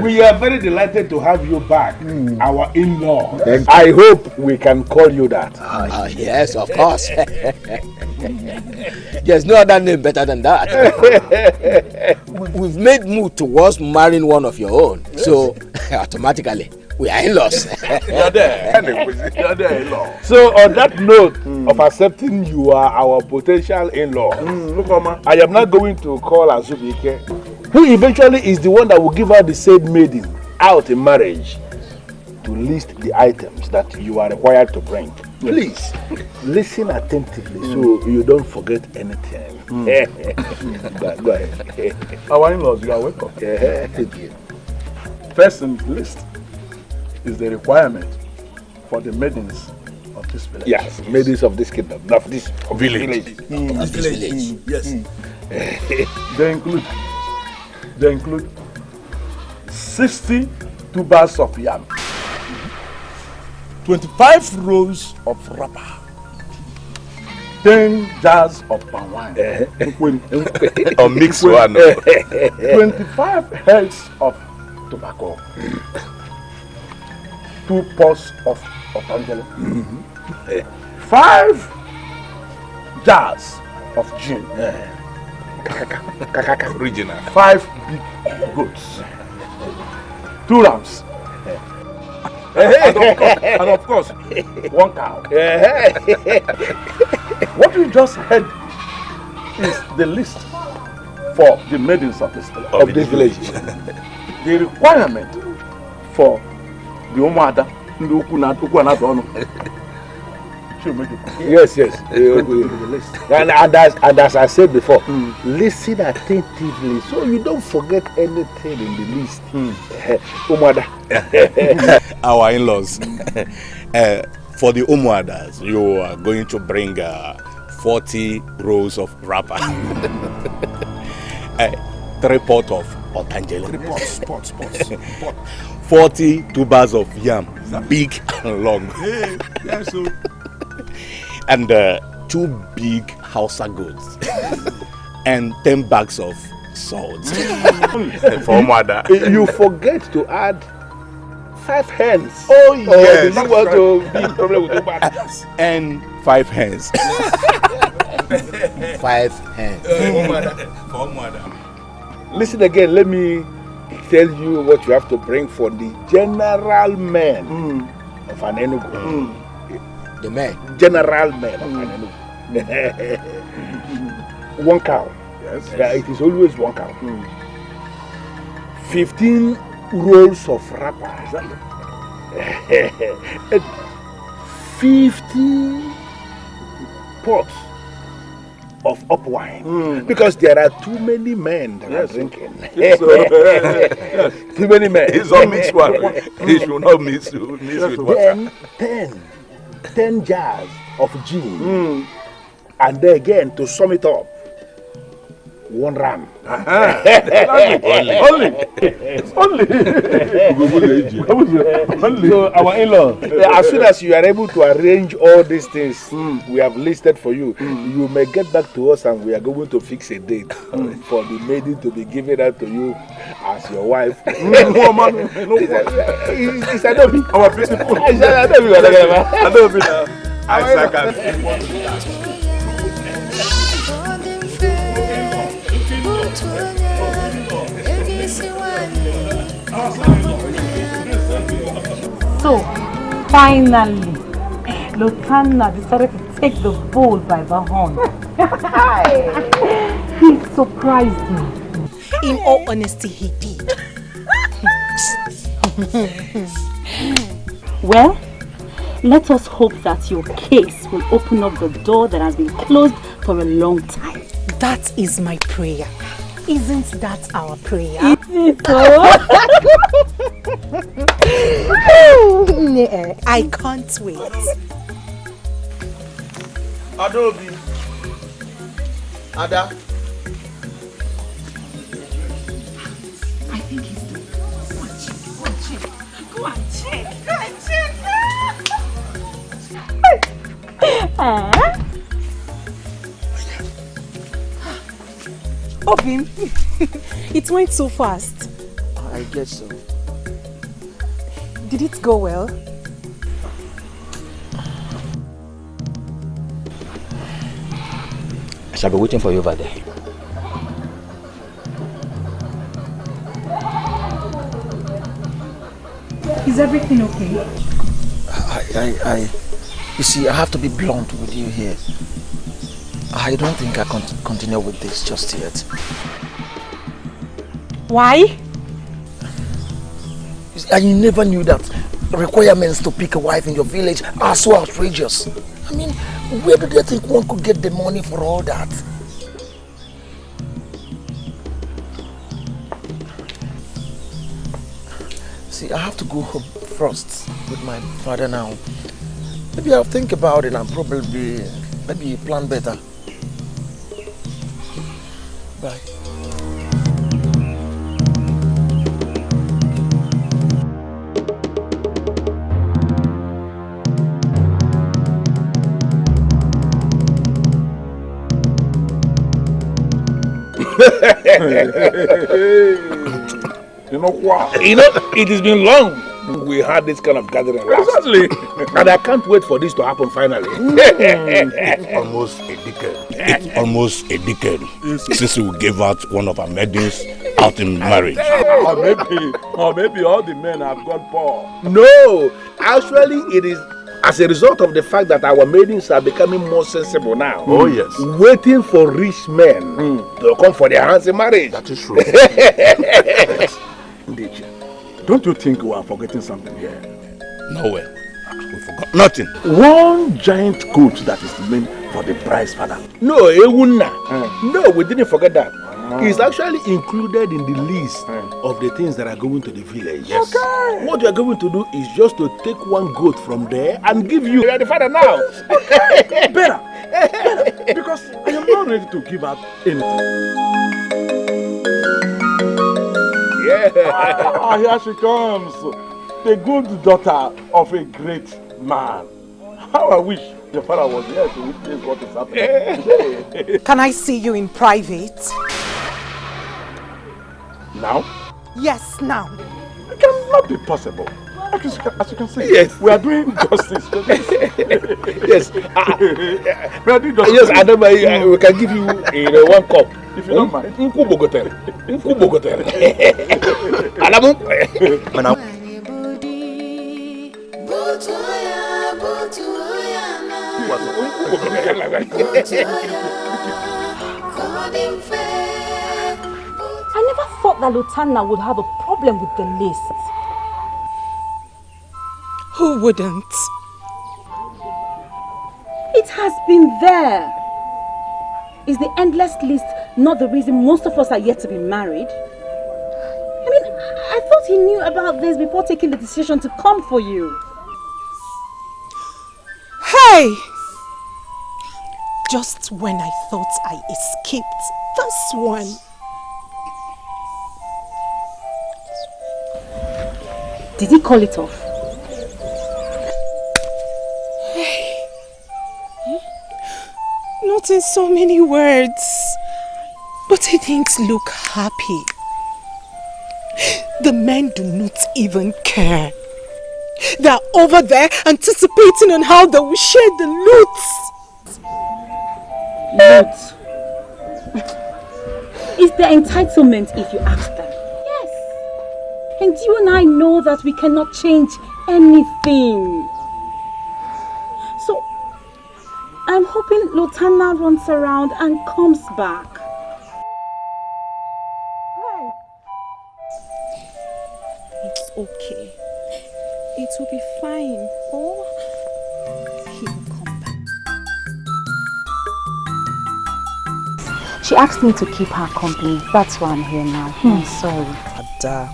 We are very delighted to have you back, our in-law. I hope we can call you that. Yes, of course. There's no other name better than that. We've made move towards marrying one of your own, so automatically we are in-laws. You're there. You're there, in-law. So on that note of accepting you are our potential in-law, I am now going to call Azubike, who eventually is the one that will give her the said maiden out in marriage, to list the items that you are required to bring. Please listen attentively so you don't forget anything. Go ahead. Our in-laws, you are welcome. Thank you. First in the list is the requirement for the maidens of this village. Yes, maidens of this kingdom, of this village. Of this village. Yes. They include 60 tubers of yam, 25 rolls of rubber, 10 jars of palm wine, Or mix one. 25 heads of tobacco, 2 pots of Angelo, 5 jars of gin, Original. 5 big goats, 2 rams, and of course 1 cow. What you just heard is the list for the maidens of this village. The requirement for the Omada, Yes. And as I said before, listen attentively so you don't forget anything in the list. Our in-laws. For the Umuadas, you are going to bring 40 rolls of wrapper, 3 pots of otangele, 40 tubers of yam, big and long, and 2 big Hausa goats, and 10 bags of salt. For Umuada. You forget to add 5 hens. Oh yes. You want to be in problem with Umuada? And 5 hens. 5 hands. For Umuada. Listen again, let me tell you what you have to bring for the general men of an Enugu. The men. General men of an Enugu. 1 cow. Yes. Yeah, it is always 1 cow. 15 rolls of wrapper. 50 pots of up wine, because there are too many men that are drinking. Too many men. It's all mixed one. It should not mix with water. 10 jars of gin, and then again to sum it up, 1 ram. Only. So our in-law, as soon as you are able to arrange all these things we have listed for you, you may get back to us and we are going to fix a date for the maiden to be given out to you as your wife. It's Adobe. Our principal. Adobe. So, finally, Lotana decided to take the bull by the horn. He surprised me. In all honesty, he did. Well, let us hope that your case will open up the door that has been closed for a long time. That is my prayer. Isn't that our prayer? Is it so? I can't wait. Adobe. Ada. I think he's doing it. Go and check. Of him. It went so fast. I guess so. Did it go well? I shall be waiting for you over there. Is everything okay? You see, I have to be blunt with you here. I don't think I can continue with this just yet. Why? I never knew that requirements to pick a wife in your village are so outrageous. I mean, where do they think one could get the money for all that? See, I have to go home first with my father now. Maybe I'll think about it and probably maybe plan better. Bye. You know what? You know, it has been long we had this kind of gathering last. Exactly. And I can't wait for this to happen finally. Almost a decade. Almost a decade since we gave out one of our maidens out in marriage. Or maybe all the men have gone poor. No, actually it is as a result of the fact that our maidens are becoming more sensible now. Oh yes. Waiting for rich men to come for their hands in marriage. That is true. Indeed. Don't you think we are forgetting something here? No way. We forgot nothing. One giant goat that is meant for the bride's father. No, Ewuna. No, we didn't forget that. It's actually included in the list of the things that are going to the village. Yes. Okay. What you are going to do is just to take one goat from there and give you. You are the father now. Better. Because I am not ready to give up anything. Yeah. Here she comes. The good daughter of a great man. How I wish your father was here to witness what is happening today. Can I see you in private? Now? Yes, now. It cannot be possible. As you can see, yes, we are doing justice to this. Yes. We are doing justice. Yes, Adam, we can give you one cup. If you don't mind. Nkubogotere. Adam. I never thought that Lutana would have a problem with the list. Who wouldn't? It has been there. Is the endless list not the reason most of us are yet to be married? I mean, I thought he knew about this before taking the decision to come for you. Hey! Just when I thought I escaped this one. Did he call it off? Not in so many words, but he didn't look happy. The men do not even care. They're over there anticipating on how they will share the loot. Loot? It's their entitlement if you ask them. Yes. And you and I know that we cannot change anything. So, I'm hoping Lutana runs around and comes back. Hey. It's okay. It will be fine. Oh, he will come back. She asked me to keep her company. That's why I'm here now. I'm sorry. Ada,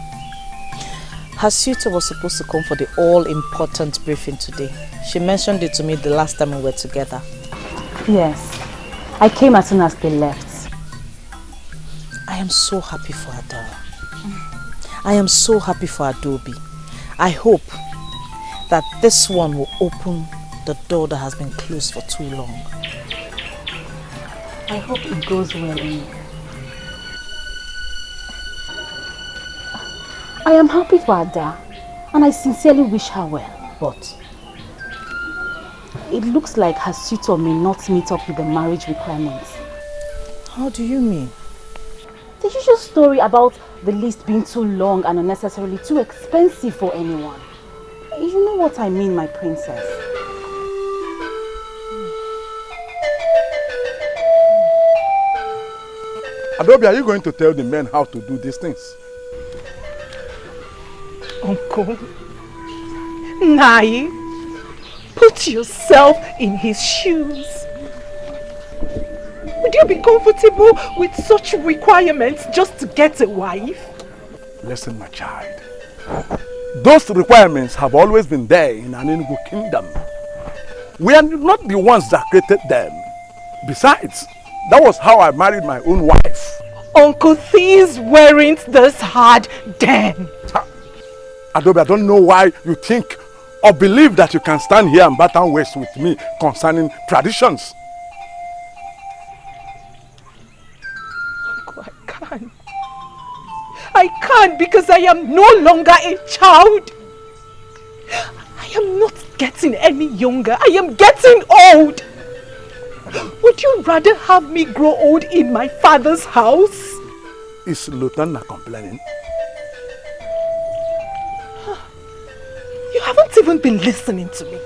her suitor was supposed to come for the all-important briefing today. She mentioned it to me the last time we were together. Yes. I came as soon as they left. I am so happy for Ada. I am so happy for Adobe. I hope that this one will open the door that has been closed for too long. I hope it goes well. I am happy for Ada and I sincerely wish her well, but it looks like her suitor may not meet up with the marriage requirements. How do you mean? The usual story about the list being too long and unnecessarily too expensive for anyone. You know what I mean, my princess. Adobe, are you going to tell the men how to do these things? Uncle, Nai, put yourself in his shoes. Would you be comfortable with such requirements just to get a wife? Listen, my child. Those requirements have always been there in an Enugu kingdom. We are not the ones that created them. Besides, that was how I married my own wife. Uncle, things weren't this hard then. Adobe, I don't know why you think or believe that you can stand here and batten waste with me concerning traditions. Uncle, I can't. I can't because I am no longer a child. I am not getting any younger. I am getting old. Would you rather have me grow old in my father's house? Is Lieutenant complaining? You haven't even been listening to me.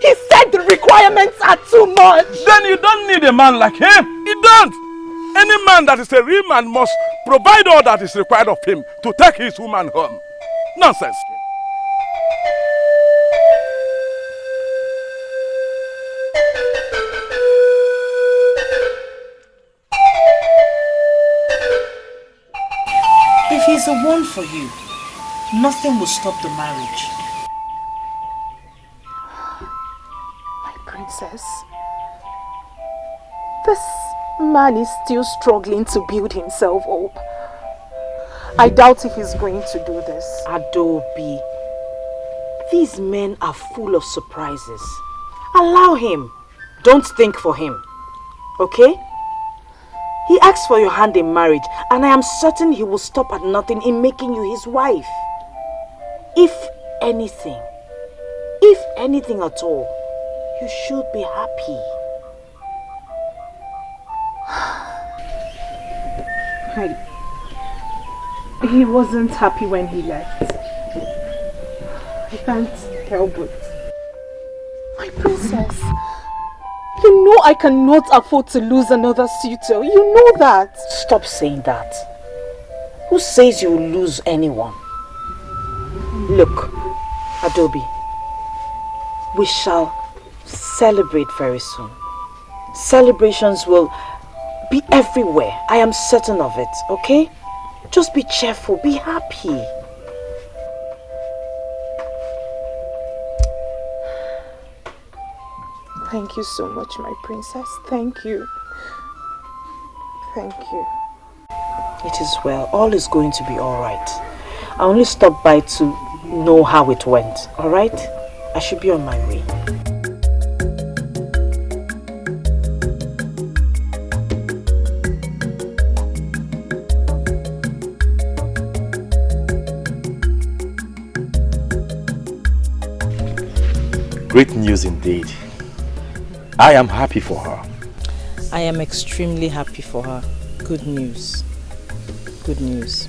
He said the requirements are too much. Then you don't need a man like him. You don't. Any man that is a real man must provide all that is required of him to take his woman home. Nonsense. If he's the one for you, nothing will stop the marriage. My princess, this man is still struggling to build himself up. I doubt if he's going to do this. Adobe, these men are full of surprises. Allow him. Don't think for him. Okay? He asked for your hand in marriage, and I am certain he will stop at nothing in making you his wife. If anything at all, you should be happy. He wasn't happy when he left. I can't help it. My princess, you know I cannot afford to lose another suitor. You know that. Stop saying that. Who says you will lose anyone? Look, Adobe, we shall celebrate very soon. Celebrations will be everywhere. I am certain of it, okay? Just be cheerful, be happy. Thank you so much, my princess. Thank you. Thank you. It is well. All is going to be alright. I only stopped by to know how it went, alright? I should be on my way. Great news indeed. I am happy for her. I am extremely happy for her. Good news. Good news.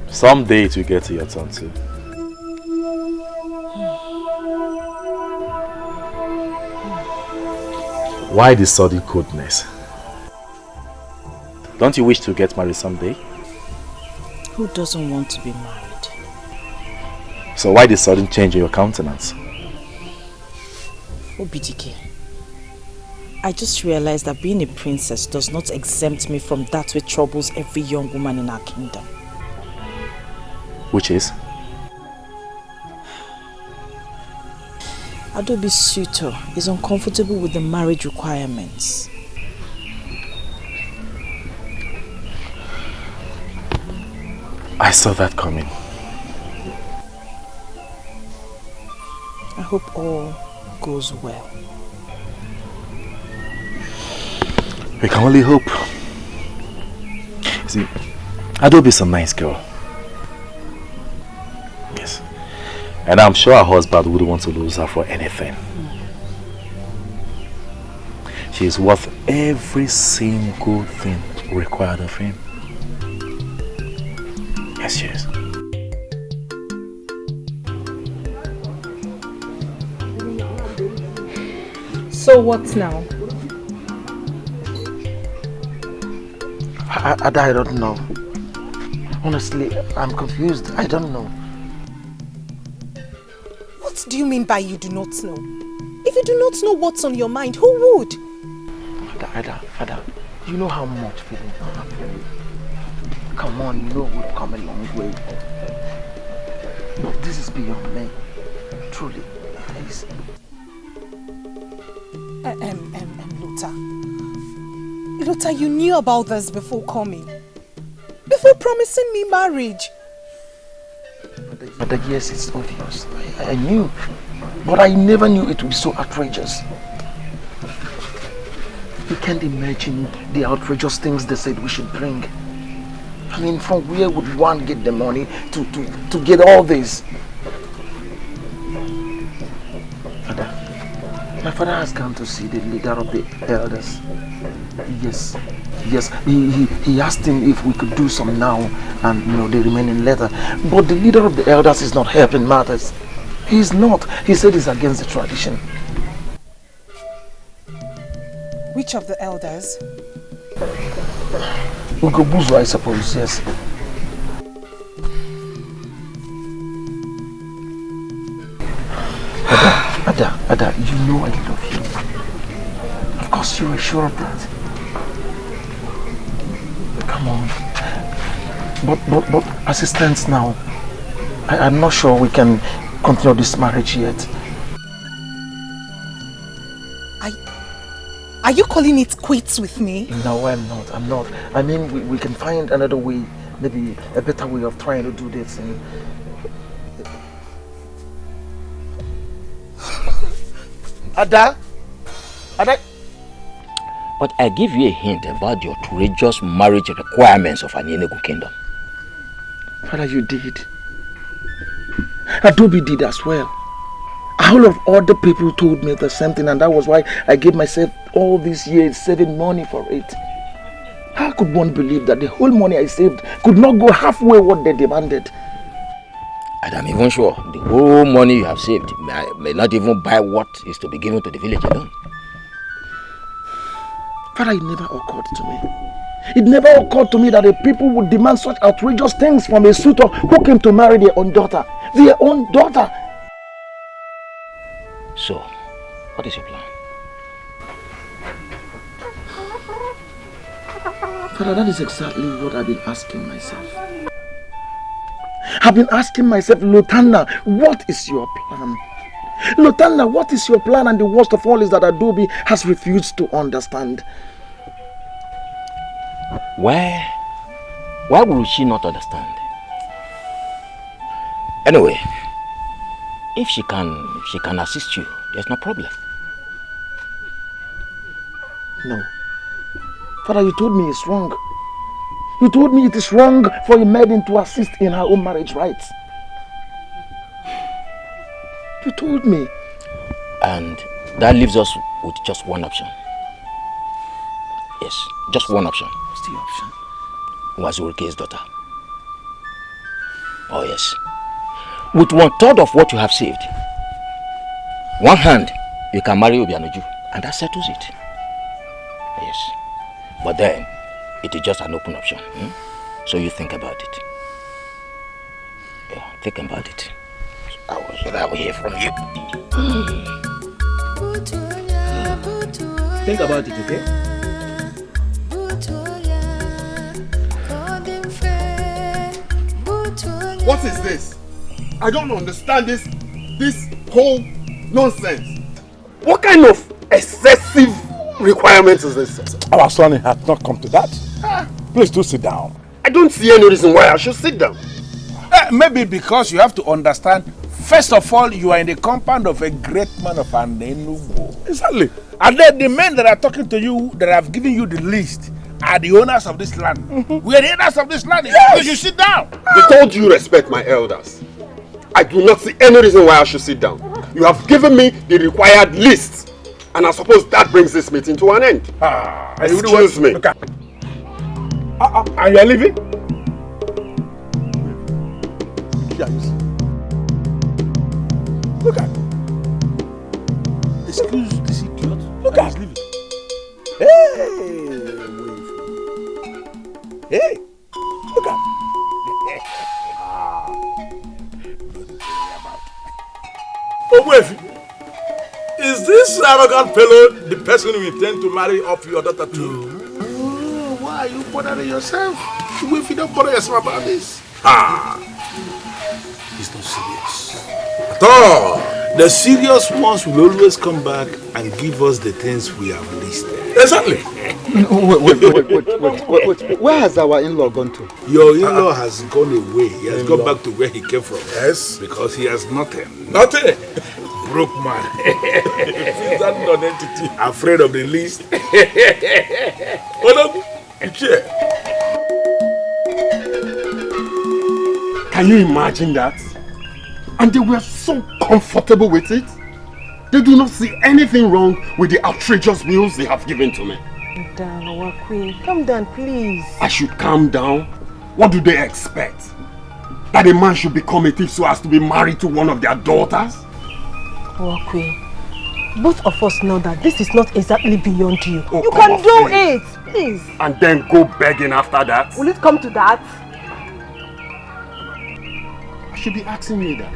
Someday it will get to your turn too. Why this sudden coldness? Don't you wish to get married someday? Who doesn't want to be married? So why this sudden change in your countenance? Obidike, I just realized that being a princess does not exempt me from that which troubles every young woman in our kingdom. Which is? Adobe's suitor is uncomfortable with the marriage requirements. I saw that coming. I hope all goes well. We can only hope. See, Adobe is a nice girl. And I'm sure her husband wouldn't want to lose her for anything. She is worth every single thing required of him. Yes, she is. So what now? I don't know. Honestly, I'm confused. I don't know. What do you mean by you do not know? If you do not know what's on your mind, who would? Ada, you know how much feeling I have for you. Come on, you know we've come a long way. But this is beyond me. Truly, please. Luther, you knew about this before coming. Before promising me marriage. But yes, it's obvious. I knew. But I never knew it would be so outrageous. You can't imagine the outrageous things they said we should bring. I mean, from where would one get the money to get all this? My father has come to see the leader of the elders. Yes. He asked him if we could do some now and the remaining later. But the leader of the elders is not helping matters. He's not. He said he's against the tradition. Which of the elders? Ugobuzu, I suppose, yes. Ada, you know I love you. Of course you are sure of that. Come on. But as it stands now, I'm not sure we can continue this marriage yet. Are you calling it quits with me? No, I'm not. I mean, we can find another way, maybe a better way of trying to do this. And Ada? But I give you a hint about the outrageous marriage requirements of an Enugu kingdom. Father, you did. Adobe did as well. All of other people told me the same thing, and that was why I gave myself all these years saving money for it. How could one believe that the whole money I saved could not go halfway what they demanded? And I'm even sure the whole money you have saved may not even buy what is to be given to the village alone. Father, it never occurred to me. It never occurred to me that the people would demand such outrageous things from a suitor who came to marry their own daughter. Their own daughter! So, what is your plan? Father, that is exactly what I've been asking myself. I've been asking myself, Lutana, what is your plan? Lutana, what is your plan? And the worst of all is that Adobe has refused to understand. Why would she not understand? Anyway, if she can assist you, there's no problem. No. Father, you told me it's wrong. You told me it is wrong for a maiden to assist in her own marriage rights. You told me. And that leaves us with just one option. Yes, just one option. What's the option? Wazurike's daughter. Oh yes. With 1/3 of what you have saved, one hand, you can marry Obianoju, and that settles it. Yes. But then, it is just an open option. So you think about it. Yeah, think about it. I will hear from you. Think about it, okay? What is this? I don't understand this whole nonsense. What kind of excessive requirements is this? Our son has not come to that. Please do sit down. I don't see any reason why I should sit down. Maybe because you have to understand, first of all, you are in the compound of a great man of an Enugu. Exactly. And then the men that are talking to you, that have given you the list, are the owners of this land. We are the owners of this land. Yes. You should sit down. With all due respect, my elders, I do not see any reason why I should sit down. You have given me the required list, and I suppose that brings this meeting to an end. Excuse me. Okay. And you're leaving? Yes. Look at. Excuse this idiot. Look at. He's leaving. Hey, look at. Oh, wait. Is this arrogant fellow the person you intend to marry off your daughter to? Oh, why are you bothering yourself? If you don't bother yourself about this. He's not serious at all. The serious ones will always come back and give us the things we have listed. Exactly. Wait. Where has our in-law gone to? Your in-law has gone away. He has gone back to where he came from. Yes. Because he has nothing. Nothing. Broke man. He's that non-entity. Afraid of the least. Can you imagine that? And they were so comfortable with it. They do not see anything wrong with the outrageous bills they have given to me. Calm down, please. I should calm down? What do they expect? That a man should become a thief so as to be married to one of their daughters? Wakwe, both of us know that this is not exactly beyond you. Oh, you can do it, please. And then go begging after that? Will it come to that? I should be asking me that.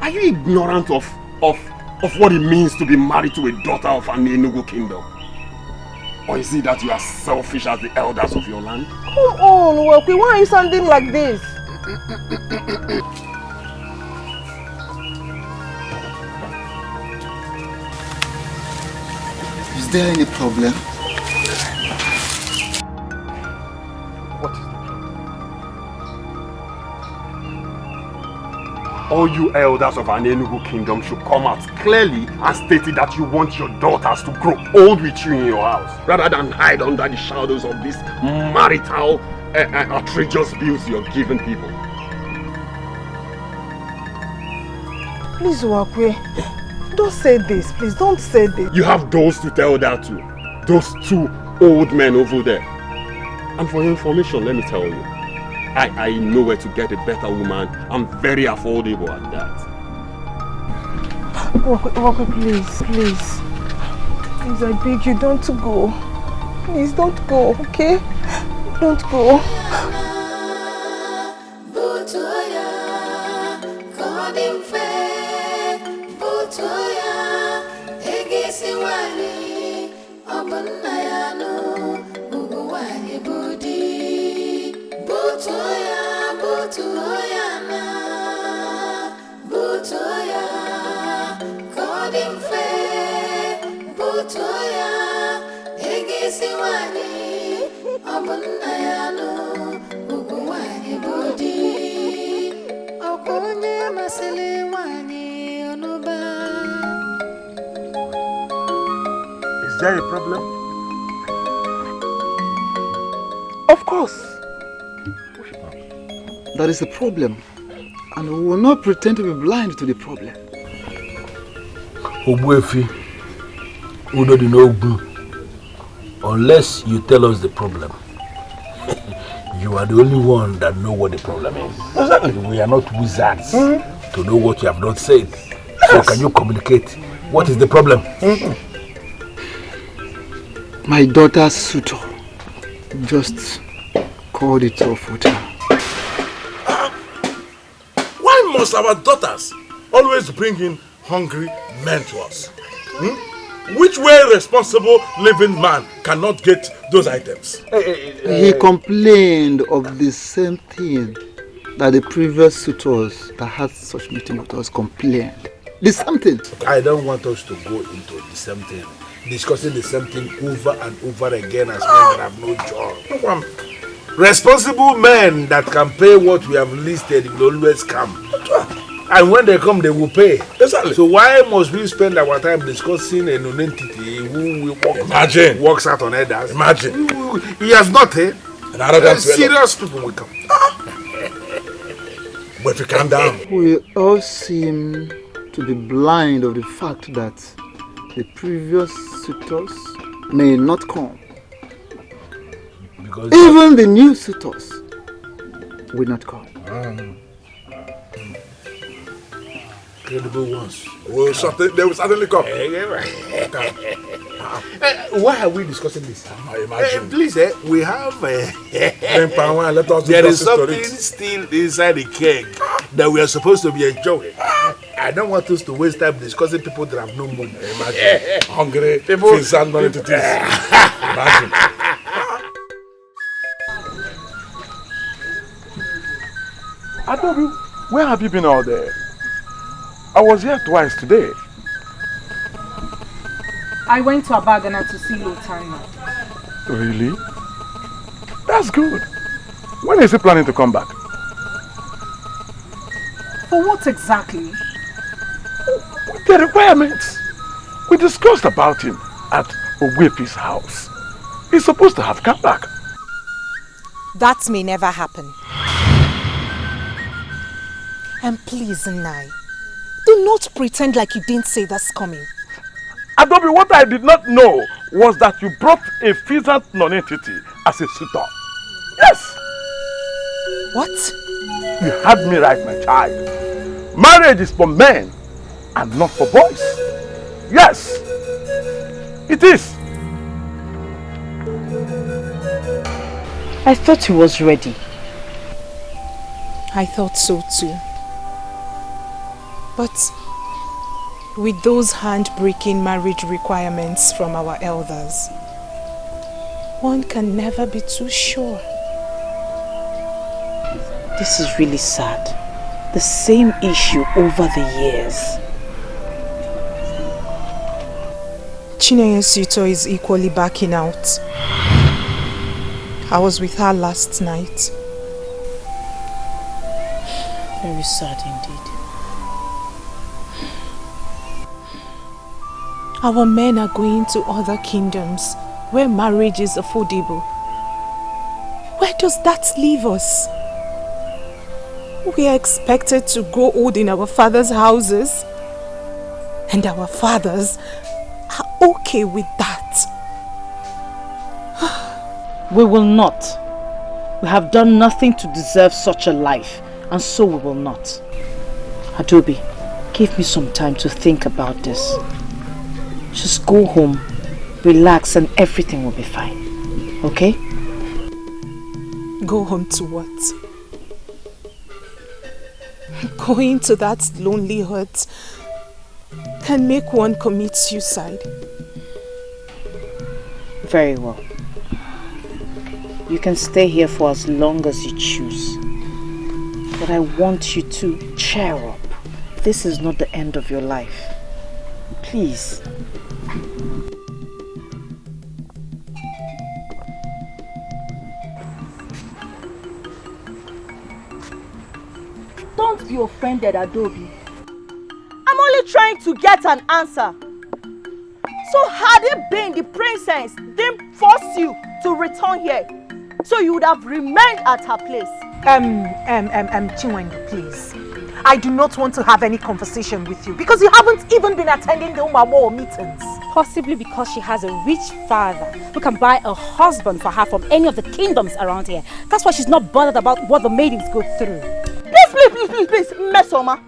Are you ignorant of what it means to be married to a daughter of an Enugu kingdom? Or is it that you are selfish as the elders of your land? Come on, Wakwe, why are you sounding like this? Is there any problem? What is the problem? All you elders of an Enugu kingdom should come out clearly and state it that you want your daughters to grow old with you in your house, rather than hide under the shadows of these marital outrageous bills you're giving people. Please, Wakwe, don't say this, please, don't say this. You have those to tell that to. Those two old men over there. And for your information, let me tell you, I know where to get a better woman. I'm very affordable at that. Wakwe, please. Please, I beg you, don't go. Please, don't go, okay? Don't go. Is there a problem? Of course. That is the problem. And we will not pretend to be blind to the problem. Ogbuefi, Udo di N'Ogbu, unless you tell us the problem, you are the only one that know what the problem is. Exactly. We are not wizards to know what you have not said. Yes. So can you communicate? What is the problem? My daughter's suitor just called it off with her. Why must our daughters always bring in hungry men to us? Which way responsible living man cannot get those items? He complained of the same thing that the previous suitors that had such meeting with us complained. The same thing. I don't want us to go into the same thing, discussing the same thing over and over again as men that have no job. Responsible men that can pay what we have listed will always come. And when they come, they will pay. Exactly. So why must we spend our time discussing a non-entity who works out on others? Imagine. He has not, and serious people will come. But if you calm down. We all seem to be blind of the fact that the previous suitors may not come. Because even the new suitors will not come. Credible ones. They will certainly come. Why are we discussing this? I imagine. Please, we have. Let us there is something still inside the keg that we are supposed to be enjoying. I don't want us to waste time discussing people that have no money. Imagine. Hungry people and money to this. Imagine. Adobe, where have you been all day? I was here twice today. I went to Abagana to see Lotanya. Really? That's good. When is he planning to come back? For what exactly? The requirements. We discussed about him at Ogwepi's house. He's supposed to have come back. That may never happen. And please, Nai, do not pretend like you didn't say that's coming. Adobe, what I did not know was that you brought a pheasant non-entity as a suitor. Yes! What? You had me right, my child. Marriage is for men and not for boys. Yes! It is. I thought he was ready. I thought so too. But with those hand-breaking marriage requirements from our elders, one can never be too sure. This is really sad. The same issue over the years. Chinenye's suitor is equally backing out. I was with her last night. Very sad indeed. Our men are going to other kingdoms where marriage is affordable. Where does that leave us? We are expected to grow old in our father's houses, and our fathers are okay with that. We will not. We have done nothing to deserve such a life, and so we will not. Adobe, give me some time to think about this. Just go home, relax, and everything will be fine. Okay? Go home to what? Going to that lonely hut can make one commit suicide. Very well. You can stay here for as long as you choose. But I want you to cheer up. This is not the end of your life. Please. Don't be offended, Adobe. I'm only trying to get an answer. So had it been the princess didn't force you to return here, so you would have remained at her place. Chinwendu, please. I do not want to have any conversation with you because you haven't even been attending the Umamo meetings. Possibly because she has a rich father who can buy a husband for her from any of the kingdoms around here. That's why she's not bothered about what the maidens go through. Please, Mesoma.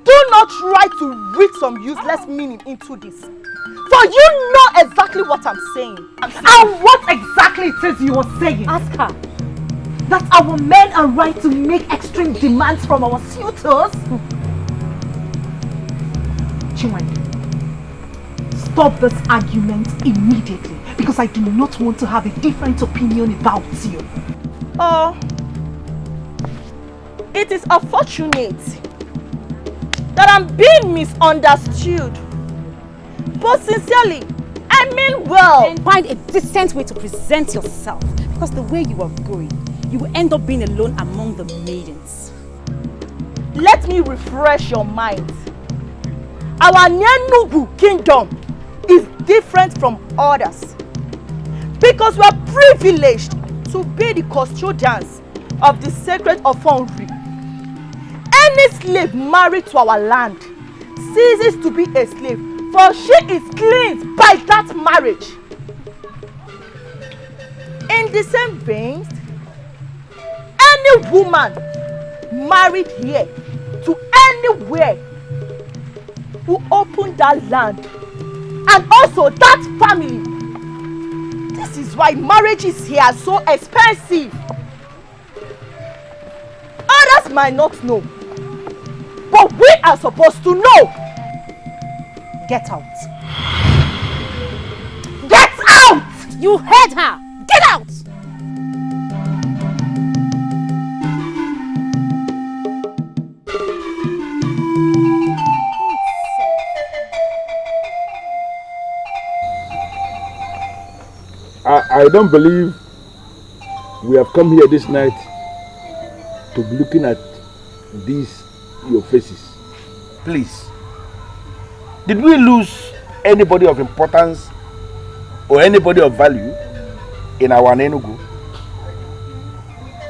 Do not try to read some useless meaning into this. For you know exactly what I'm saying. And what exactly it is you are saying? Ask her. That our men are right to make extreme demands from our suitors? Chinwendu, stop this argument immediately because I do not want to have a different opinion about you. Oh, it is unfortunate that I'm being misunderstood. But sincerely, I mean well. And find a decent way to present yourself, because the way you are going, you will end up being alone among the maidens. Let me refresh your mind. Our Nyenugu kingdom is different from others because we are privileged to be the custodians of the sacred offering. Any slave married to our land ceases to be a slave, for she is cleansed by that marriage. In the same vein, any woman married here to anywhere who open that land and also that family. This is why marriages here are so expensive. Others might not know, but we are supposed to know. Get out. Get out! You heard her. Get out! I don't believe we have come here this night to be looking at these your faces. Please, did we lose anybody of importance or anybody of value in our Enugu?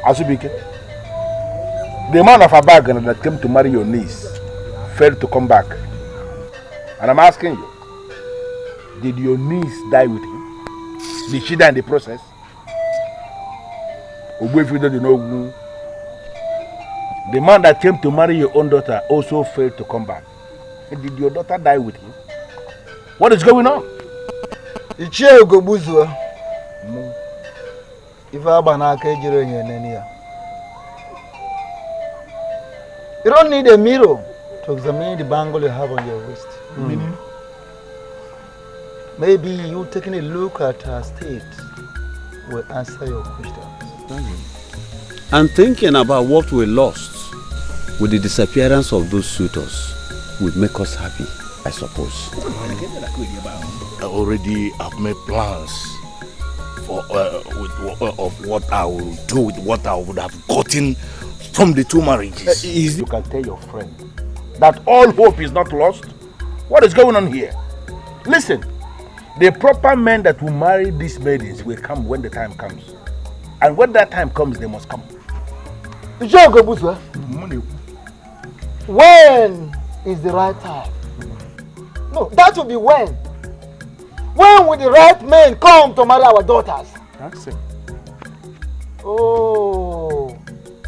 Asubike, the man of Abagan that came to marry your niece failed to come back. And I'm asking you, did your niece die with him? Did she die in the process? The man that came to marry your own daughter also failed to come back. And did your daughter die with him? What is going on? You don't need a mirror to examine the bangle you have on your wrist. Meaning? Maybe you taking a look at her state will answer your questions. And thinking about what we lost with the disappearance of those suitors would make us happy, I suppose. I have made plans for of what I will do with what I would have gotten from the two marriages. You can tell your friend that all hope is not lost. What is going on here? Listen, the proper men that will marry these maidens will come when the time comes. And when that time comes, they must come. When is the right time? No, that will be when. When will the right men come to marry our daughters? That's it. Oh,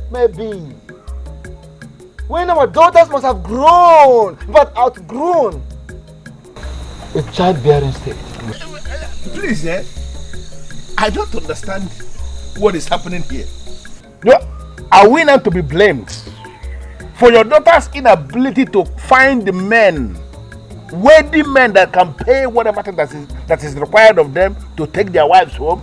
maybe. When our daughters must have grown, but outgrown a childbearing state. Please, I don't understand what is happening here. No, are we not to be blamed for your daughter's inability to find the men, worthy men that can pay whatever thing that is required of them to take their wives home?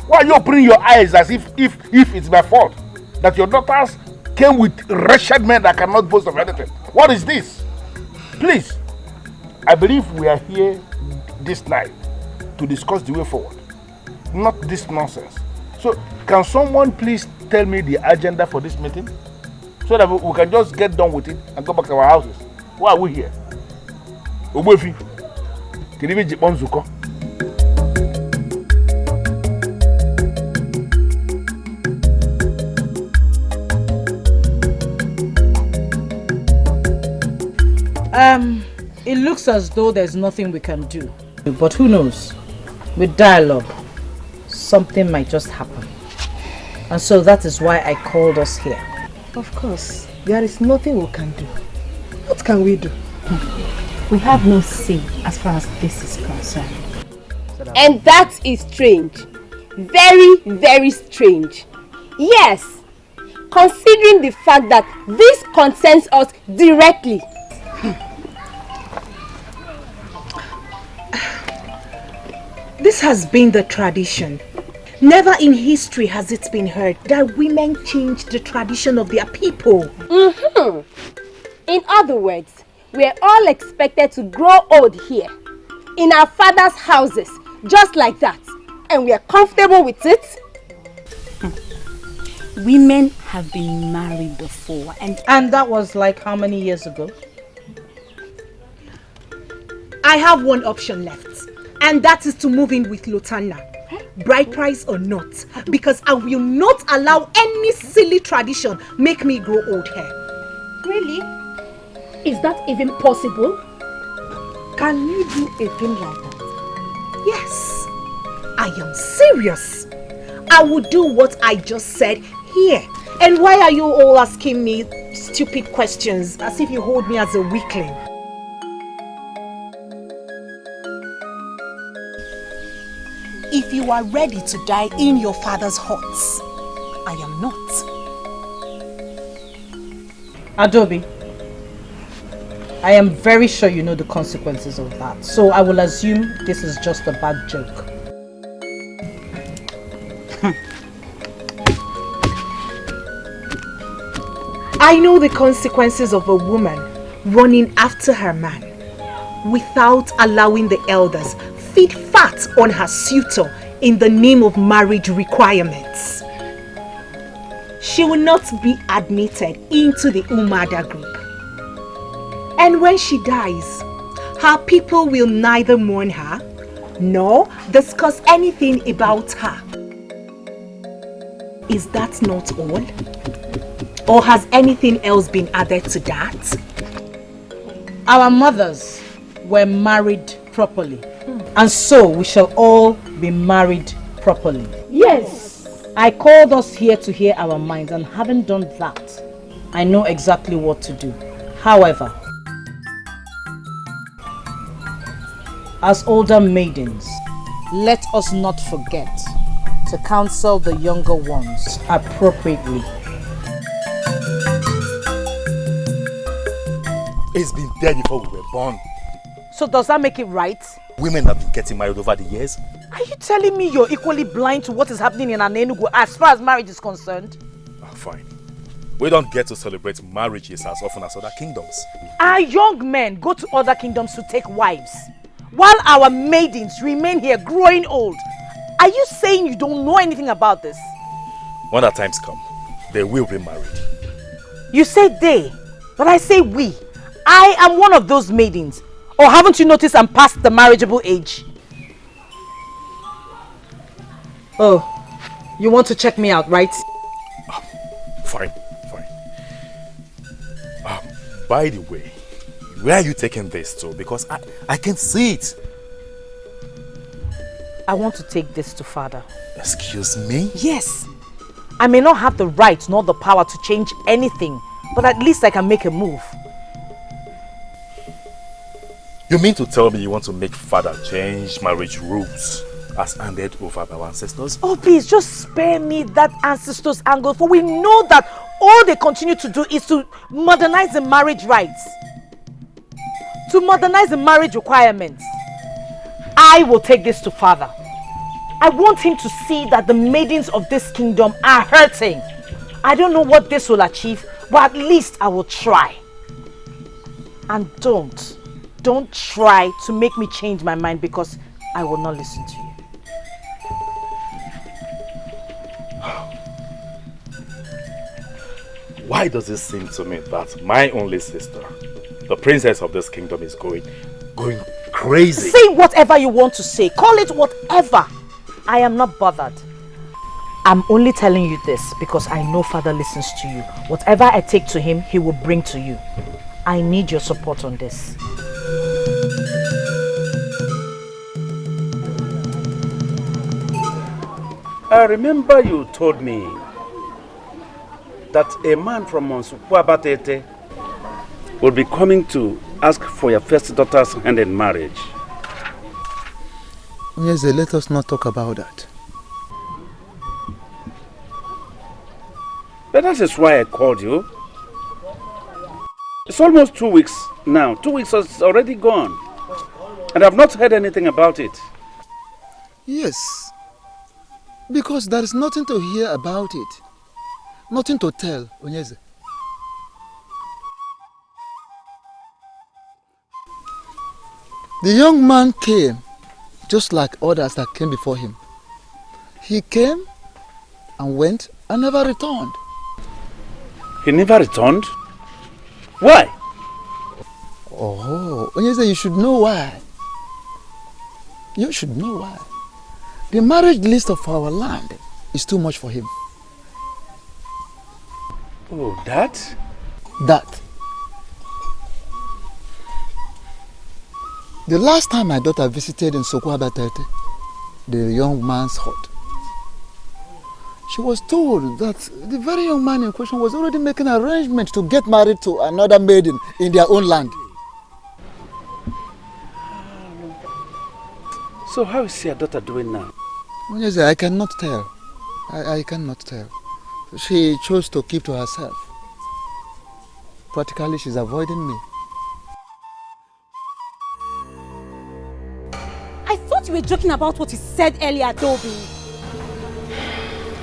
Why are you opening your eyes as if it's my fault that your daughters came with wretched men that cannot boast of anything? What is this? Please, I believe we are here this night to discuss the way forward, not this nonsense. So, can someone please tell me the agenda for this meeting so that we can just get done with it and go back to our houses? Why are we here? Ogbefi, Kiribi Jipon Zuko. It looks as though there's nothing we can do. But who knows? With dialogue, something might just happen. And so that is why I called us here. Of course, there is nothing we can do. What can we do? We have no say as far as this is concerned. And that is strange. Very, very strange. Yes, considering the fact that this concerns us directly. This has been the tradition. Never in history has it been heard that women change the tradition of their people. In other words, we are all expected to grow old here, in our father's houses, just like that. And we are comfortable with it. Women have been married before. And that was like how many years ago? I have one option left. And that is to move in with Lotana, bride price or not, because I will not allow any silly tradition make me grow old here. Really? Is that even possible? Can you do a thing like that? Yes. I am serious. I will do what I just said here. And why are you all asking me stupid questions as if you hold me as a weakling? If you are ready to die in your father's huts, I am not. Adobe, I am very sure you know the consequences of that. So I will assume this is just a bad joke. I know the consequences of a woman running after her man without allowing the elders feed fat on her suitor in the name of marriage requirements. She will not be admitted into the Umada group. And when she dies, her people will neither mourn her nor discuss anything about her. Is that not all? Or has anything else been added to that? Our mothers were married properly. And so we shall all be married properly. Yes. I called us here to hear our minds, and having done that, I know exactly what to do. However, as older maidens, let us not forget to counsel the younger ones appropriately. It's been there before we were born. So does that make it right? Women have been getting married over the years. Are you telling me you're equally blind to what is happening in Anenugu as far as marriage is concerned? Oh, fine. We don't get to celebrate marriages as often as other kingdoms. Our young men go to other kingdoms to take wives, while our maidens remain here growing old. Are you saying you don't know anything about this? When that times come, they will be married. You say they, but I say we. I am one of those maidens. Or haven't you noticed I'm past the marriageable age? Oh, you want to check me out, right? Fine. By the way, where are you taking this to? Because I can see it. I want to take this to father. Excuse me? Yes. I may not have the right nor the power to change anything, but at least I can make a move. You mean to tell me you want to make father change marriage rules as handed over by our ancestors? Oh please, just spare me that ancestors angle, for we know that all they continue to do is to modernize the marriage rights. To modernize the marriage requirements. I will take this to father. I want him to see that the maidens of this kingdom are hurting. I don't know what this will achieve, but at least I will try. And don't try to make me change my mind, because I will not listen to you. Why does it seem to me that my only sister, the princess of this kingdom, is going crazy? Say whatever you want to say. Call it whatever. I am not bothered. I'm only telling you this because I know father listens to you. Whatever I take to him, he will bring to you. I need your support on this. I remember you told me that a man from Monsupuabatete will be coming to ask for your first daughter's hand in marriage. Yes, let us not talk about that. But that is why I called you. It's almost 2 weeks now. 2 weeks is already gone. And I've not heard anything about it. Yes. Because there is nothing to hear about it. Nothing to tell, Onyeze. The young man came just like others that came before him. He came and went and never returned. He never returned? Why? Oh, Onyeze, you should know why. You should know why. The marriage list of our land is too much for him. Oh, that? That. The last time my daughter visited in Sokoabatete, the young man's hut, she was told that the very young man in question was already making arrangements to get married to another maiden in their own land. So how is your daughter doing now? Yes, I cannot tell. I cannot tell. She chose to keep to herself. Practically, she's avoiding me. I thought you were joking about what you said earlier, Toby.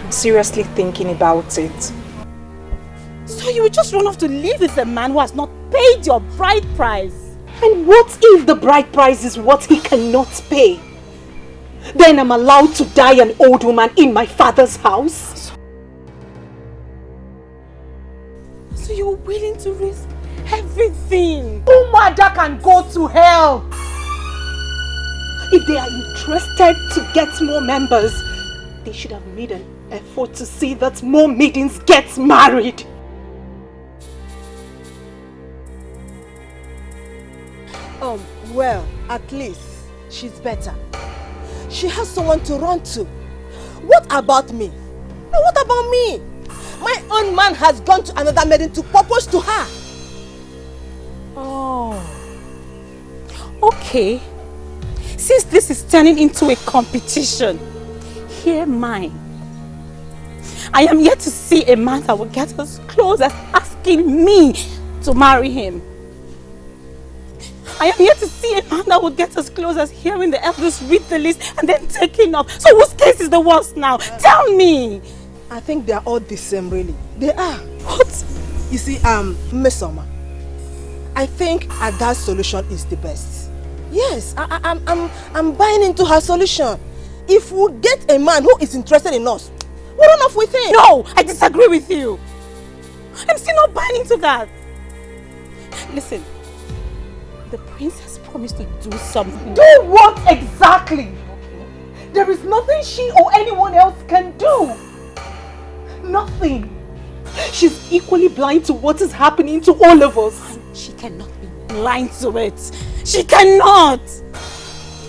I'm seriously thinking about it. So you would just run off to live with a man who has not paid your bride price? And what if the bride price is what he cannot pay? Then I'm allowed to die an old woman in my father's house? So you're willing to risk everything? Umada can go to hell! If they are interested to get more members, they should have made an effort to see that more maidens get married. Well, at least she's better. She has someone to run to. What about me? No, what about me? My own man has gone to another maiden to propose to her. Oh. Okay. Since this is turning into a competition, hear mine. I am yet to see a man that will get as close as asking me to marry him. I am yet to see a man that would get as close as hearing the elders read the list and then taking off. So whose case is the worst now? Tell me! I think they are all the same, really. They are. What? You see, Miss Oma, I think Ada's solution is the best. Yes, I'm buying into her solution. If we get a man who is interested in us, we'll run off with him. No, I disagree with you. I'm still not buying into that. Listen. The princess promised to do something. Do what exactly? There is nothing she or anyone else can do. Nothing. She's equally blind to what is happening to all of us. She cannot be blind to it. She cannot.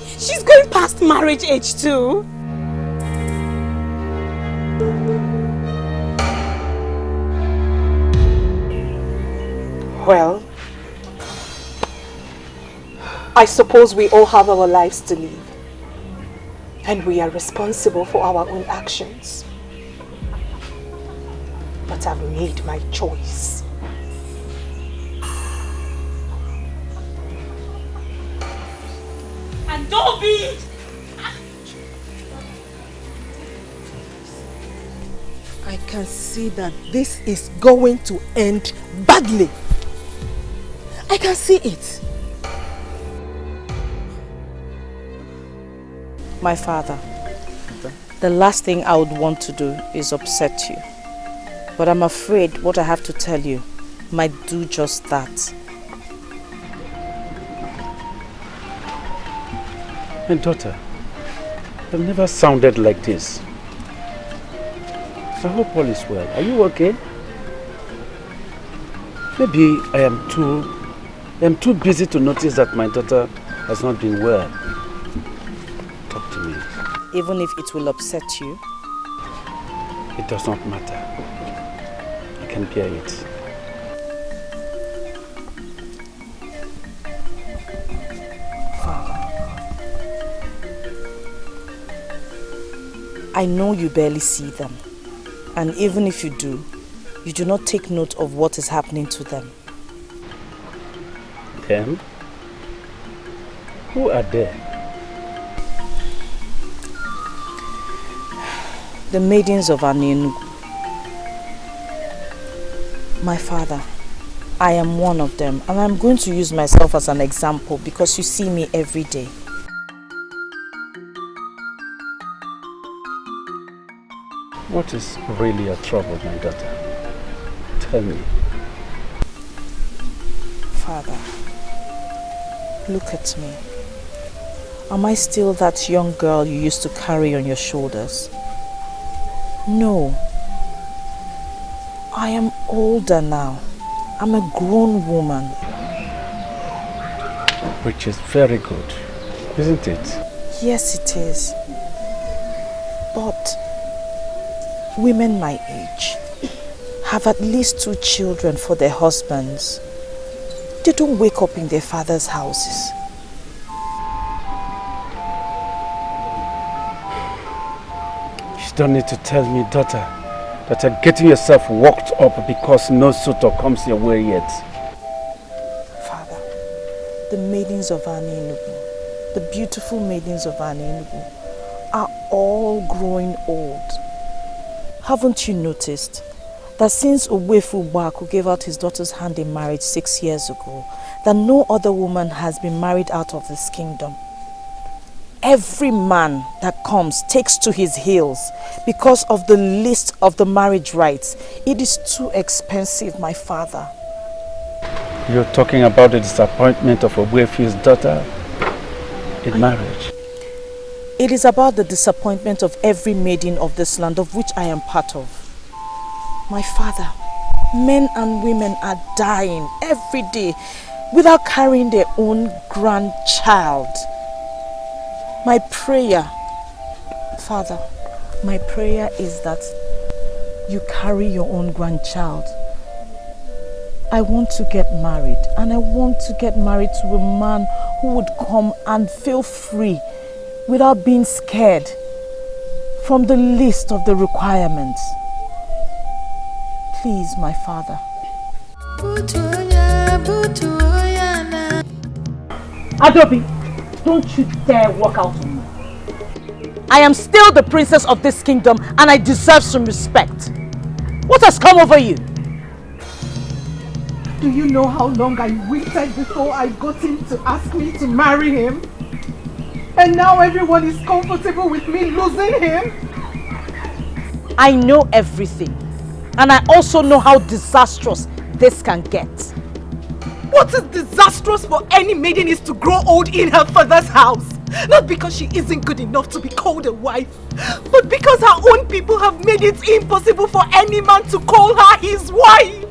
She's going past marriage age too. Well, I suppose we all have our lives to live, and we are responsible for our own actions. But I've made my choice. And don't be! I can see that this is going to end badly. I can see it. My father, the last thing I would want to do is upset you. But I'm afraid what I have to tell you might do just that. My daughter, I've never sounded like this. I hope all is well. Are you okay? Maybe I am too busy to notice that my daughter has not been well. Talk to me. Even if it will upset you? It does not matter. I can bear it. I know you barely see them. And even if you do not take note of what is happening to them. Them? Who are they? The maidens of Anenu. My father, I am one of them, and I'm going to use myself as an example because you see me every day. What is really your trouble, my daughter? Tell me. Father, look at me. Am I still that young girl you used to carry on your shoulders? No. I am older now. I'm a grown woman. Which is very good, isn't it? Yes, it is. But women my age have at least 2 children for their husbands. They don't wake up in their father's houses. You don't need to tell me, daughter, that you're getting yourself worked up because no suitor comes your way yet. Father, the maidens of Anenugu, the beautiful maidens of Anenugu, are all growing old. Haven't you noticed that since Uwefu Baku gave out his daughter's hand in marriage 6 years ago, that no other woman has been married out of this kingdom? Every man that comes takes to his heels because of the list of the marriage rites. It is too expensive, my father. You're talking about the disappointment of Uwefu's daughter in marriage. It is about the disappointment of every maiden of this land of which I am part of. My father, men and women are dying every day without carrying their own grandchild. My prayer, Father, my prayer is that you carry your own grandchild. I want to get married, and I want to get married to a man who would come and feel free without being scared from the list of the requirements. Please, my father. Adobe, don't you dare walk out on me. I am still the princess of this kingdom and I deserve some respect. What has come over you? Do you know how long I waited before I got him to ask me to marry him? And now everyone is comfortable with me losing him? I know everything. And I also know how disastrous this can get. What is disastrous for any maiden is to grow old in her father's house. Not because she isn't good enough to be called a wife, but because her own people have made it impossible for any man to call her his wife.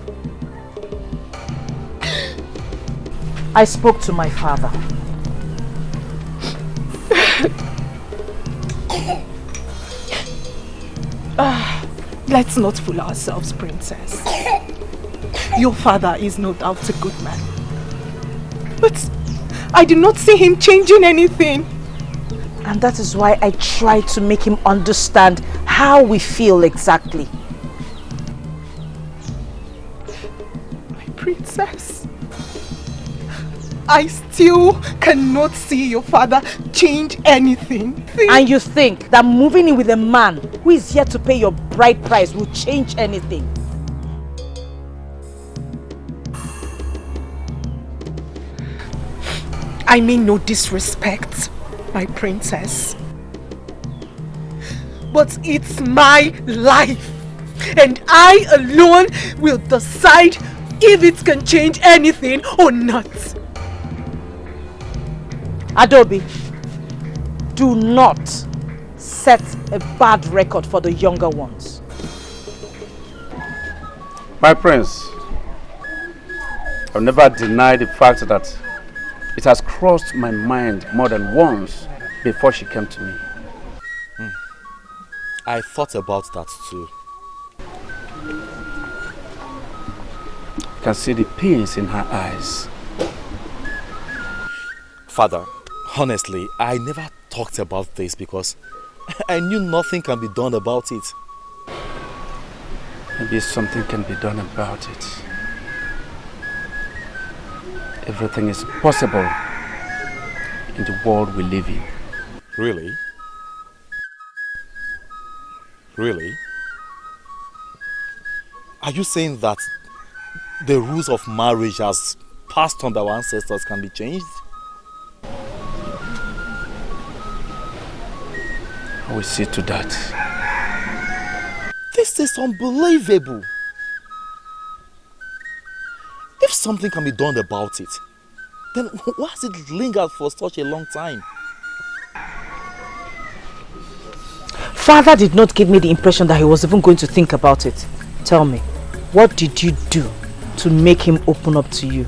I spoke to my father. Let's not fool ourselves, princess. Your father is no doubt a good man. But I do not see him changing anything. And that is why I try to make him understand how we feel exactly. My princess, I still cannot see your father change anything. And you think that moving in with a man who is yet to pay your bride price will change anything? I mean no disrespect, my princess. But it's my life. And I alone will decide if it can change anything or not. Adobe, do not set a bad record for the younger ones. My prince, I'll never deny the fact that it has crossed my mind more than once before she came to me. I thought about that too. I can see the pains in her eyes. Father, honestly, I never talked about this because I knew nothing can be done about it. Maybe something can be done about it. Everything is possible in the world we live in. Really? Really? Are you saying that the rules of marriage as passed on by our ancestors can be changed? I will see to that. This is unbelievable. If something can be done about it, then why has it lingered for such a long time? Father did not give me the impression that he was even going to think about it. Tell me, what did you do to make him open up to you?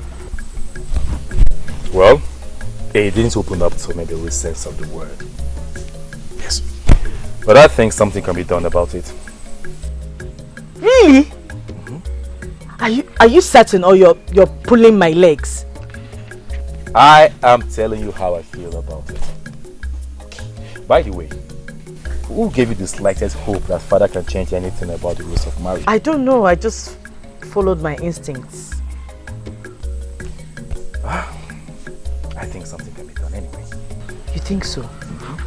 Well, It didn't open up to me the real sense of the word. Yes. But I think something can be done about it. Really? Are you certain, or you're pulling my legs? I am telling you how I feel about it. By the way, who gave you the slightest hope that father can change anything about the rules of marriage? I don't know. I just followed my instincts. I think something can be done anyway. You think so?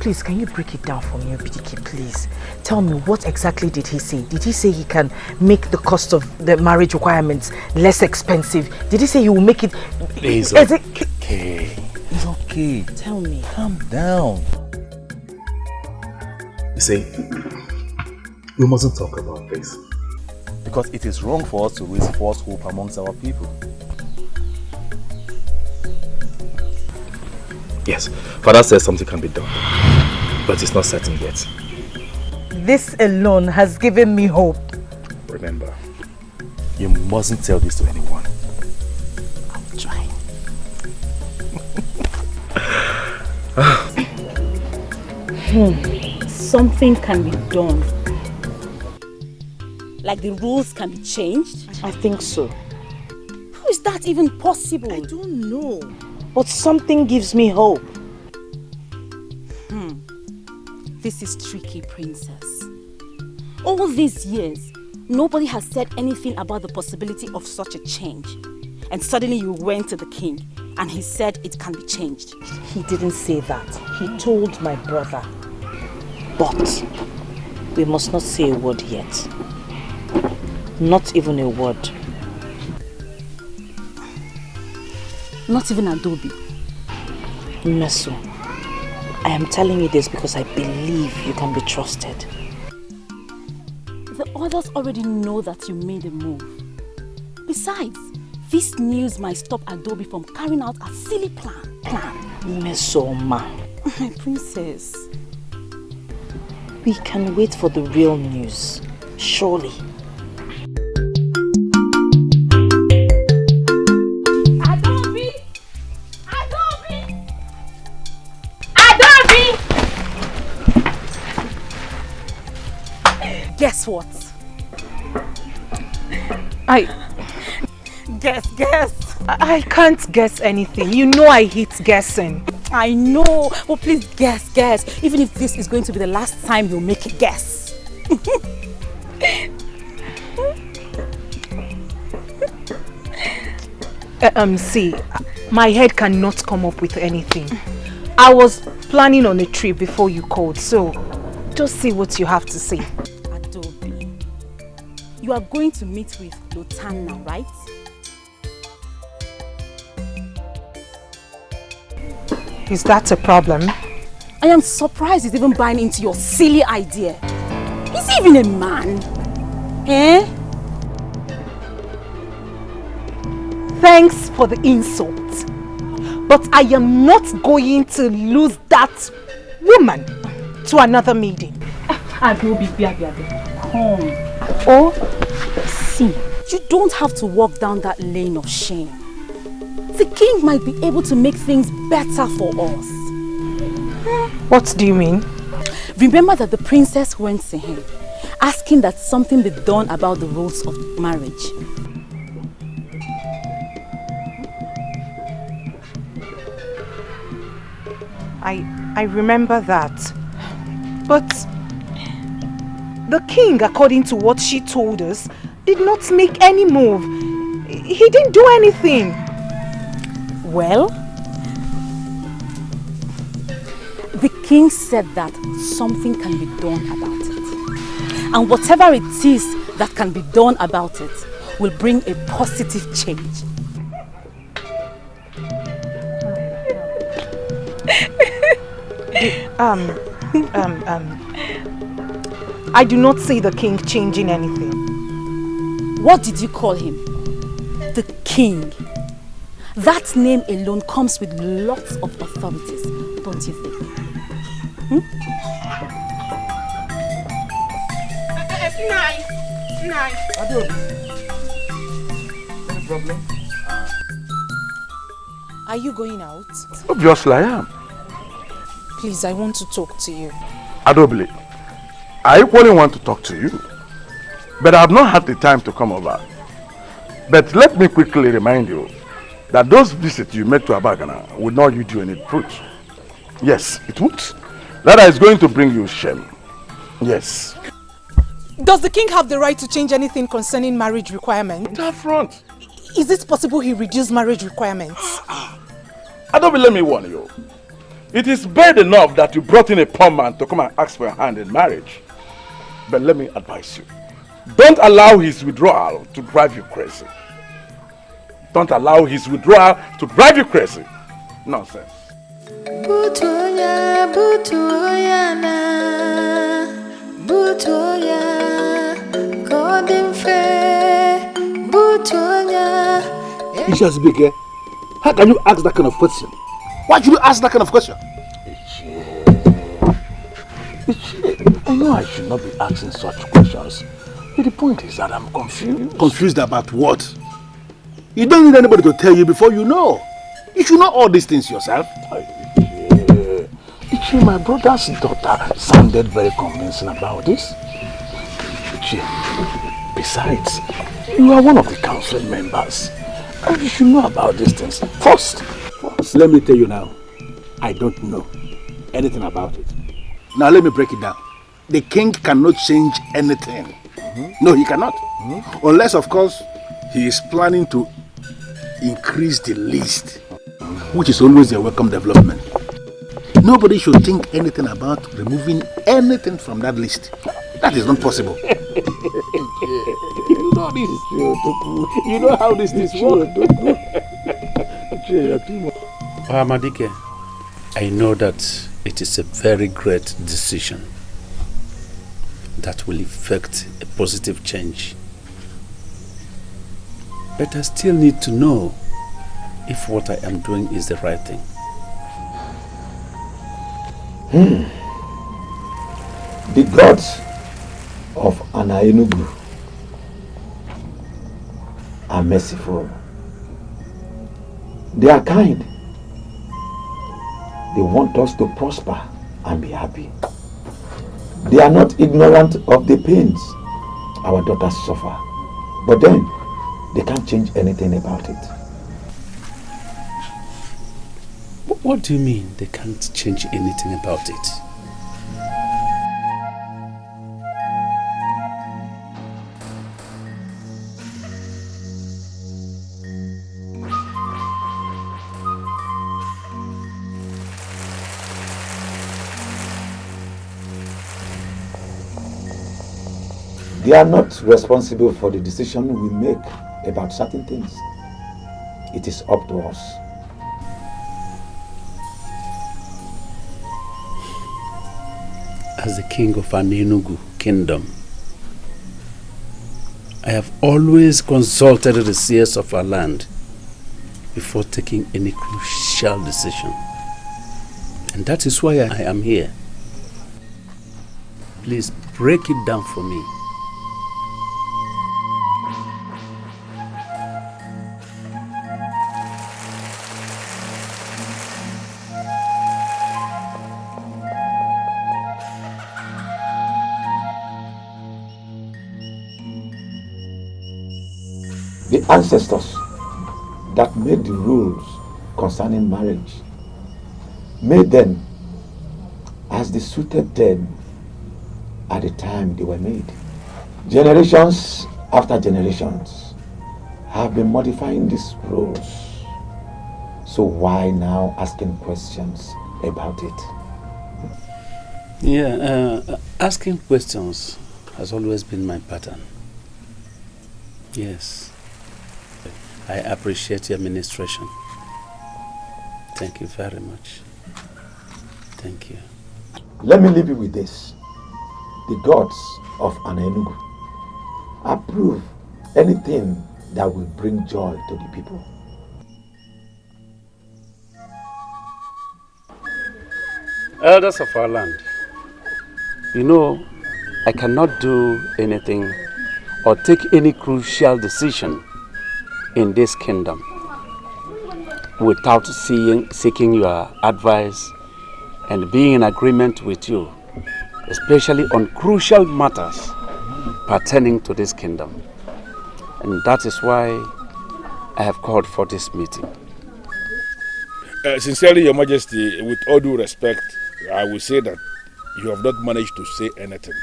Please, can you break it down for me, Obidike, please? Tell me, what exactly did he say? Did he say he can make the cost of the marriage requirements less expensive? Did he say he will make it... It's okay. It's okay. Tell me. Calm down. You see, we mustn't talk about this. Because it is wrong for us to raise false hope amongst our people. Yes, father says something can be done, but it's not certain yet. This alone has given me hope. Remember, you mustn't tell this to anyone. I'll try. Something can be done. Like the rules can be changed? I think so. How is that even possible? I don't know. But something gives me hope. This is tricky, princess. All these years, nobody has said anything about the possibility of such a change. And suddenly you went to the king and he said it can be changed. He didn't say that. He told my brother. But we must not say a word yet. Not even a word. Not even Adobe. Meso, I am telling you this because I believe you can be trusted. The others already know that you made a move. Besides, this news might stop Adobe from carrying out a silly plan. Meso, ma. My princess. We can wait for the real news. Surely. Guess what? Guess. I can't guess anything. You know I hate guessing. I know. But please guess. Even if this is going to be the last time you'll make a guess. See, my head cannot come up with anything. I was planning on a trip before you called, so just see what you have to say. Adobe, you are going to meet with Lotana, right? Is that a problem? I am surprised he's even buying into your silly idea. Is he even a man? Eh? Thanks for the insult. But I am not going to lose that woman to another meeting. Adobe, come. Oh, see, you don't have to walk down that lane of shame. The king might be able to make things better for us. What do you mean? Remember that the princess went to him, asking that something be done about the rules of marriage. I remember that. But the king, according to what she told us, did not make any move. He didn't do anything. Well, the king said that something can be done about it. And whatever it is that can be done about it will bring a positive change. I do not see the king changing anything. What did you call him? The king. That name alone comes with lots of authorities, don't you think? Adobe. Any problem? Are you going out? Obviously I am. Please, I want to talk to you. Adobili, I equally want to talk to you. But I have not had the time to come over. But let me quickly remind you that those visits you made to Abagana would not yield you any fruit. Yes, it would. That is going to bring you shame. Yes. Does the king have the right to change anything concerning marriage requirements? Up front. Is it possible he reduced marriage requirements? Adobili, let me warn you. It is bad enough that you brought in a poor man to come and ask for your hand in marriage. But let me advise you. Don't allow his withdrawal to drive you crazy. Don't allow his withdrawal to drive you crazy. Nonsense. Butoya, butoya na, butoya, golden fair, butoya. Ishazbike, how can you ask that kind of question? Why should you ask that kind of question? I know I should not be asking such questions. But the point is that I'm confused. Confused about what? You don't need anybody to tell you before you know. You should know all these things yourself. Ichi, my brother's daughter sounded very convincing about this. Ichi, besides, you are one of the council members. And you should know about these things. First, let me tell you now, I don't know anything about it. Now let me break it down. The king cannot change anything. No, he cannot. Unless, of course, he is planning to increase the list, which is always a welcome development. Nobody should think anything about removing anything from that list. That is not possible. You know this. You know how this is work. Amadike, I know that it is a very great decision that will effect a positive change. But I still need to know if what I am doing is the right thing. The gods of Anaenugu are merciful. They are kind. They want us to prosper and be happy. They are not ignorant of the pains our daughters suffer. But then, they can't change anything about it. What do you mean they can't change anything about it? They are not responsible for the decision we make about certain things. It is up to us. As the king of Anaenugu kingdom, I have always consulted the seers of our land before taking any crucial decision. And that is why I am here. Please break it down for me. The ancestors that made the rules concerning marriage made them as they suited them at the time they were made. Generations after generations have been modifying these rules. So why now asking questions about it? Yeah, asking questions has always been my pattern. Yes. I appreciate your administration. Thank you very much. Thank you. Let me leave you with this. The gods of Anaenugu approve anything that will bring joy to the people. Elders of our land, you know, I cannot do anything or take any crucial decision in this kingdom without seeking your advice and being in agreement with you, especially on crucial matters pertaining to this kingdom. And that is why I have called for this meeting. Sincerely, Your Majesty, with all due respect, I will say that you have not managed to say anything.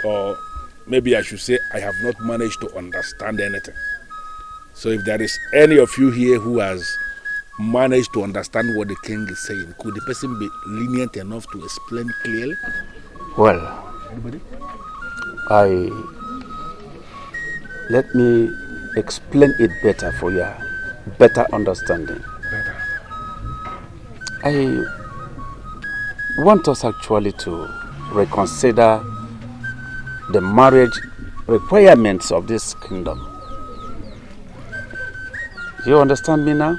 Or maybe I should say I have not managed to understand anything. So if there is any of you here who has managed to understand what the king is saying, could the person be lenient enough to explain clearly? Well, Anybody? Let me explain it better for your better understanding. Better. I want us actually to reconsider the marriage requirements of this kingdom. Do you understand me now?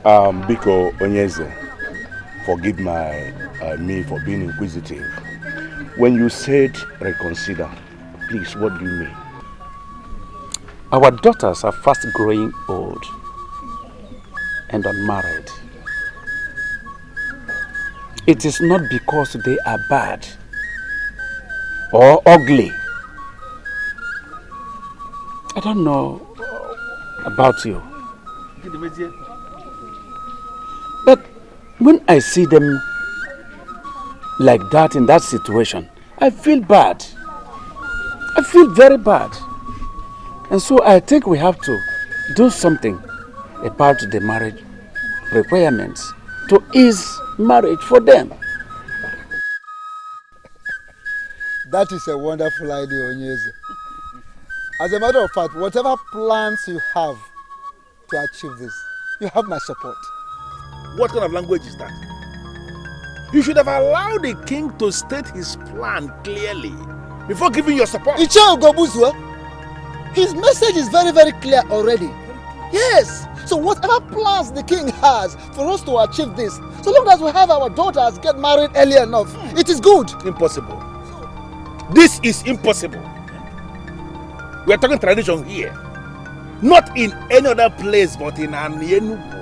Biko Onyeze, forgive me for being inquisitive. When you said reconsider, please, what do you mean? Our daughters are fast growing old and unmarried. It is not because they are bad or ugly. I don't know about you, but when I see them like that in that situation, I feel bad. I feel very bad. And so I think we have to do something about the marriage requirements to ease marriage for them. That is a wonderful idea, Onyeze. As a matter of fact, whatever plans you have to achieve this, you have my support. What kind of language is that? You should have allowed the king to state his plan clearly before giving your support. His message is very, very clear already. Yes. So whatever plans the king has for us to achieve this, so long as we have our daughters get married early enough, it is good. Impossible. This is impossible. We are talking tradition here. Not in any other place but in Enugu.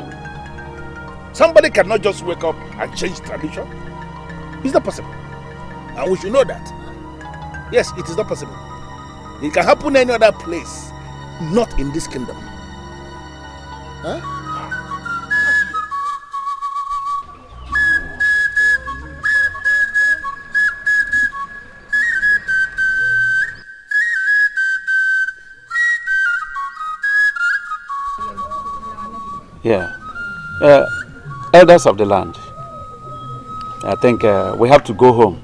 Somebody cannot just wake up and change tradition. It's not possible. And we should know that. Yes, it is not possible. It can happen any other place, not in this kingdom. Huh? Yeah. Elders of the land, I think we have to go home.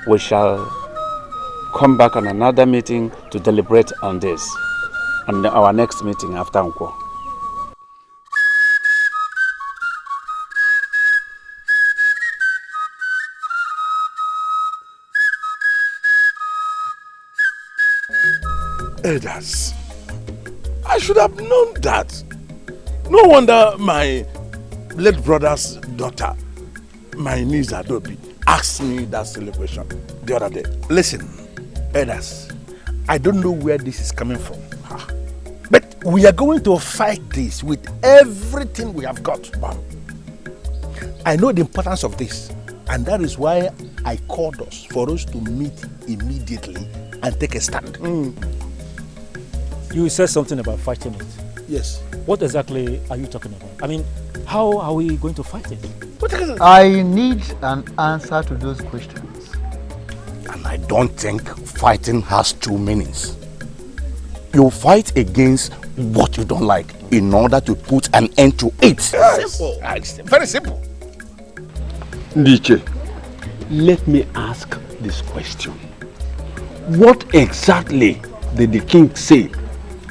We shall come back on another meeting to deliberate on this, on our next meeting after Nkwo. Elders, I should have known that. No wonder my late brother's daughter, my niece Adobe, asked me that celebration the other day. Listen, elders, I don't know where this is coming from, but we are going to fight this with everything we have got. I know the importance of this, and that is why I called us for us to meet immediately and take a stand. You said something about fighting it. Yes. What exactly are you talking about? I mean, how are we going to fight it? I need an answer to those questions. And I don't think fighting has two meanings. You fight against what you don't like in order to put an end to it. Simple. Very simple. Ndiche, let me ask this question. What exactly did the king say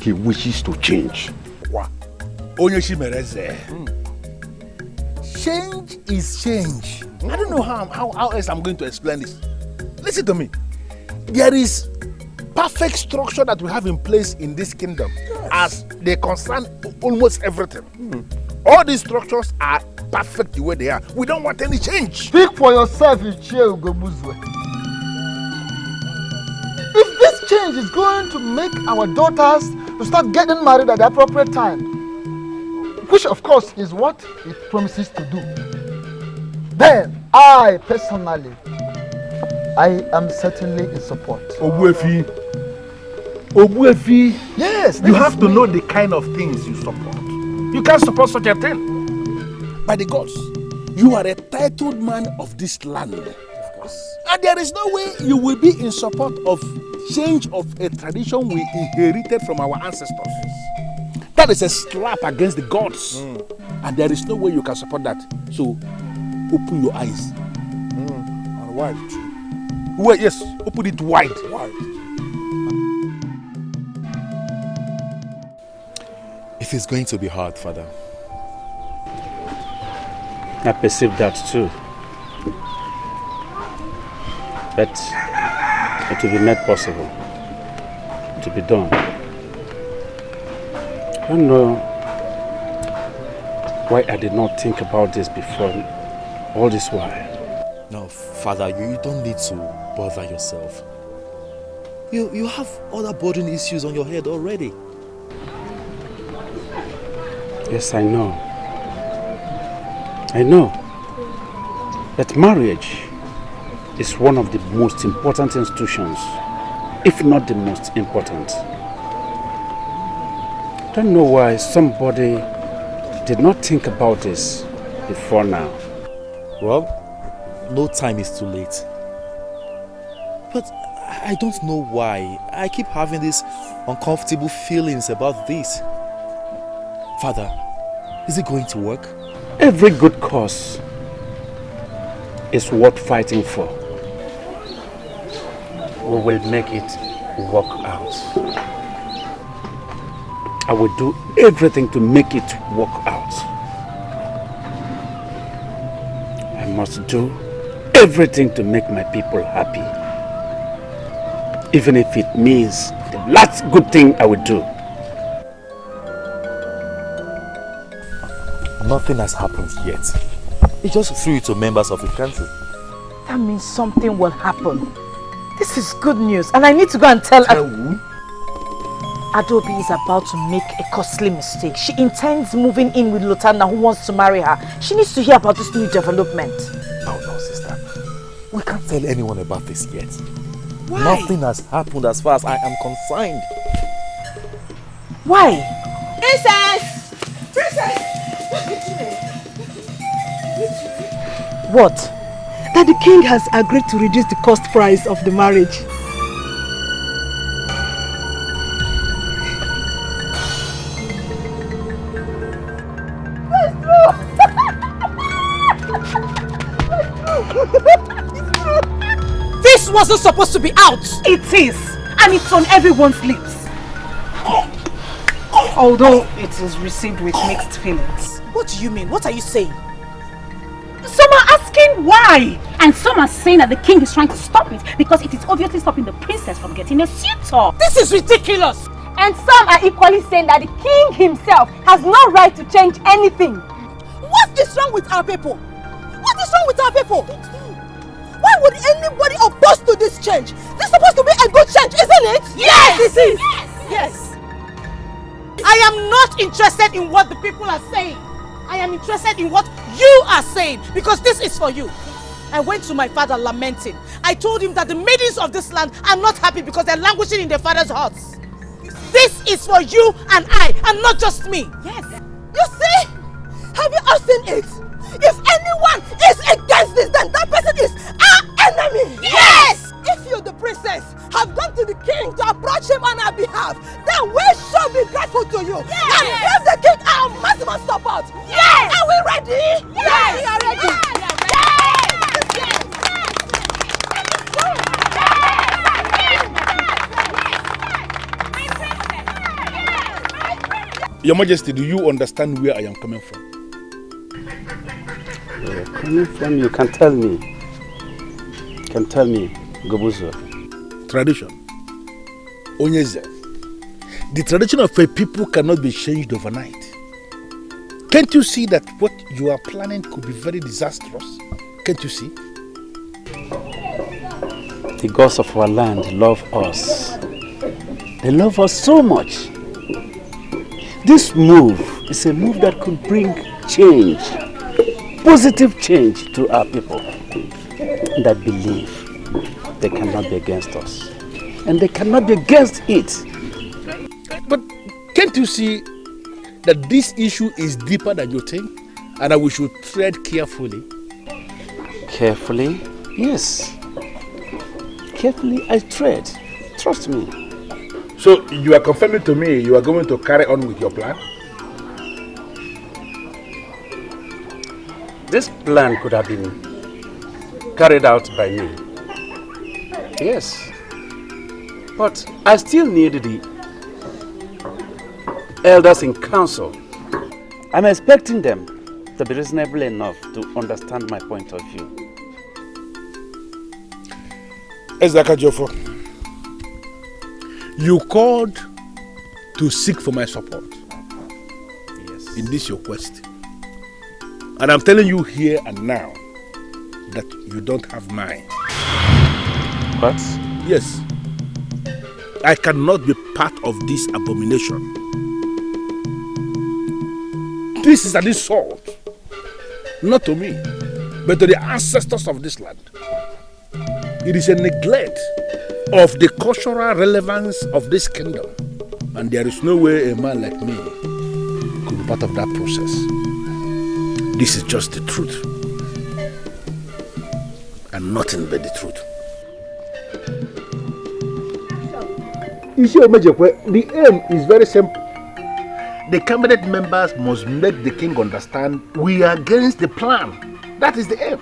he wishes to change? Change is change. I don't know how else I'm going to explain this. Listen to me. There is perfect structure that we have in place in this kingdom as they concern almost everything. All these structures are perfect the way they are. We don't want any change. Speak for yourself, Ichie Ugobuzwe. If this change is going to make our daughters to start getting married at the appropriate time, which of course is what it promises to do. Then I personally, I am certainly in support. Obuefi, yes, you have to know the kind of things you support. You can't support such a thing. By the gods, you are a titled man of this land. Of course. And there is no way you will be in support of change of a tradition we inherited from our ancestors. That is a slap against the gods. And there is no way you can support that. So, open your eyes. And wide. Well, yes, open it wide. It is going to be hard, Father. I perceive that too. But it will be made possible to be done. I don't know why I did not think about this before all this while. No, Father, you don't need to bother yourself. You have other burden issues on your head already. Yes, I know. I know that marriage is one of the most important institutions, if not the most important. I don't know why somebody did not think about this before now. Well, no time is too late. But I don't know why I keep having these uncomfortable feelings about this. Father, is it going to work? Every good cause is worth fighting for. We will make it work out. I will do everything to make it work out. I must do everything to make my people happy. Even if it means the last good thing I will do. Nothing has happened yet. He just threw it to members of the council. That means something will happen. This is good news, and I need to go and tell who? Adobe is about to make a costly mistake. She intends moving in with Lutana, who wants to marry her. She needs to hear about this new development. No, sister. We can't tell anyone about this yet. Why? Nothing has happened as far as I am concerned. Why? Princess! Princess! What? That the king has agreed to reduce the cost price of the marriage. This wasn't supposed to be out. It is, and it's on everyone's lips. Although it is received with mixed feelings. What do you mean? What are you saying? Some are asking why, and some are saying that the king is trying to stop it because it is obviously stopping the princess from getting a suitor. This is ridiculous. And some are equally saying that the king himself has no right to change anything. What is wrong with our people? What is wrong with our people? Why would anybody oppose to this change? This is supposed to be a good change, isn't it? Yes! It is. Yes. I am not interested in what the people are saying. I am interested in what you are saying, because this is for you. I went to my father lamenting. I told him that the maidens of this land are not happy because they're languishing in their father's huts. This is for you and I, and not just me. Yes. You see? Have you all seen it? If anyone is against this, then that person is our enemy. Yes! If you, the princess, have gone to the king to approach him on our behalf, then we shall be grateful to you. Yes! And give the king our maximum support. Yes! Are we ready? Yes! We are ready. Your Majesty, do you understand where I am coming from? Where you're coming from, you can tell me. You can tell me, Gobuzo. Tradition. Onyeze. The tradition of a people cannot be changed overnight. Can't you see that what you are planning could be very disastrous? Can't you see? The gods of our land love us. They love us so much this move is a move that could bring change, positive change to our people that believe they cannot be against us and they cannot be against it. But can't you see that this issue is deeper than you think and that we should tread carefully? Carefully? Yes. Carefully I tread. Trust me. So you are confirming to me you are going to carry on with your plan? This plan could have been carried out by me. Yes. But I still need the elders in council. I'm expecting them to be reasonable enough to understand my point of view. Ezaka Jofo, you called to seek for my support. Yes. In this your quest. And I'm telling you here and now that you don't have mine. What? Yes. I cannot be part of this abomination. This is an insult. Not to me, but to the ancestors of this land. It is a neglect of the cultural relevance of this kingdom. And there is no way a man like me could be part of that process. This is just the truth. And nothing but the truth. The aim is very simple. The cabinet members must make the king understand we are against the plan. That is the aim.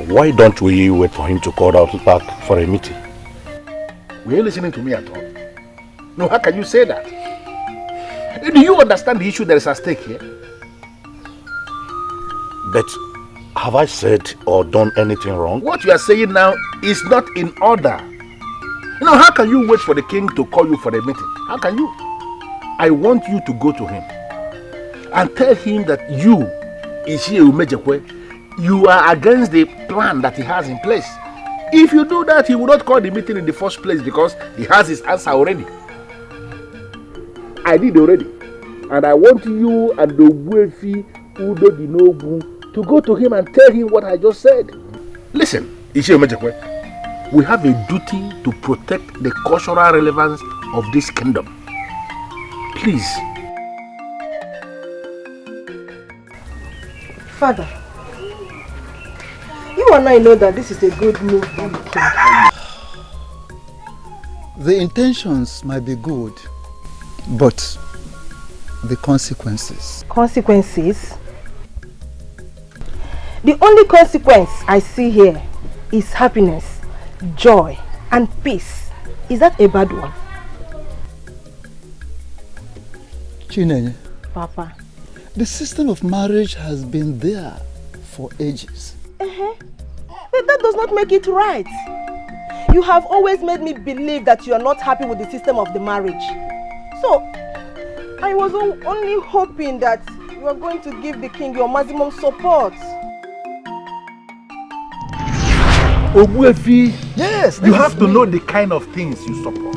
Why don't we wait for him to call out back for a meeting? Were you listening to me at all? No, how can you say that? Do you understand the issue that is at stake here? But have I said or done anything wrong? What you are saying now is not in order. You know, how can you wait for the king to call you for a meeting? How can you? I want you to go to him and tell him that you, Ishie Umejekwe, you are against the plan that he has in place. If you do that, he will not call the meeting in the first place because he has his answer already. I did already. And I want you and the Wefi Udo Dinobu to go to him and tell him what I just said. Listen, Ishie Umejekwe, we have a duty to protect the cultural relevance of this kingdom. Please. Father, you and I know that this is a good move by the king. The intentions might be good, but the consequences. Consequences? The only consequence I see here is happiness, joy, and peace. Is that a bad one? Chinenye, Papa. the system of marriage has been there for ages. But that does not make it right. You have always made me believe that you are not happy with the system of the marriage. So, I was only hoping that you are going to give the king your maximum support. Ogbuefi, yes, you have to know the kind of things you support.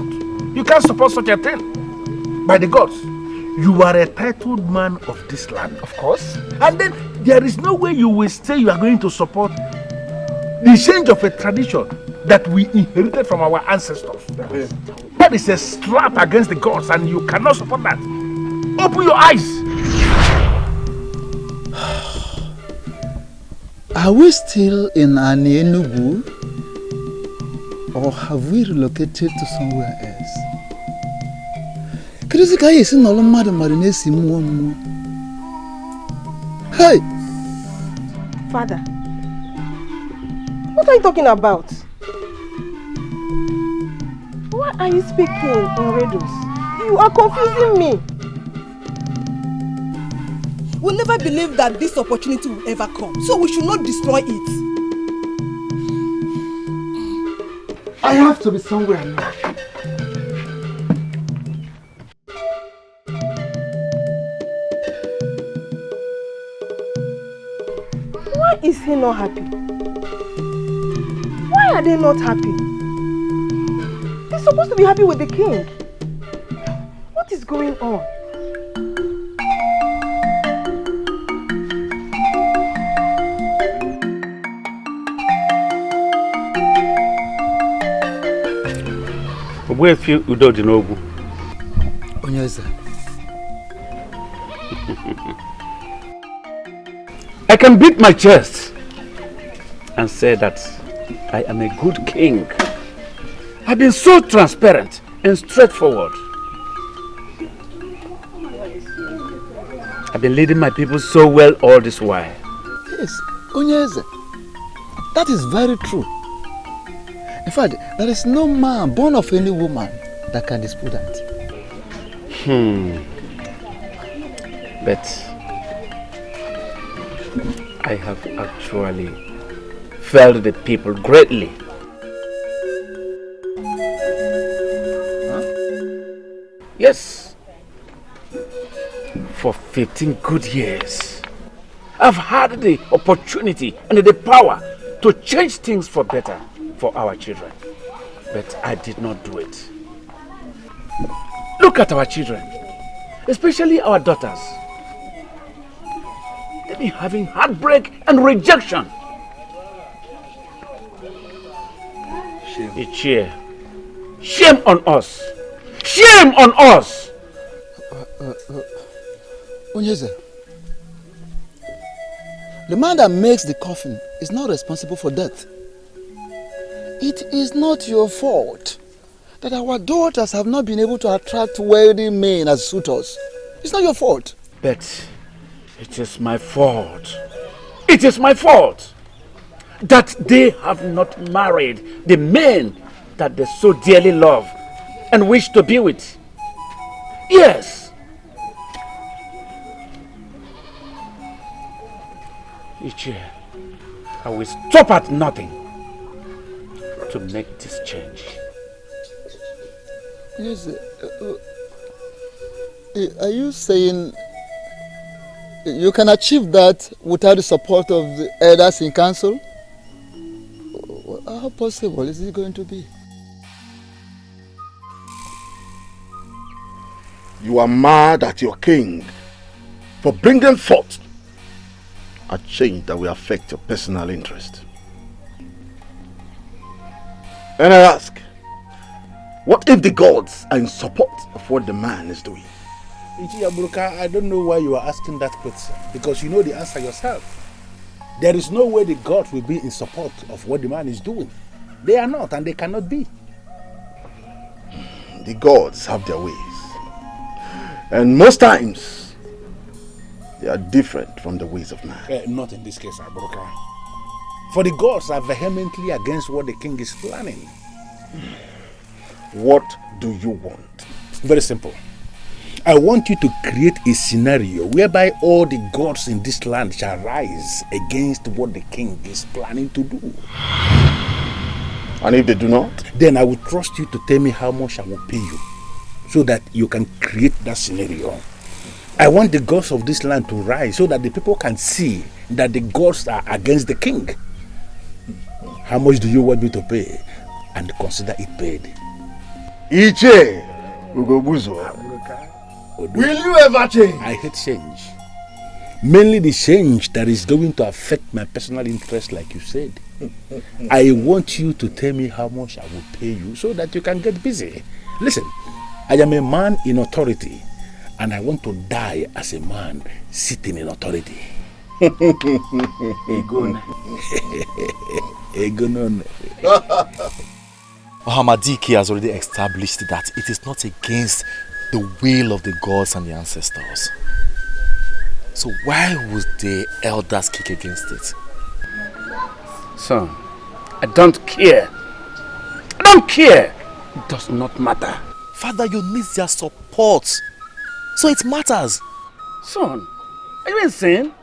You can't support such a thing. By the gods, you are a titled man of this land, of course. And then there is no way you will say you are going to support the change of a tradition that we inherited from our ancestors. That is a slap against the gods and you cannot support that. Open your eyes. Are we still in Enugu, or have we relocated to somewhere else? Hey! Father, what are you talking about? Why are you speaking in riddles? You are confusing me. We'll never believe that this opportunity will ever come, so we should not destroy it. I have to be somewhere now. Why is he not happy? Why are they not happy? They're supposed to be happy with the king. What is going on? Where feel Udo Dinogu? Onyeza. I can beat my chest and say that I am a good king. I've been so transparent and straightforward. I've been leading my people so well all this while. Yes, Onyeza. That is very true. In fact, there is no man born of any woman that can dispute that. But I have actually failed the people greatly. Yes. For 15 good years, I've had the opportunity and the power to change things for better for our children. But I did not do it. Look at our children, especially our daughters. They've been having heartbreak and rejection. Shame. Shame on us. Shame on us. Onyeza, the man that makes the coffin is not responsible for death. It is not your fault that our daughters have not been able to attract wealthy men as suitors. It's not your fault. But it is my fault. It is my fault that they have not married the men that they so dearly love and wish to be with. Yes. Ichie, I will stop at nothing to make this change. Yes. Are you saying you can achieve that without the support of the elders in council? How possible is it going to be? You are mad at your king for bringing forth a change that will affect your personal interest. And I ask, what if the gods are in support of what the man is doing? I don't know why you are asking that question, because you know the answer yourself. There is no way the gods will be in support of what the man is doing. They are not, and they cannot be. The gods have their ways. And most times, they are different from the ways of man. Not in this case, Abroka. For the gods are vehemently against what the king is planning. What do you want? Very simple. I want you to create a scenario whereby all the gods in this land shall rise against what the king is planning to do. And if they do not? Then I will trust you to tell me how much I will pay you, so that you can create that scenario. I want the gods of this land to rise so that the people can see that the gods are against the king. How much do you want me to pay? And consider it paid. Iche, Ugobuzo. Will you ever change? I hate change. Mainly the change that is going to affect my personal interest, like you said. I want you to tell me how much I will pay you so that you can get busy. Listen, I am a man in authority, and I want to die as a man sitting in authority. Egon. Egon. Ohamadike has already established that it is not against the will of the gods and the ancestors. So why would the elders kick against it? Son, I don't care. I don't care. It does not matter. Father, you need their support. So it matters. Son, are you insane?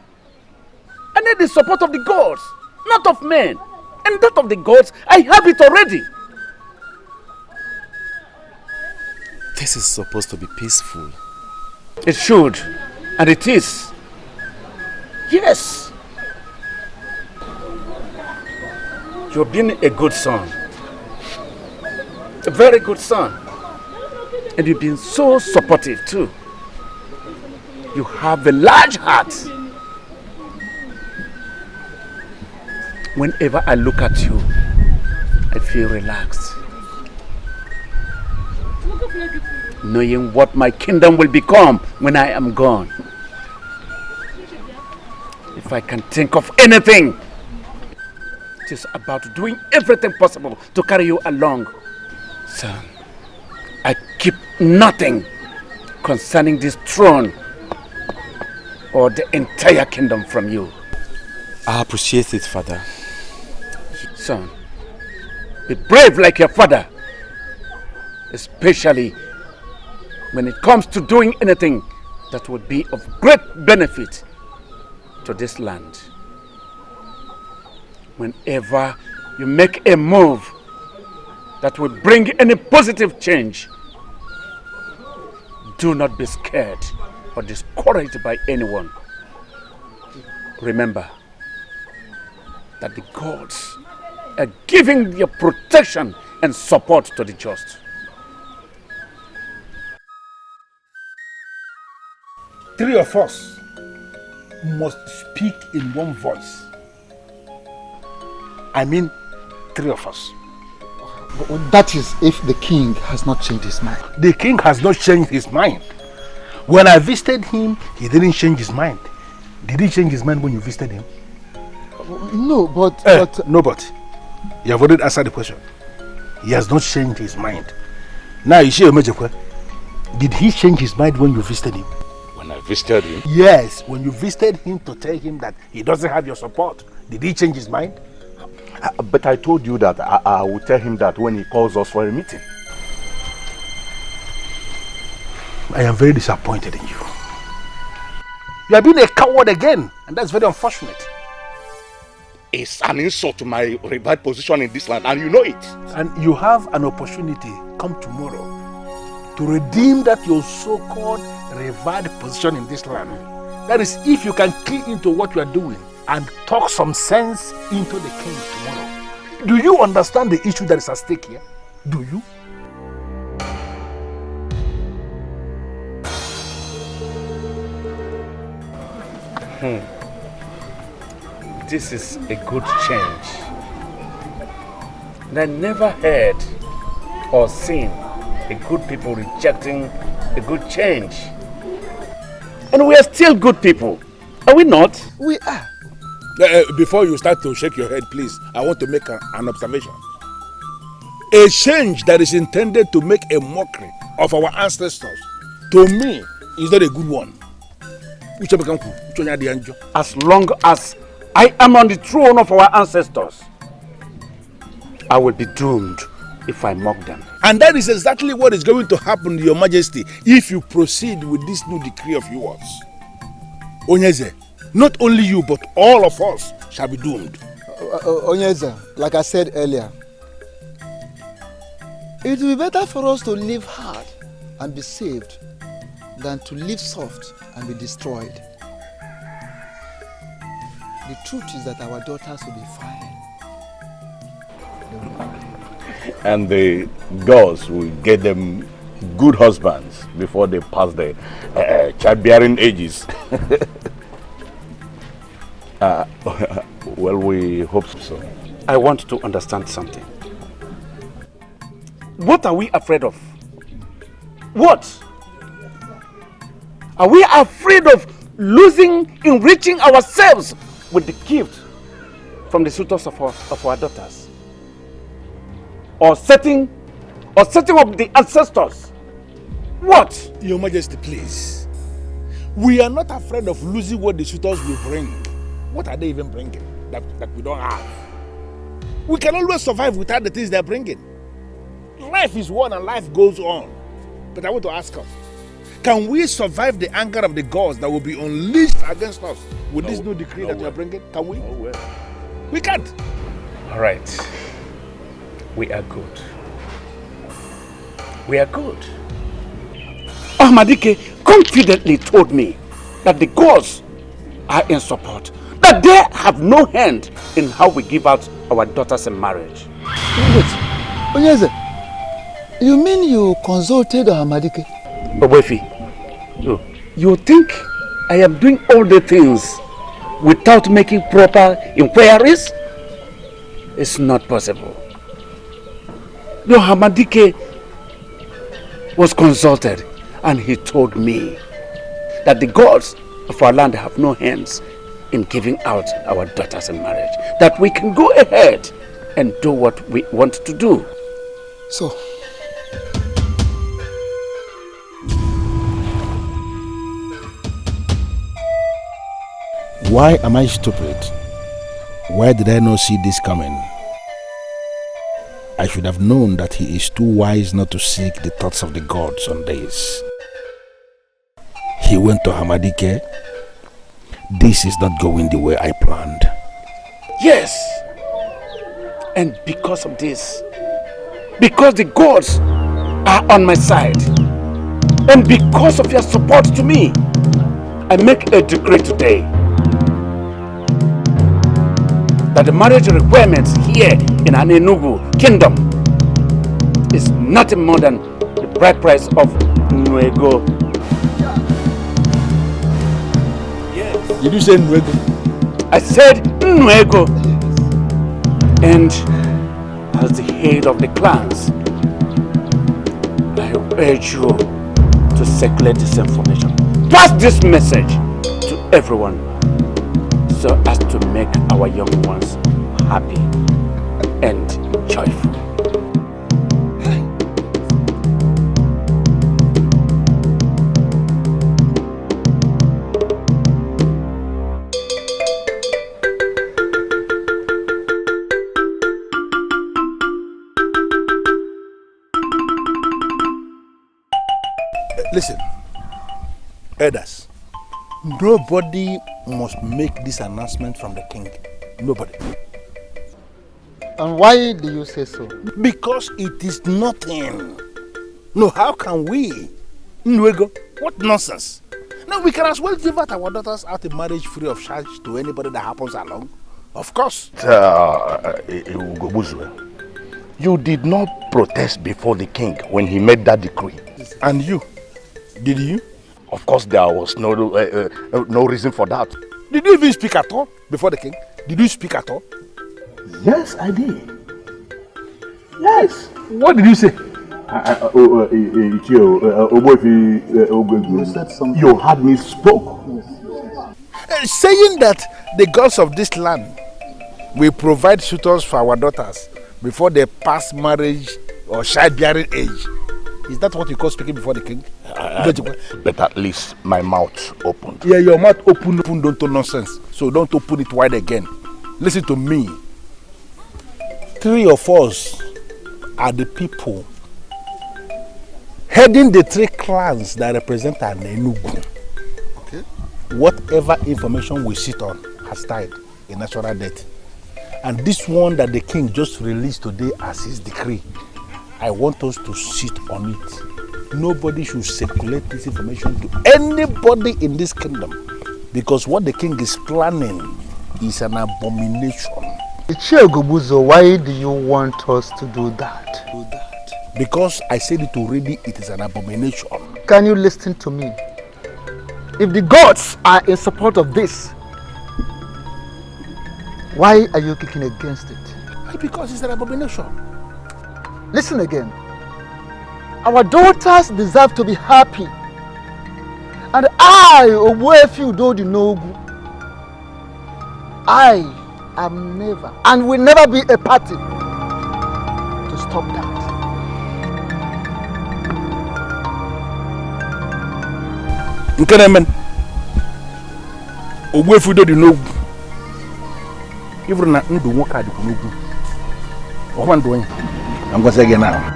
I need the support of the gods, not of men. And that of the gods, I have it already. This is supposed to be peaceful. It should, and it is. Yes. You've been a good son. A very good son. And you've been so supportive too. You have a large heart. Whenever I look at you, I feel relaxed. knowing what my kingdom will become when I am gone. If I can think of anything, it is about doing everything possible to carry you along. Son, I keep nothing concerning this throne or the entire kingdom from you. I appreciate it, Father. Son, be brave like your father, especially when it comes to doing anything that would be of great benefit to this land. Whenever you make a move that will bring any positive change, do not be scared or discouraged by anyone. Remember that the gods are giving their protection and support to the just. Three of us must speak in one voice. I mean, three of us. That is if the king has not changed his mind. The king has not changed his mind. When I visited him, he didn't change his mind. Did he change his mind when you visited him? No, but... No, but. You have already answered the question. He has not changed his mind. Now, you see, did he change his mind when you visited him? When I visited him? Yes, when you visited him to tell him that he doesn't have your support. Did he change his mind? But I told you that I will tell him that when he calls us for a meeting. I am very disappointed in you. You have been a coward again, and that's very unfortunate. It's an insult to my revived position in this land, and you know it. And you have an opportunity come tomorrow to redeem that your so-called revived position in this land. That is, if you can key into what you are doing and talk some sense into the king tomorrow. Do you understand the issue that is at stake here? Do you? This is a good change. And I never heard or seen a good people rejecting a good change. And we are still good people, are we not? We are. Before you start to shake your head, please, I want to make an observation. A change that is intended to make a mockery of our ancestors, to me, is not a good one. As long as I am on the throne of our ancestors, I will be doomed if I mock them. And that is exactly what is going to happen, Your Majesty, if you proceed with this new decree of yours. Onyeze, not only you, but all of us shall be doomed. Onyeze, like I said earlier, it will be better for us to live hard and be saved than to live soft and be destroyed. The truth is that our daughters will be fine. And the girls will get them good husbands before they pass the childbearing ages. Well, we hope so. I want to understand something. What are we afraid of? What? Are we afraid of enriching ourselves with the gift from the suitors of our daughters? Or setting up the ancestors? What? Your Majesty, please. We are not afraid of losing what the suitors will bring. What are they even bringing that we don't have? We can always survive without the things they're bringing. Life is one and life goes on. But I want to ask us, can we survive the anger of the gods that will be unleashed against us with this new decree that you are bringing? Can we? We can't. All right. We are good. We are good. Ahmadike confidently told me that the gods are in support, that they have no hand in how we give out our daughters in marriage. Wait, Onyeze, you mean you consulted Ahmadike? Obefi, you think I am doing all the things without making proper inquiries? It's not possible. No, Ahmadike was consulted, and he told me that the gods of our land have no hands in giving out our daughters in marriage. That we can go ahead and do what we want to do. So, why am I stupid? Why did I not see this coming? I should have known that he is too wise not to seek the thoughts of the gods on this. He went to Hamadike. This is not going the way I planned. Yes. And because of this, because the gods are on my side, and because of your support to me, I make a decree today that the marriage requirements here in Anenugu kingdom is nothing more than the bride price of Nuego. Yes. Did you say Nuego? I said Nuego. And as the head of the clans, I urge you to circulate this information. Pass this message to everyone so as to make our young ones happy and joyful. Listen, elders, nobody must make this announcement from the king. Nobody. And why do you say so? Because it is nothing. No, how can we? Nuego, what nonsense. Now we can as well give out our daughters out in marriage free of charge to anybody that happens along. Of course. You did not protest before the king when he made that decree. And you? Did you? Of course, there was no reason for that. Did you even speak at all before the king? Did you speak at all? Yes, I did. Yes. What did you say? You said something. You had me spoke. Saying that the gods of this land will provide suitors for our daughters before they pass marriage or childbearing age. Is that what you call speaking before the king? But at least my mouth opened. Yeah, your mouth open, don't do nonsense. So don't open it wide again. Listen to me. 3 of us are the people heading the 3 clans that represent an Enugu. Okay. Whatever information we sit on has died a natural death. And this one that the king just released today as his decree, I want us to sit on it. Nobody should circulate this information to anybody in this kingdom, because what the king is planning is an abomination. Ichiegobuzo, why do you want us to do that? Because I said it already, it is an abomination. Can you listen to me? If the gods are in support of this, why are you kicking against it? Because it's an abomination. Listen again. Our daughters deserve to be happy. And I, Obuefi Udodinogu, I am never and will never be a party to stop that. Nkenemen, Obuefi Udodinogu, even na ndu nwoke adịkwu n'ugwu. Ọkwa ndụ onye. I'm going to say again now.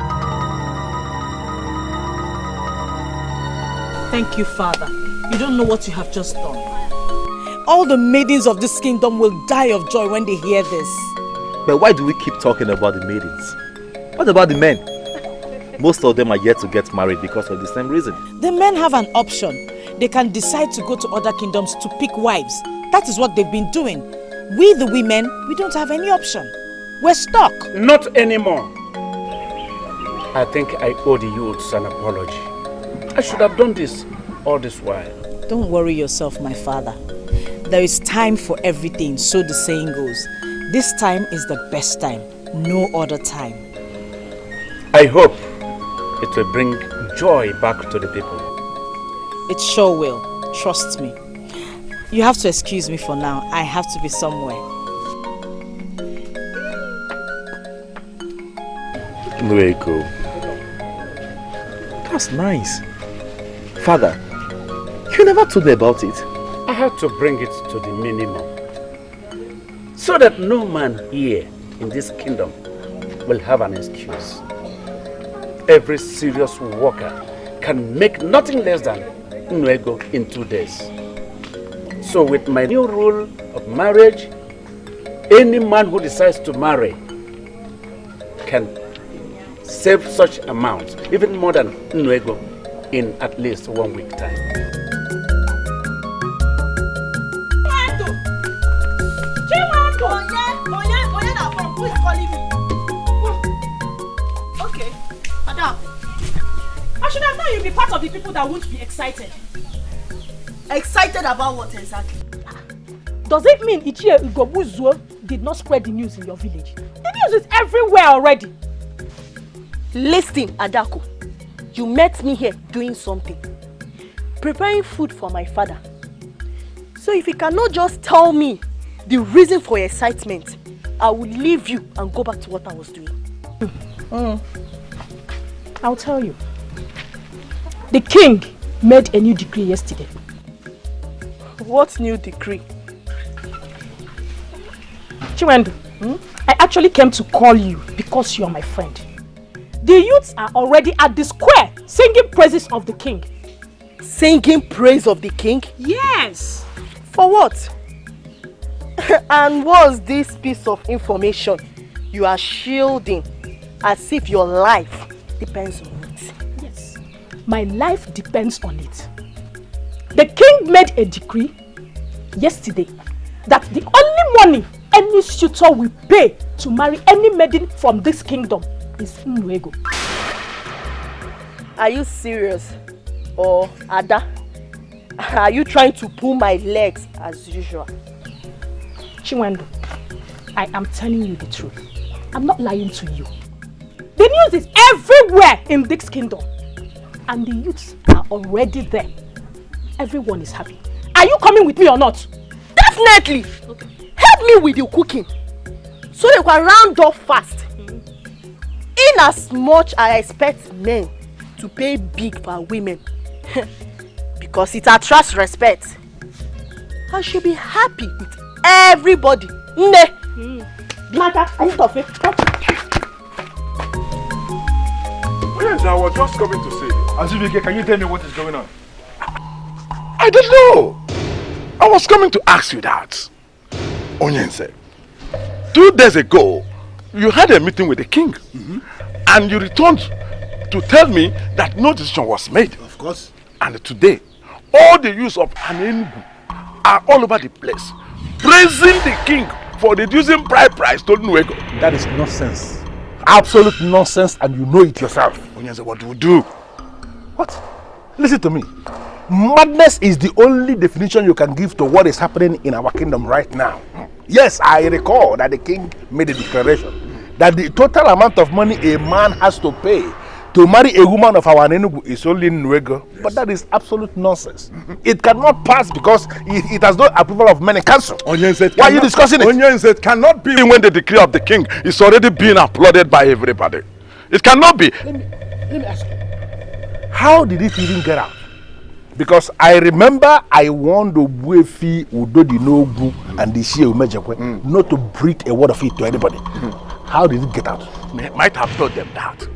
Thank you, Father. You don't know what you have just done. All the maidens of this kingdom will die of joy when they hear this. But why do we keep talking about the maidens? What about the men? Most of them are yet to get married because of the same reason. The men have an option. They can decide to go to other kingdoms to pick wives. That is what they've been doing. We, the women, we don't have any option. We're stuck. Not anymore. I think I owe the youths an apology. I should have done this all this while. Don't worry yourself, my father. There is time for everything, so the saying goes. This time is the best time, no other time. I hope it will bring joy back to the people. It sure will. Trust me. You have to excuse me for now. I have to be somewhere. Nweko. That's nice. Father, you never told me about it. I had to bring it to the minimum. So that no man here in this kingdom will have an excuse. Every serious worker can make nothing less than Nwego in 2 days. So with my new rule of marriage, any man who decides to marry can save such amount, even more than Nwego, in at least 1 week time. Who is calling me? Okay, Ada. I should have known you'd be part of the people that won't be excited. Excited about what exactly? Does it mean Ichie Ugobuzuo did not spread the news in your village? The news is everywhere already. Listen, Adako. You met me here doing something. Preparing food for my father. So if you cannot just tell me the reason for your excitement, I will leave you and go back to what I was doing. I'll tell you. The king made a new decree yesterday. What new decree? Chiwendu, I actually came to call you because you're my friend. The youths are already at the square singing praises of the king. Singing praise of the king? Yes. For what? And what's this piece of information you are shielding as if your life depends on it? Yes. My life depends on it. The king made a decree yesterday that the only money any suitor will pay to marry any maiden from this kingdom is Nwego. Are you serious? Or Ada? Are you trying to pull my legs as usual? Chiwendu, I am telling you the truth. I'm not lying to you. The news is everywhere in this kingdom. And the youths are already there. Everyone is happy. Are you coming with me or not? Definitely! Okay. Help me with your cooking. So they can round up fast. In as much I expect men to pay big for women. Because it attracts respect. I should be happy with everybody. Blanca, are you tough? Yes, I was just coming to say. Azubike, can you tell me what is going on? I don't know. I was coming to ask you that. Onyense, 2 days ago, you had a meeting with the king. And you returned to tell me that no decision was made. Of course. And today, all the youths of Anenugu are all over the place, praising the king for reducing bride price to Nwego. That is nonsense. Absolute nonsense, and you know it yourself. Onyense, what do we do? What? Listen to me. Madness is the only definition you can give to what is happening in our kingdom right now. Yes, I recall that the king made a declaration that the total amount of money a man has to pay to marry a woman of our Anenugu is only Nwego. Yes. But that is absolute nonsense. It cannot pass because it has no approval of many council. Why are you discussing it? Onyense, cannot be when the decree of the king is already being applauded by everybody. It cannot be. Let me ask you. How did it even get out? Because I remember I warned Obuefi, Udodi Nogu, and the Shie Umejekwe not to breathe a word of it to anybody. How did it get out? Might have told them that.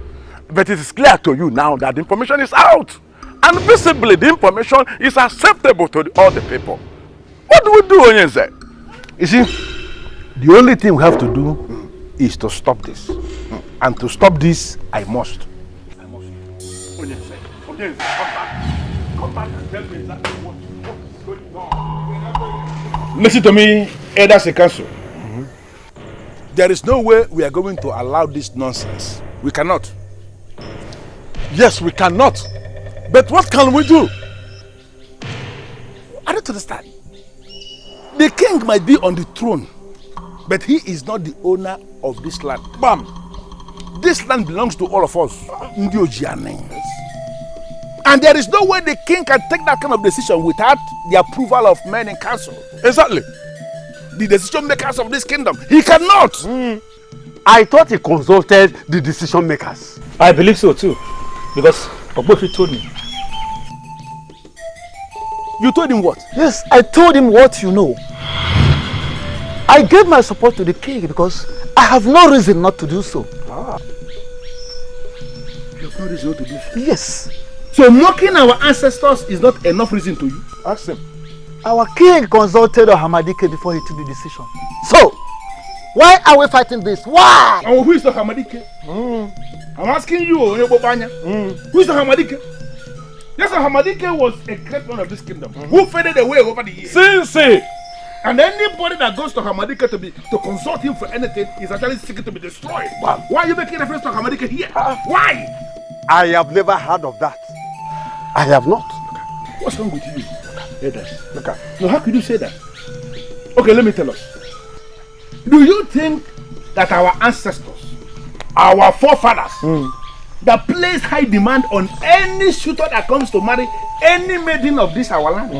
But it is clear to you now that the information is out. And visibly the information is acceptable to all the people. What do we do, Onyense? You see, the only thing we have to do is to stop this. And to stop this, I must. Onyense, come back. Come back and tell me exactly what is going on. Listen to me, Elders in Council. There is no way we are going to allow this nonsense. We cannot. Yes, we cannot. But what can we do? I don't understand. The king might be on the throne, but he is not the owner of this land. Bam! this land belongs to all of us. And there is no way the king can take that kind of decision without the approval of men in council. Exactly. The decision makers of this kingdom. He cannot. I thought he consulted the decision makers. I believe so too. Because Ogbofi told me. You told him what? Yes, I told him what you know. I gave my support to the king because I have no reason not to do so. You have no reason not to do so? Yes. So mocking our ancestors is not enough reason to you? Ask him. Our king consulted Hamadike before he took the decision. So, why are we fighting this? Why? And who is the Hamadike? I'm asking you, Banya. Who is the Hamadike? Yes, the Hamadike was a great one of this kingdom. Who faded away over the years. And anybody that goes to Hamadike to consult him for anything is actually seeking to be destroyed. Wow. Why are you making reference to Hamadike here? Why? I have never heard of that. I have not. What's wrong with you? Look at. No, how could you say that? Okay, let me tell us. Do you think that our ancestors, our forefathers, that place high demand on any suitor that comes to marry any maiden of this our land?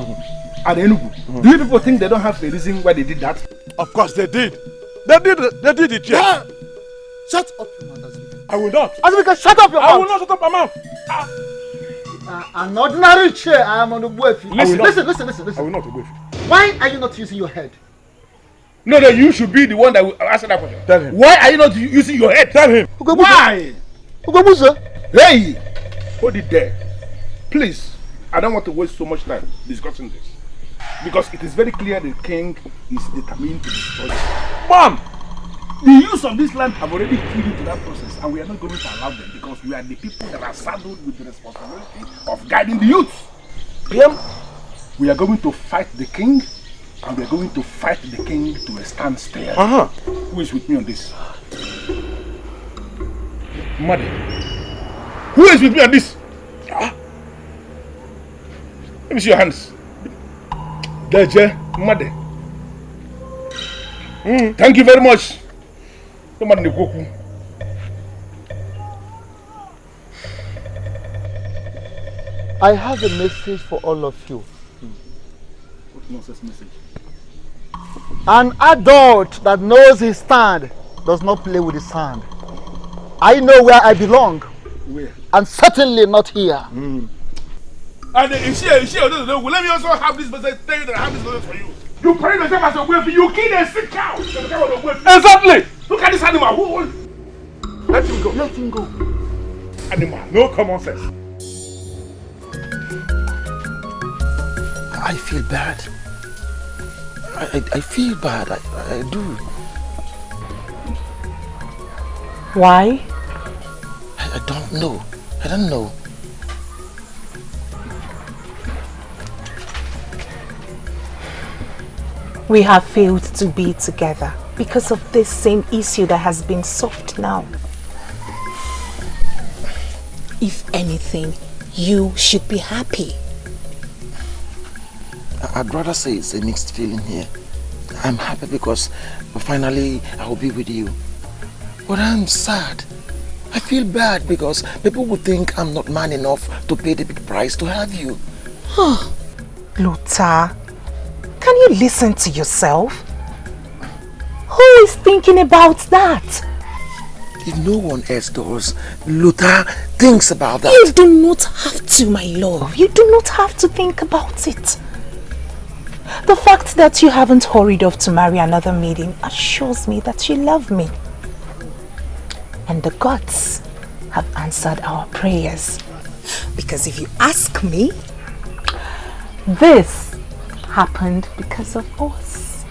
At Enugu. Do you people think they don't have a reason why they did that? Of course they did. They did it, yeah. Shut up your mouth, Azubike. I will not. Azubike, shut up your mouth. I will not shut up my mouth. An ordinary chair, I am on the Ogbofi. Listen. I will not Ogbofi. Why are you not using your head? No, you should be the one that will answer that question. Tell him. Why are you not using your head? Tell him. Why? Ugobuzo. Hey! Hold it there. Please, I don't want to waste so much time discussing this. Because it is very clear the king is determined to destroy it. Mom! The use of this land have already killed into that process, and we are not going to allow them because we are the people that are saddled with the responsibility of guiding the youth. We are going to fight the king, and we are going to fight the king to a standstill. Who is with me on this? Mother. Who is with me on this? Let me see your hands. Deje, Mother. Thank you very much. I have a message for all of you. What nonsense message? An adult that knows his stand does not play with his sand. I know where I belong. Where? And certainly not here. And if she let me also have this message, tell you that I have this message for you. You pray yourself as a way, you kill a sick cow. Exactly. Look at this animal. Let him go. Let him go. Animal, no common sense. I feel bad. I feel bad. I do. Why? I don't know. I don't know. We have failed to be together because of this same issue that has been solved now. If anything, you should be happy. I'd rather say it's a mixed feeling here. I'm happy because finally I will be with you. But I'm sad. I feel bad because people would think I'm not man enough to pay the big price to have you. Luther, can you listen to yourself? Who is thinking about that? If no one else does, Luther thinks about that. You do not have to, my love. You do not have to think about it. The fact that you haven't hurried off to marry another maiden assures me that you love me. And the gods have answered our prayers. Because if you ask me, this happened because of us.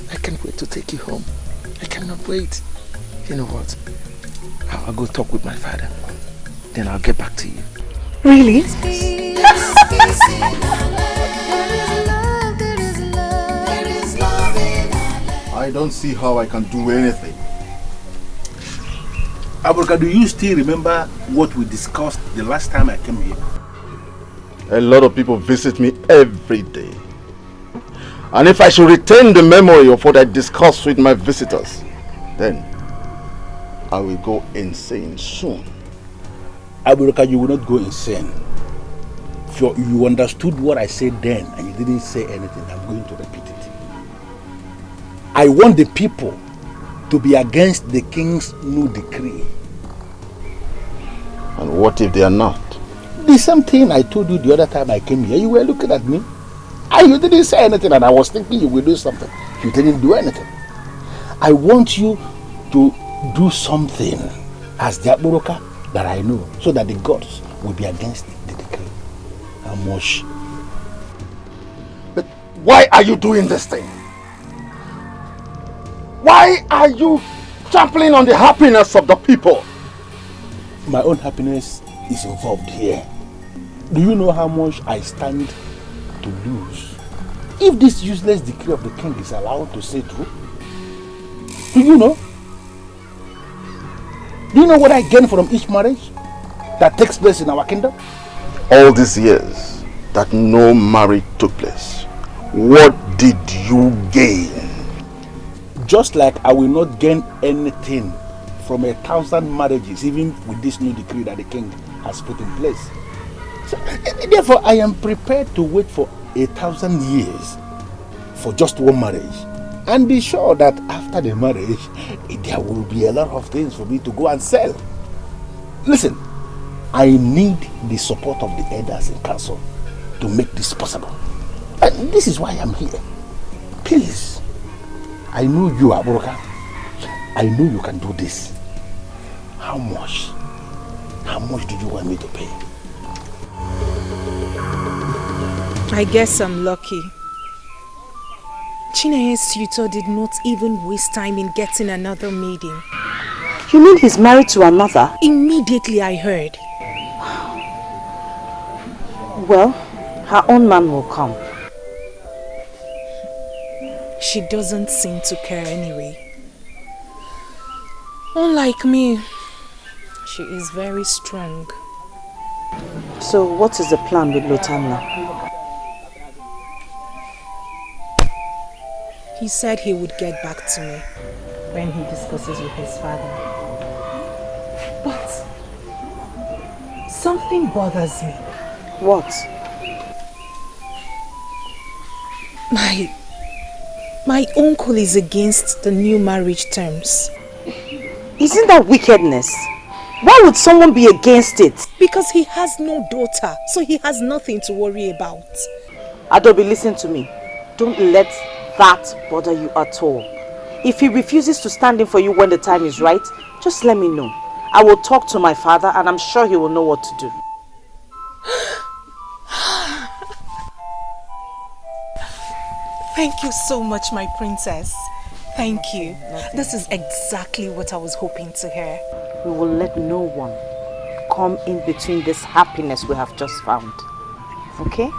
I can't wait to take you home. I cannot wait. You know what? I'll go talk with my father. Then I'll get back to you. Really? I don't see how I can do anything. Abuka, do you still remember what we discussed the last time I came here? A lot of people visit me every day. And if I should retain the memory of what I discussed with my visitors, then I will go insane soon. Aburuka, you will not go insane. If you understood what I said then and you didn't say anything, I'm going to repeat it. I want the people to be against the king's new decree. And what if they are not? The same thing I told you the other time I came here. You were looking at me and you didn't say anything, and I was thinking you will do something. You didn't do anything. I want you to do something as the Aburuka that I know, so that the gods will be against the decree. Amosh. But why are you doing this thing? Why are you trampling on the happiness of the people? My own happiness is involved here. Do you know how much I stand to lose if this useless decree of the king is allowed to stay through? Do you know? Do you know what I gain from each marriage that takes place in our kingdom? All these years that no marriage took place, what did you gain? Just like I will not gain anything from 1,000 marriages, even with this new decree that the king has put in place. So, therefore, I am prepared to wait for 1,000 years for just one marriage, and be sure that after the marriage, there will be a lot of things for me to go and sell. Listen, I need the support of the elders in council to make this possible. And this is why I'm here. Please, I know you, Aburuka. I know you can do this. How much? How much do you want me to pay? I guess I'm lucky. Chineye's tutor did not even waste time in getting another maiden. You mean he's married to another? Immediately I heard. Well, her own man will come. She doesn't seem to care anyway. Unlike me, she is very strong. So what is the plan with Lotanna? He said he would get back to me when he discusses with his father. But something bothers me. What? My uncle is against the new marriage terms. Isn't that wickedness? Why would someone be against it? Because he has no daughter, so he has nothing to worry about. Adobe, listen to me. Don't let that bother you at all. If he refuses to stand in for you when the time is right, just let me know. I will talk to my father and I'm sure he will know what to do. Thank you so much, my princess. Thank you. This is exactly what I was hoping to hear. We will let no one come in between this happiness we have just found. Okay?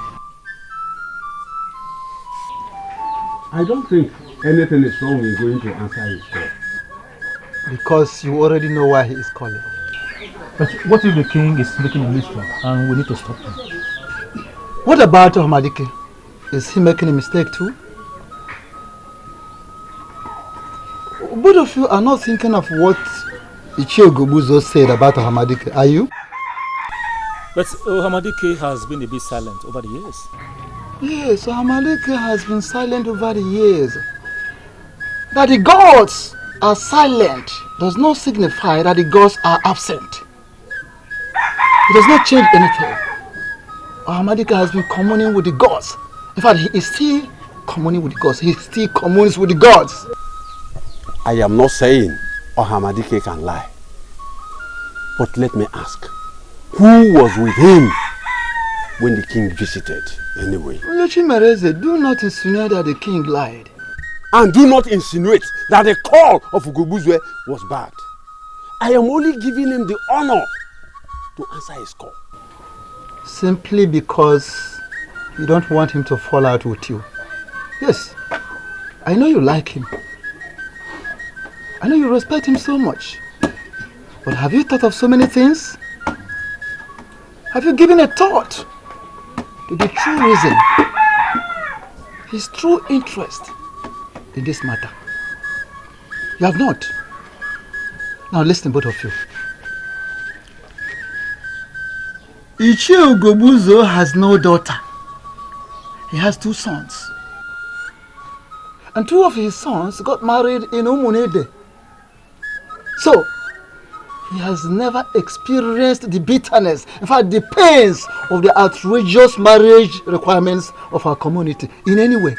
I don't think anything is wrong in going to answer his call. Because you already know why he is calling. But what if the king is making a mistake and we need to stop him? What about Hamadike? Is he making a mistake too? Both of you are not thinking of what Ichie Gobuzo said about Hamadike, are you? But Hamadike has been a bit silent over the years. Yes, Hamadike has been silent over the years. That the gods are silent does not signify that the gods are absent. It does not change anything. Hamadike has been communing with the gods. In fact, he is still communing with the gods. He still communes with the gods. I am not saying Hamadike can lie. But let me ask, who was with him when the king visited anyway? Yochimereze, do not insinuate that the king lied. And do not insinuate that the call of Ugobuzwe was bad. I am only giving him the honor to answer his call. Simply because you don't want him to fall out with you. Yes, I know you like him. I know you respect him so much. But have you thought of so many things? Have you given a thought to the true reason his true interest in this matter. You have not. Now listen, both of you. Ichie Ugobuzo has no daughter. He has 2 sons. And 2 of his sons got married in Umunede. So, he has never experienced the bitterness, in fact the pains of the outrageous marriage requirements of our community in any way.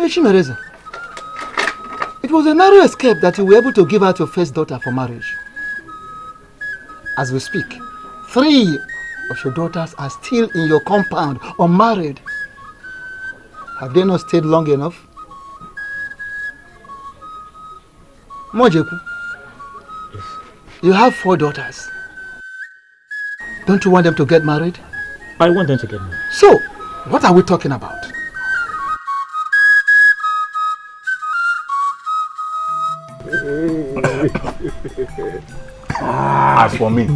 Chimereze, it was a narrow escape that you were able to give out your first daughter for marriage. As we speak, 3 of your daughters are still in your compound, unmarried. Have they not stayed long enough? Mojeku, you have 4 daughters. Don't you want them to get married? I want them to get married. So, what are we talking about? As for me,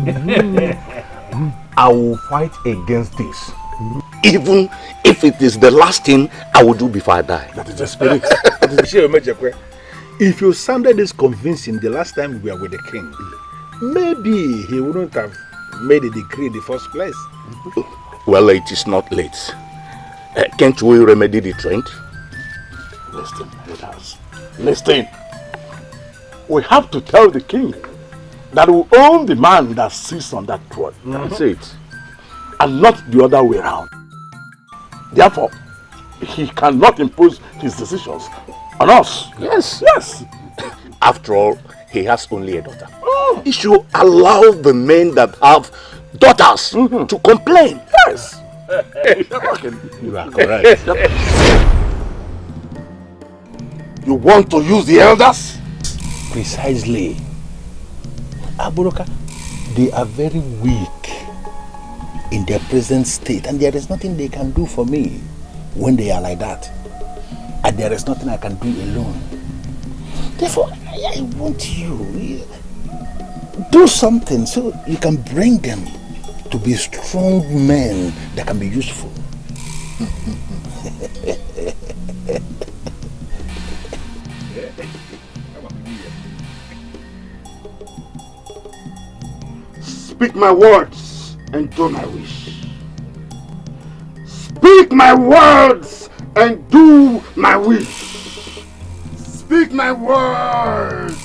I will fight against this. Even if it is the last thing I will do before I die. That is the spirit. If you sounded this convincing the last time we were with the king, maybe he wouldn't have made a decree in the first place. Well, it is not late. Can't we remedy the trend? Listen, brothers. Listen. We have to tell the king that we own the man that sits on that throne. That's it. And not the other way around. Therefore, he cannot impose his decisions on us. Yes. Yes. After all, he has only a daughter. He should allow the men that have daughters to complain. Yes. You are correct. You want to use the elders? Precisely. Aburoka, they are very weak in their present state, and there is nothing they can do for me when they are like that. And there is nothing I can do alone. Therefore, I want you do something so you can bring them to be strong men that can be useful. Speak my words and do my wish. Speak my words and do my wish. Speak my words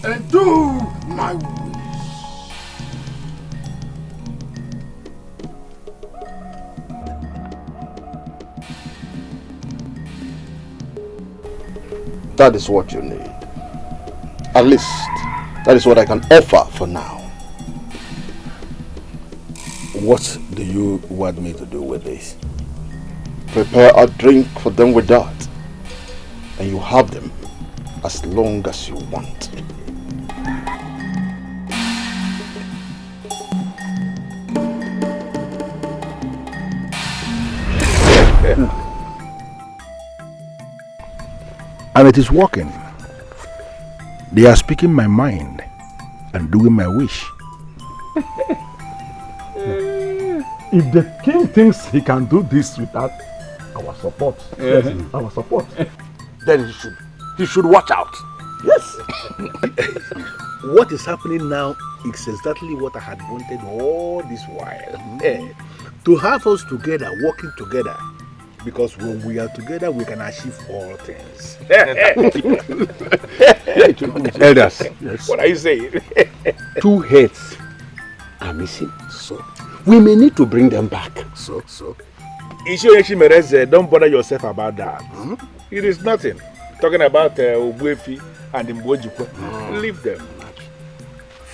and do my wish. That is what you need. At least, that is what I can offer for now. What do you want me to do with this? Prepare a drink for them with that. And you have them as long as you want. And it is working. They are speaking my mind and doing my wish. If the king thinks he can do this without our support, our support, then he should watch out. Yes. What is happening now is exactly what I had wanted all this while. To have us together, working together. Because when we are together, we can achieve all things. Elders, yes. What are you saying? 2 heads are missing. So we may need to bring them back. So. Don't bother yourself about that. It is nothing. Talking about Ogwefi and Mbojikwe. Leave them.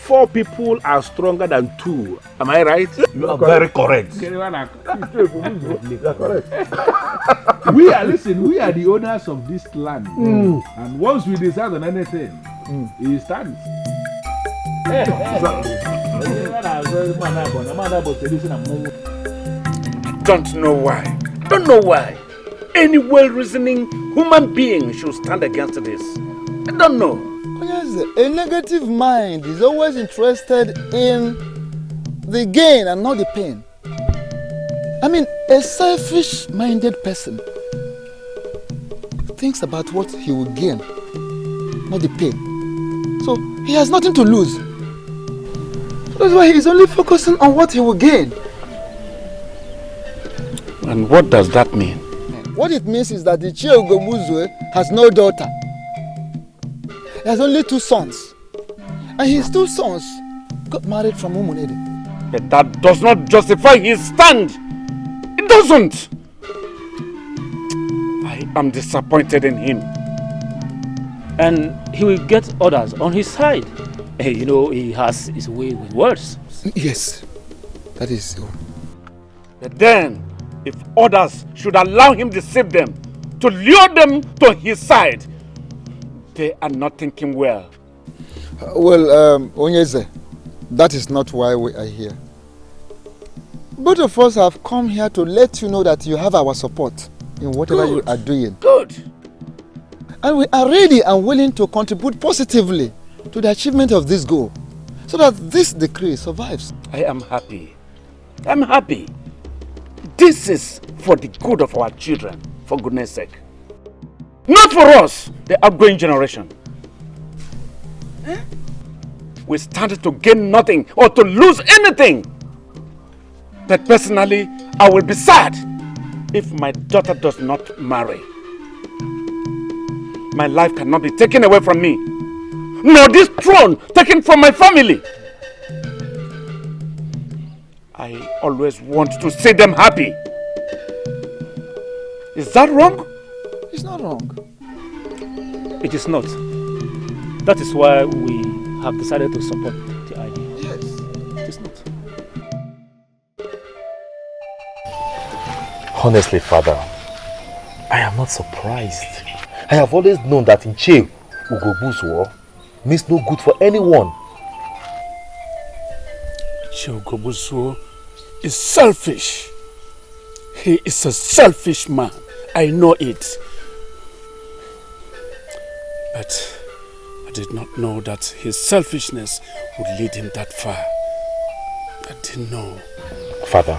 4 people are stronger than 2. Am I right? You are very correct. You are correct. We are the owners of this land. And once we decide on anything, it stands. Don't know why. Don't know why. Any well-reasoning human being should stand against this. I don't know. Yes, a negative mind is always interested in the gain and not the pain. I mean, a selfish-minded person thinks about what he will gain, not the pain. So he has nothing to lose. That's why he's only focusing on what he will gain. And what does that mean? What it means is that the Chiogobuzwe has no daughter. He has only 2 sons. And his 2 sons got married from Umunede. But that does not justify his stand. It doesn't. I am disappointed in him. And he will get others on his side. You know, he has his way with words. Yes, that is so. But then, if others should allow him to deceive them, to lure them to his side, they are not thinking well. Onyeze, that is not why we are here. Both of us have come here to let you know that you have our support in whatever you are doing. Good. And we are ready and willing to contribute positively to the achievement of this goal, so that this decree survives. I am happy. I'm happy. This is for the good of our children, for goodness sake. Not for us, the outgoing generation. We stand to gain nothing or to lose anything. But personally, I will be sad if my daughter does not marry. My life cannot be taken away from me, nor this throne taken from my family. I always want to see them happy. Is that wrong? It's not wrong. It is not. That is why we have decided to support the idea. Yes. It is not. Honestly, Father, I am not surprised. I have always known that in Che Ugobuzwo means no good for anyone. Che Ugobuzwo is selfish. He is a selfish man. I know it. But I did not know that his selfishness would lead him that far. I didn't know. Father,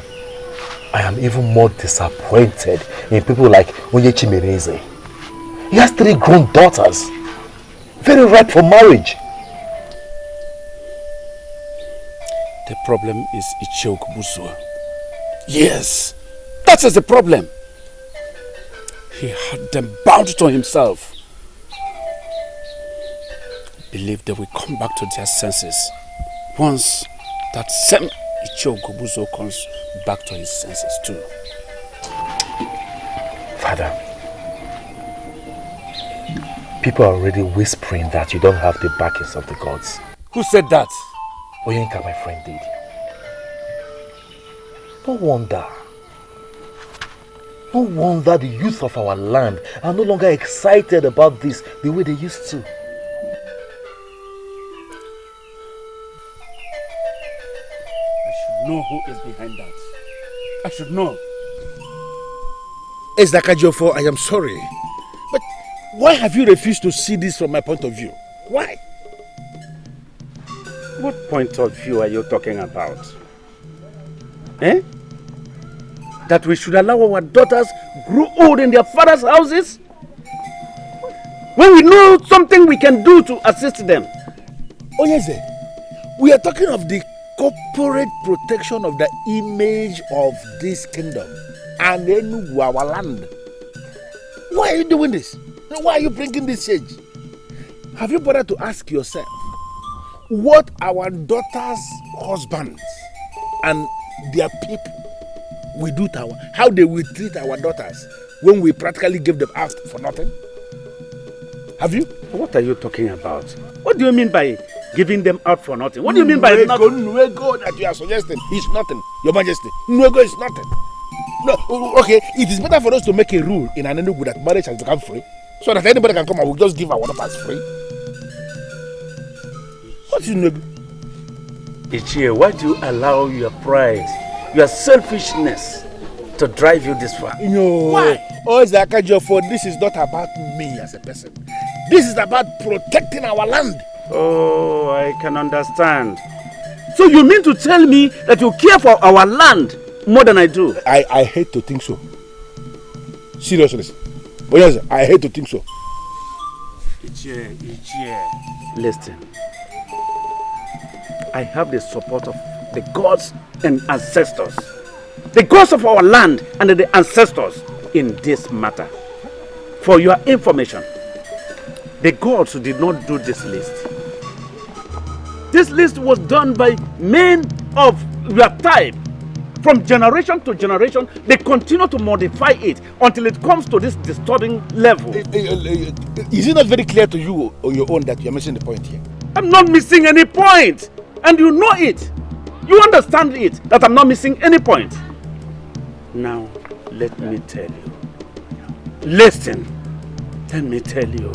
I am even more disappointed in people like Onyechi Mereze. He has 3 grown daughters, very ripe for marriage. The problem is Ichie Ugobuzwo. Yes, that is the problem. He had them bound to himself. Believe they will come back to their senses once that same Ichie Ugobuzwo comes back to his senses too. Father, people are already whispering that you don't have the backings of the gods. Who said that? Oyenka, my friend, did. No wonder. No wonder the youth of our land are no longer excited about this the way they used to. I should know who is behind that. I should know. Ezakajofo, I am sorry. But why have you refused to see this from my point of view? Why? What point of view are you talking about? Eh? That we should allow our daughters grow old in their father's houses? When we know something we can do to assist them. Onyeze, we are talking of the corporate protection of the image of this kingdom and Enugu, our land. Why are you doing this? Why are you bringing this change? Have you bothered to ask yourself what our daughters' husbands and their people will do to how they will treat our daughters when we practically give them out for nothing? Have you? What are you talking about? What do you mean by giving them out for nothing? What do you mean by nothing? Nuego that you are suggesting is nothing, Your Majesty. Nuego is nothing. No, okay, it is better for us to make a rule in Enugu that marriage has become free, so that anybody can come and we'll just give our daughters free. What is Nuego? Ichie, why do you allow your pride, your selfishness to drive you this far? No. Why? Oh, Zakajofo, this is not about me as a person. This is about protecting our land. Oh, I can understand. So you mean to tell me that you care for our land more than I do. I hate to think so. Seriously. But yes, I hate to think so. Listen. I have the support of the gods and ancestors. The gods of our land and the ancestors in this matter. For your information, the gods did not do this list. This list was done by men of your type. From generation to generation, they continue to modify it until it comes to this disturbing level. Is it not very clear to you on your own that you are missing the point here? I'm not missing any point. And you know it. You understand it, that I'm not missing any point. Now, let me tell you. Listen, let me tell you.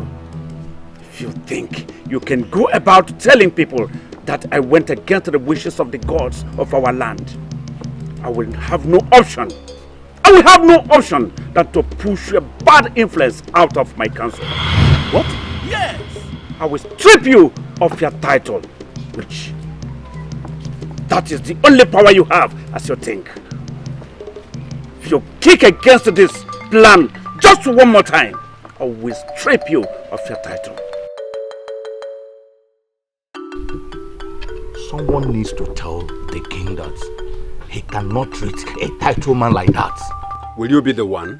If you think you can go about telling people that I went against the wishes of the gods of our land, I will have no option. I will have no option than to push a bad influence out of my council. What? Yes! I will strip you of your title, which that is the only power you have as you think. If you kick against this plan just one more time, I will strip you of your title. Someone needs to tell the king that he cannot treat a title man like that. Will you be the one?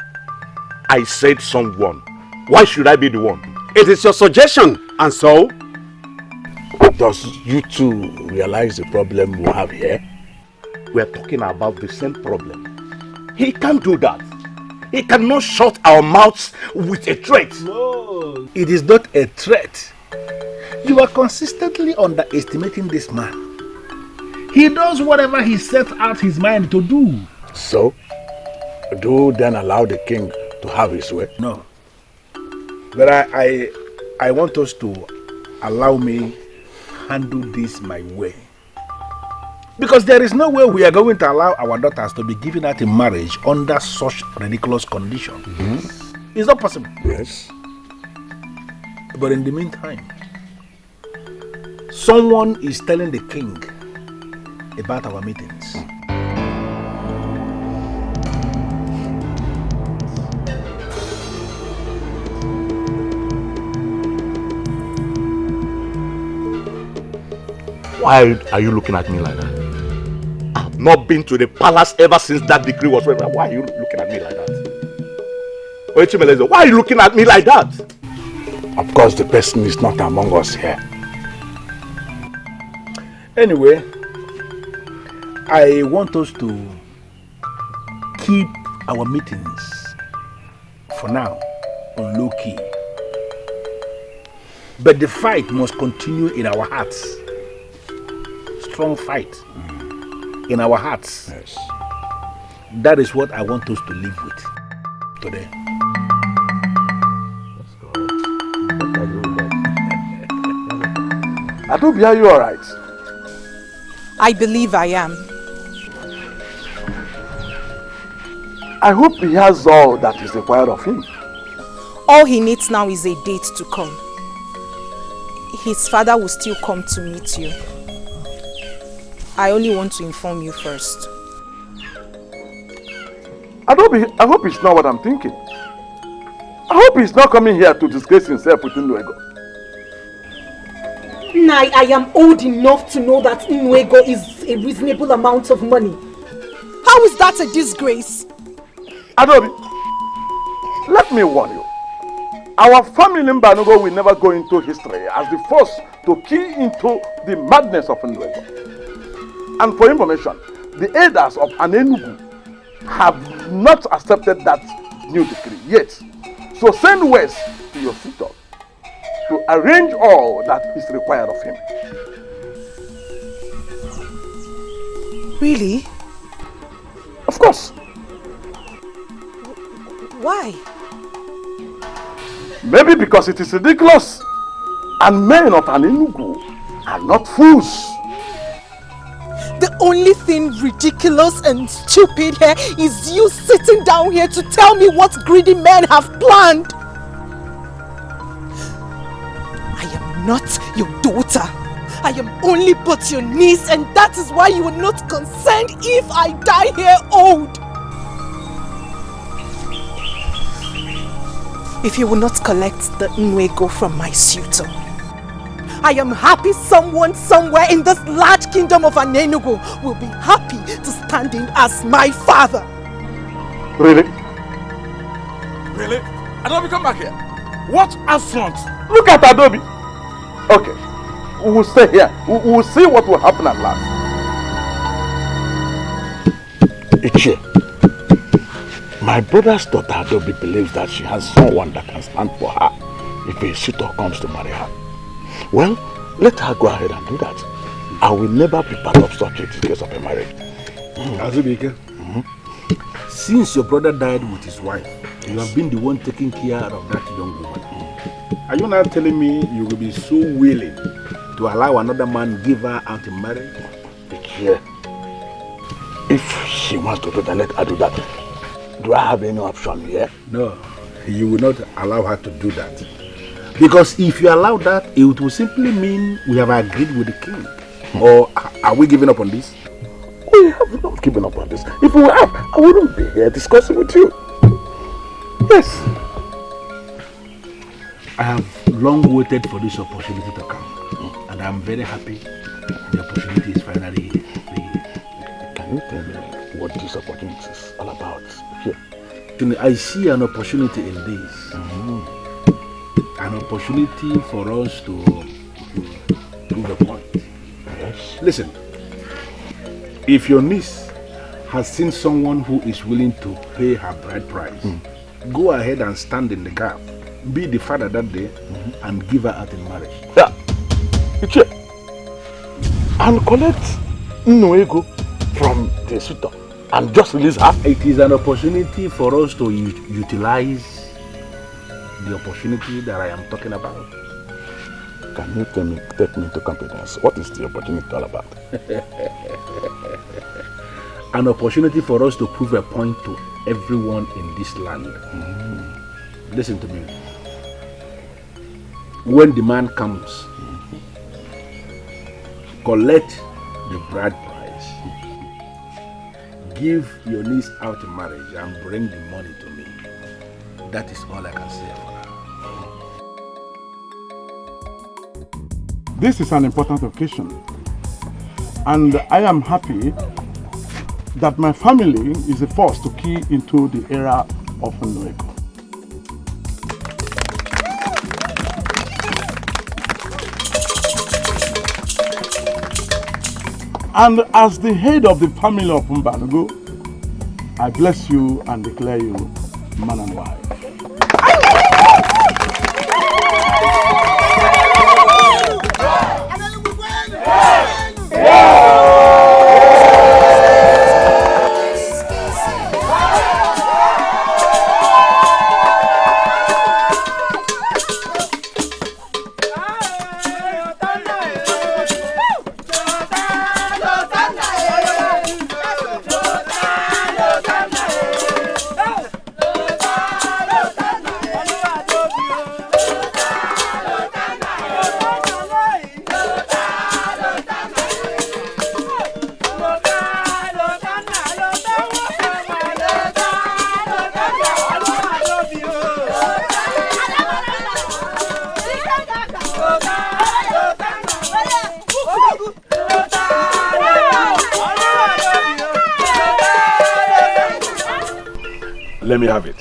I said someone. Why should I be the one? It is your suggestion, and so? Does you two realize the problem we have here? We are talking about the same problem. He can't do that. He cannot shut our mouths with a threat. No, it is not a threat. You are consistently underestimating this man. He does whatever he sets out his mind to do. So, do then allow the king to have his way? No. But I want us to allow me handle this my way. Because there is no way we are going to allow our daughters to be given out in marriage under such ridiculous conditions. Mm-hmm. It's not possible. Yes. But in the meantime, someone is telling the king about our meetings. Why are you looking at me like that? I've not been to the palace ever since that decree was read. Why are you looking at me like that? Why are you looking at me like that? Of course, the person is not among us here. Anyway, I want us to keep our meetings, for now, on low key. But the fight must continue in our hearts. Strong fight in our hearts. Yes. That is what I want us to live with today. Adobe, are you alright? I believe I am. I hope he has all that is required of him. All he needs now is a date to come. His father will still come to meet you. I only want to inform you first. Adobe, I hope it's not what I'm thinking. I hope he's not coming here to disgrace himself with Nnuego. Nai, I am old enough to know that Nnuego is a reasonable amount of money. How is that a disgrace? Adobe, let me warn you. Our family in Banugo will never go into history as the first to key into the madness of Nnuego. And for information, the elders of Anenugu have not accepted that new decree yet. So send west to your suitor to arrange all that is required of him. Really? Of course. Why? Maybe because it is ridiculous and men of Anenugu are not fools. The only thing ridiculous and stupid here is you sitting down here to tell me what greedy men have planned. I am not your daughter. I am only but your niece, and that is why you will not consent if I die here old. If you will not collect the Nwego from my suitor, I am happy someone somewhere in this large kingdom of Anenugu will be happy to stand in as my father. Really? Really? Adobe, come back here. What affront? Look at Adobe. Okay, we will stay here. We will see what will happen at last. Ichie, my brother's daughter Adobe believes that she has someone that can stand for her if a suitor comes to marry her. Well, let her go ahead and do that. I will never be part of such a case of a marriage. Azubike, since your brother died with his wife, you have been the one taking care of that young woman. Are you now telling me you will be so willing to allow another man give her out in marriage? Yeah. If she wants to do that, let her do that. Do I have any option here? No, you will not allow her to do that. Because if you allow that, it will simply mean we have agreed with the king. Or are we giving up on this? We have not given up on this. If we have, I wouldn't be here discussing with you. Yes. I have long waited for this opportunity to come. And I'm very happy the opportunity is finally here. Can you tell me what this opportunity is all about? Here. I see an opportunity in this. An opportunity for us to prove a point. Yes. Listen, if your niece has seen someone who is willing to pay her bride price, go ahead and stand in the gap. Be the father that day and give her out in marriage. Yeah. And collect Nwego from the suitor and just release her. It is an opportunity for us to utilize the opportunity that I am talking about. Can you take me into confidence? What is the opportunity all about? An opportunity for us to prove a point to everyone in this land. Listen to me. When the man comes, collect the bride price, give your niece out in marriage and bring the money to me. That is all I can say for now. This is an important occasion, and I am happy that my family is the first to key into the era of Nwego. And as the head of the family of Mbanugo, I bless you and declare you man and wife. Let me have it.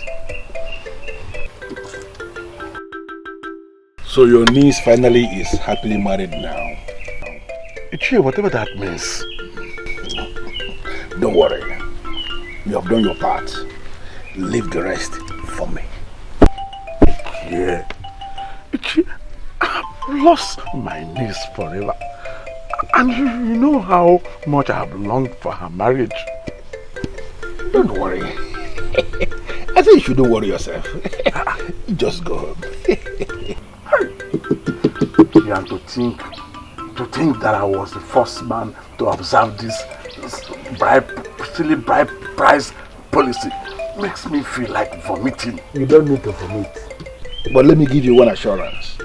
So your niece finally is happily married now. Ichie, whatever that means. Don't worry. You have done your part. Leave the rest for me. Yeah. Ichie, I've lost my niece forever. And you know how much I have longed for her marriage. Don't worry. I think you shouldn't worry yourself. Just go home. Yeah, and to think that I was the first man to observe this silly bride price policy makes me feel like vomiting. You don't need to vomit. But let me give you one assurance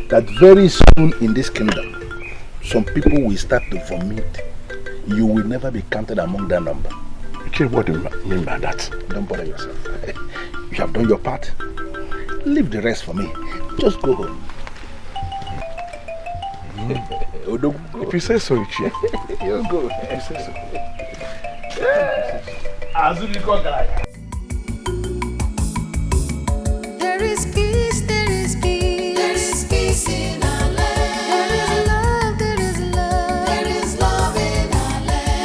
that very soon in this kingdom, some people will start to vomit. You will never be counted among that number. Okay, what do you mean by that? Don't bother yourself. You have done your part. Leave the rest for me. Just go home. If you say so, Ichie. You go. If you say so. There is peace, there is peace. There is peace in our land. There is love, there is love. There is love in our land.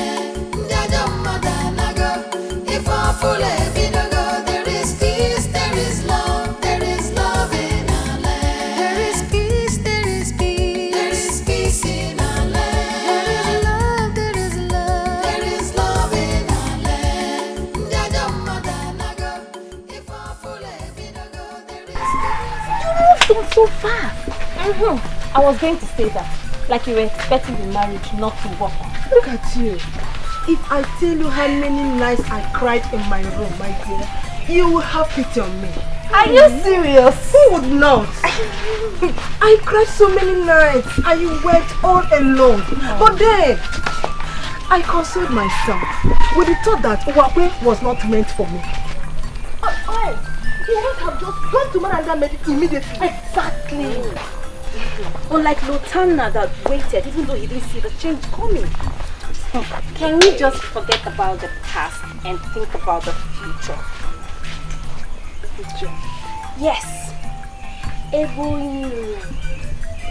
If our full go, there is peace, there is love. There is love in our land. There is peace, there is peace. There is peace in our land. There is love, there is love. There is love in our land. You moved on so fast. I was going to say that. Like you were expecting the marriage not to work. Look at you. If I tell you how many nights I cried in my room, my dear, you will have pity on me. Are you serious? Who would not? I cried so many nights. I wept all alone. But then, I consoled myself with the thought that Uwakwe was not meant for me. You would have just gone to man and met immediately. Exactly. Unlike Lotana that waited even though he didn't see the change coming. Can we just forget about the past and think about the future? Future? Yes. Everyone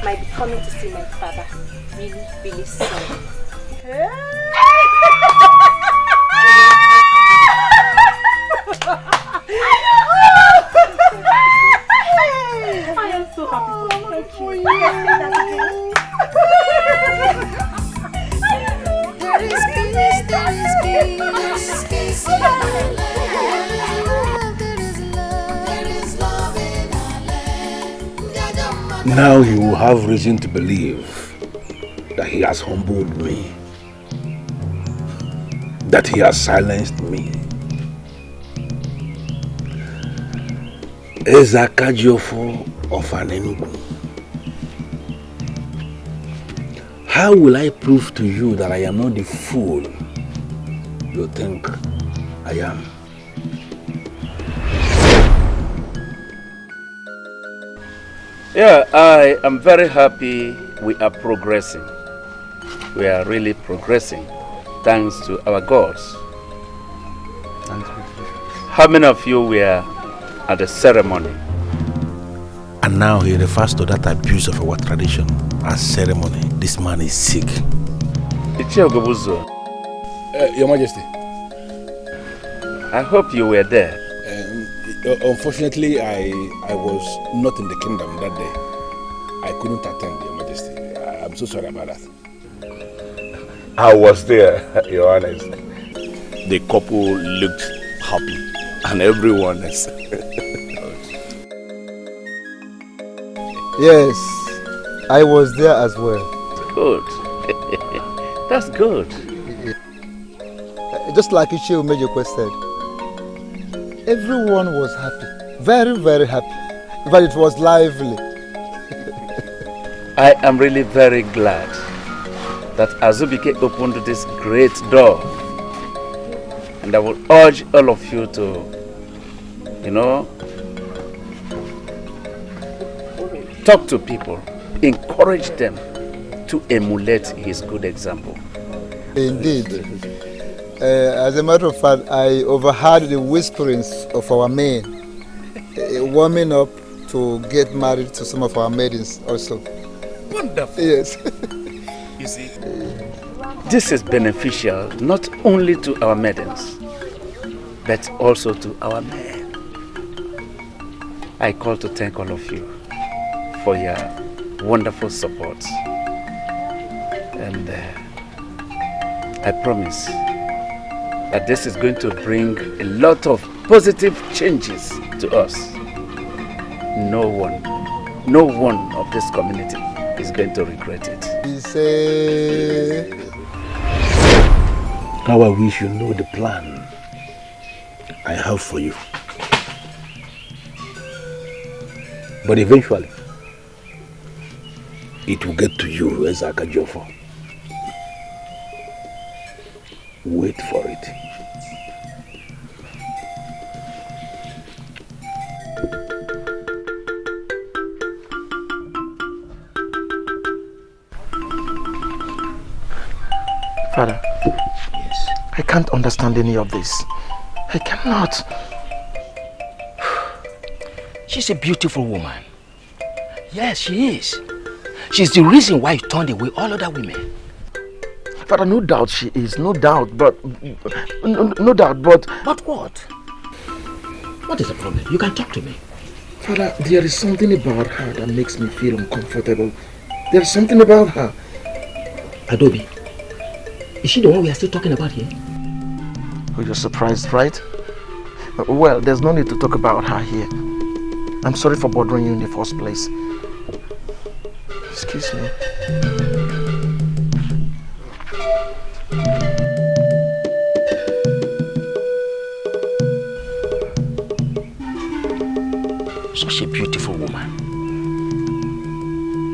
might be coming to see my father really, really soon. I am so happy for you. Thank you. There is peace, there is peace. There is peace in our land. There is love, there is love in our land. Now you will have reason to believe that he has humbled me, that he has silenced me. Ezakajofo of an Enugu. How will I prove to you that I am not the fool you think I am? Yeah, I am very happy we are progressing. We are really progressing, thanks to our gods. How many of you were at the ceremony? And now he refers to that abuse of our tradition as ceremony. This man is sick. Your Majesty. I hope you were there. Unfortunately, I was not in the kingdom that day. I couldn't attend, Your Majesty. I'm so sorry about that. I was there, Your Honor. The couple looked happy, and everyone is. Yes, I was there as well. Good. That's good. Just like Ichie Umejokwe said, everyone was happy. Very, very happy. But it was lively. I am really very glad that Azubike opened this great door. And I will urge all of you to, talk to people, encourage them to emulate his good example. Indeed. As a matter of fact, I overheard the whisperings of our men warming up to get married to some of our maidens also. Wonderful. Yes. You see, this is beneficial not only to our maidens, but also to our men. I call to thank all of you for your wonderful support. And I promise that this is going to bring a lot of positive changes to us. No one of this community is going to regret it. How I wish you know the plan I have for you. But eventually, it will get to you, Ezaka Jofo. Wait for it. Father. Yes. I can't understand any of this. I cannot. She's a beautiful woman. Yes, she is. She's the reason why you turned away all other women. Father, no doubt she is, no doubt, but... No doubt, but... But what? What is the problem? You can talk to me. Father, there is something about her that makes me feel uncomfortable. There is something about her. Adobe, is she the one we are still talking about here? Oh, you're surprised, right? Well, there's no need to talk about her here. I'm sorry for bothering you in the first place. Excuse me. Such a beautiful woman.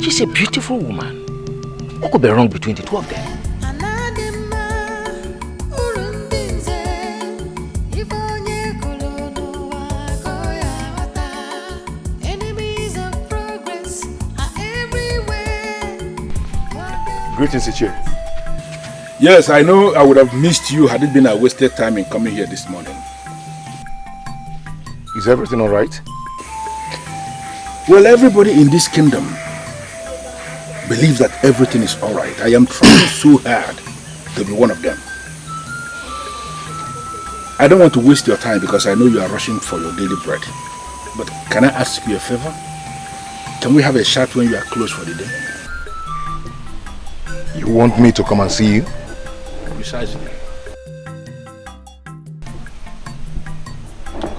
She's a beautiful woman. What could be wrong between the two of them? Greetings, Ichie. Yes, I know I would have missed you had it been a wasted time in coming here this morning. Is everything all right? Well, everybody in this kingdom believes that everything is all right. I am trying so hard to be one of them. I don't want to waste your time because I know you are rushing for your daily bread. But can I ask you a favor? Can we have a chat when you are closed for the day? You want me to come and see you? Precisely.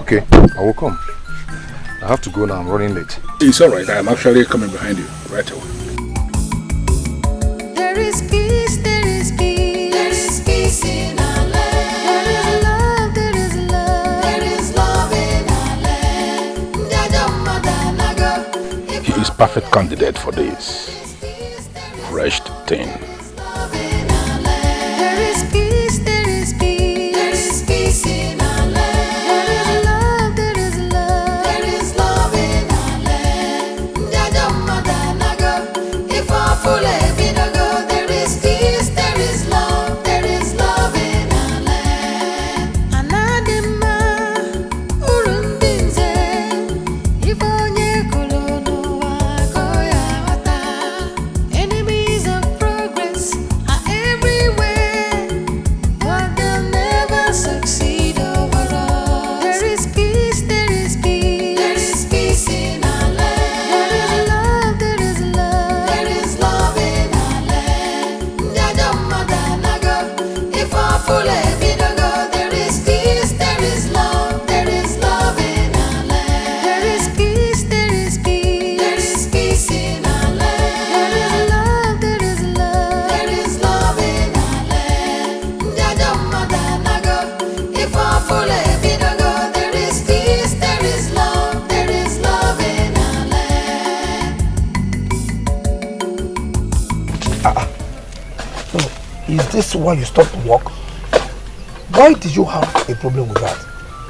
Okay, I will come. I have to go now, I'm running late. It's alright, I am actually coming behind you right away. There is peace, there is peace. There is peace in our land. There is love, there is love. There is love in our land. He is perfect candidate for this. Fresh thing. There is peace, there is peace. There is peace in our land. There is love, there is love in our land. If I full ebidogo, there is peace, there is love in our land. Anadima, urundinze, if onye kolono wa koya wata. Enemies of progress are everywhere, but they'll never succeed over us. There is peace, there is peace. There is peace in our land. There is love, there is love in our land. If I full ebidogo, there is peace, there is love in our land. There is peace, there is peace. There is peace in our land. There is love, there is love in our land. If I full ebidogo, there is peace, there is love in our land. So, is this why you stopped work? Why did you have a problem with that?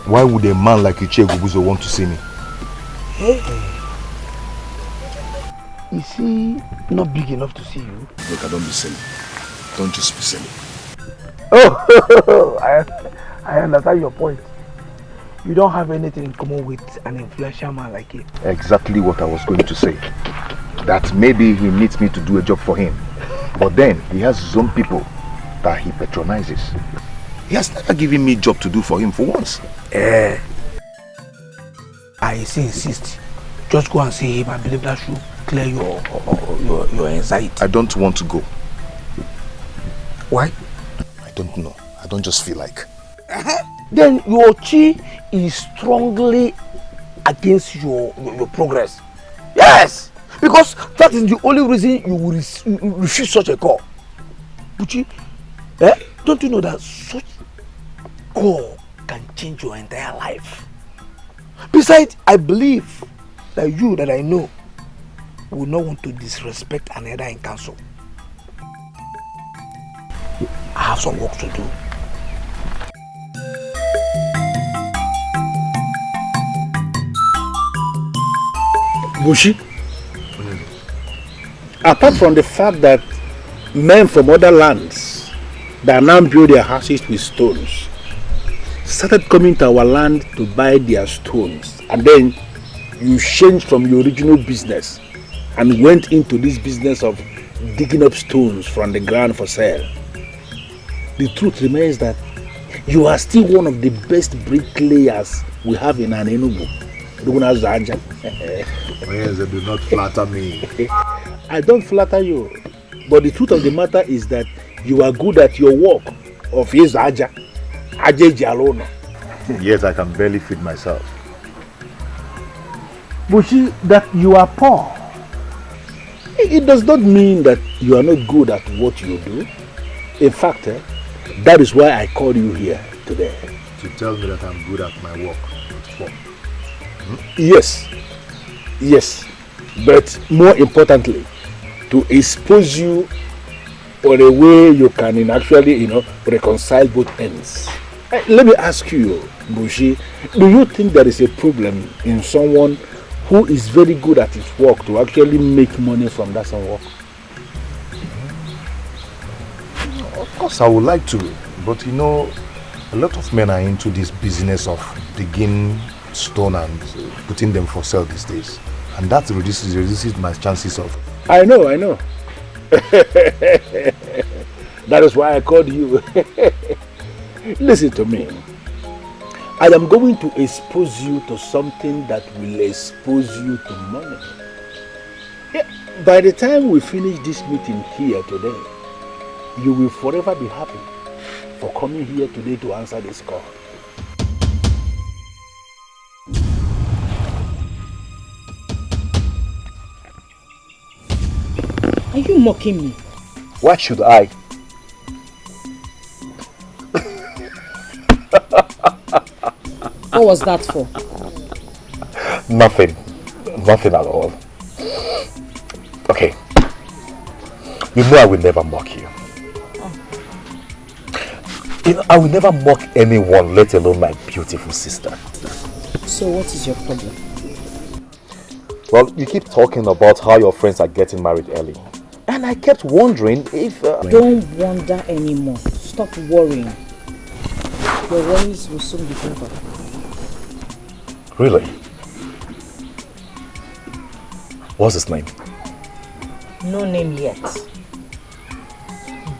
Why would a man like Ichie Gubuzo want to see me? Hey. Is he not big enough to see you? Look, don't be silly. Don't just be silly. Oh, I understand your point. You don't have anything in common with an influential man like him. Exactly what I was going to say. That maybe he needs me to do a job for him. But then he has his own people that he patronizes. He has never given me a job to do for him for once. I insist. Just go and see him. I believe that should clear your anxiety. I don't want to go. Why? I don't know. I don't just feel like. Then your chi is strongly against your progress. Yes! Because that is the only reason you will refuse such a call. Buchi, don't you know that such call can change your entire life? Besides, I believe that you that I know would not want to disrespect an elder in council. I have some work to do. Bushi, apart from the fact that men from other lands that now build their houses with stones started coming to our land to buy their stones, and then you changed from your original business and went into this business of digging up stones from the ground for sale. The truth remains that you are still one of the best bricklayers we have in Enugu. Do not flatter me. I don't flatter you, but the truth of the matter is that you are good at your work of Aja Jalona. Yet I can barely feed myself. Bushi, that you are poor, it does not mean that you are not good at what you do. In fact, that is why I called you here today. To tell me that I'm good at my work. Yes, but more importantly, to expose you on a way you can actually, reconcile both ends. Let me ask you, Bushi, do you think there is a problem in someone who is very good at his work to actually make money from that some work? Of course I would like to, but a lot of men are into this business of digging stone and putting them for sale these days, and that reduces my chances of... I know. That is why I called you. Listen to me. I am going to expose you to something that will expose you to money. By the time we finish this meeting here today, you will forever be happy for coming here today to answer this call. Are you mocking me? Why should I? What was that for? Nothing at all. Okay. You know I will never mock you. I will never mock anyone, let alone my beautiful sister. So what is your problem? Well, you keep talking about how your friends are getting married early. And I kept wondering if... Don't wonder anymore. Stop worrying. Your worries will soon be over. Really? What's his name? No name yet.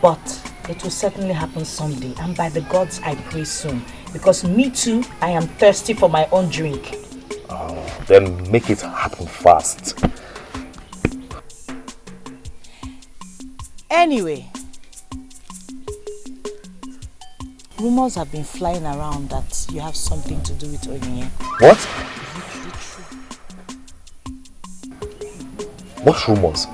But it will certainly happen someday. And by the gods, I pray soon. Because me too, I am thirsty for my own drink. Oh, then make it happen fast. Anyway, rumors have been flying around that you have something to do with Onyinye. What? What rumors?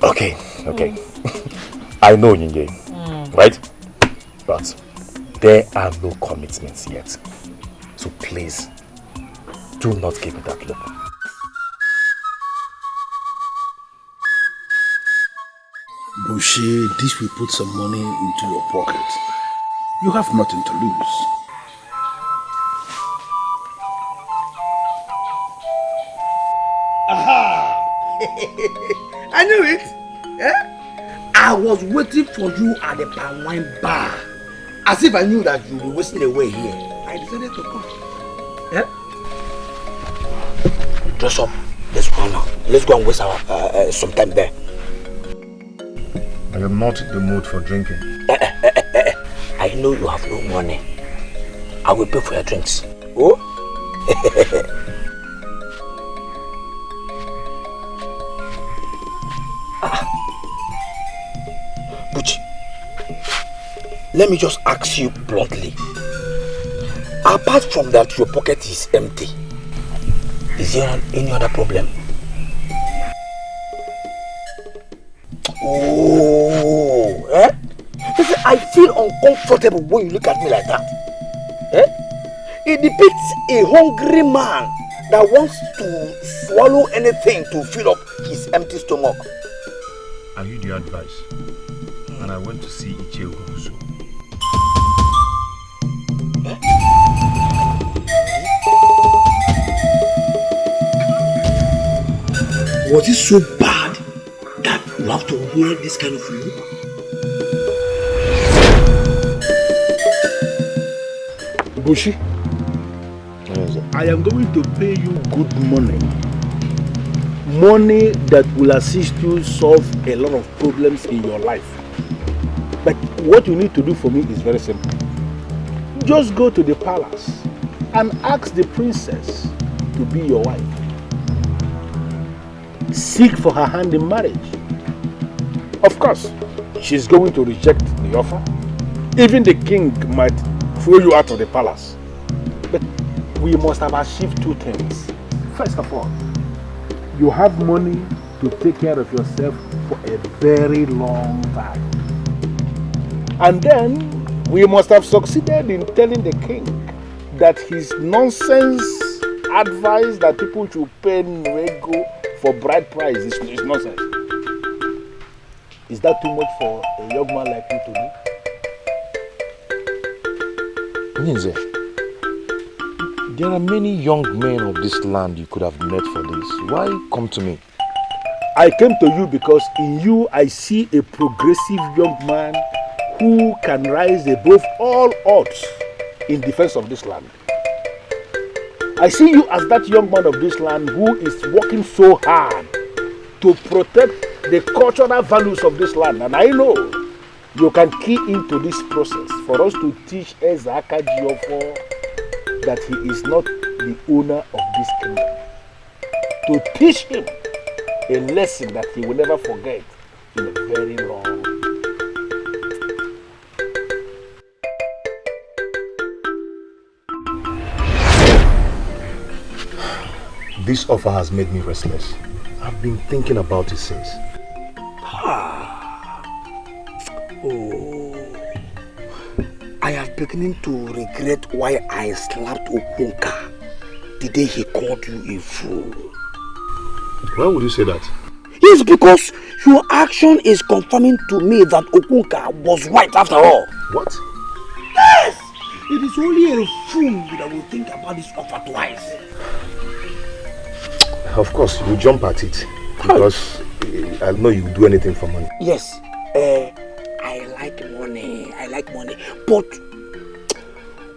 Okay. I know Onyinye, right? But there are no commitments yet. So please, do not give me that look. Bushi, this will put some money into your pocket. You have nothing to lose. Aha! I knew it. I was waiting for you at the palm wine bar. As if I knew that you were wasting away here. I decided to come. Dress up. Let's go now. Let's go and waste our some time there. I am not in the mood for drinking. I know you have no money. I will pay for your drinks. Oh? Buchi, let me just ask you bluntly. Apart from that, your pocket is empty. Is there any other problem? Oh, Listen, I feel uncomfortable when you look at me like that. It depicts a hungry man that wants to swallow anything to fill up his empty stomach. I heard your advice, and I went to see Ichie Ugobuzu. Was it so bad that you have to wear this kind of look? Bushi, I am going to pay you good money. Money that will assist you solve a lot of problems in your life. But what you need to do for me is very simple. Just go to the palace and ask the princess to be your wife. Seek for her hand in marriage. Of course, she's going to reject the offer. Even the king might throw you out of the palace. But we must have achieved two things. First of all, you have money to take care of yourself for a very long time. And then we must have succeeded in telling the king that his nonsense advice that people should pay Nwego for bride price is nonsense. Is that too much for a young man like you to do? Ninze, there are many young men of this land you could have met for this. Why come to me? I came to you because in you I see a progressive young man who can rise above all odds in defense of this land. I see you as that young man of this land who is working so hard to protect the cultural values of this land. And I know you can key into this process for us to teach Ezaka Jiofo that he is not the owner of this kingdom. To teach him a lesson that he will never forget in a very long time. This offer has made me restless. I've been thinking about it since. Oh, I am beginning to regret why I slapped Okunka the day he called you a fool. Why would you say that? Yes, because your action is confirming to me that Okunka was right after all. What? Yes! It is only a fool that will think about this offer twice. Of course, you jump at it because I know you do anything for money. Yes, I like money. I like money. But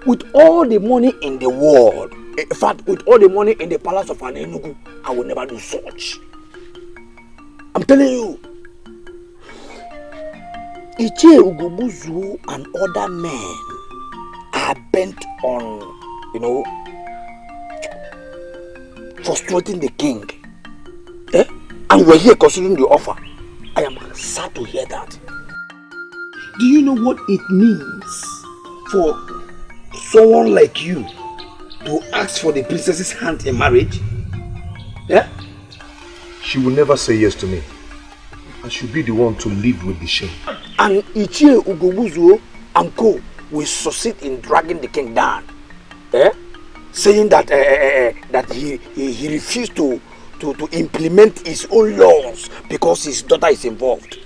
with all the money in the world, in fact, with all the money in the palace of Anenugu, I will never do such. I'm telling you. Ichie Ugobuzu and other men are bent on, frustrating the king. And we're here considering the offer. I am sad to hear that. Do you know what it means for someone like you to ask for the princess's hand in marriage? She will never say yes to me. I should be the one to live with the shame. And Ichie Ugobuzu and co will succeed in dragging the king down. Saying that that he refused to implement his own laws because his daughter is involved.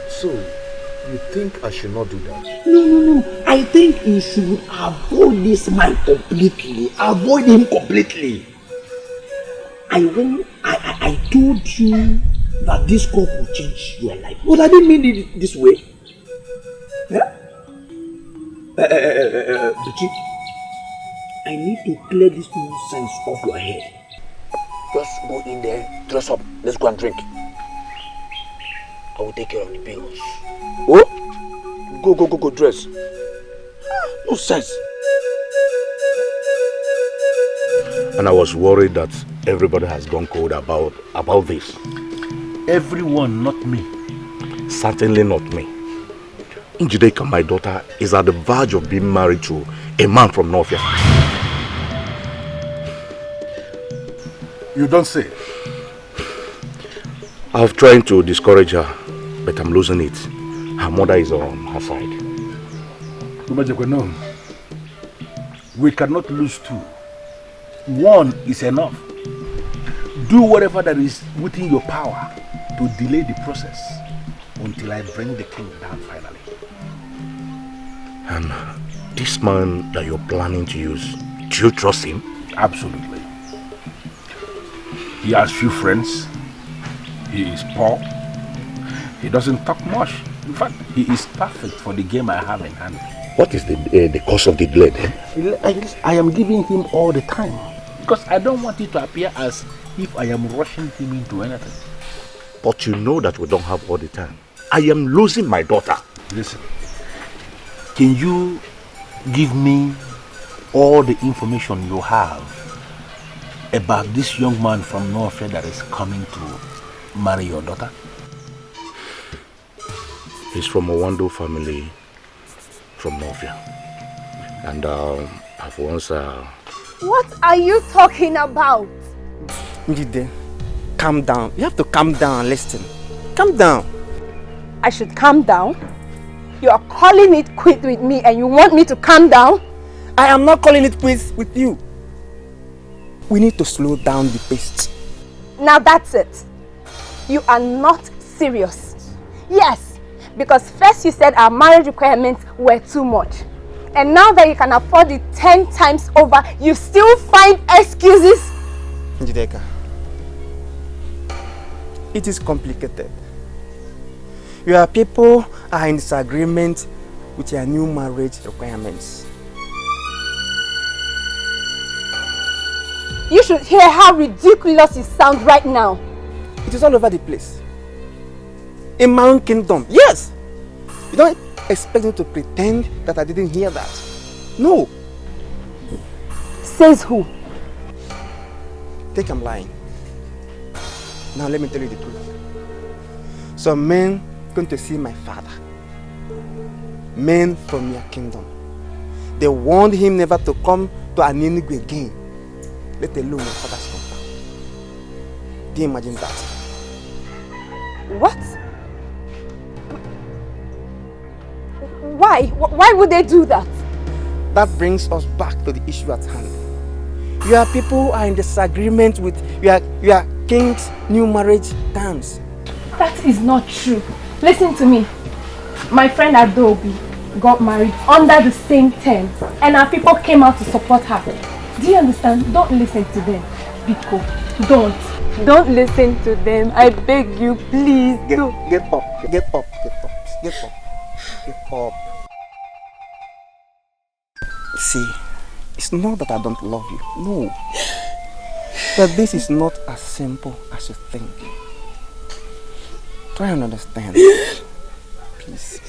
So, you think I should not do that? No. I think you should avoid this man completely. Avoid him completely. I told you that this cup will change your life. But I didn't mean it this way. Buchi, I need to clear this nonsense off your head. Just go in there, dress up, let's go and drink. I will take care of the bills. Oh? Go, dress. No sense. And I was worried that everybody has gone cold about this. Everyone, not me. Certainly not me. Njideka, my daughter, is at the verge of being married to a man from Northia. You don't say. I've tried to discourage her, but I'm losing it. Her mother is on her side. No. We cannot lose two. One is enough. Do whatever that is within your power to delay the process until I bring the king down finally. And this man that you're planning to use, do you trust him? Absolutely. He has few friends. He is poor. He doesn't talk much. In fact, he is perfect for the game I have in hand. What is the cause of the delay then? I am giving him all the time because I don't want it to appear as if I am rushing him into anything. But you know that we don't have all the time. I am losing my daughter. Listen, can you give me all the information you have about this young man from North that is coming to marry your daughter? He's from a Wando family from Novia. And I've once... What are you talking about? Njide, calm down. You have to calm down and listen. Calm down. I should calm down? You are calling it quit with me and you want me to calm down? I am not calling it quits with you. We need to slow down the pace. Now that's it. You are not serious. Yes, because first you said our marriage requirements were too much. And now that you can afford it 10 times over, you still find excuses? Njideka, it is complicated. Your people are in disagreement with your new marriage requirements. You should hear how ridiculous it sounds right now. It is all over the place. In my own kingdom, yes. You don't expect me to pretend that I didn't hear that. No. Says who? Think I'm lying. Now let me tell you the truth. Some men going to see my father. Men from your kingdom. They warned him never to come to Aninigwe again. Let alone my father's compound. Do you imagine that? What? Why? Why would they do that? That brings us back to the issue at hand. Your people are in disagreement with your king's new marriage terms. That is not true. Listen to me. My friend Adobe got married under the same terms and our people came out to support her. Do you understand? Don't listen to them. Biko, don't listen to them. I beg you, please. Get up. Get up. Get up. Get up. See, it's not that I don't love you. No. But this is not as simple as you think. Try and understand. Please.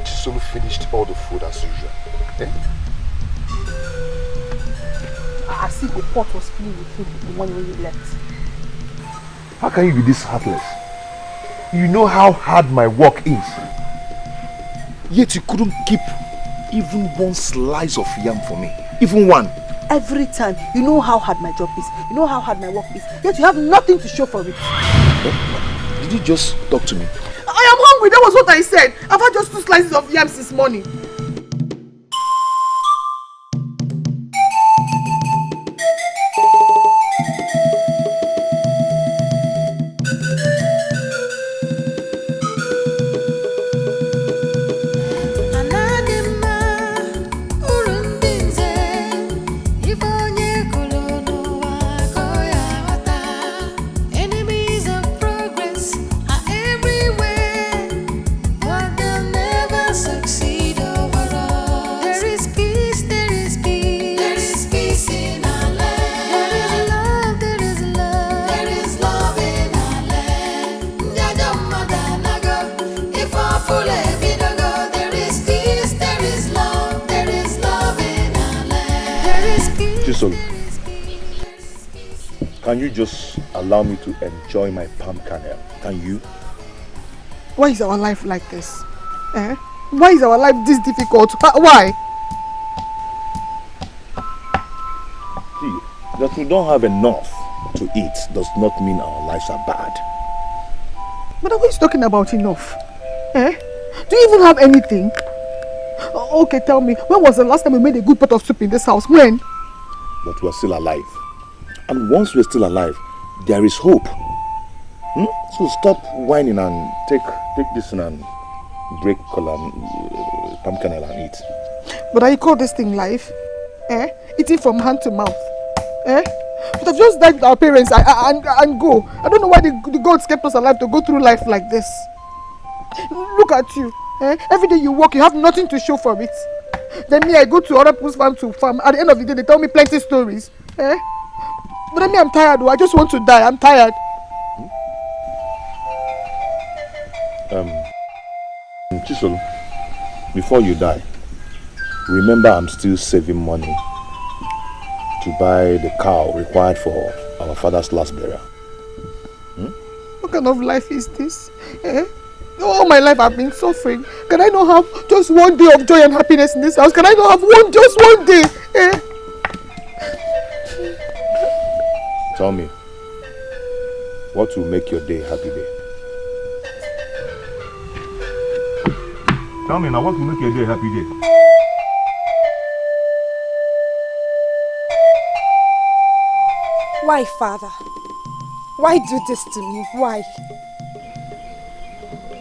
Chisolu finished all the food as usual. Eh? I see the pot was filled with food the one when you left. How can you be this heartless? You know how hard my work is. Yet you couldn't keep even one slice of yam for me. Even one. Every time, you know how hard my job is. You know how hard my work is. Yet you have nothing to show for it. Did you just talk to me? I am hungry. That was what I said. I've had just 2 slices of yams this morning. Succeed. Can you just allow me to enjoy my palm kernel? Can you? Why is our life like this? Eh? Why is our life this difficult? Why? See, that we don't have enough to eat does not mean our lives are bad. But what is talking about enough? Eh? Do you even have anything? Okay, tell me, when was the last time we made a good pot of soup in this house? When? But we're still alive. And once we're still alive, there is hope. So stop whining and take this and break palm kernel and eat. But I call this thing life? Eh? Eating from hand to mouth. Eh? But I've just died with our parents and go. I don't know why the gods kept us alive to go through life like this. Look at you. Eh? Every day you walk, you have nothing to show for it. Then me, I go to other people's farm to farm. At the end of the day, they tell me plenty stories. Eh? But then me, I'm tired. I just want to die. I'm tired. Chisel, before you die, remember I'm still saving money to buy the cow required for our father's last burial. What kind of life is this? Eh? All my life I've been suffering. Can I not have just one day of joy and happiness in this house? Can I not have just one day? Eh? Tell me, what will make your day a happy day? Tell me now, what will make your day a happy day? Why, Father? Why do this to me? Why?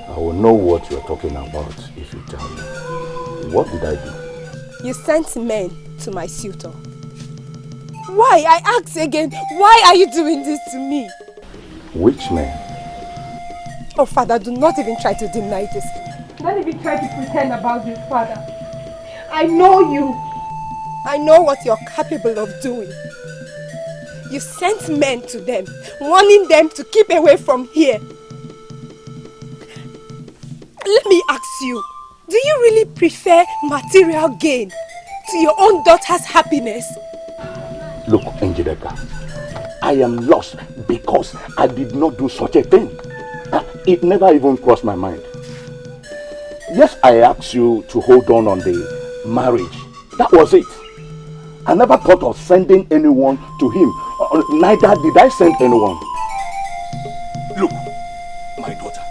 I will know what you're talking about if you tell me. What did I do? You sent men to my suitor. Why? I ask again, why are you doing this to me? Which men? Oh, Father, do not even try to deny this. Don't even try to pretend about this, Father. I know you. I know what you're capable of doing. You sent men to them, warning them to keep away from here. Let me ask you, do you really prefer material gain to your own daughter's happiness? Look, Njideka, I am lost because I did not do such a thing. It never even crossed my mind. Yes, I asked you to hold on the marriage. That was it. I never thought of sending anyone to him. Neither did I send anyone. Look, my daughter,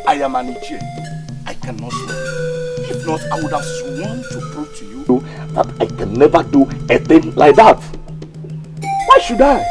I am an Nigerian. I cannot swear. If not, I would have sworn to prove to you that I can never do a thing like that. Why should I?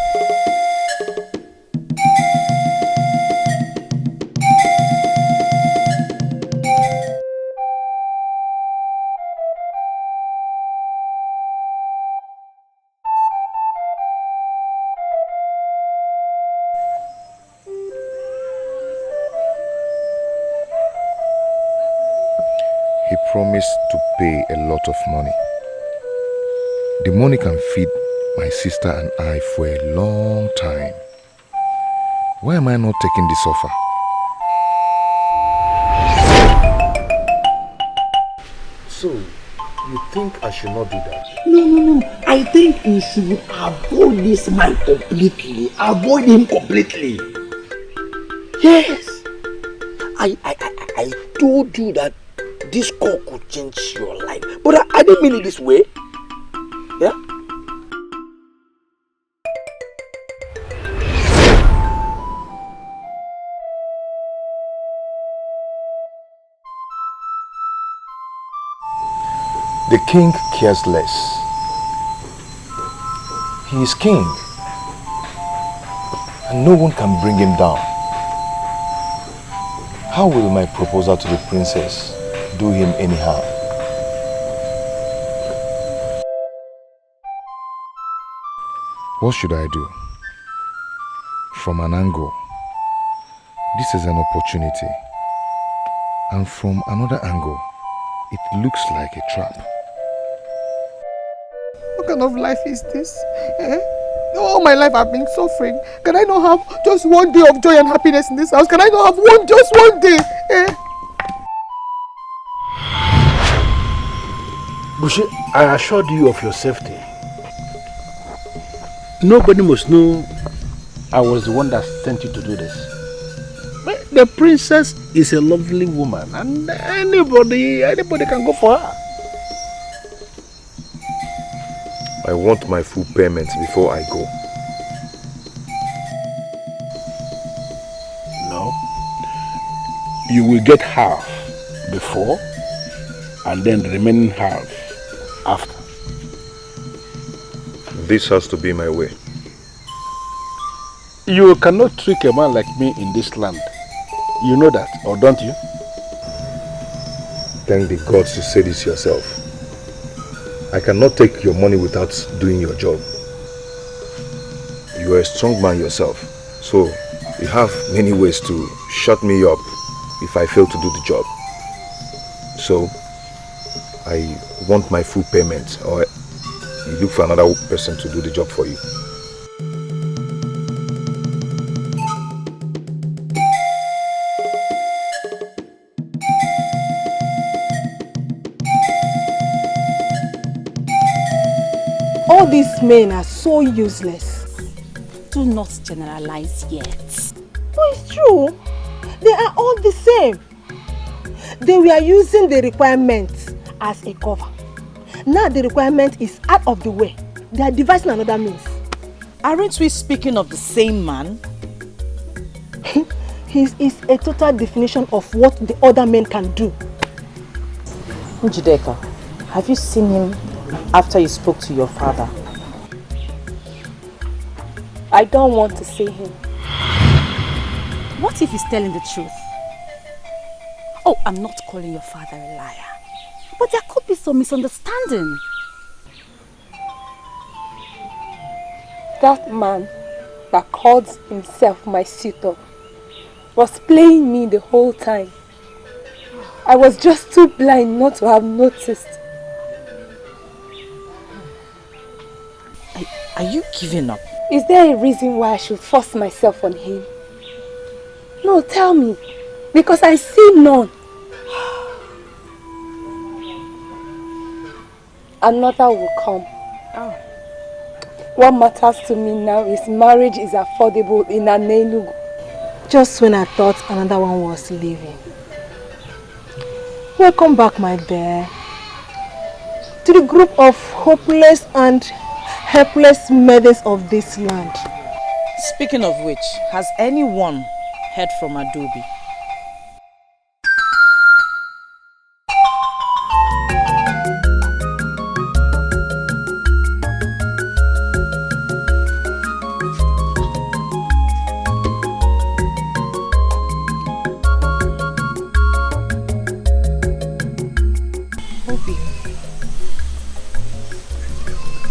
He promised to pay a lot of money. The money can feed my sister and I for a long time. Why am I not taking this offer? So, you think I should not do that? No. I think you should avoid this man completely. Avoid him completely. Yes. I told you that this call could change your life. But I didn't mean it this way. Yeah? The king cares less. He is king. And no one can bring him down. How will my proposal to the princess do him any harm? What should I do? From an angle, this is an opportunity. And from another angle, it looks like a trap. What kind of life is this? Eh? All my life I've been suffering. Can I not have just one day of joy and happiness in this house? Can I not have just one day? Eh? Bushi, I assured you of your safety. Nobody must know I was the one that sent you to do this. But the princess is a lovely woman and anybody can go for her. I want my full payment before I go. No. You will get half before and then the remaining half after. This has to be my way. You cannot trick a man like me in this land. You know that, or don't you? Thank the gods you say this yourself. I cannot take your money without doing your job. You are a strong man yourself, so you have many ways to shut me up if I fail to do the job. So, I want my full payment, or you look for another person to do the job for you. All these men are so useless. Do not generalize yet. But it's true. They are all the same. They were using the requirements as a cover. Now the requirement is out of the way. They are devising another means. Aren't we speaking of the same man? He is a total definition of what the other men can do. Njideka, have you seen him after you spoke to your father? I don't want to see him. What if he's telling the truth? Oh, I'm not calling your father a liar. But there could be some misunderstanding. That man that called himself my suitor was playing me the whole time. I was just too blind not to have noticed. Are you giving up? Is there a reason why I should force myself on him? No, tell me. Because I see none. Another will come. What matters to me now is marriage is affordable in Anenugu. Just when I thought another one was leaving. Welcome back, my bear, to the group of hopeless and helpless maidens of this land. Speaking of which, has anyone heard from Adobe?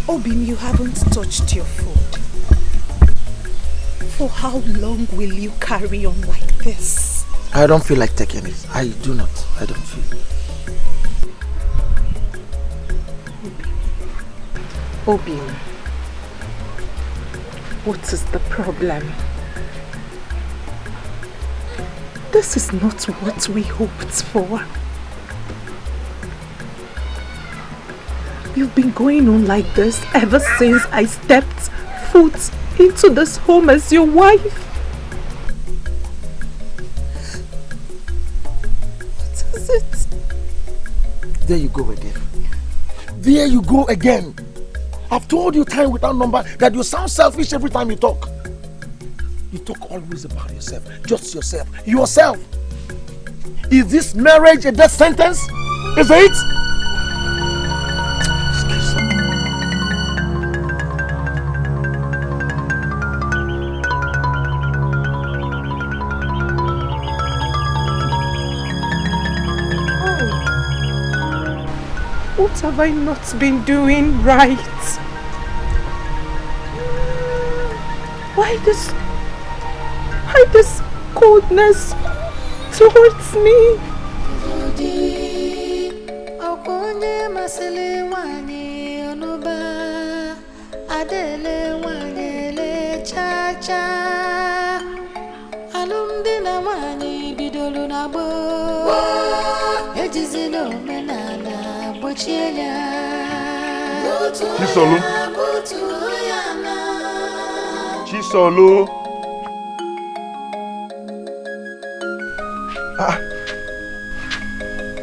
Obim, you haven't touched your food. For how long will you carry on like this? I don't feel like taking it. I do not. I don't feel. Obim, what is the problem? This is not what we hoped for. You've been going on like this ever since I stepped foot into this home as your wife. What is it? There you go again. There you go again. I've told you time without number that you sound selfish every time you talk. You talk always about yourself. Just yourself. Yourself. Is this marriage a death sentence? Is it? What have I not been doing right? Why this coldness towards me? Chisolu. Chisolu.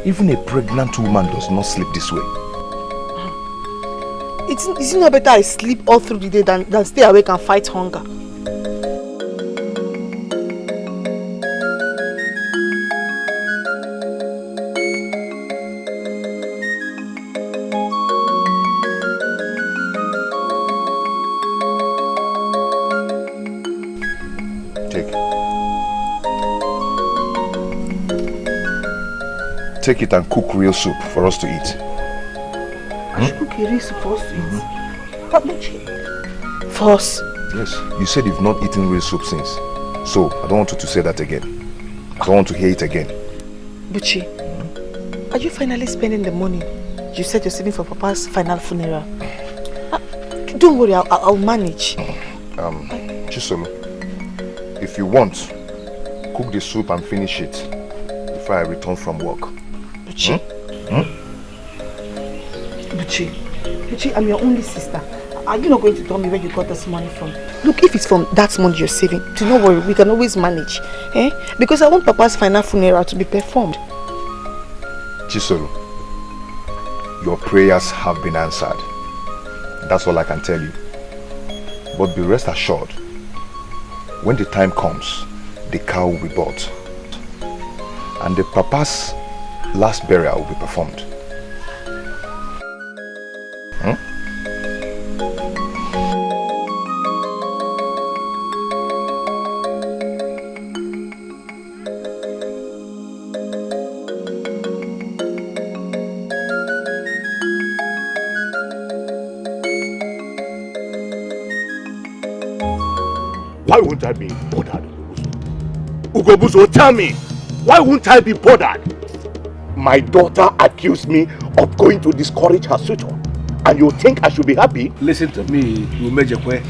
Even a pregnant woman does not sleep this way. It's not better I sleep all through the day than stay awake and fight hunger. Take it and cook real soup for us to eat. I should cook a real soup for us to eat? But Buchi, for us? Yes, you said you've not eaten real soup since. So, I don't want you to say that again. I don't want to hear it again. Buchi, are you finally spending the money you said you're saving for Papa's final funeral? Don't worry, I'll manage. Chisolo, if you want, cook the soup and finish it before I return from work. Buchi. Buchi, I'm your only sister. Are you not going to tell me where you got this money from? Look, if it's from that money you're saving, do not worry, we can always manage. Because I want Papa's final funeral to be performed. Chisolo, your prayers have been answered. That's all I can tell you. But be rest assured, when the time comes, the cow will be bought. And the Papa's last burial will be performed. Why won't I be bothered, Ugobuzo? Tell me, why won't I be bothered? My daughter accused me of going to discourage her suitor, and you think I should be happy? Listen to me, Umejekwe.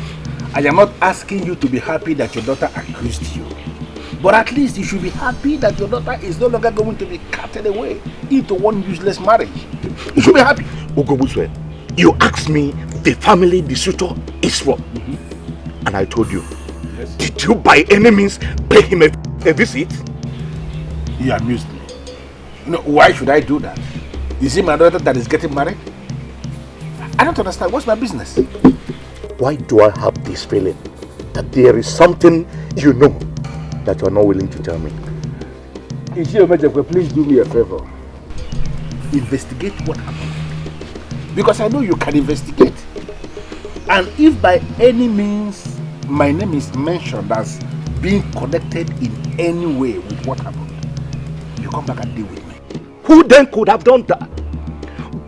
I am not asking you to be happy that your daughter accused you. But at least you should be happy that your daughter is no longer going to be carted away into one useless marriage. You should be happy. Ugobuswe, you asked me the family the suitor is from. And I told you, yes. Did you by any means pay him a visit? He amused me. You know, why should I do that? Is it my daughter that is getting married? I don't understand. What's my business? Why do I have this feeling that there is something you know that you are not willing to tell me? Please do me a favor. Investigate what happened. Because I know you can investigate. And if by any means my name is mentioned as being connected in any way with what happened, you come back and deal with me. Who then could have done that?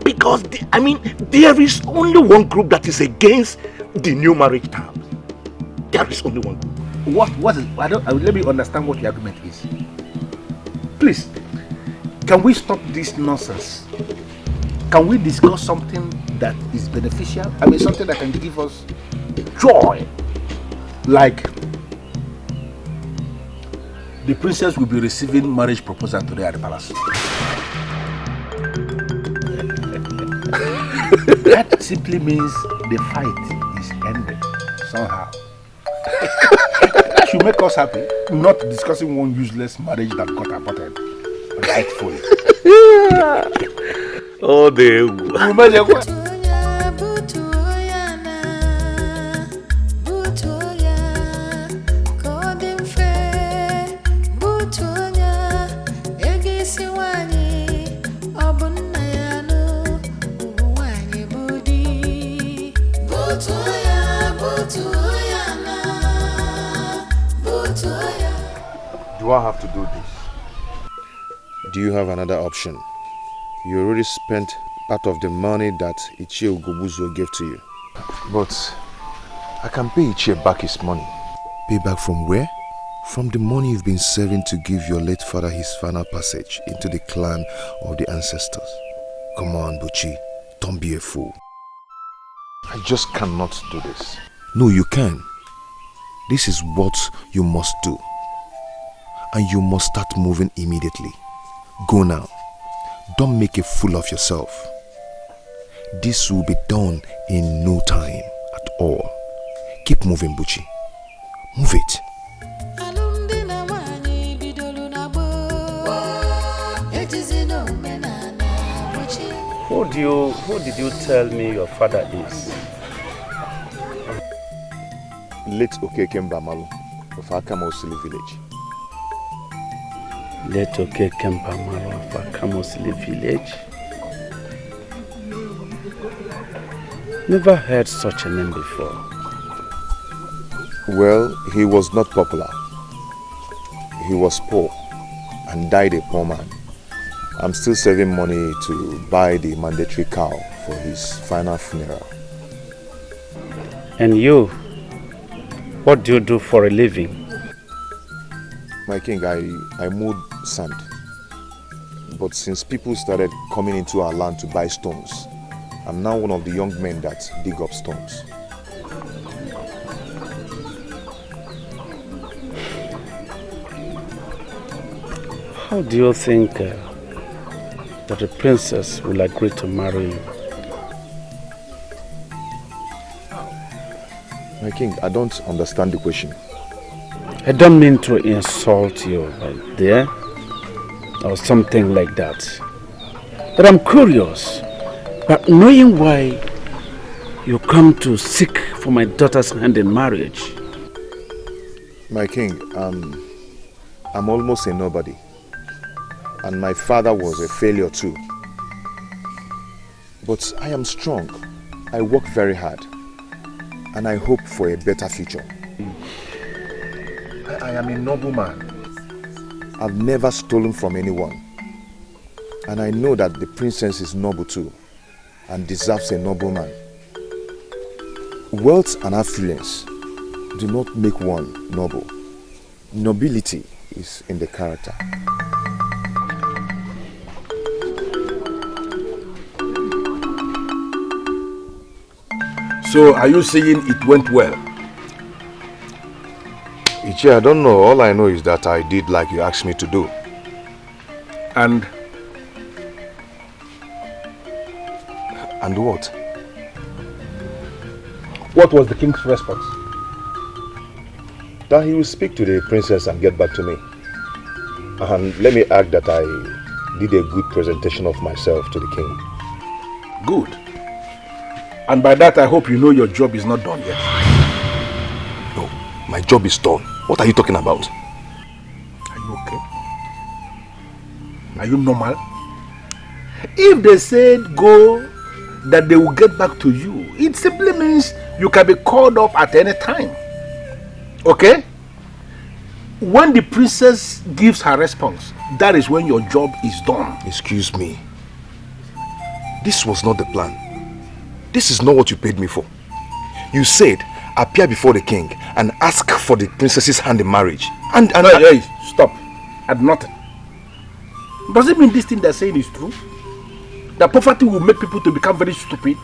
Because, there is only one group that is against the new marriage terms. There is only one group. What is, let me understand what the argument is. Please, can we stop this nonsense? Can we discuss something that is beneficial? Something that can give us joy. Like, the princess will be receiving marriage proposal today at the palace. That simply means the fight is ended somehow. That should make us happy, not discussing one useless marriage that got aborted rightfully. Oh, they Do I have to do this? Do you have another option? You already spent part of the money that Ichie Ugobuzo gave to you. But I can pay Ichie back his money. Pay back from where? From the money you've been saving to give your late father his final passage into the clan of the ancestors. Come on, Buchi. Don't be a fool. I just cannot do this. No, you can. This is what you must do. And you must start moving immediately. Go now. Don't make a fool of yourself. This will be done in no time at all. Keep moving, Buchi. Move it. Who did you tell me your father is? Late Okeke Mbamalu of Akamosili village. Late Okeke Mbamalu of Akamosili village? Never heard such a name before. Well, he was not popular. He was poor and died a poor man. I'm still saving money to buy the mandatory cow for his final funeral. And you? What do you do for a living? My king, I mowed sand. But since people started coming into our land to buy stones, I'm now one of the young men that dig up stones. How do you think that the princess will agree to marry you? My king, I don't understand the question. I don't mean to insult you right there or something like that. But I'm curious, but knowing why you come to seek for my daughter's hand in marriage. My king, I'm almost a nobody. And my father was a failure too. But I am strong. I work very hard. And I hope for a better future. I am a noble man. I've never stolen from anyone. And I know that the princess is noble too and deserves a noble man. Wealth and affluence do not make one noble. Nobility is in the character. So, are you saying it went well? Ichi, I don't know. All I know is that I did like you asked me to do. And what? What was the king's response? That he will speak to the princess and get back to me. And let me add that I did a good presentation of myself to the king. Good. And by that, I hope you know your job is not done yet. No, my job is done. What are you talking about? Are you okay? Are you normal? If they said go, that they will get back to you, it simply means you can be called up at any time. Okay? When the princess gives her response, that is when your job is done. Excuse me. This was not the plan. This is not what you paid me for. You said, appear before the king and ask for the princess's hand in marriage. Hey, stop. At nothing. Does it mean this thing they're saying is true? That poverty will make people to become very stupid?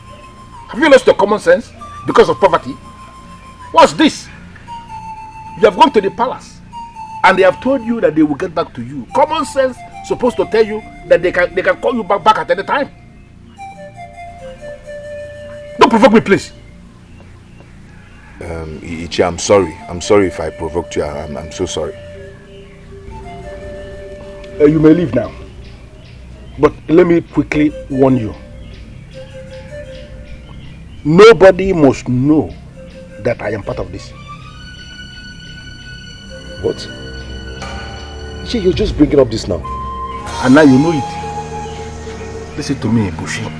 Have you lost your common sense because of poverty? What's this? You have gone to the palace and they have told you that they will get back to you. Common sense supposed to tell you that they can call you back at any time. Don't provoke me, please. Ichi, I'm sorry. I'm sorry if I provoked you. I'm so sorry. You may leave now. But let me quickly warn you. Nobody must know that I am part of this. What? Ichi, you're just bringing up this now. And now you know it. Listen to me, Bushi.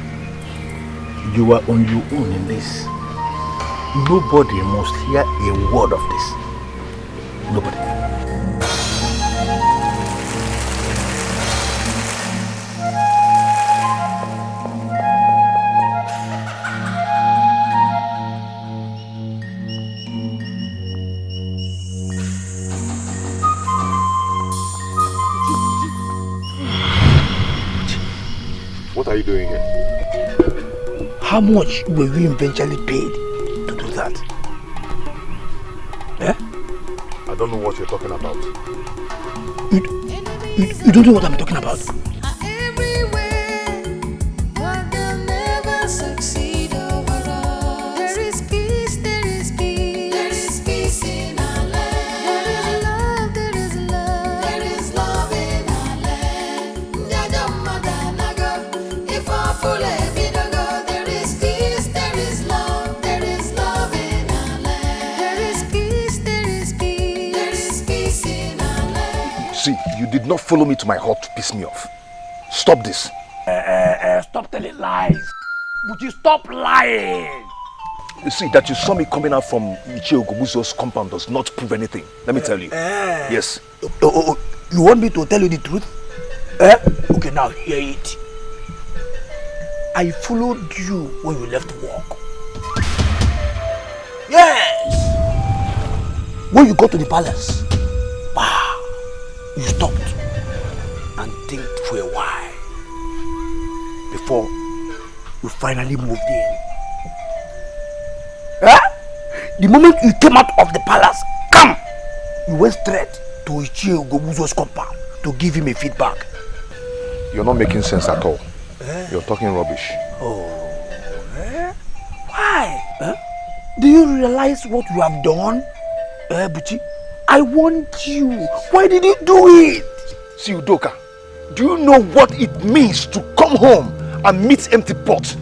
You are on your own in this. Nobody must hear a word of this. Nobody. What are you doing here? How much were you eventually paid to do that? Eh? I don't know what you're talking about. You don't know what I'm talking about? But they'll never succeed overall. There is peace, there is peace. There is peace in our land. There is love, there is love in our land. If I not follow me to my hut to piss me off. Stop this. Stop telling lies. Would you stop lying? You see, that you saw me coming out from Ichie Ogobuzo's compound does not prove anything. Let me tell you. Yes. You want me to tell you the truth? Okay, now hear it. I followed you when you left work. Yes! When you got to the palace, you stopped and think for a while before you finally moved in. The moment you came out of the palace, you went straight to Ichie Ogobuzo's compound to give him a feedback. You're not making sense at all. You're talking rubbish. Why? Do you realize what you have done? Buchi, I warned you. Why did you do it? See, Udoka, do you know what it means to come home and meet empty pot?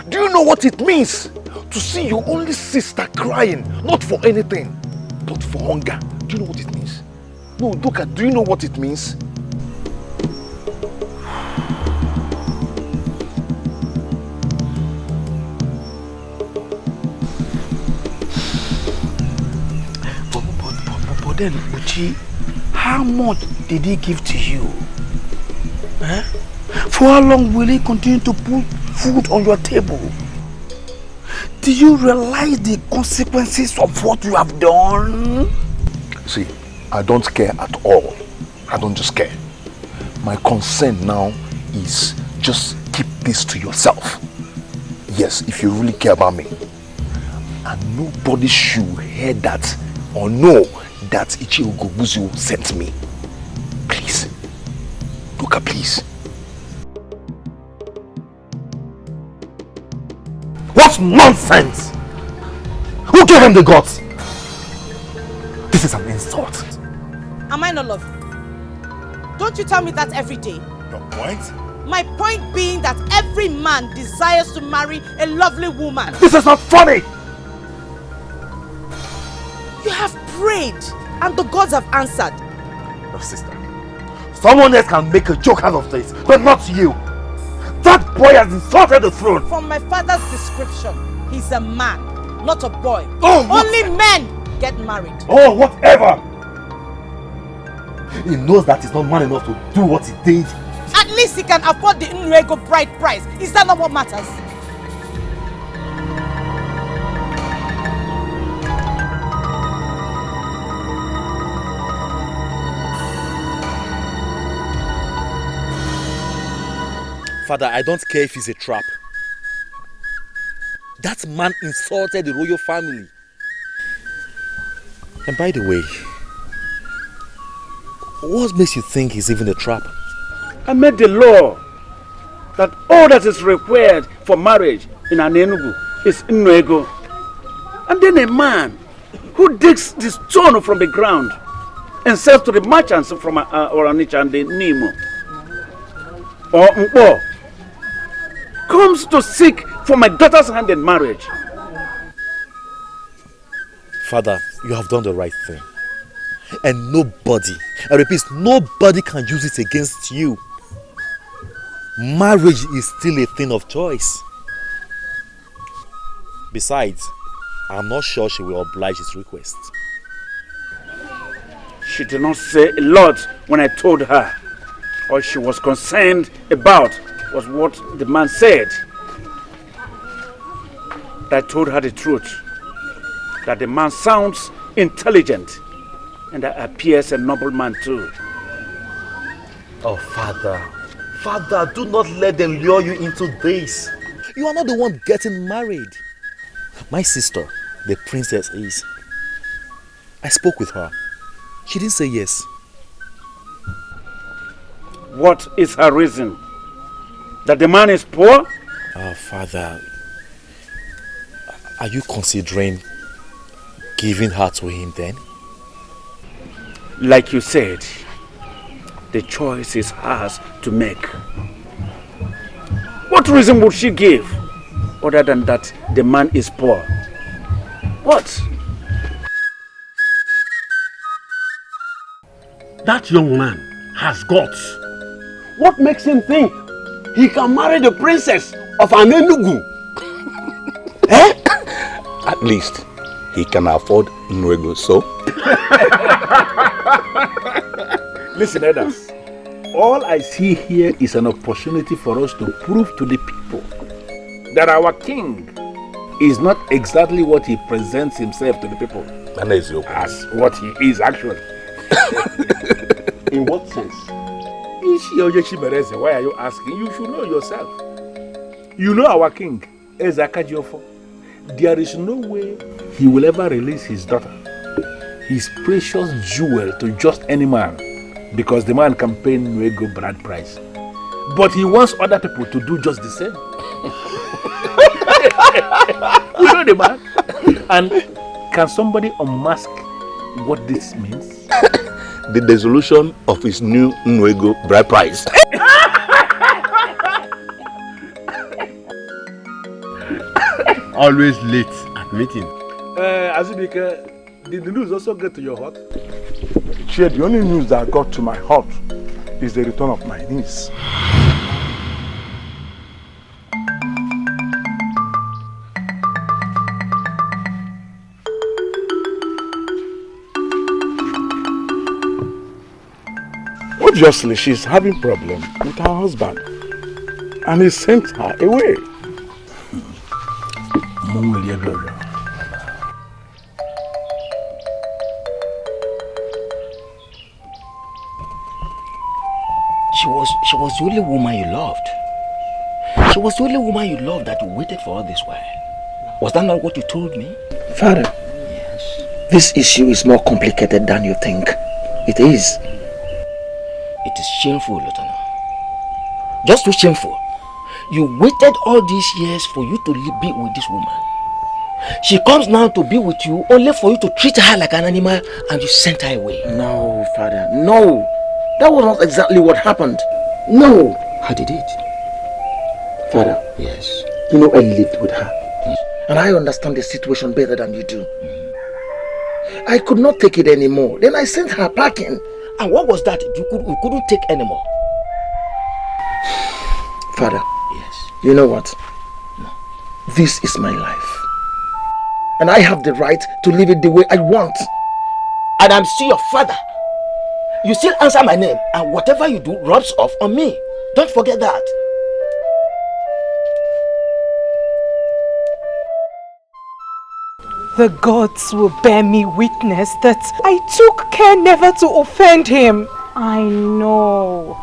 Do you know what it means to see your only sister crying, not for anything, but for hunger? Do you know what it means? No, Udoka, do you know what it means? But then, Uchi, how much did he give to you? For how long will he continue to put food on your table? Do you realize the consequences of what you have done? See, I don't care at all. I don't just care. My concern now is just keep this to yourself. Yes, if you really care about me. And nobody should hear that or know that Ichie Ogobuzo sent me. Please. Luka, please. What nonsense! Who gave him the guts? This is an insult. Am I not loving? Don't you tell me that every day? Your point? My point being that every man desires to marry a lovely woman. This is not funny! You have prayed and the gods have answered. No, sister. Someone else can make a joke out of this, but not you. That boy has insulted the throne. From my father's description, he's a man, not a boy. Oh, only men get married. Oh, whatever! He knows that he's not man enough to do what he did. At least he can afford the Nrego bride price. Is that not what matters? Father, I don't care if it's a trap. That man insulted the royal family. And by the way, what makes you think it's even a trap? I made the law that all that is required for marriage in Anenugu is Nrego. And then a man who digs the stone from the ground and sells to the merchants from Oranicha and the Nemo or Mpo comes to seek for my daughter's hand in marriage. Father, you have done the right thing. And nobody, I repeat, nobody can use it against you. Marriage is still a thing of choice. Besides, I'm not sure she will oblige his request. She did not say a lot when I told her. All she was concerned about was what the man said. I told her the truth, that the man sounds intelligent and appears a noble man too. Oh, Father, do not let them lure you into this. You are not the one getting married. My sister, the princess, is. I spoke with her. She didn't say yes. What is her reason? That the man is poor? Father, are you considering giving her to him then? Like you said, the choice is hers to make. What reason would she give other than that the man is poor? What? That young man has guts? What makes him think he can marry the princess of an Enugu? Eh? At least he can afford Nwego, so? Listen, elders. All I see here is an opportunity for us to prove to the people that our king is not exactly what he presents himself to the people as what he is actually. In what sense? Why are you asking? You should know yourself. You know our king, Ezakajiofo. There is no way he will ever release his daughter, his precious jewel, to just any man, because the man can pay Nwego bride price. But he wants other people to do just the same. You know the man? And can somebody unmask what this means? The dissolution of his new Nwego bride price. Always late at meeting. Azubike, did the news also get to your heart? Chair, the only news that got to my heart is the return of my niece. Obviously, she's having problem with her husband, and he sent her away. She was the only woman you loved. She was the only woman you loved that you waited for all this while. Was that not what you told me? Father, yes. This issue is more complicated than you think. It is. It is shameful, Lieutenant. Just too shameful. You waited all these years for you to be with this woman. She comes now to be with you only for you to treat her like an animal, and you sent her away. No, Father, no. That was not exactly what happened. No. How did it? Father. Yes. You know I lived with her. Yes. And I understand the situation better than you do. I could not take it anymore. Then I sent her packing. And what was that you couldn't take anymore? Father. Yes. You know what? No. This is my life. And I have the right to live it the way I want. And I'm still your father. You still answer my name, and whatever you do rubs off on me. Don't forget that. The gods will bear me witness that I took care never to offend him. I know.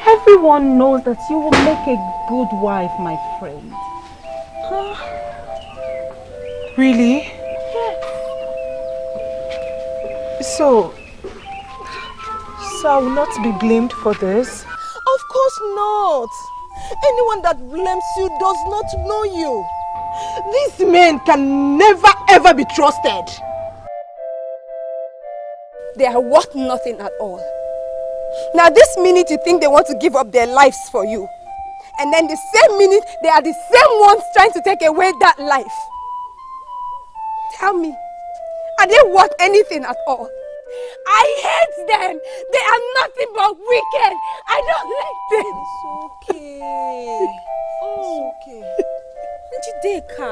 Everyone knows that you will make a good wife, my friend. Really? Yes. So I will not be blamed for this? Of course not. Anyone that blames you does not know you. These men can never ever be trusted. They are worth nothing at all. Now this minute you think they want to give up their lives for you. And then the same minute they are the same ones trying to take away that life. Tell me, are they worth anything at all? I hate them. They are nothing but wicked. I don't like them. It's okay. Oh, it's okay. Njideka.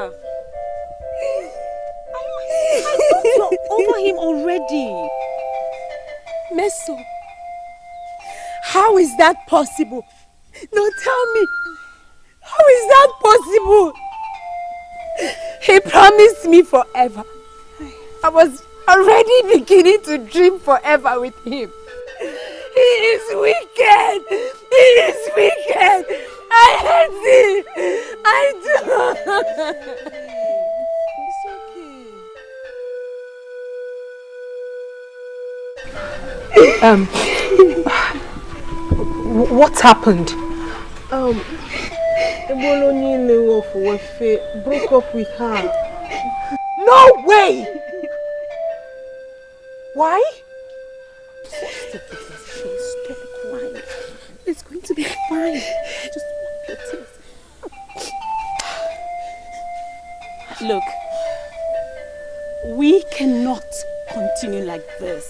I thought you're over him already. Meso, how is that possible? No, tell me. How is that possible? He promised me forever. I was already beginning to dream forever with him. He is wicked. He is wicked. I hate him. I do. It's okay. What happened? Broke up with her. No way! Why? Stop crying. It's going to be fine. Just wipe your tears. Look, we cannot continue like this.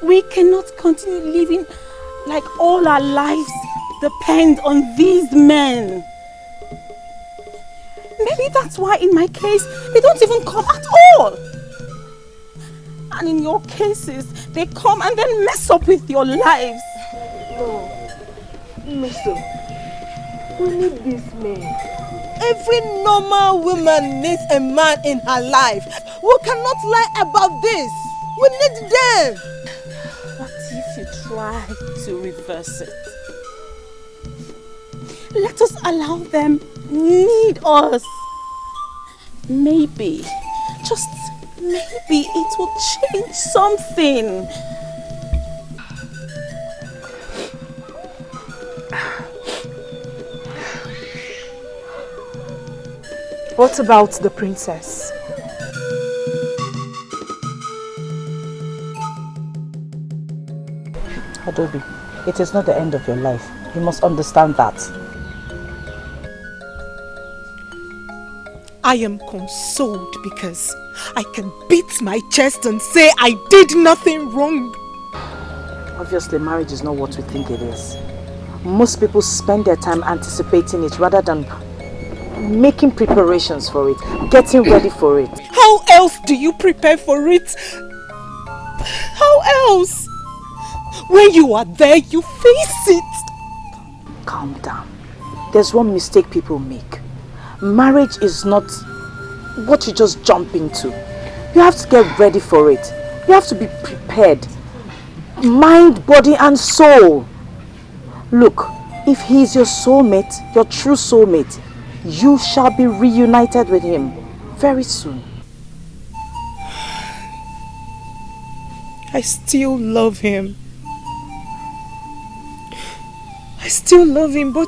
We cannot continue living like all our lives depend on these men. Maybe that's why in my case, they don't even come at all. And in your cases, they come and then mess up with your lives. No. Mister, we need these men. Every normal woman needs a man in her life. We cannot lie about this. We need them. What if you try to reverse it? Let us allow them need us. Maybe, just maybe it will change something. What about the princess? Adobe, it is not the end of your life. You must understand that. I am consoled because I can beat my chest and say I did nothing wrong. Obviously, marriage is not what we think it is. Most people spend their time anticipating it rather than making preparations for it, getting ready for it. How else do you prepare for it? How else? When you are there, you face it. Calm down. There's one mistake people make. Marriage is not what you just jump into. You have to get ready for it. You have to be prepared. Mind, body and soul. Look, if he is your soulmate, your true soulmate, you shall be reunited with him very soon. I still love him. I still love him, but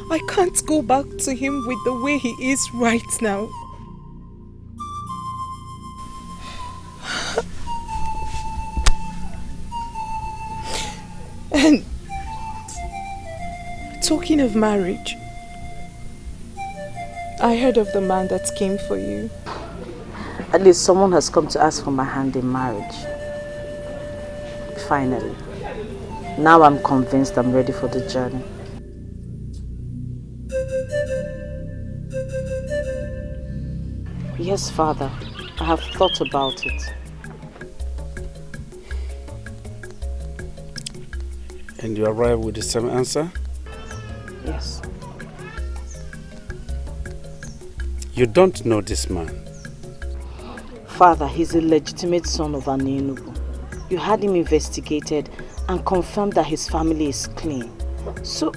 I can't go back to him with the way he is right now. And talking of marriage, I heard of the man that came for you. At least someone has come to ask for my hand in marriage. Finally. Now I'm convinced I'm ready for the journey. Yes, Father. I have thought about it. And you arrive with the same answer? Yes. You don't know this man? Father, he's a legitimate son of Anenubu. You had him investigated and confirmed that his family is clean. So...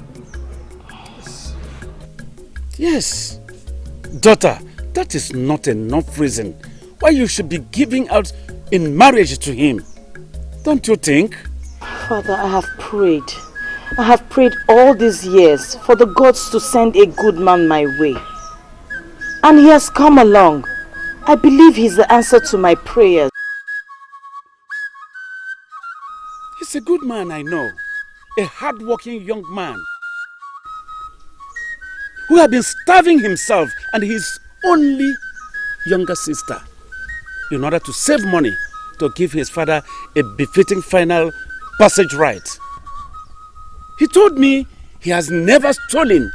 Yes. Daughter, that is not enough reason why you should be giving out in marriage to him. Don't you think? Father, I have prayed. I have prayed all these years for the gods to send a good man my way. And he has come along. I believe he's the answer to my prayers. He's a good man, I know. A hard-working young man who had been starving himself and his only younger sister in order to save money to give his father a befitting final passage right. He told me he has never stolen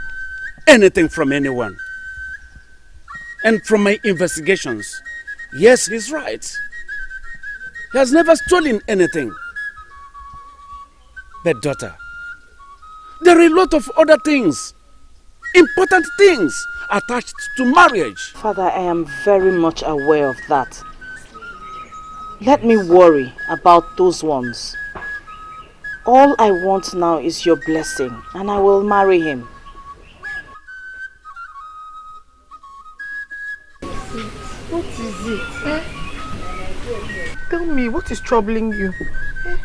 anything from anyone. And from my investigations, yes, he's right. He has never stolen anything. But daughter, there are a lot of other things, important things attached to marriage. Father, I am very much aware of that. Let me worry about those ones. All I want now is your blessing, and I will marry him. What is it? Eh? Tell me, what is troubling you? Eh?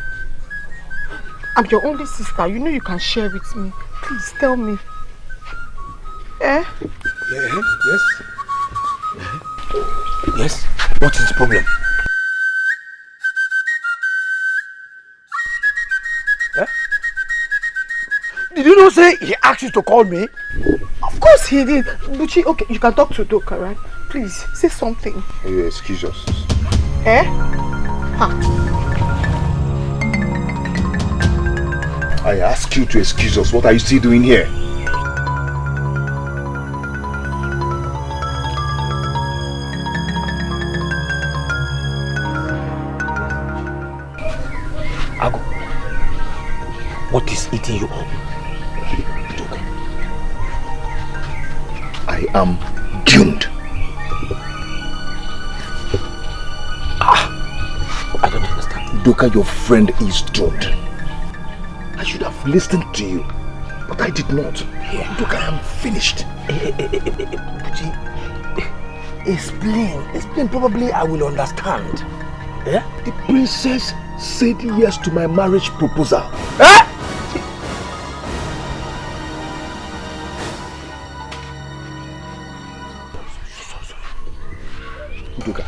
I'm your only sister. You know you can share with me. Please tell me. Eh? Yes. Yes? What is the problem? Eh? Did you not say he asked you to call me? Of course he did. Buchi, okay, you can talk to Doka, right? Please, say something. You excuse us. Eh? Ha. I ask you to excuse us. What are you still doing here? Ago, what is eating you up? I am doomed. I don't understand. Doka, your friend is doomed. I should have listened to you, but I did not. Yeah. Doka, I am finished. Buchi, explain. Probably I will understand. Yeah? The princess said yes to my marriage proposal. Eh? Doka,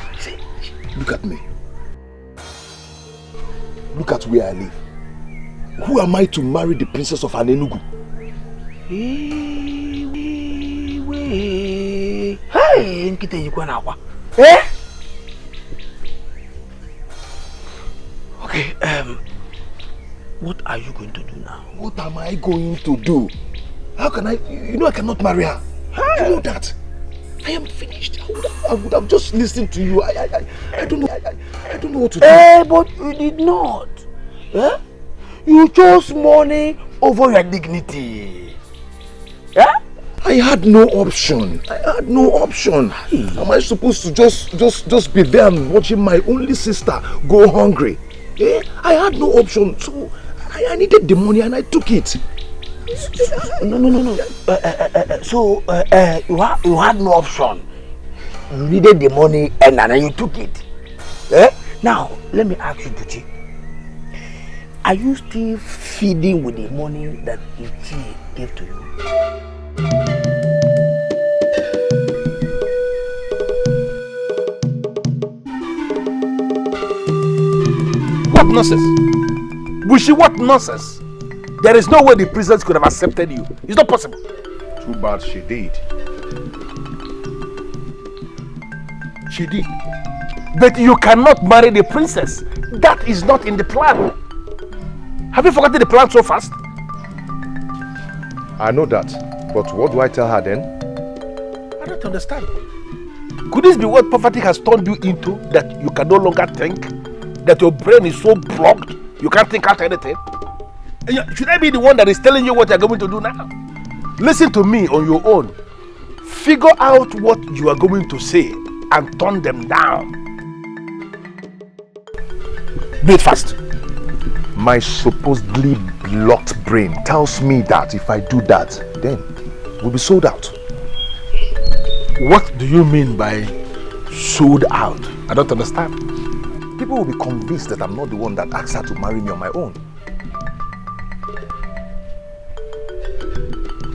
look at me. Look at where I live. Who am I to marry the princess of Anenugu? Hey, nkite yikwa na akwa. Eh? Okay, what are you going to do now? What am I going to do? How can I? You know I cannot marry her. You know that. I am finished. I would have just listened to you. I don't know. I don't know what to do. But you did not. Eh? You chose money over your dignity. Yeah? I had no option. Am I supposed to just be there and watching my only sister go hungry? Eh? I had no option. So I needed the money and I took it. No. So you had no option. You needed the money and then you took it. Eh? Now let me ask you, Buchi. Are you still feeding with the money that Ichi gave to you? What nonsense? Bushi, what nonsense? There is no way the princess could have accepted you. It's not possible. Too bad she did. She did. But you cannot marry the princess. That is not in the plan. Have you forgotten the plan so fast? I know that. But what do I tell her then? I don't understand. Could this be what poverty has turned you into? That you can no longer think? That your brain is so blocked, you can't think out anything? Should I be the one that is telling you what you're going to do now? Listen to me on your own. Figure out what you are going to say and turn them down. Do it fast. My supposedly blocked brain tells me that if I do that, then we'll be sold out. What do you mean by sold out? I don't understand. People will be convinced that I'm not the one that asked her to marry me on my own.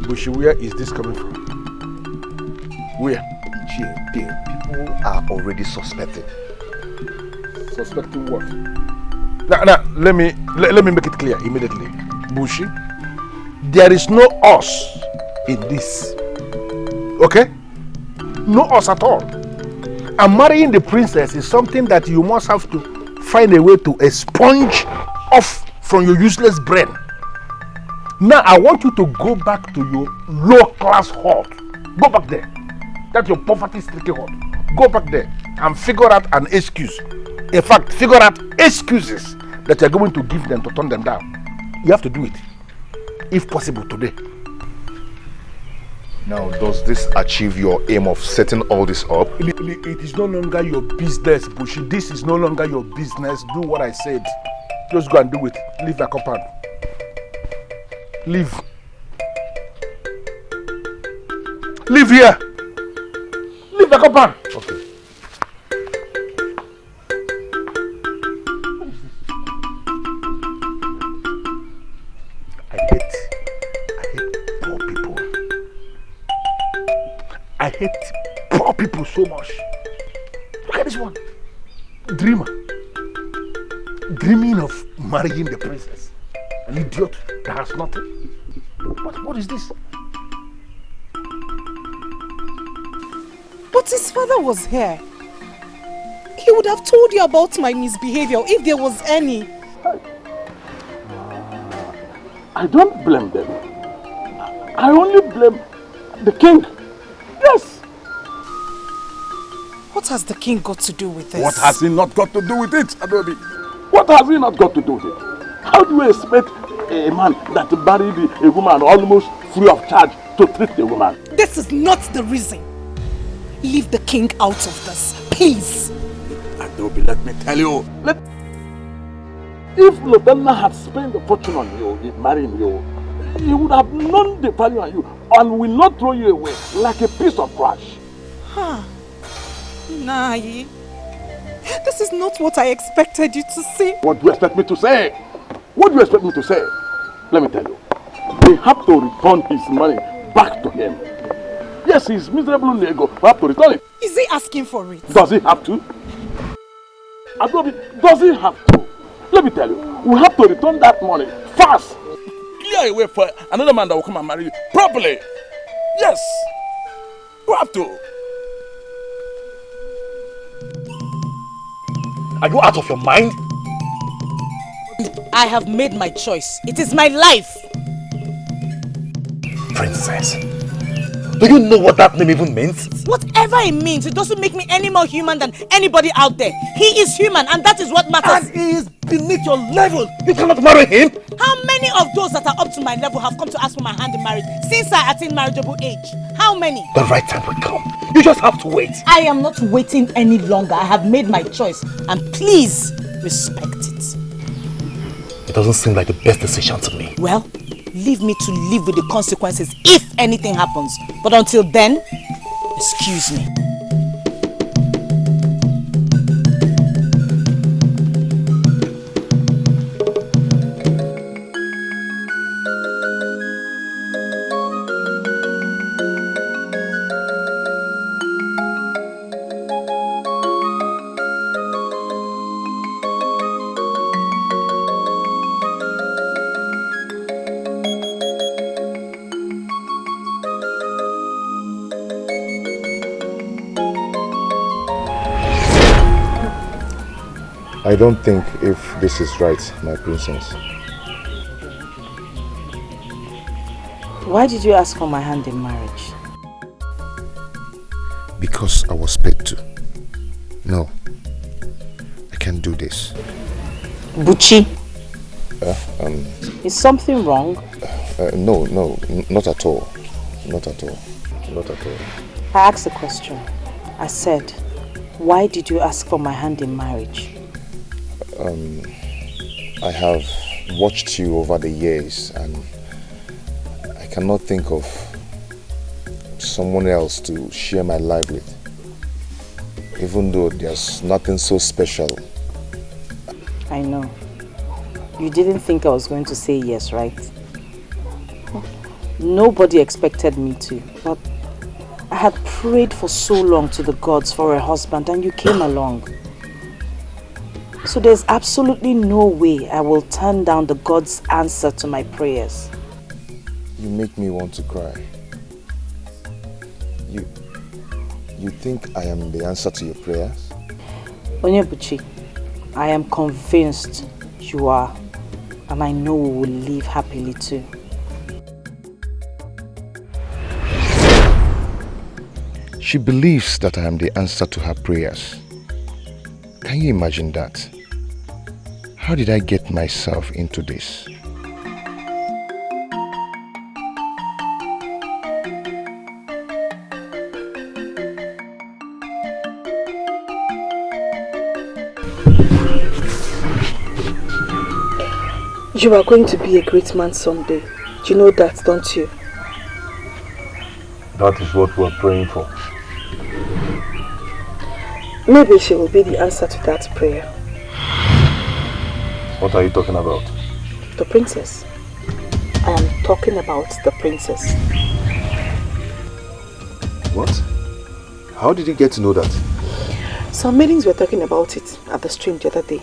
Bushi, where is this coming from? Where? People are already suspecting. Suspecting what? Now, let me make it clear immediately. Bushi, there is no us in this. Okay? No us at all. And marrying the princess is something that you must have to find a way to expunge off from your useless brain. Now I want you to go back to your low-class hut. Go back there. That's your poverty-stricken hut. Go back there and figure out an excuse. In fact, figure out excuses that you're going to give them to turn them down. You have to do it, if possible, today. Now, does this achieve your aim of setting all this up? It is no longer your business, Bushi. This is no longer your business. Do what I said. Just go and do it. Leave the compound. Leave. Leave here. Leave the compound. Okay. I hate poor people. I hate poor people so much. Look at this one. Dreamer. Dreaming of marrying the princess. An idiot that has nothing. What is this? But his father was here. He would have told you about my misbehavior if there was any. I don't blame them. I only blame the king. Yes. What has the king got to do with this? What has he not got to do with it, Adobe? What has he not got to do with it? How do you expect a man that married a woman almost free of charge to treat the woman? This is not the reason. Leave the king out of this, please. Adobe, let me tell you. If Lobenna had spent a fortune on you in marrying you, he would have known the value on you and will not throw you away like a piece of trash. Huh. Nai, this is not what I expected you to say. What do you expect me to say? What do you expect me to say? Let me tell you. They have to return his money back to him. Yes, his miserable nego have to return it. Is he asking for it? Does he have to? Adobe, does he have to? Let me tell you, we have to return that money fast. Clear a way for another man that will come and marry you properly. Yes, we have to. Are you out of your mind? I have made my choice. It is my life. Princess, do you know what that name even means? Whatever it means, it doesn't make me any more human than anybody out there. He is human and that is what matters. And he is beneath your level. You cannot marry him. How many of those that are up to my level have come to ask for my hand in marriage since I attained marriageable age? How many? The right time will come. You just have to wait. I am not waiting any longer. I have made my choice and please respect it. It doesn't seem like the best decision to me. Well, leave me to live with the consequences if anything happens. But until then, excuse me. I don't think if this is right, my princess. Why did you ask for my hand in marriage? Because I was paid to. No, I can't do this. Buchi, Is something wrong? No, not at all. Not at all. Not at all. I asked a question. I said, why did you ask for my hand in marriage? I have watched you over the years and I cannot think of someone else to share my life with. Even though there's nothing so special. I know. You didn't think I was going to say yes, right? Nobody expected me to, but I had prayed for so long to the gods for a husband and you came along. So there's absolutely no way I will turn down the God's answer to my prayers. You make me want to cry. You think I am the answer to your prayers? Onyebuchi, I am convinced you are, and I know we will live happily too. She believes that I am the answer to her prayers. Can you imagine that? How did I get myself into this? You are going to be a great man someday. You know that, don't you? That is what we are praying for. Maybe she will be the answer to that prayer. What are you talking about? The princess. I am talking about the princess. What? How did you get to know that? Some meetings were talking about it at the stream the other day.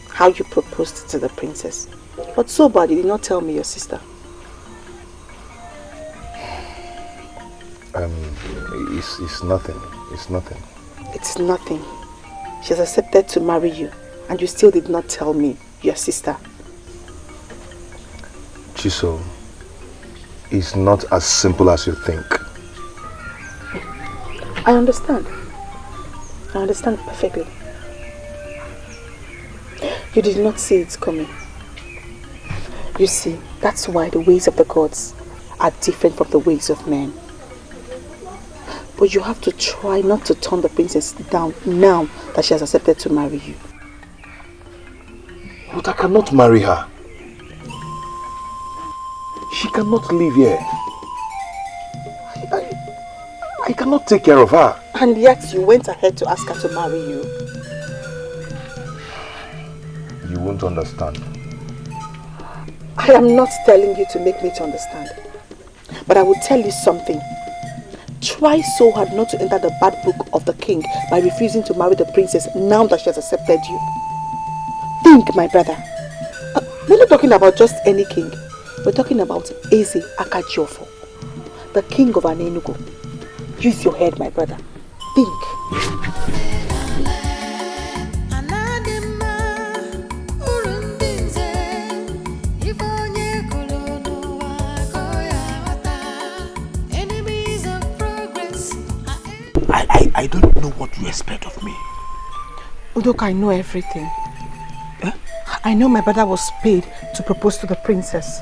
How you proposed to the princess. But so bad you did not tell me your sister. It's nothing. It's nothing. It's nothing. She has accepted to marry you and you still did not tell me your sister. Chiso, it's not as simple as you think. I understand. I understand perfectly. You did not see it coming. You see, that's why the ways of the gods are different from the ways of men. But you have to try not to turn the princess down now that she has accepted to marry you. But I cannot marry her. She cannot live here. I cannot take care of her. And yet you went ahead to ask her to marry you. You won't understand. I am not telling you to make me to understand. But I will tell you something. Try so hard not to enter the bad book of the king by refusing to marry the princess now that she has accepted you. Think, my brother. We're not talking about just any king. We're talking about Eze Akajiofo, the king of Anenugu. Use your head, my brother. Think. I don't know what you expect of me. Udoka, I know everything. I know my brother was paid to propose to the princess.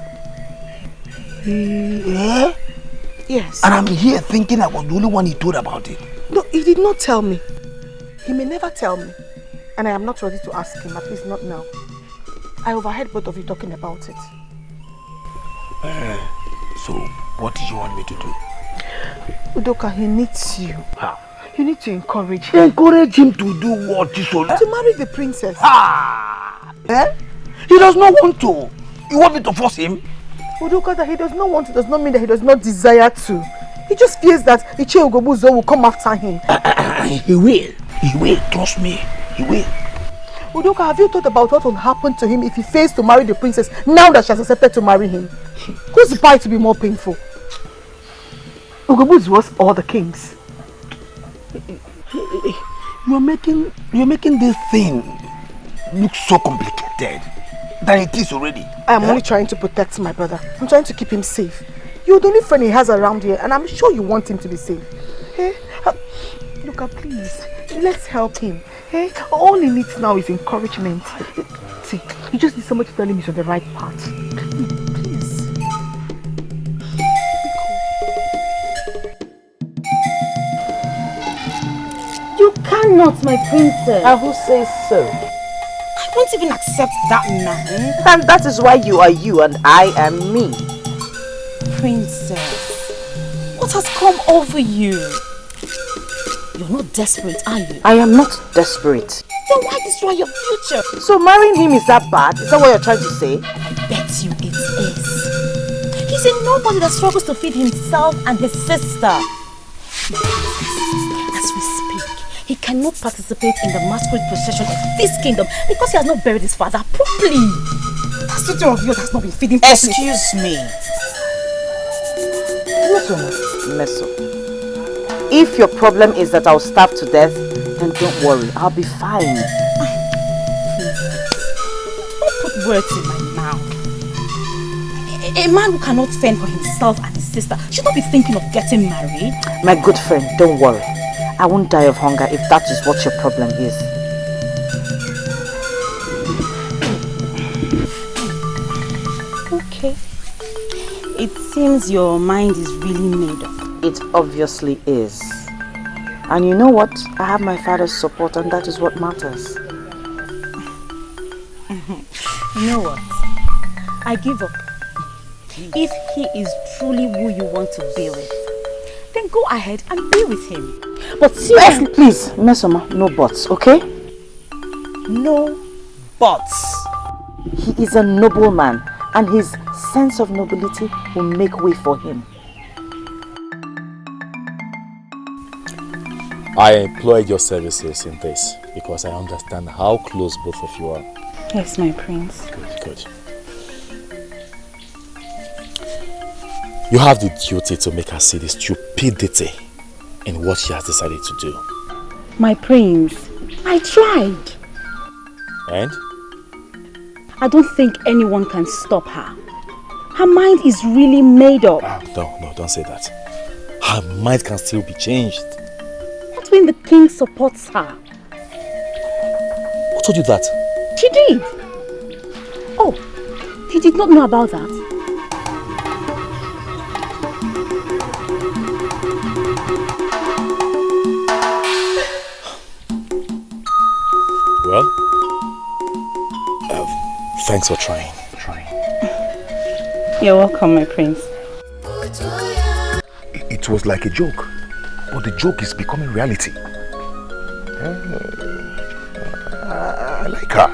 Yeah? Yes. And I'm here thinking I was the only one he told about it. No, he did not tell me. He may never tell me. And I am not ready to ask him, at least not now. I overheard both of you talking about it. So, what do you want me to do? Udoka, he needs you. How? You need to encourage him. Encourage him to do what, Chisola? To marry the princess. He does not want to. You want me to force him? Udoka, that he does not want to does not mean that he does not desire to. He just fears that Iche Ugobuzo will come after him. He will. He will. Trust me. He will. Udoka, have you thought about what will happen to him if he fails to marry the princess now that she has accepted to marry him? Whose bite to be more painful? Ugobuzo was all the kings. You're making this thing look so complicated than it is already. I am only trying to protect my brother. I'm trying to keep him safe. You're the only friend he has around here, and I'm sure you want him to be safe. Hey, Luca, please, let's help him. Hey, all he needs now is encouragement. See, he just needs somebody to tell him he's on the right path. Please. You cannot, my princess. And who says so? I won't even accept that man. And that is why you are you and I am me. Princess, what has come over you? You're not desperate, are you? I am not desperate. Then why destroy your future? So marrying him is that bad? Is that what you're trying to say? I bet you it is. He's a nobody that struggles to feed himself and his sister. As we speak, he cannot participate in the masquerade procession of this kingdom because he has not buried his father properly. That statue of yours has not been feeding properly. Excuse me. Meso. If your problem is that I'll starve to death, then don't worry, I'll be fine. Don't put words in my mouth. A man who cannot fend for himself and his sister should not be thinking of getting married. My good friend, don't worry. I won't die of hunger if that is what your problem is. Okay. It seems your mind is really made up. It obviously is. And you know what? I have my father's support and that is what matters. You know what? I give up. If he is truly who you want to be with, then go ahead and be with him. But seriously, please, Mesoma, no buts, okay? No buts. He is a noble man and his sense of nobility will make way for him. I employed your services in this because I understand how close both of you are. Yes, my prince. Good. You have the duty to make her see the stupidity in what she has decided to do. My prince, I tried. And? I don't think anyone can stop her. Her mind is really made up. No, don't say that. Her mind can still be changed. That's when the king supports her. Who told you that? She did. Oh, you did not know about that? Well, thanks for trying. You're welcome, my prince. It was like a joke, but the joke is becoming reality. I like her,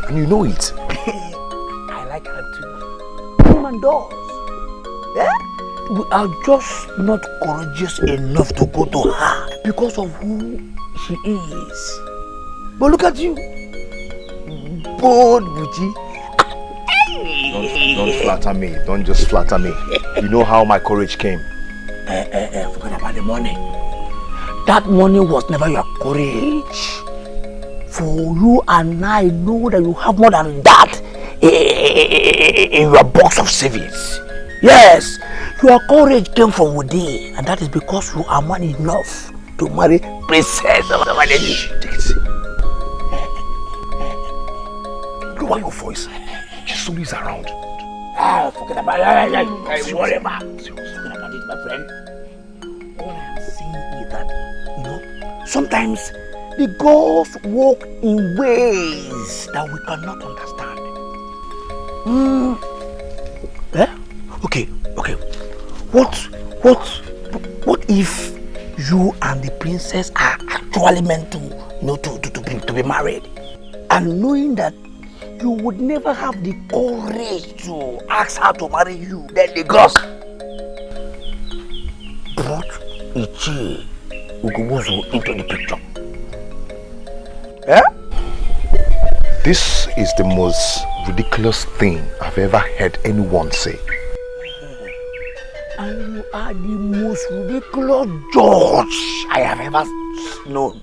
and you know it. I like her too. Woman does. Yeah? We are just not courageous enough to go to her because of who she is. But look at you. Bold Buchi. Don't flatter me. Don't just flatter me. You know how my courage came. Forget about the money. That money was never your courage. For you and I know that you have more than that in your box of savings. Yes, your courage came from within, and that is because you are man enough to marry Princess. Take it. Lower your voice. She's always around. Forget about it. Forget about it, my friend. All I am saying is that, sometimes the gods walk in ways that we cannot understand. Okay. What if you and the princess are actually meant to be married, and knowing that you would never have the courage to ask her to marry you, then the gods brought Ichi Ugubuzu into the picture? This is the most ridiculous thing I've ever heard anyone say. And you are the most ridiculous judge I have ever known.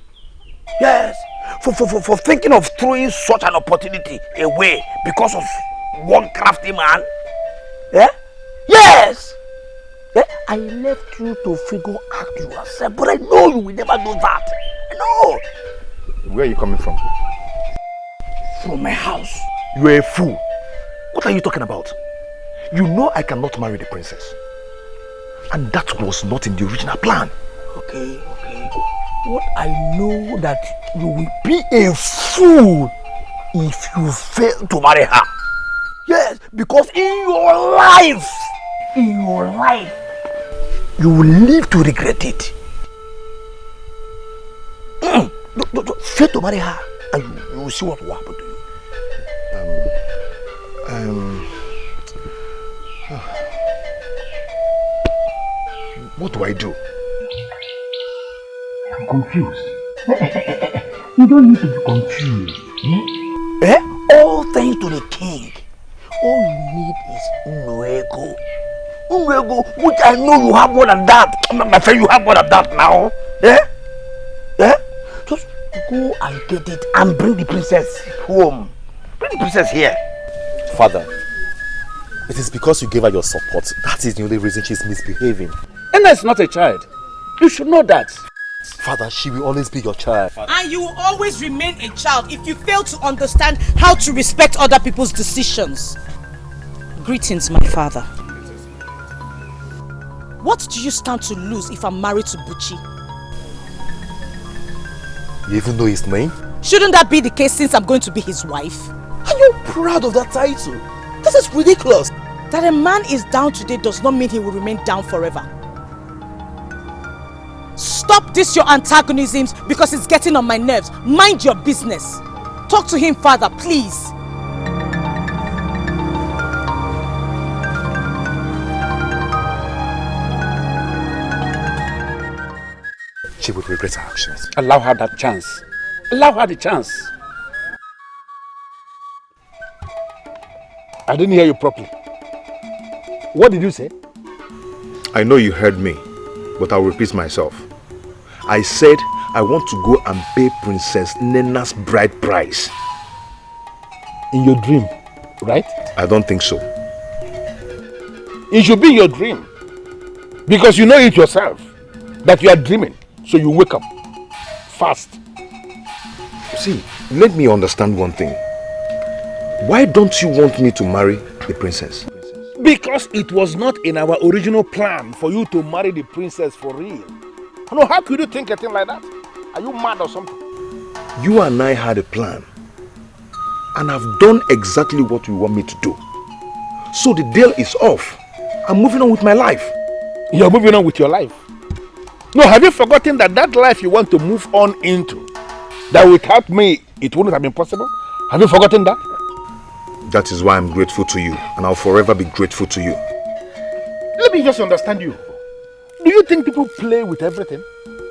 Yes, for thinking of throwing such an opportunity away because of one crafty man. Yes. I left you to figure out yourself, but I know you will never do that. I know. Where are you coming from? From my house. You are a fool. What are you talking about? You know I cannot marry the princess. And that was not in the original plan. Okay. What I know that you will be a fool if you fail to marry her. Yes, because in your life, you will live to regret it. Fail to marry her, and you will see what will happen to you. What do I do? I'm confused. You don't need to be confused. All thanks to the king. All you need is Nwego. Nwego, which I know you have more than that. My friend, you have more than that now. Just go and get it and bring the princess home. Bring the princess here. Father, it is because you gave her your support. That is the only reason she's misbehaving. Enna is not a child. You should know that. Father, she will always be your child. And you will always remain a child if you fail to understand how to respect other people's decisions. Greetings, my father. What do you stand to lose if I'm married to Buchi? You even know his name? Shouldn't that be the case since I'm going to be his wife? Are you proud of that title? This is ridiculous. That a man is down today does not mean he will remain down forever. Stop this your antagonisms because it's getting on my nerves. Mind your business. Talk to him, father, please. She would regret her actions. Allow her that chance. Allow her the chance. I didn't hear you properly. What did you say? I know you heard me, but I'll repeat myself. I said I want to go and pay Princess Nena's bride price. In your dream, right? I don't think so. It should be your dream. Because you know it yourself that you are dreaming. So you wake up fast. See, let me understand one thing. Why don't you want me to marry the princess? Because it was not in our original plan for you to marry the princess for real. No, how could you think a thing like that? Are you mad or something? You and I had a plan. And I've done exactly what you want me to do. So the deal is off. I'm moving on with my life. You're moving on with your life? No, have you forgotten that that life you want to move on into, that without me, it wouldn't have been possible? Have you forgotten that? That is why I'm grateful to you. And I'll forever be grateful to you. Let me just understand you. Do you think people play with everything?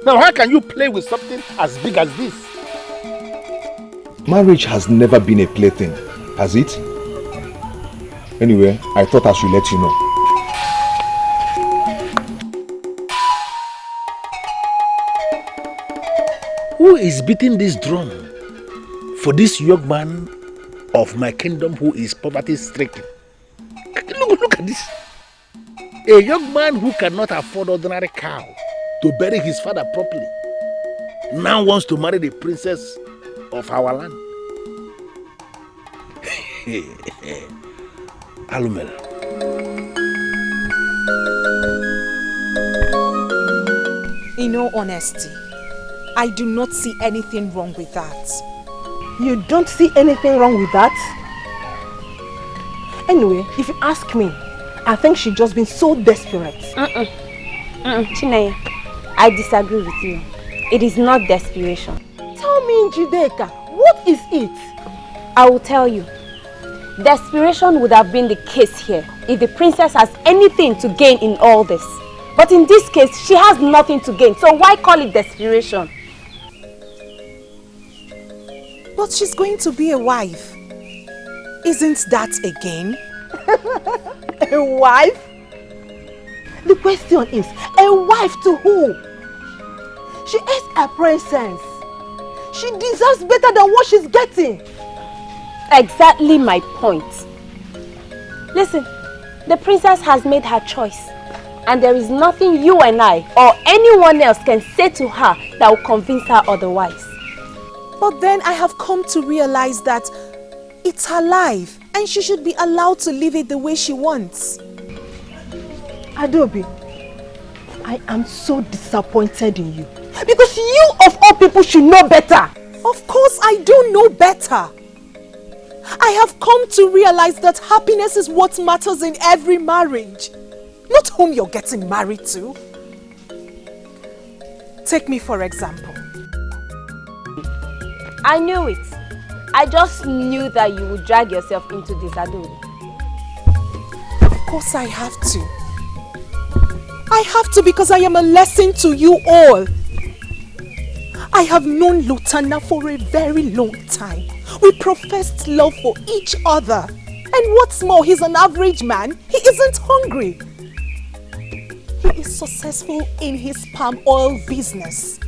Now, how can you play with something as big as this? Marriage has never been a plaything, has it? Anyway, I thought I should let you know. Who is beating this drum for this young man of my kingdom who is poverty-stricken? Look at this. A young man who cannot afford ordinary cow to bury his father properly now wants to marry the princess of our land. Alumel. In all honesty, I do not see anything wrong with that. You don't see anything wrong with that? Anyway, if you ask me, I think she's just been so desperate. Chinaya, I disagree with you. It is not desperation. Tell me, Njideka, what is it? I will tell you. Desperation would have been the case here if the princess has anything to gain in all this. But in this case, she has nothing to gain. So why call it desperation? But she's going to be a wife. Isn't that a gain? A wife? The question is, a wife to who? She is a princess. She deserves better than what she's getting. Exactly my point. Listen, the princess has made her choice. And there is nothing you and I or anyone else can say to her that will convince her otherwise. But then I have come to realize that it's her life and she should be allowed to live it the way she wants. Adobe, I am so disappointed in you. Because you of all people should know better. Of course I do know better. I have come to realize that happiness is what matters in every marriage. Not whom you're getting married to. Take me for example. I knew it. I just knew that you would drag yourself into this, Adobe. Of course I have to. I have to because I am a lesson to you all. I have known Lutana for a very long time. We professed love for each other. And what's more, he's an average man. He isn't hungry. He is successful in his palm oil business.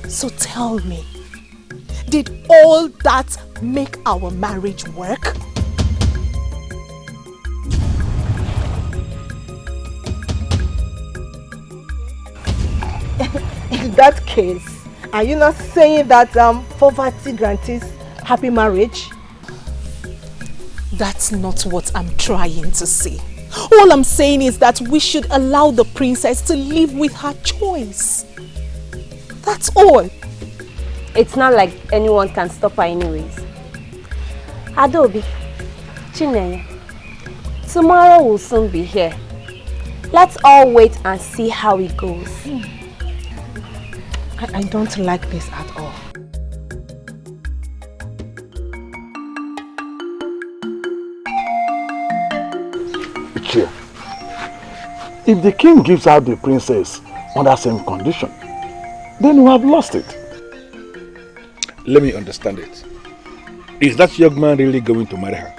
So tell me, did all that make our marriage work? In that case, are you not saying that poverty guarantees happy marriage? That's not what I'm trying to say. All I'm saying is that we should allow the princess to live with her choice. That's all. It's not like anyone can stop her anyways. Adobe, Chineye, tomorrow will soon be here. Let's all wait and see how it goes. I don't like this at all. If the king gives out the princess on that same condition, then we have lost it. Let me understand it. Is that young man really going to marry her?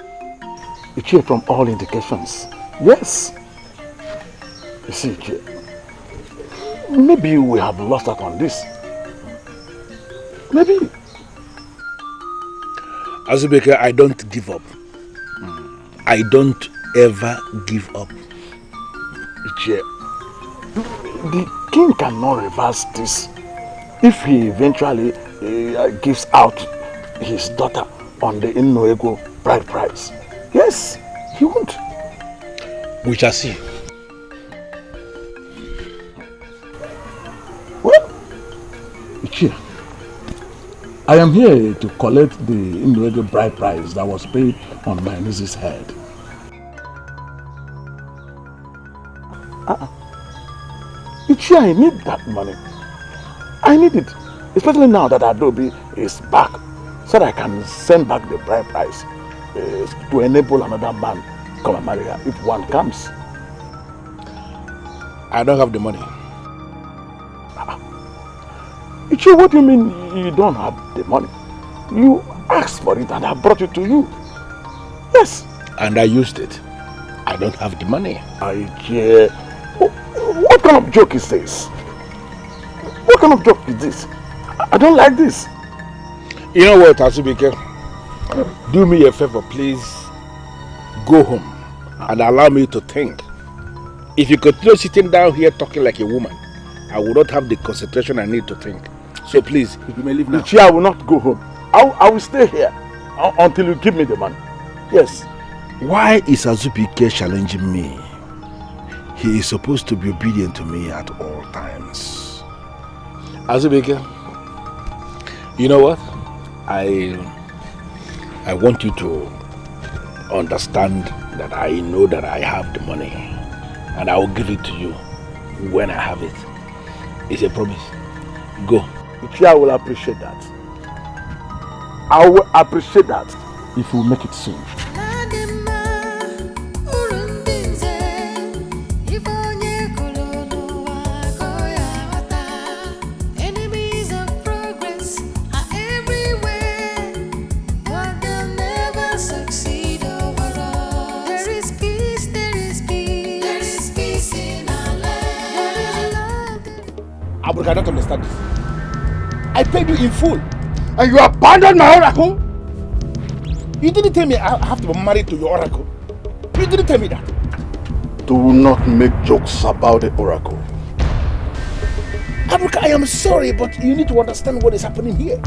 Ichie, from all indications, yes. You see, Ichie, maybe we have lost out on this. Maybe. Azubeke, I don't give up. I don't ever give up. The king cannot reverse this if he eventually gives out his daughter on the Nnoego bride price. Yes, he won't. We shall see. Well, Ichie, I am here to collect the Nnoego bride price that was paid on my niece's head. Ichie, I need that money. I need it. Especially now that Adobe is back, so that I can send back the bride price to enable another man to come and marry her if one comes. I don't have the money. Ichie, what do you mean you don't have the money? You asked for it and I brought it to you. Yes. And I used it. I don't have the money. Ichie, what kind of joke is this? What kind of joke is this? I don't like this. You know what, Azubike? Do me a favor, please. Go home and allow me to think. If you continue sitting down here talking like a woman, I will not have the concentration I need to think. So please, you may leave now. Ichie, I will not go home. I will stay here until you give me the money. Yes. Why is Azubike challenging me? He is supposed to be obedient to me at all times. Azubike, you know what? I want you to understand that I know that I have the money and I will give it to you when I have it. It's a promise. Go. Ichie, I will appreciate that. I will appreciate that if you make it soon. I don't understand this. I paid you in full. And you abandoned my oracle? You didn't tell me I have to be married to your oracle. You didn't tell me that. Do not make jokes about the oracle. Abuka, I am sorry, but you need to understand what is happening here.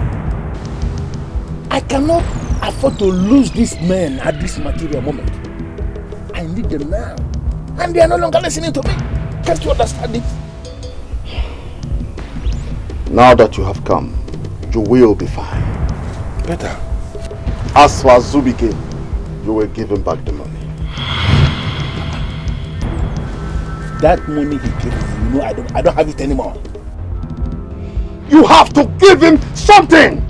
I cannot afford to lose these men at this material moment. I need them now. And they are no longer listening to me. Can't you understand this? Now that you have come, you will be fine. Better. As for Azubike, you will give him back the money. That money he gave me, you know, I don't have it anymore. You have to give him something!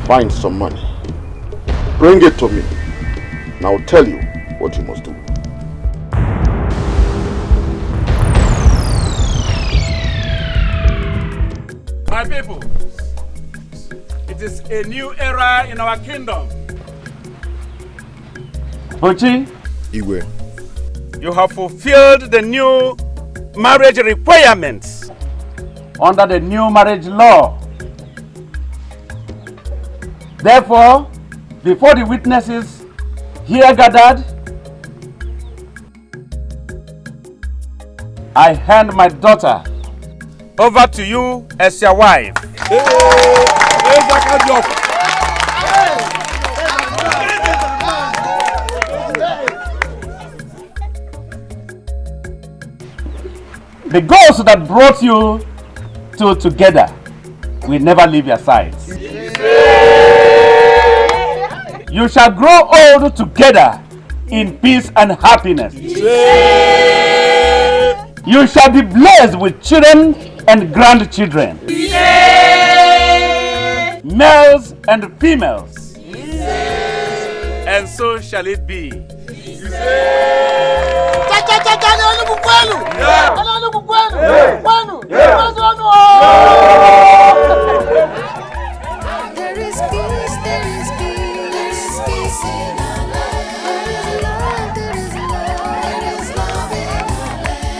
Find some money. Bring it to me. And I'll tell you what you must do. My people, it is a new era in our kingdom. Bochi, Iwe, you have fulfilled the new marriage requirements under the new marriage law. Therefore, before the witnesses here gathered, I hand my daughter over to you as your wife. The ghost that brought you two together will never leave your sides. You shall grow old together in peace and happiness. You shall be blessed with children and grandchildren. Males and females. And so shall it be. There is peace, there is peace in our land. There is love, there is love in our land.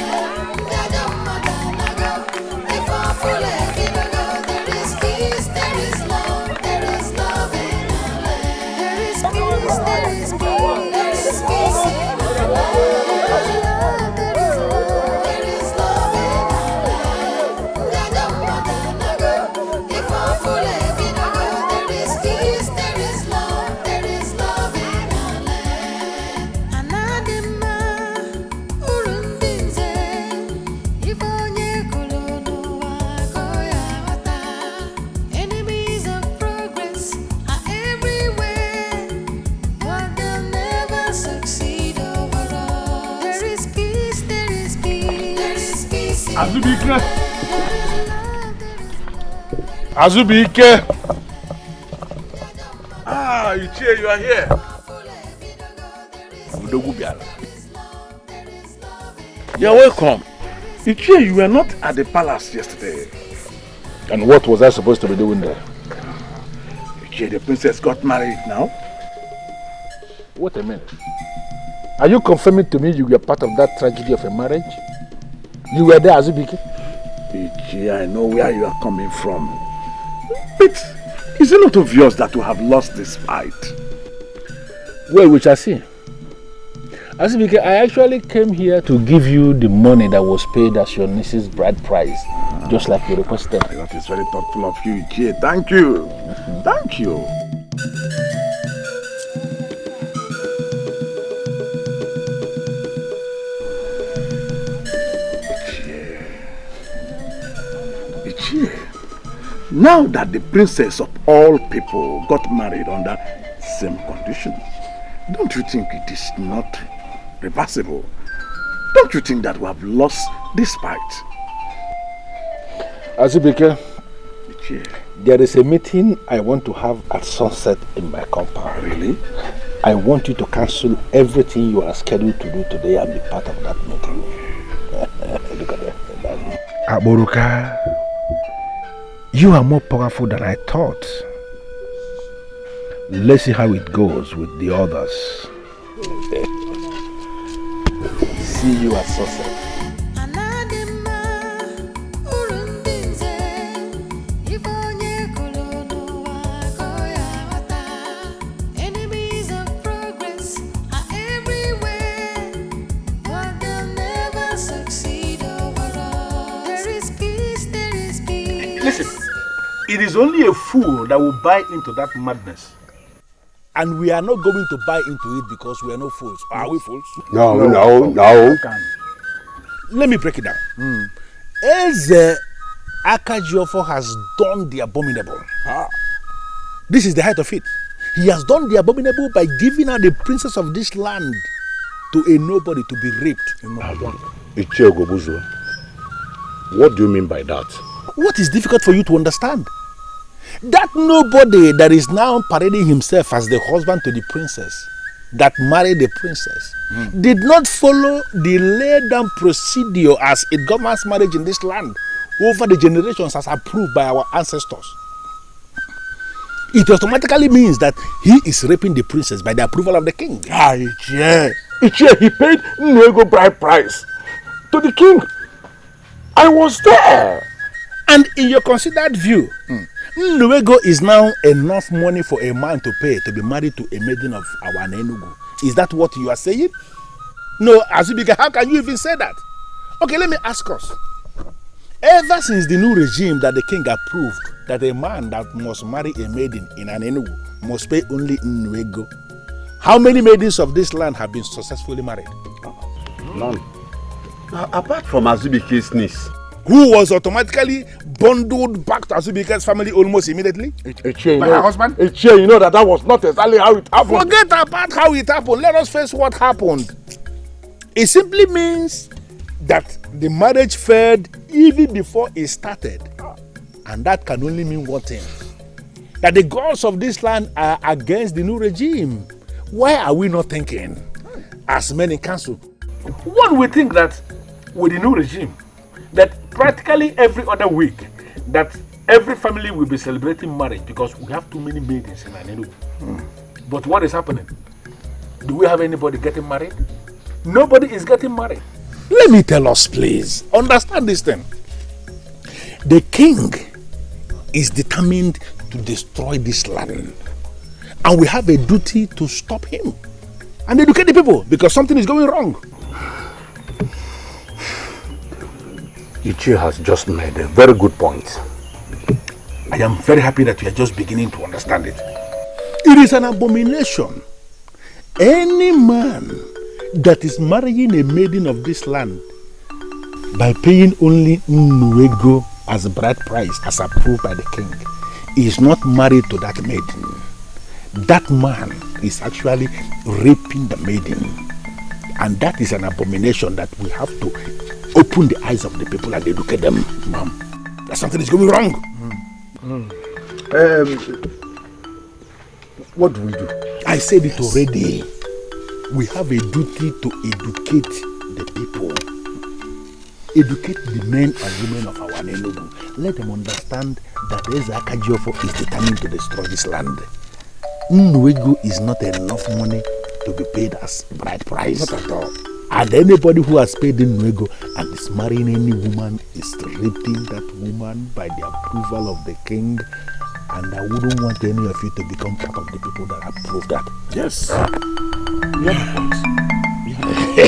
There is peace, there is love in our land. There is Azubike! Azubike! Ah, Ichie, you are here. You're welcome. Ichie, you were not at the palace yesterday. And what was I supposed to be doing there? Ichie, the princess got married now. Wait a minute. Are you confirming to me you were part of that tragedy of a marriage? You were there, Azubike? Ichie, I know where you are coming from. But is it not obvious that you have lost this fight? Well, we shall see. Azubike, I actually came here to give you the money that was paid as your niece's bride price, just like you requested. That is very thoughtful of you, Ichie. Thank you. Thank you. Ichie, now that the princess of all people got married under same conditions, don't you think it is not reversible? Don't you think that we have lost this fight? Azubike, there is a meeting I want to have at sunset in my compound. Really? I want you to cancel everything you are scheduled to do today and be part of that meeting. Look at that. Aboruka, you are more powerful than I thought. Let's see how it goes with the others. See you at sunset. Listen, it is only a fool that will buy into that madness. And we are not going to buy into it because we are no fools. Are we fools? No. Let me break it down. Eze Akajiofo has done the abominable. This is the height of it. He has done the abominable by giving her the princess of this land to a nobody to be raped. Ichie Ogobuzo, what do you mean by that? What is difficult for you to understand? That nobody that is now parading himself as the husband to the princess, that married the princess, did not follow the laid down procedure as it governs marriage in this land over the generations as approved by our ancestors. It automatically means that he is raping the princess by the approval of the king. Ichie, he paid Nego bride price to the king. I was there. And in your considered view, Nwego is now enough money for a man to pay to be married to a maiden of our Enugu. Is that what you are saying? No, Azubike, how can you even say that? Okay, let me ask us. Ever since the new regime that the king approved that a man that must marry a maiden in an Enugu must pay only Nwego, how many maidens of this land have been successfully married? None. Apart from Azubike's niece. Who was automatically bundled back to Azubike's family almost immediately? By her husband? You know that was not exactly how it happened. Forget about how it happened. Let us face what happened. It simply means that the marriage failed even before it started. And that can only mean one thing. That the gods of this land are against the new regime. Why are we not thinking, as men in council? One would think that with the new regime, that practically every other week, that every family will be celebrating marriage because we have too many maidens in Enugu. But what is happening? Do we have anybody getting married? Nobody is getting married. Let me tell us, please. Understand this thing. The king is determined to destroy this land. And we have a duty to stop him and educate the people because something is going wrong. Ichie has just made a very good point. I am very happy that you are just beginning to understand it. It is an abomination. Any man that is marrying a maiden of this land by paying only Nwego as a bride price as approved by the king is not married to that maiden. That man is actually raping the maiden. And that is an abomination that we have to open the eyes of the people and educate them, ma'am. That something is going wrong. What do we do? I said it already. We have a duty to educate the people. Educate the men and women of our Enugu. Let them understand that Eze Akajiofo is determined to destroy this land. Nnuego is not enough money to be paid as bride price. Not at all. And anybody who has paid Nnuego and is marrying any woman is raping that woman by the approval of the king. And I wouldn't want any of you to become part of the people that approve that. Yes. You have a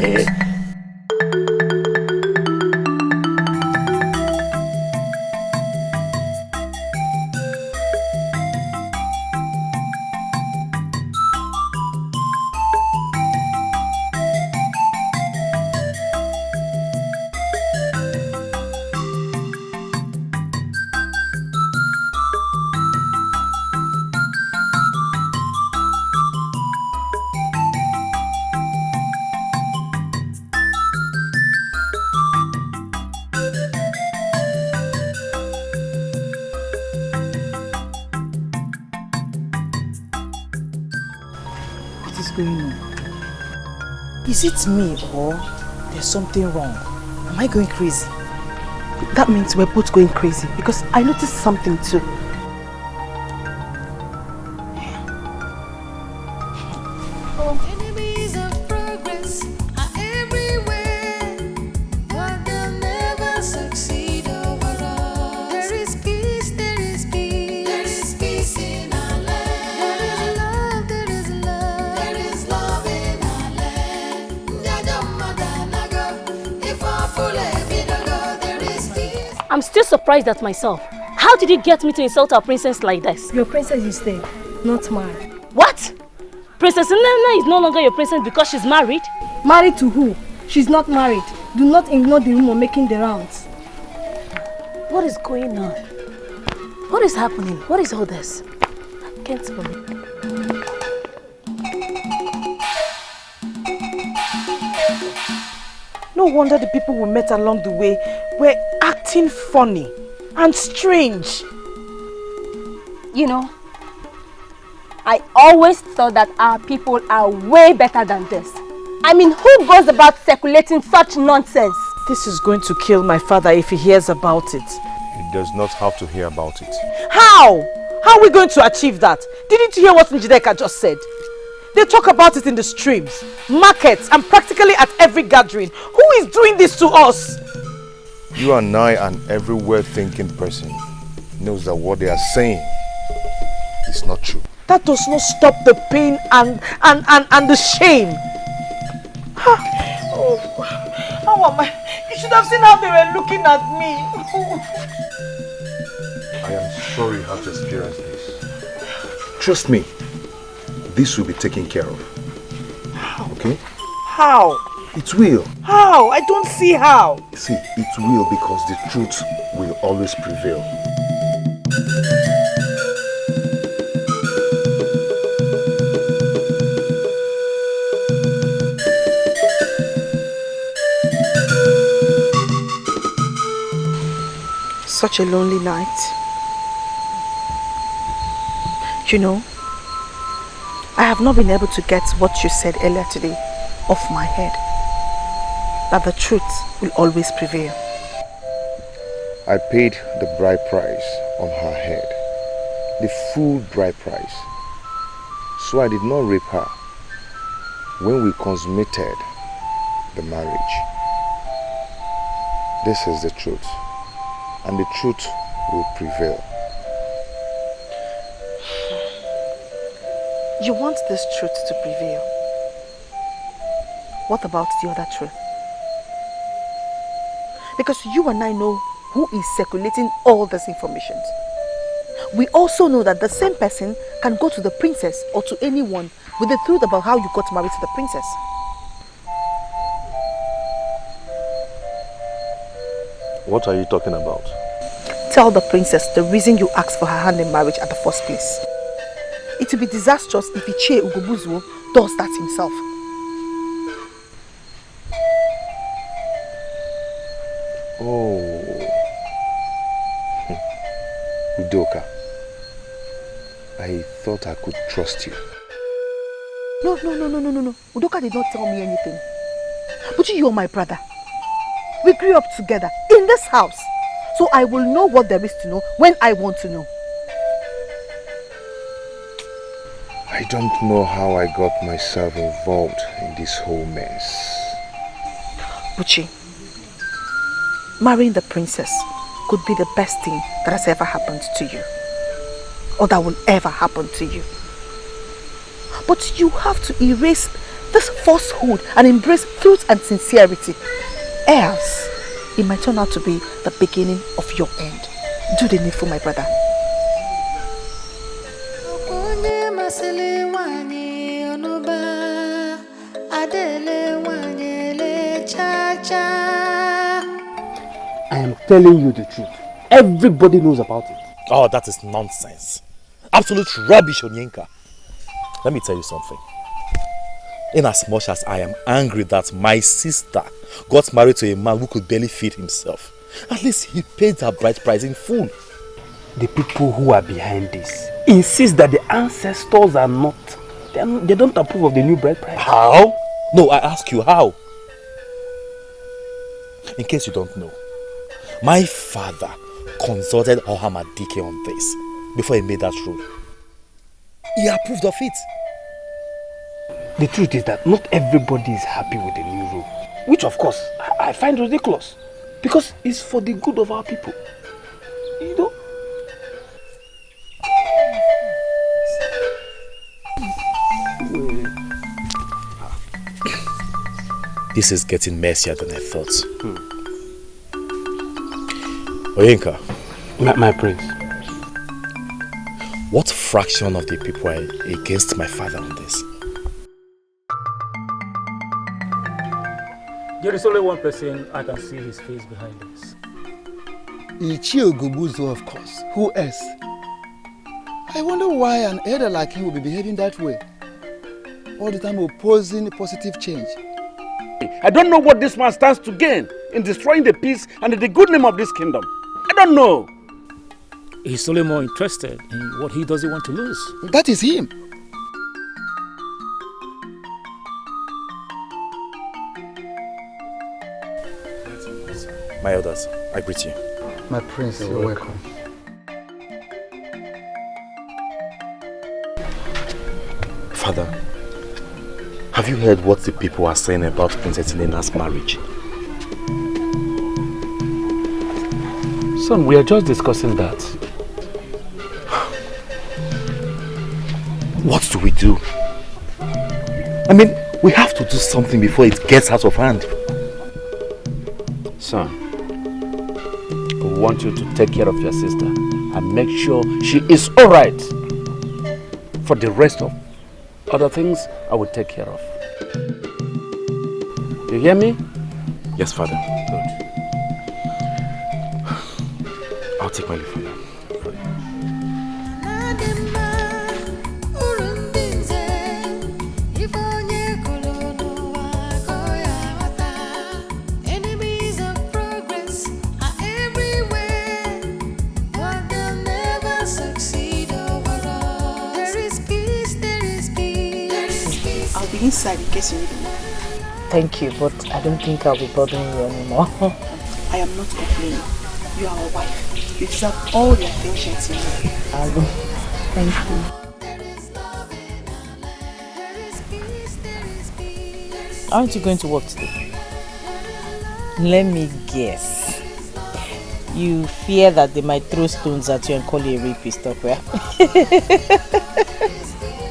point. Is it me or there's something wrong? Am I going crazy? That means we're both going crazy because I noticed something too. Enemies of progress are everywhere, but they'll never succeed overall. There is peace, there is peace, there is peace in our land. There is love, there is love in our land. There is peace. I'm still surprised at myself. How did you get me to insult our princess like this? Your princess is there, not mine. What? Princess Nana is no longer your princess because she's married? Married to who? She's not married. Do not ignore the rumor making the rounds. What is going on? What is happening? What is all this? I can't believe it. No wonder the people we met along the way were acting funny and strange. You know, I always thought that our people are way better than this. I mean, who goes about circulating such nonsense? This is going to kill my father if he hears about it. He does not have to hear about it. How? How are we going to achieve that? Didn't you hear what Njideka just said? They talk about it in the streams, markets, and practically at every gathering. Who is doing this to us? You and I and every well-thinking person knows that what they are saying is not true. That does not stop the pain and the shame. Oh, how am I? You should have seen how they were looking at me. I am sorry you have to experience this. Trust me, this will be taken care of. How? Okay? How? It will. How? I don't see how. See, it will because the truth will always prevail. Such a lonely night. You know, I have not been able to get what you said earlier today off my head. That the truth will always prevail. I paid the bride price on her head. The full bride price. So I did not rape her when we consummated the marriage. This is the truth. And the truth will prevail. You want this truth to prevail. What about the other truth? Because you and I know who is circulating all this information. We also know that the same person can go to the princess or to anyone with the truth about how you got married to the princess. What are you talking about? Tell the princess the reason you asked for her hand in marriage at the first place. It will be disastrous if Ichie Ugobuzuo does that himself. Oh. Udoka, I thought I could trust you. No. Udoka did not tell me anything. But you're my brother. We grew up together in this house. So I will know what there is to know when I want to know. I don't know how I got myself involved in this whole mess. Buchi, marrying the princess could be the best thing that has ever happened to you. Or that will ever happen to you. But you have to erase this falsehood and embrace truth and sincerity. Else, it might turn out to be the beginning of your end. Do the needful, my brother. I am telling you the truth. Everybody knows about it. Oh, that is nonsense. Absolute rubbish, Onyenka. Let me tell you something. In as much as I am angry that my sister got married to a man who could barely feed himself, at least he paid her bride price in full. The people who are behind this insist that the ancestors are not, they don't approve of the new bride price. How? No, I ask you, how? In case you don't know, my father consulted Ohamadike on this before he made that rule. He approved of it. The truth is that not everybody is happy with the new rule, which of course I find ridiculous because it's for the good of our people. You know? This is getting messier than I thought. Oyenka. My prince. What fraction of the people are against my father on this? There is only one person I can see his face behind this. Ichio Gubuzo, of course. Who else? I wonder why an elder like him will be behaving that way. All the time opposing positive change. I don't know what this man stands to gain in destroying the peace and the good name of this kingdom. I don't know. He's only more interested in what he doesn't want to lose. That is him. My elders, I greet you. My prince, you're welcome. Father, have you heard what the people are saying about Princess Inena's marriage? Son, we are just discussing that. What do we do? I mean, we have to do something before it gets out of hand. Son, I want you to take care of your sister and make sure she is alright. For the rest of other things, I will take care of. You hear me? Yes, Father. Good. I'll take my leave, Father. Inside in case you need me. Thank you, but I don't think I'll be bothering you anymore. I am not complaining. You are a wife. You deserve all the attention you need. Thank you. Aren't you going to work today? Let me guess. You fear that they might throw stones at you and call you a rapist, okay?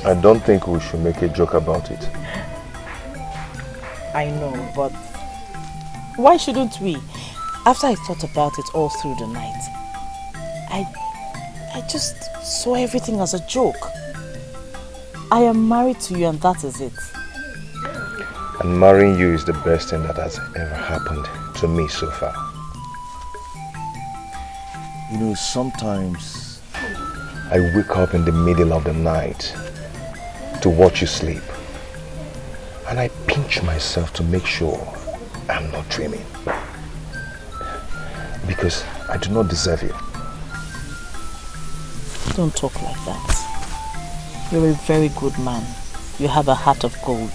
I don't think we should make a joke about it. I know, but why shouldn't we? After I thought about it all through the night, I just saw everything as a joke. I am married to you and that is it. And marrying you is the best thing that has ever happened to me so far. You know, sometimes I wake up in the middle of the night to watch you sleep. And I pinch myself to make sure I'm not dreaming. because I do not deserve you. Don't talk like that. You're a very good man. You have a heart of gold.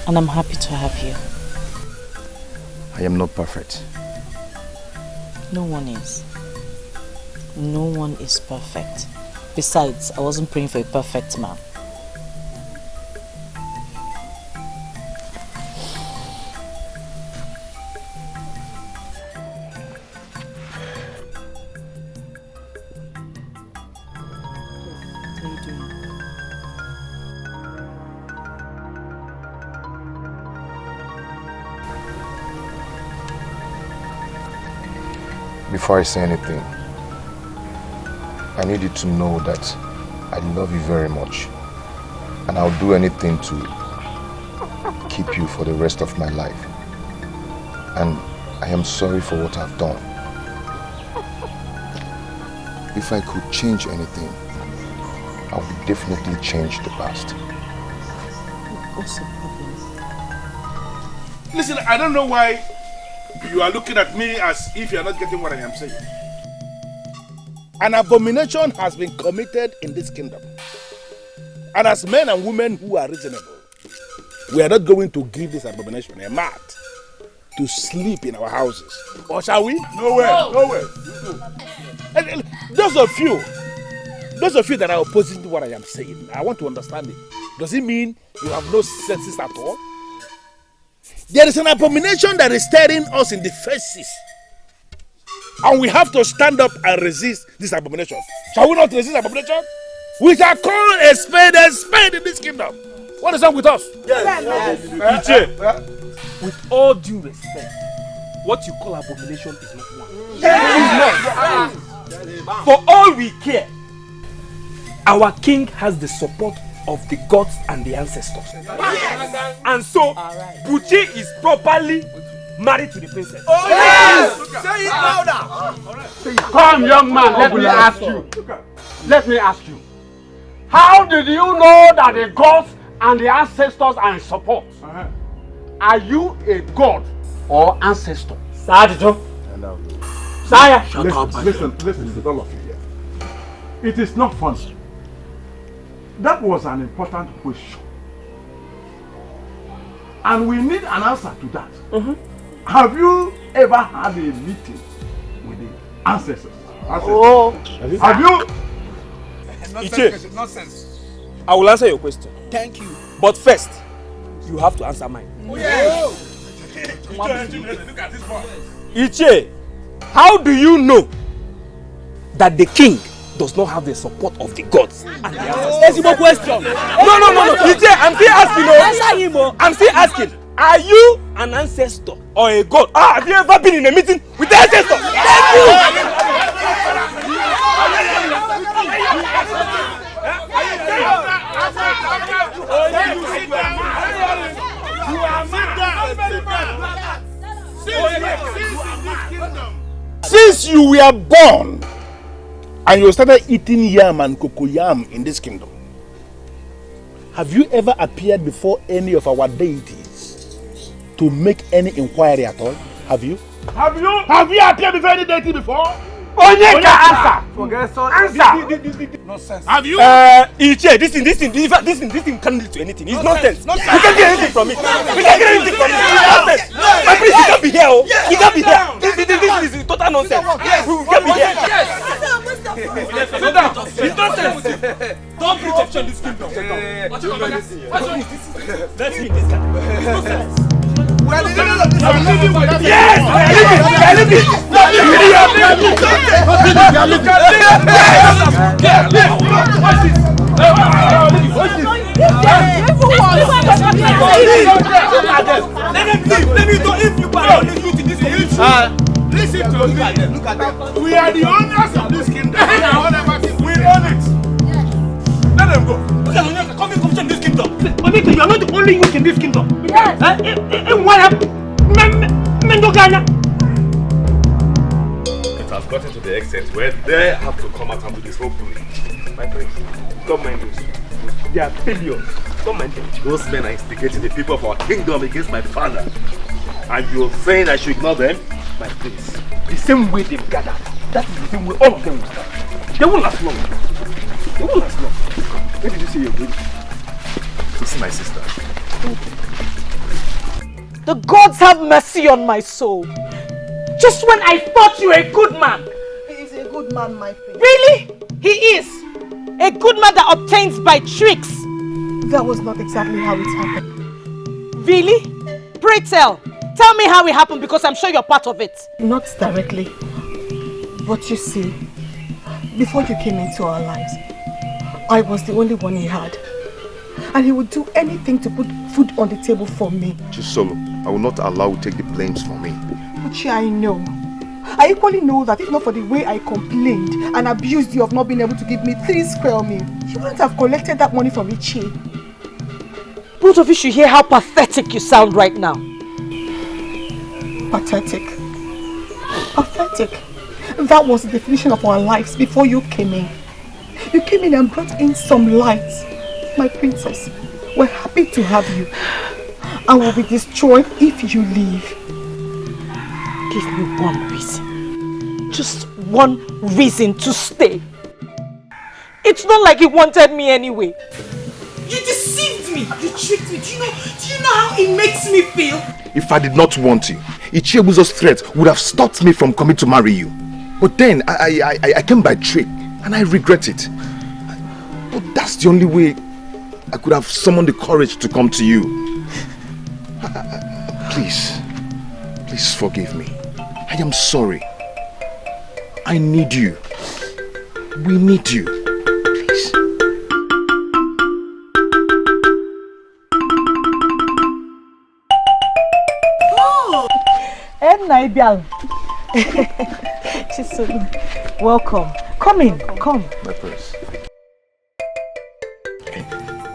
And I'm happy to have you. I am not perfect. No one is. No one is perfect. Besides, I wasn't praying for a perfect man. Before I say anything, I need you to know that I love you very much, and I'll do anything to keep you for the rest of my life. And I am sorry for what I've done. If I could change anything, I would definitely change the past. What's the problem? Listen, I don't know why you are looking at me as if you are not getting what I am saying. An abomination has been committed in this kingdom. And as men and women who are reasonable, we are not going to give this abomination a mat to sleep in our houses. Or shall we? No way, no way. And those of you that are opposing to what I am saying, I want to understand it. Does it mean you have no senses at all? There is an abomination that is staring us in the faces. And we have to stand up and resist this abomination. Shall we not resist abomination? We shall call a spade in this kingdom. What is wrong with us? Yes. Iche, with all due respect, what you call abomination is not one. Yes. It's not. For all we care, our king has the support of the gods and the ancestors. Yes. And so, Buchi is properly married to the princess. Oh yes! Say it louder! Come, young man, let me ask you. Let me ask you. How did you know that the gods and the ancestors are in support? Are you a god or ancestor? Sir, Sire, shut up. Listen, all of you here. It is not funny. That was an important question. And we need an answer to that. Have you ever had a meeting with the ancestors? Oh. Have you? Iche, Nonsense. I will answer your question. Thank you. But first, you have to answer mine. Oh, yes. Look at this boy. Iche, how do you know that the king does not have the support of the gods and the ancestors? That's question. No. Iche, I'm still asking. Answer him. I'm still asking. Are you an ancestor or a god? Have you ever been in a meeting with the ancestor? Thank you. Since you were born and you started eating yam and cocoyam in this kingdom, have you ever appeared before any of our deities to make any inquiry at all? Have you? Have you appeared before any deity before? Onyeka, answer. Answer. Nonsense. Have you? Iche, this thing can't lead to anything. It's nonsense. You can't get anything from it. We can't get anything from it. It's nonsense. My prince, you can't be here. You can't be here. This is total nonsense. We can't be here. It's nonsense. Don't preach on this kingdom. Let's meet this guy. It's nonsense. We are living with this. Yes, we are living. Listen to me. Look at them. We are the owners of this kingdom. We own it. Let them go. Come in this kingdom. You are not the only youth in this kingdom. Yes. It has gotten to the extent where they have to come out and do this whole thing. My friend, don't mind those. They are failures. Don't mind them. Those men are instigating the people of our kingdom against my father. And you're saying I should ignore them? My prince, the same way they've gathered, that is the same way all of them will start. They won't last long. They won't last long. Where did you say you're going? To see my sister. The gods have mercy on my soul. Just when I thought you were a good man. He is a good man, my friend. Really? He is. A good man that obtains by tricks. That was not exactly how it happened. Really? Pray tell. Tell me how it happened because I'm sure you're part of it. Not directly. But you see, before you came into our lives, I was the only one he had. And he would do anything to put food on the table for me. Chisolo, I will not allow you to take the blames for me. Which I know. I equally know that if not for the way I complained and abused you of not being able to give me 3 square meals, you wouldn't have collected that money from Ichie. Both of you should hear how pathetic you sound right now. Pathetic. Pathetic. That was the definition of our lives before you came in. You came in and brought in some light. My princess, we're happy to have you. And will be destroyed if you leave. Give me one reason. Just one reason to stay. It's not like he wanted me anyway. You deceived me. You tricked me. Do you know how it makes me feel? If I did not want you, Ichiebuzo's threat would have stopped me from coming to marry you. But then I came by trick and I regret it. But that's the only way I could have summoned the courage to come to you. Please forgive me. I am sorry. I need you. We need you. Please. Oh! Welcome. Come in. Come. My purse.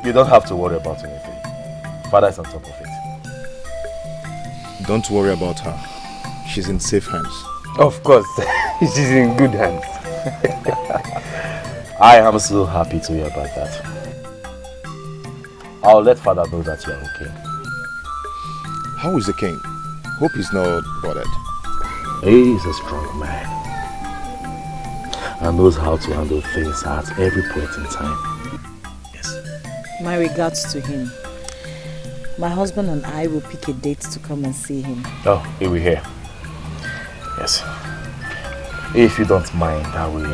You don't have to worry about anything. Father is on top of it. Don't worry about her. She's in safe hands. Of course, she's in good hands. I am so happy to hear about that. I'll let Father know that you are okay. How is the king? Hope he's not bothered. He is a strong man and knows how to handle things at every point in time. My regards to him. My husband and I will pick a date to come and see him. Oh, he will hear. Yes. If you don't mind, I will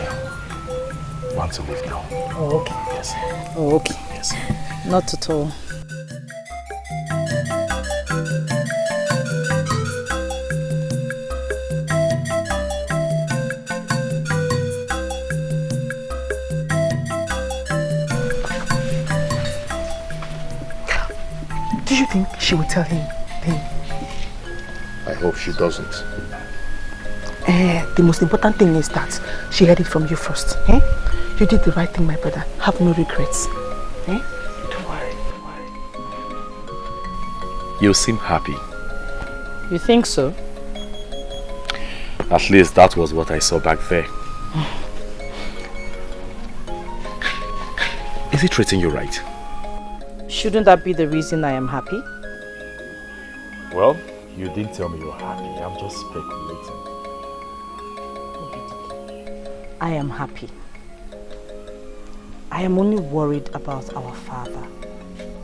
want to leave now. Oh, okay. Yes. Oh, okay. Yes. Not at all. Do you think she will tell him then? I hope she doesn't. The most important thing is that she heard it from you first. Eh? You did the right thing, my brother. Have no regrets. Eh? Don't worry. You seem happy. You think so? At least that was what I saw back there. Is he treating you right? Shouldn't that be the reason I am happy? Well, you didn't tell me you're happy. I'm just speculating. I am happy. I am only worried about our father.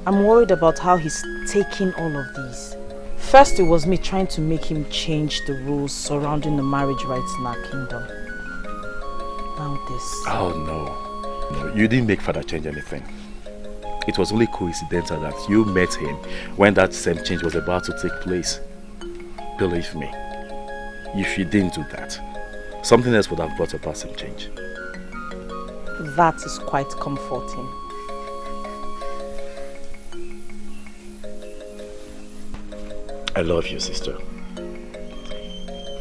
I'm worried about how he's taking all of these. First, it was me trying to make him change the rules surrounding the marriage rights in our kingdom. Now this. Oh no. No, you didn't make Father change anything. It was only coincidental that you met him when that same change was about to take place. Believe me, if you didn't do that, something else would have brought about some change. That is quite comforting. I love you, sister.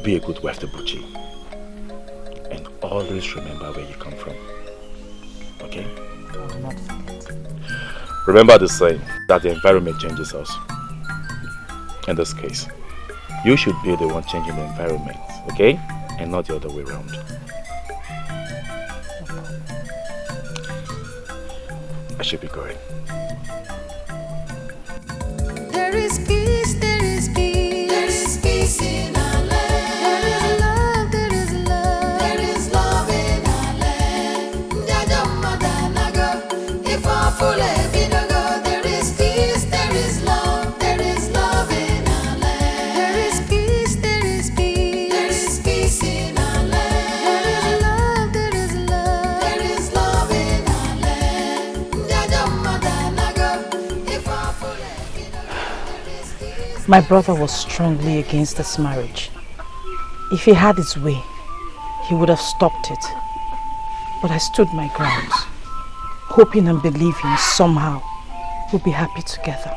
Be a good wife to Buchi. And always remember where you come from. Okay? I will not forget. Remember the saying that the environment changes us. In this case, you should be the one changing the environment, okay? And not the other way around. I should be going. There is peace, there is peace, there is peace in our land. There is love, My brother was strongly against this marriage. If he had his way, he would have stopped it. But I stood my ground, hoping and believing somehow we'll be happy together.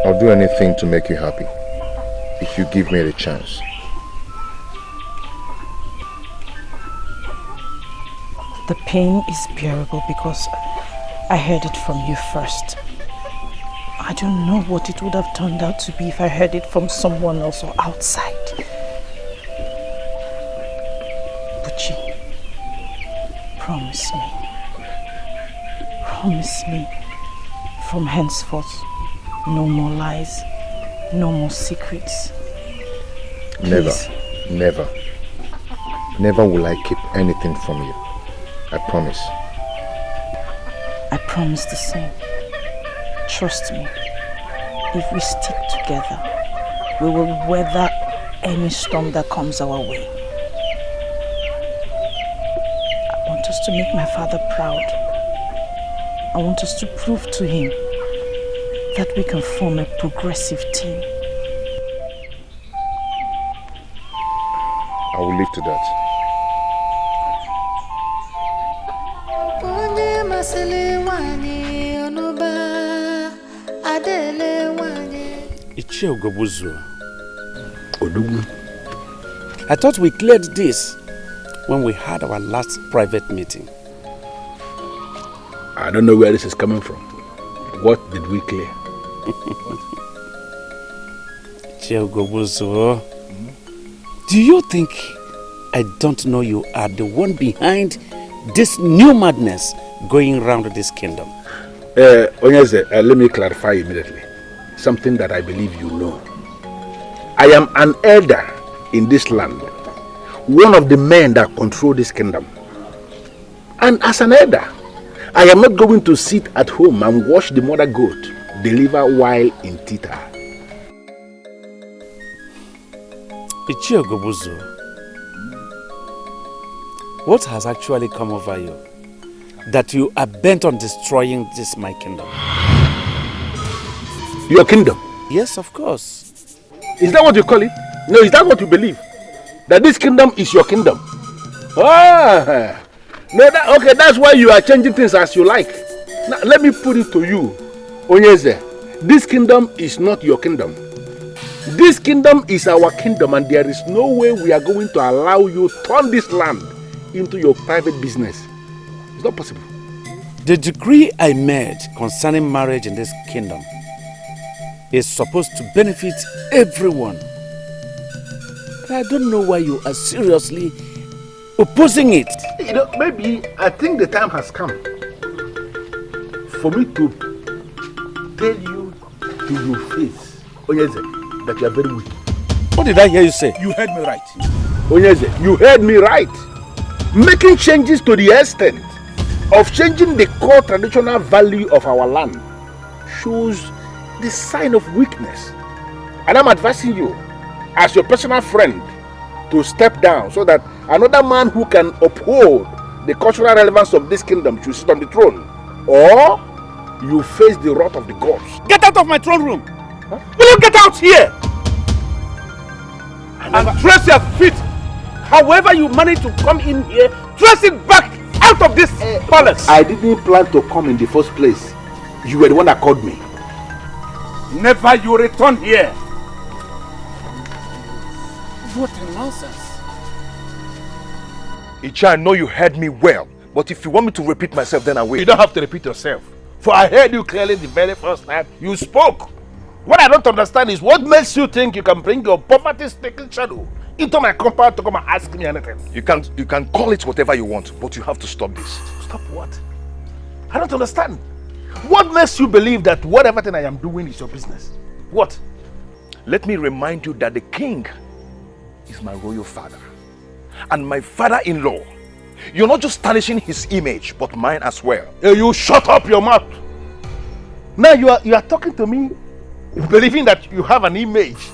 I'll do anything to make you happy, if you give me the chance. The pain is bearable because I heard it from you first. I don't know what it would have turned out to be if I heard it from someone else or outside. Buchi, promise me, from henceforth, no more lies, no more secrets. Please. Never will I keep anything from you. I promise. I promise the same. Trust me, if we stick together, we will weather any storm that comes our way. I want us to make my father proud. I want us to prove to him that we can form a progressive team. I will leave to that. I thought we cleared this when we had our last private meeting. I don't know where this is coming from. What did we clear? Do you think I don't know you are the one behind this new madness going around this kingdom? Onyeze, let me clarify immediately. Something that I believe you know. I am an elder in this land. One of the men that control this kingdom. And as an elder, I am not going to sit at home and watch the mother goat deliver while in theater. What has actually come over you that you are bent on destroying this my kingdom? Your kingdom? Yes, of course. Is that what you call it? No, is that what you believe? That this kingdom is your kingdom? Ah, no, okay, that's why you are changing things as you like. Now, let me put it to you, Onyeze. This kingdom is not your kingdom. This kingdom is our kingdom, and there is no way we are going to allow you to turn this land into your private business. It's not possible. The decree I made concerning marriage in this kingdom is supposed to benefit everyone. But I don't know why you are seriously opposing it. You know, maybe I think the time has come for me to tell you to your face, Onyeze, that you are very weak. What did I hear you say? You heard me right. Onyeze, you heard me right. Making changes to the extent of changing the core traditional value of our land shows the sign of weakness. And I'm advising you, as your personal friend, to step down so that another man who can uphold the cultural relevance of this kingdom should sit on the throne. Or you face the wrath of the gods. Get out of my throne room! Huh? Will you get out here? And trace your feet. However you manage to come in here, trace it back out of this palace. I didn't plan to come in the first place. You were the one that called me. Never you return here. What a nonsense. Icha, I know you heard me well, but if you want me to repeat myself, then I will. You don't have to repeat yourself. For I heard you clearly the very first time you spoke. What I don't understand is what makes you think you can bring your poverty-stricken shadow into my compound to come and ask me anything. You can call it whatever you want, but you have to stop this. Stop what? I don't understand. What makes you believe that whatever thing I am doing is your business? What? Let me remind you that the king is my royal father and my father-in-law. You're not just tarnishing his image, but mine as well. You shut up your mouth. Now you are talking to me believing that you have an image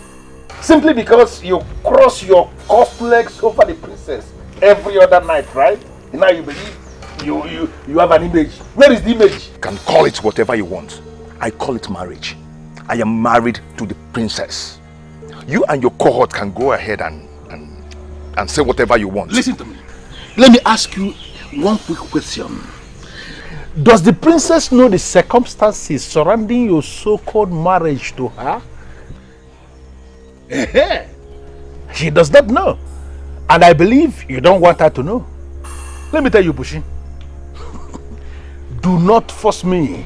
simply because you cross your cuffed legs over the princess every other night, right? And now you believe You have an image. Where is the image? You can call it whatever you want. I call it marriage. I am married to the princess. You and your cohort can go ahead and say whatever you want. Listen to me. Let me ask you one quick question. Does the princess know the circumstances surrounding your so-called marriage to her? She does not know. And I believe you don't want her to know. Let me tell you, Bushi. Do not force me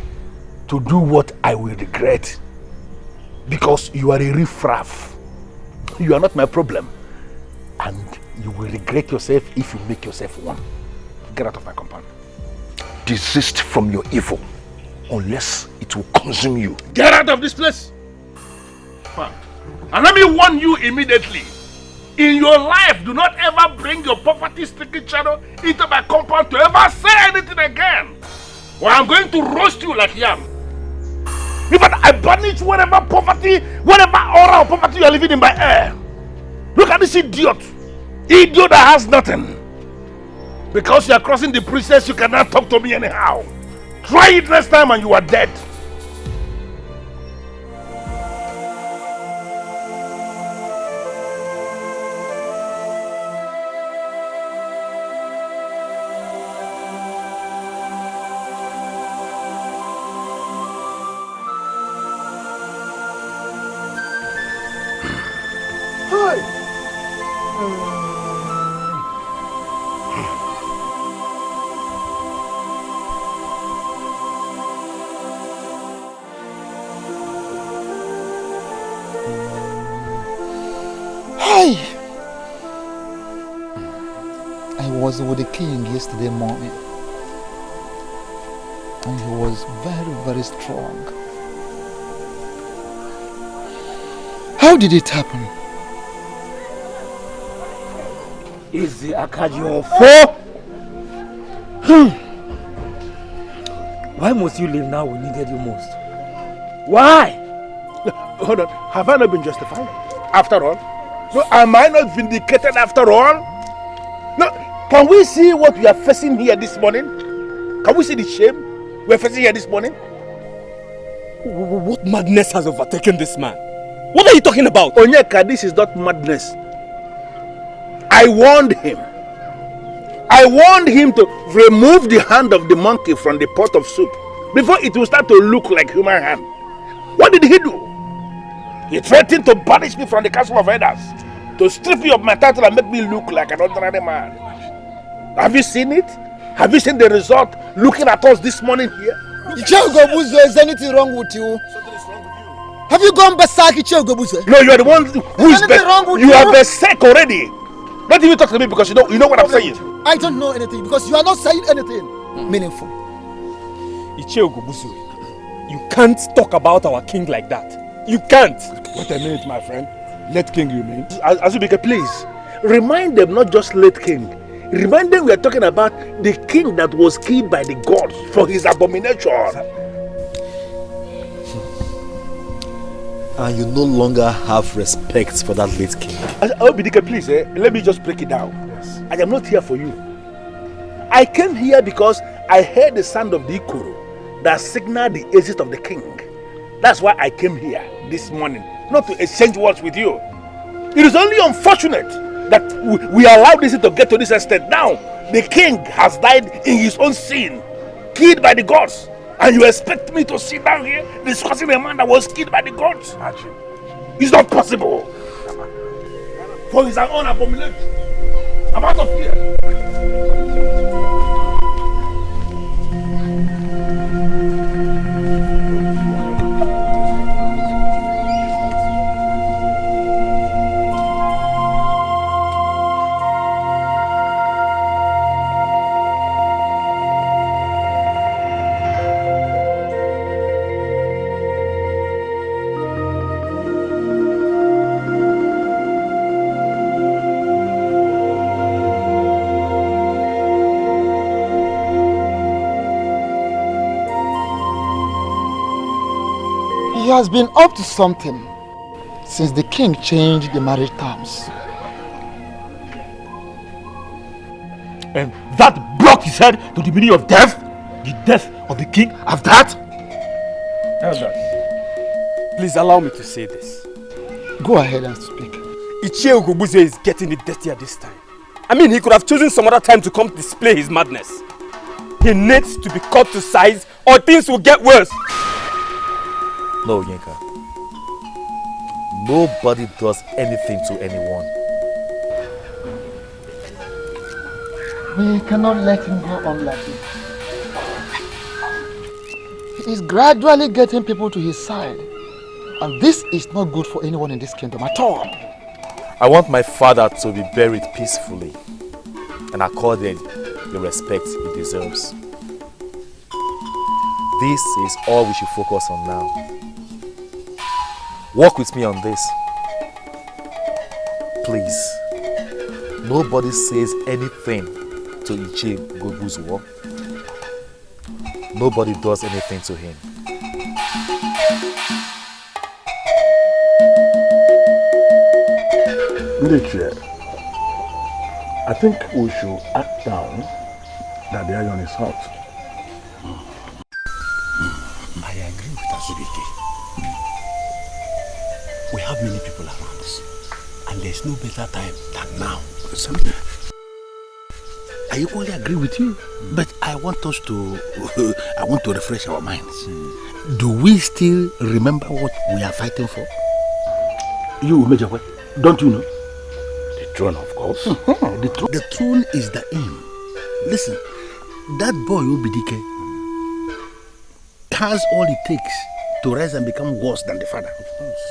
to do what I will regret. Because you are a riffraff. You are not my problem. And you will regret yourself if you make yourself one. Get out of my compound. Desist from your evil, unless it will consume you. Get out of this place! And let me warn you immediately. In your life, do not ever bring your poverty-stricken channel into my compound to ever say anything again. Or I'm going to roast you like yam. In fact, I banish whatever poverty, whatever aura of poverty you are living in my air. Look at this idiot. Idiot that has nothing. Because you are crossing the princess, you cannot talk to me anyhow. Try it next time and you are dead. I was with the king yesterday morning, and he was very, very strong. How did it happen? Is the Akajion Why must you leave now we needed you most? Why? Hold on, have I not been justified? After all? So am I not vindicated after all? No, can we see what we are facing here this morning? Can we see the shame we are facing here this morning? What madness has overtaken this man? What are you talking about? Onyeka, this is not madness. I warned him. I warned him to remove the hand of the monkey from the pot of soup before it will start to look like human hand. What did he do? He threatened to banish me from the castle of elders, to strip me of my title and make me look like an ordinary man. Have you seen it? Have you seen the result looking at us this morning here? Icheogobuzo, is anything wrong with you? Have you gone berserk, Icheogobuzo? No, you are the one who is berserk. You are berserk already. Don't even talk to me because you know what I'm saying. I don't know anything because you are not saying anything meaningful. Icheogobuzo, you can't talk about our king like that. You can't. Wait a minute, my friend. Let king, you mean? Azubike, please. Remind them not just late king. Remind them we are talking about the king that was killed by the gods for his abomination. And you no longer have respect for that late king. Obidike, please, let me just break it down. Yes. I am not here for you. I came here because I heard the sound of the ikoro that signaled the exit of the king. That's why I came here this morning, not to exchange words with you. It is only unfortunate that we allowed this to get to this extent. Now, the king has died in his own sin, killed by the gods. And you expect me to sit down here discussing a man that was killed by the gods? It's not possible. For his own abomination. I'm out of here. He has been up to something since the king changed the marriage terms. And that what he said to the meaning of death? The death of the king of that? Elders, please allow me to say this. Go ahead and speak. Ichie Ugobuze is getting it dirty at this time. I mean, he could have chosen some other time to come display his madness. He needs to be cut to size or things will get worse. No, Yinka. Nobody does anything to anyone. We cannot let him go on like this. He is gradually getting people to his side. And this is not good for anyone in this kingdom at all. I want my father to be buried peacefully and accorded the respect he deserves. This is all we should focus on now. Work with me on this. Please, nobody says anything to Ichie Ugobu's war. Nobody does anything to him. Chair, I think we should act down that the iron is hot. I agree with Azubike. We have many people around us, and there's no better time than now. I equally agree with you, but I want us to I want to refresh our minds. Do we still remember what we are fighting for? You, Major, don't you know? Throne, of course. The throne is the aim. Listen, that boy Obidike has all it takes to rise and become worse than the father.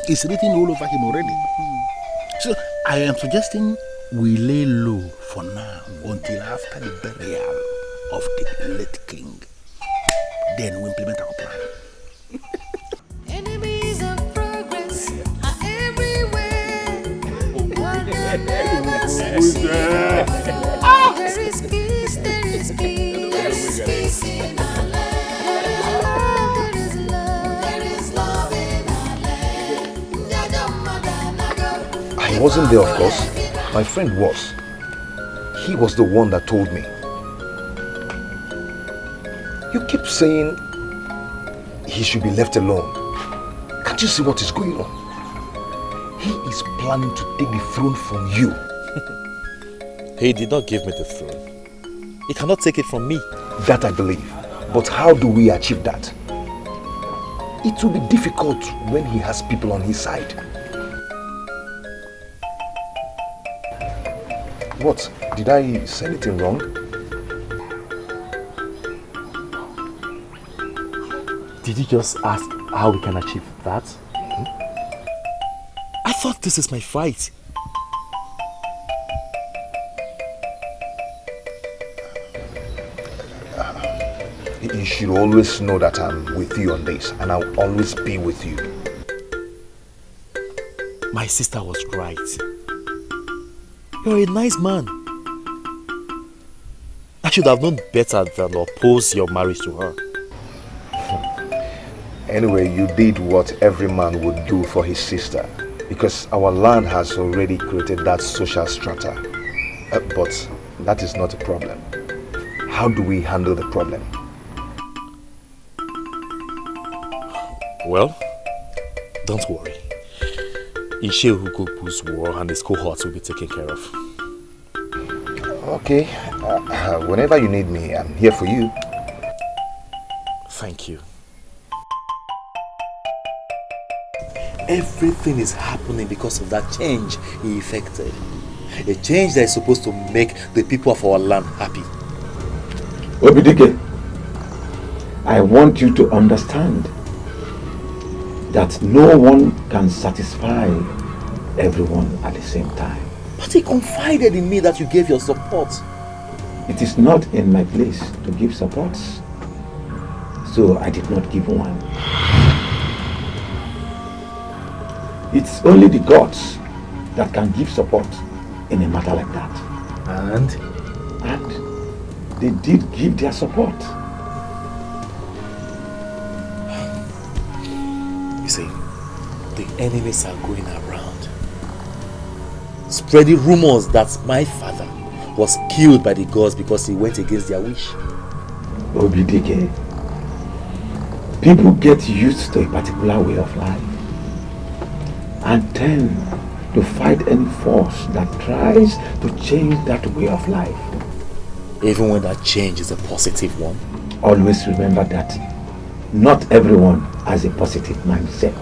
It's written all over him already. So I am suggesting we lay low for now until after the burial of the late king. Then we implement our plan. Enemies of progress are everywhere. What they never succeed. There is peace, there is peace, there is peace in our land. There is love, there is love in our land. I wasn't there, of course. My friend was. He was the one that told me. You keep saying he should be left alone. Can't you see what is going on? He is planning to take the throne from you. He did not give me the throne. He cannot take it from me. That I believe. But how do we achieve that? It will be difficult when he has people on his side. What? Did I say anything wrong? Did you just ask how we can achieve that? I thought this is my fight. You should always know that I'm with you on this, and I'll always be with you. My sister was right. You're a nice man. I should have known better than oppose your marriage to her. Anyway, you did what every man would do for his sister, because our land has already created that social strata. But that is not a problem. How do we handle the problem? Well, don't worry. Ichie Ugobu's war and his cohorts will be taken care of. Okay. Whenever you need me, I'm here for you. Thank you. Everything is happening because of that change he effected. A change that is supposed to make the people of our land happy. Obidike, I want you to understand that no one can satisfy everyone at the same time. But he confided in me that you gave your support. It is not in my place to give support, so I did not give one. It's only the gods that can give support in a matter like that. And they did give their support. You see, the enemies are going around, spreading rumors that my father was killed by the gods because he went against their wish. Obidike, people get used to a particular way of life and tend to fight any force that tries to change that way of life. Even when that change is a positive one? Always remember that not everyone has a positive mindset.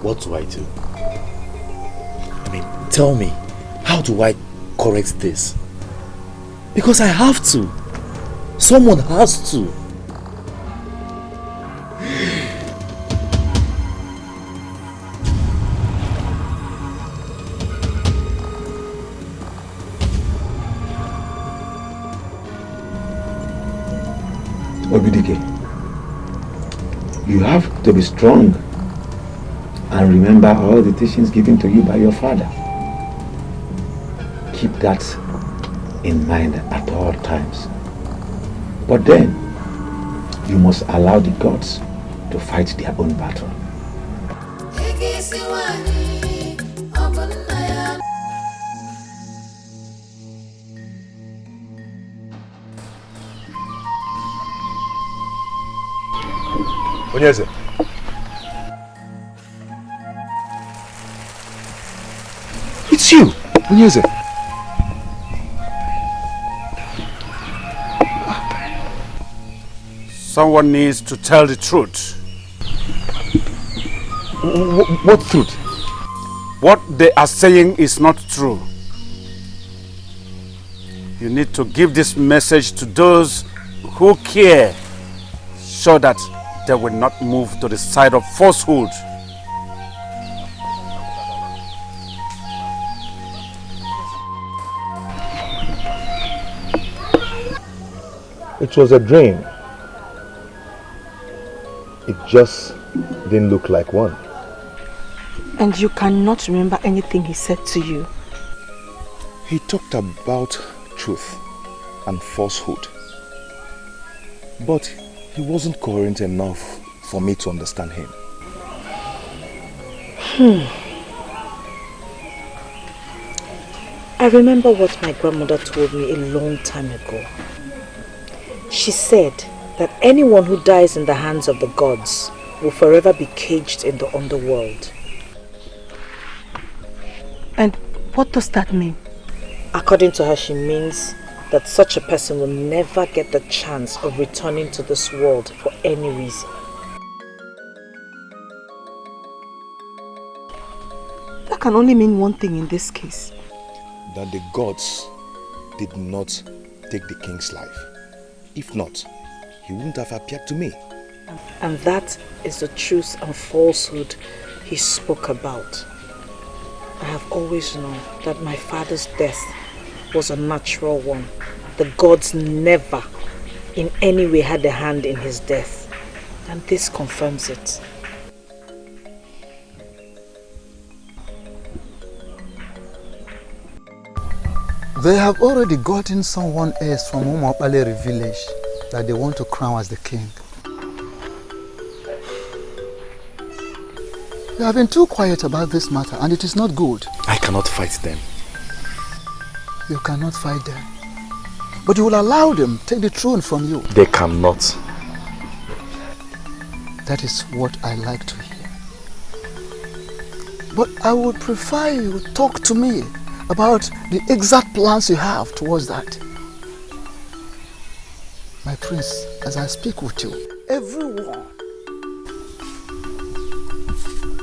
What do I do? I mean, tell me, how do I correct this? Because I have to. Someone has to. Obidike, you have to be strong and remember all the teachings given to you by your father. Keep that in mind at all times. But then, you must allow the gods to fight their own battle. Onyeze. It's you, Onyeze. Someone needs to tell the truth. What truth? What they are saying is not true. You need to give this message to those who care, so that they will not move to the side of falsehood. It was a dream. It just didn't look like one. And you cannot remember anything he said to you? He talked about truth and falsehood. But he wasn't coherent enough for me to understand him. I remember what my grandmother told me a long time ago. She said that anyone who dies in the hands of the gods will forever be caged in the underworld. And what does that mean? According to her, she means that such a person will never get the chance of returning to this world for any reason. That can only mean one thing in this case. That the gods did not take the king's life. If not, he wouldn't have appeared to me. And that is the truth and falsehood he spoke about. I have always known that my father's death was a natural one. The gods never in any way had a hand in his death. And this confirms it. They have already gotten someone else from Umapalere village that they want to crown as the king. You have been too quiet about this matter and it is not good. I cannot fight them. You cannot fight them. But you will allow them to take the throne from you. They cannot. That is what I like to hear. But I would prefer you talk to me about the exact plans you have towards that. My prince, as I speak with you, everyone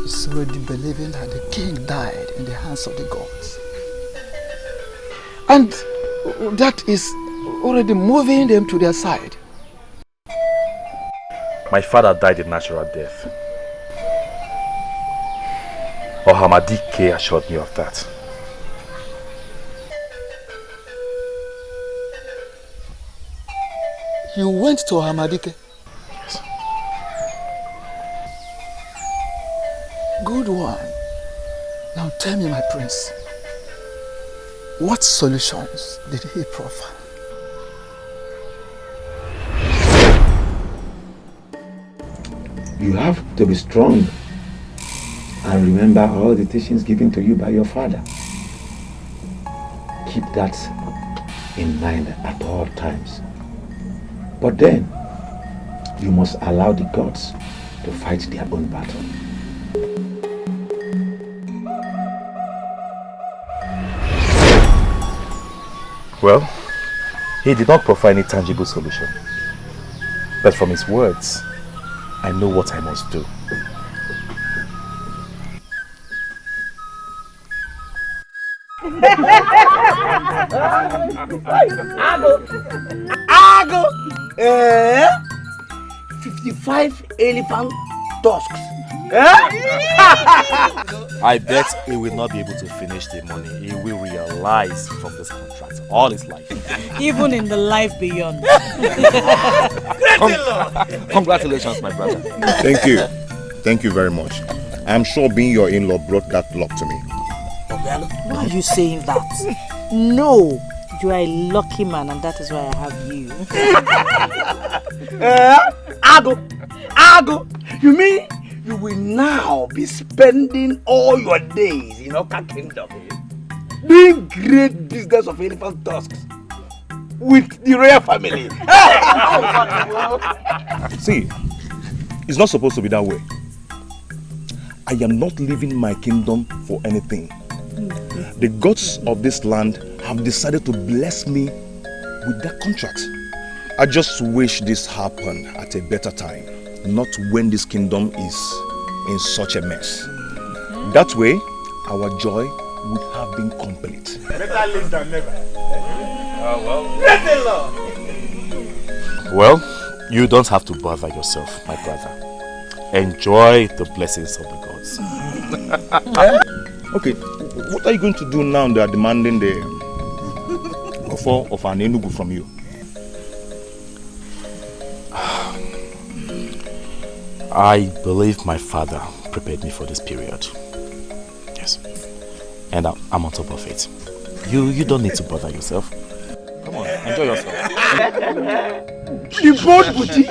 is already believing that the king died in the hands of the gods. And that is already moving them to their side. My father died a natural death. Ohamadike assured me of that. You went to Hamadike? Yes. Good one. Now tell me, my prince, what solutions did he proffer? You have to be strong and remember all the teachings given to you by your father. Keep that in mind at all times. But then, you must allow the gods to fight their own battle. Well, he did not provide any tangible solution. But from his words, I know what I must do. Ago! 55 elephant tusks. I bet he will not be able to finish the money. He will realize from this contract all his life. Even in the life beyond. Congratulations, my brother. Thank you. Thank you very much. I'm sure being your in-law brought that luck to me. Why are you saying that? No, you are a lucky man and that is why I have you. Ago! You mean you will now be spending all your days in Oka Kingdom doing great business of elephant tusks with the royal family? See, it's not supposed to be that way. I am not leaving my kingdom for anything. The gods of this land have decided to bless me with that contract. I just wish this happened at a better time, not when this kingdom is in such a mess. That way, our joy would have been complete. Better late than never. Well, you don't have to bother yourself, my brother. Enjoy the blessings of the gods. Okay, what are you going to do now they are demanding the offer of an enugu from you? I believe my father prepared me for this period. Yes. And I'm on top of it. You don't need to bother yourself. Come on, enjoy yourself. The boat, Buchi.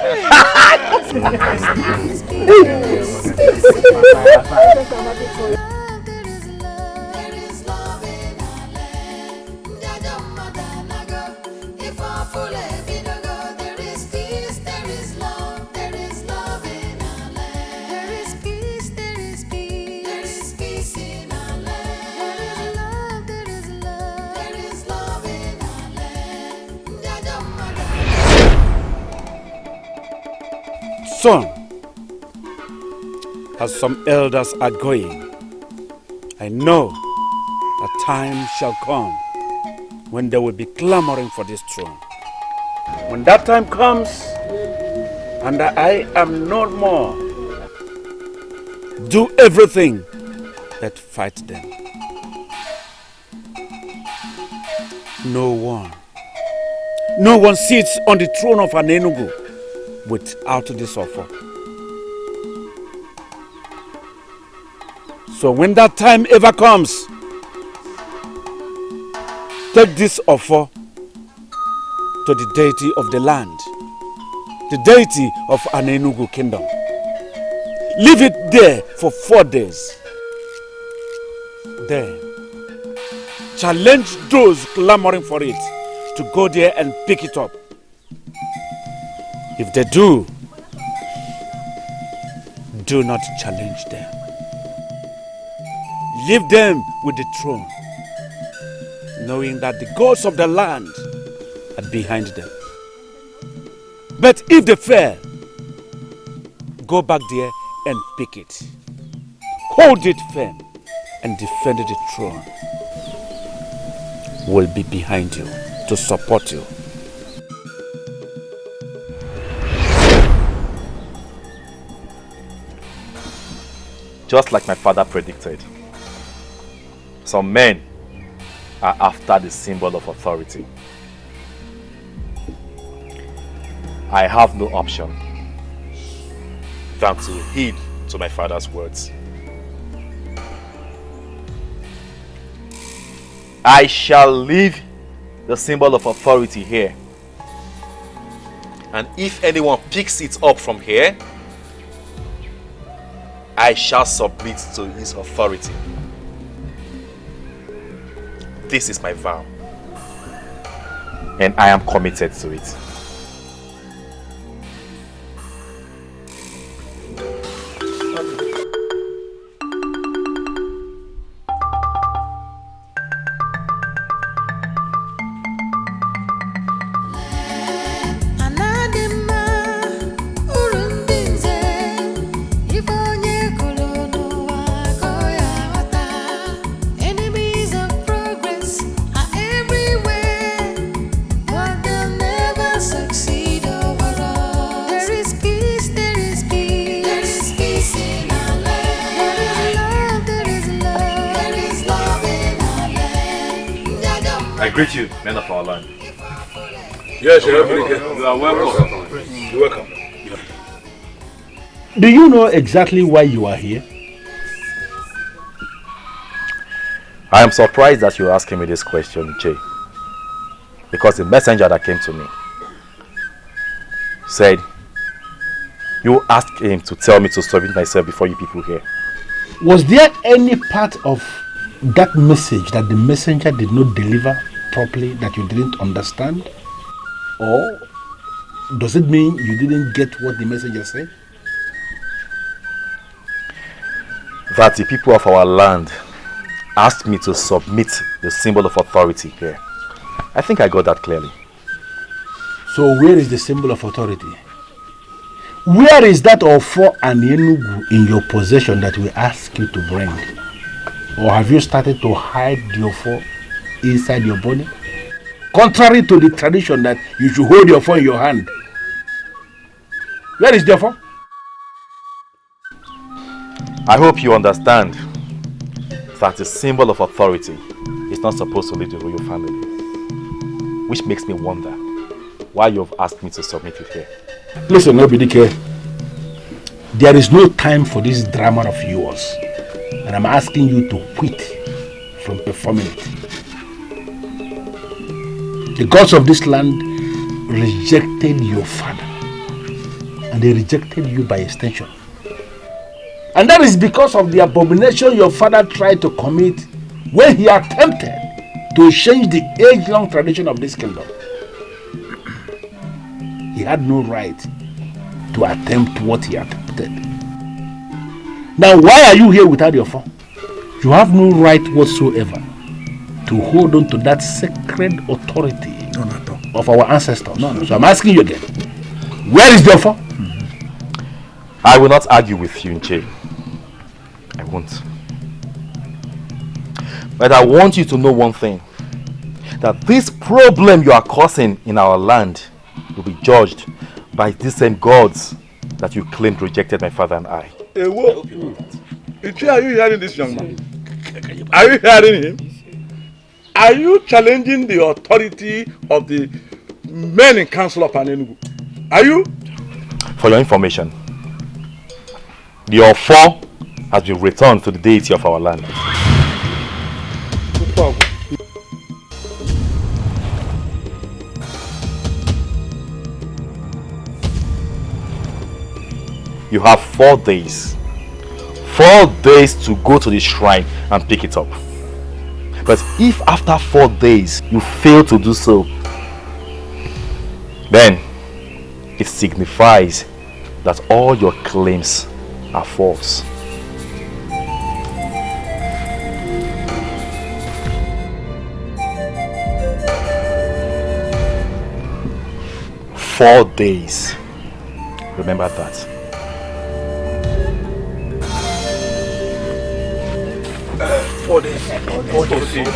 Son, as some elders are going, I know a time shall come when they will be clamoring for this throne. When that time comes, and I am no more, do everything but fight them. No one sits on the throne of an Enugu without this offer. So when that time ever comes, take this offer to the deity of the land, the deity of an Enugu kingdom. Leave it there for 4 days. Then challenge those clamoring for it to go there and pick it up. If they do not challenge them. Leave them with the throne, knowing that the gods of the land are behind them. But if they fail, go back there and pick it. Hold it firm and defend the throne. Will be behind you to support you. Just like my father predicted, some men are after the symbol of authority. I have no option than to heed to my father's words. I shall leave the symbol of authority here. And if anyone picks it up from here, I shall submit to his authority. This is my vow. And I am committed to it. Enemies of progress are everywhere, but they'll never succeed overall. There is peace, there is peace, there is peace in our land. There is love, there is love in our land. I greet you, men of our land. Yes, you are welcome. You're welcome. Do you know exactly why you are here? I am surprised that you're asking me this question, Che. Because the messenger that came to me said, you asked him to tell me to submit myself before you people here. Was there any part of that message that the messenger did not deliver properly that you didn't understand? Or does it mean you didn't get what the messenger said? That the people of our land asked me to submit the symbol of authority here. I think I got that clearly. So where is the symbol of authority? Where is that Ofo and Enugu in your possession that we ask you to bring? Or have you started to hide the Ofo inside your body? Contrary to the tradition that you should hold your phone in your hand. Where is the Ofo? I hope you understand that the symbol of authority is not supposed to leave the royal family. Which makes me wonder why you've asked me to submit it here. Listen, Obidike, there is no time for this drama of yours. And I'm asking you to quit from performing it. The gods of this land rejected your father. And they rejected you by extension. And that is because of the abomination your father tried to commit when he attempted to change the age-long tradition of this kingdom. He had no right to attempt what he attempted. Now, why are you here without your phone? You have no right whatsoever to hold on to that sacred authority of our ancestors. So I'm asking you again, where is your phone? I will not argue with you, Nche. I won't. But I want you to know one thing. That this problem you are causing in our land will be judged by these same gods that you claimed rejected my father and I. Hey, whoa. Nche, are you hearing this young man? Are you hearing him? Are you challenging the authority of the men in council of Enugu? Are you? For your information, the Ofo has been returned to the deity of our land. You have 4 days. 4 days to go to the shrine and pick it up. But if after 4 days you fail to do so, then it signifies that all your claims are false. Four days. Remember that. 4 days. 4 days.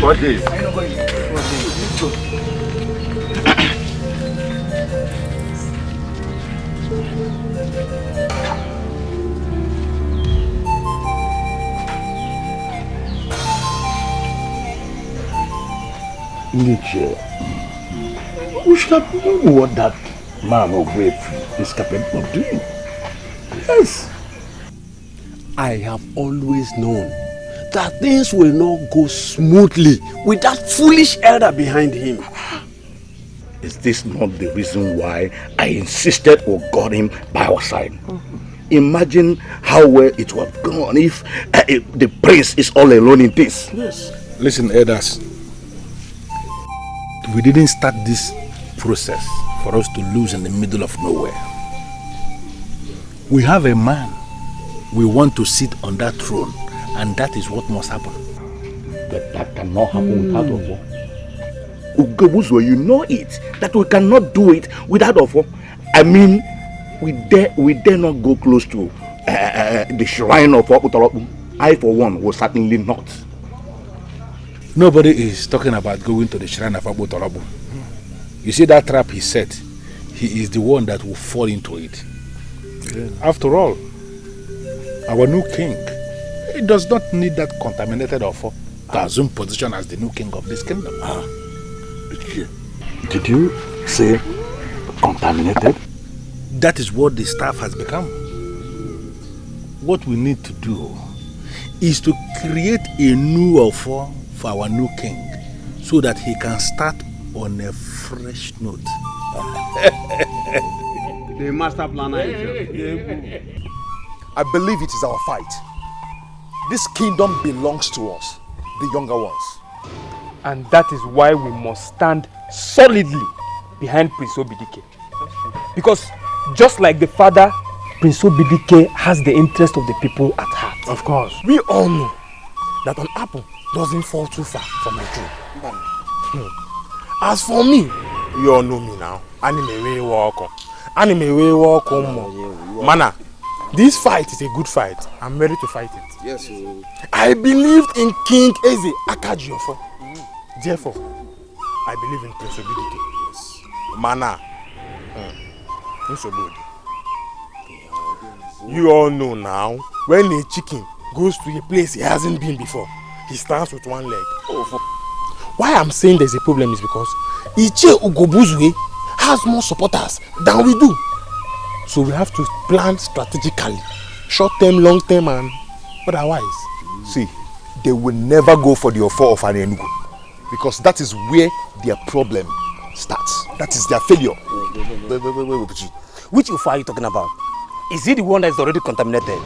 4 days. 4 days. Nietzsche, we should have known what that man of Reemmy is capable of doing. Yes. I have always known that things will not go smoothly with that foolish elder behind him. Is this not the reason why I insisted we got him by our side? imagine how well it would have gone if the prince is all alone in this. Yes. Listen, elders. We didn't start this process for us to lose in the middle of nowhere. We have a man we want to sit on that throne, and that is what must happen. But that cannot happen without Ofo. Ugobuzo, you know it, that we cannot do it without Ofo. I mean, we dare not go close to the shrine of Utoropu. I, for one, will certainly not. Nobody is talking about going to the shrine of Utoropu. You see that trap he set? He is the one that will fall into it. Yeah. After all, our new king, he does not need that contaminated Ofo to assume position as the new king of this kingdom. Did you say contaminated? That is what the staff has become. What we need to do is to create a new Ofo for our new king so that he can start on a fresh note. The master planner. I believe it is our fight. This kingdom belongs to us, the younger ones. And that is why we must stand solidly behind Prince Obidike. Because just like the father, Prince Obidike has the interest of the people at heart. Of course. We all know that an apple doesn't fall too far from a tree. As for me, you all know me now. Mana, this fight is a good fight. I'm ready to fight it. Yes, sir. I believed in King Eze Akajiofo. Therefore, I believe in Prince Obidike. Yes. Mana, you all know now, when a chicken goes to a place he hasn't been before, he stands with one leg. Why I'm saying there's a problem is because Iche Ugobuzwe has more supporters than we do. So we have to plan strategically, short term, long term, and otherwise. See, they will never go for the Ofo of Anenugu because that is where their problem starts. That is their failure. Wait. Which Ofo are you talking about? Is it the one that is already contaminated?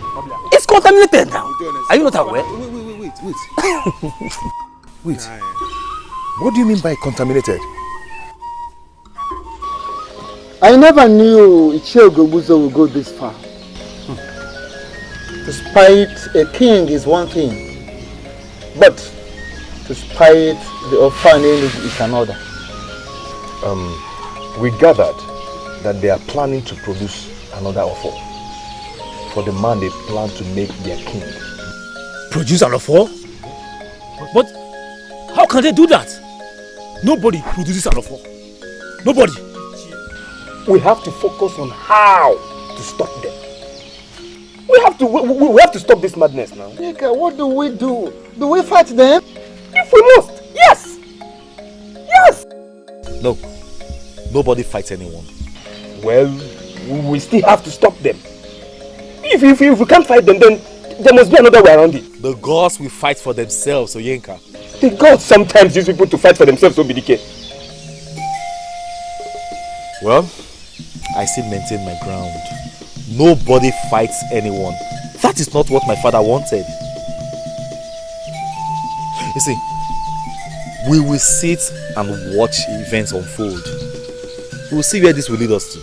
It's contaminated now. Are you not aware? Wait. What do you mean by contaminated? I never knew Ichie Ogobuzo would go this far. To spite a king is one thing, but to spite the orphanage is another. We gathered that they are planning to produce another Ofo for the man they plan to make their king. Produce an Ofo? But how can they do that? Nobody produces an Ofo. Nobody. We have to focus on how to stop them. We have to stop this madness now. Nika, what do we do? Do we fight them? If we must, yes! Yes! No, nobody fights anyone. Well, we still have to stop them. If we can't fight them, then there must be another way around it. The gods will fight for themselves, Oyenka. The gods sometimes use people to fight for themselves, Obidike. Well, I still maintain my ground. Nobody fights anyone. That is not what my father wanted. You see, we will sit and watch events unfold. We will see where this will lead us to.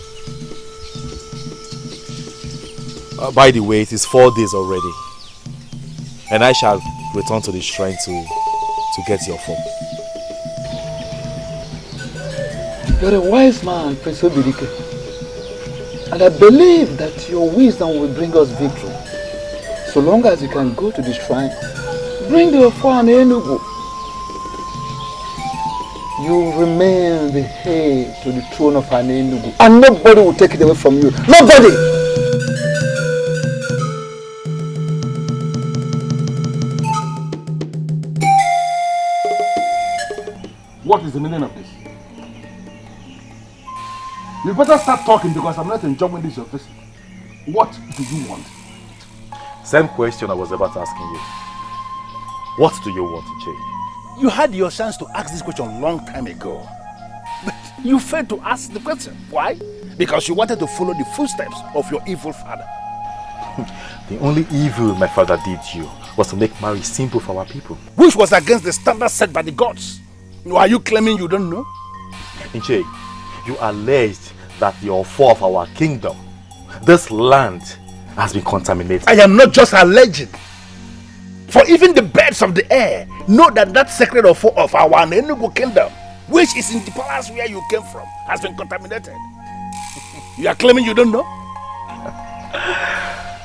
By the way, it is 4 days already. And I shall return to the shrine to get your form. You're a wise man, Prince Obidike. And I believe that your wisdom will bring us victory. So long as you can go to the shrine, bring the Ofo and Enugu. You remain the heir to the throne of Enugu. And nobody will take it away from you. Nobody! What is the meaning of this? You better start talking because I'm not enjoying this your visit. What do you want? Same question I was about asking you. What do you want, Iche? You had your chance to ask this question a long time ago. But you failed to ask the question. Why? Because you wanted to follow the footsteps of your evil father. The only evil my father did you was to make marriage simple for our people. Which was against the standards set by the gods. Are you claiming you don't know? Inche, you alleged that the offer of our kingdom, this land, has been contaminated. I am not just alleging. For even the birds of the air know that that sacred offer of our Enugu kingdom, which is in the palace where you came from, has been contaminated. You are claiming you don't know?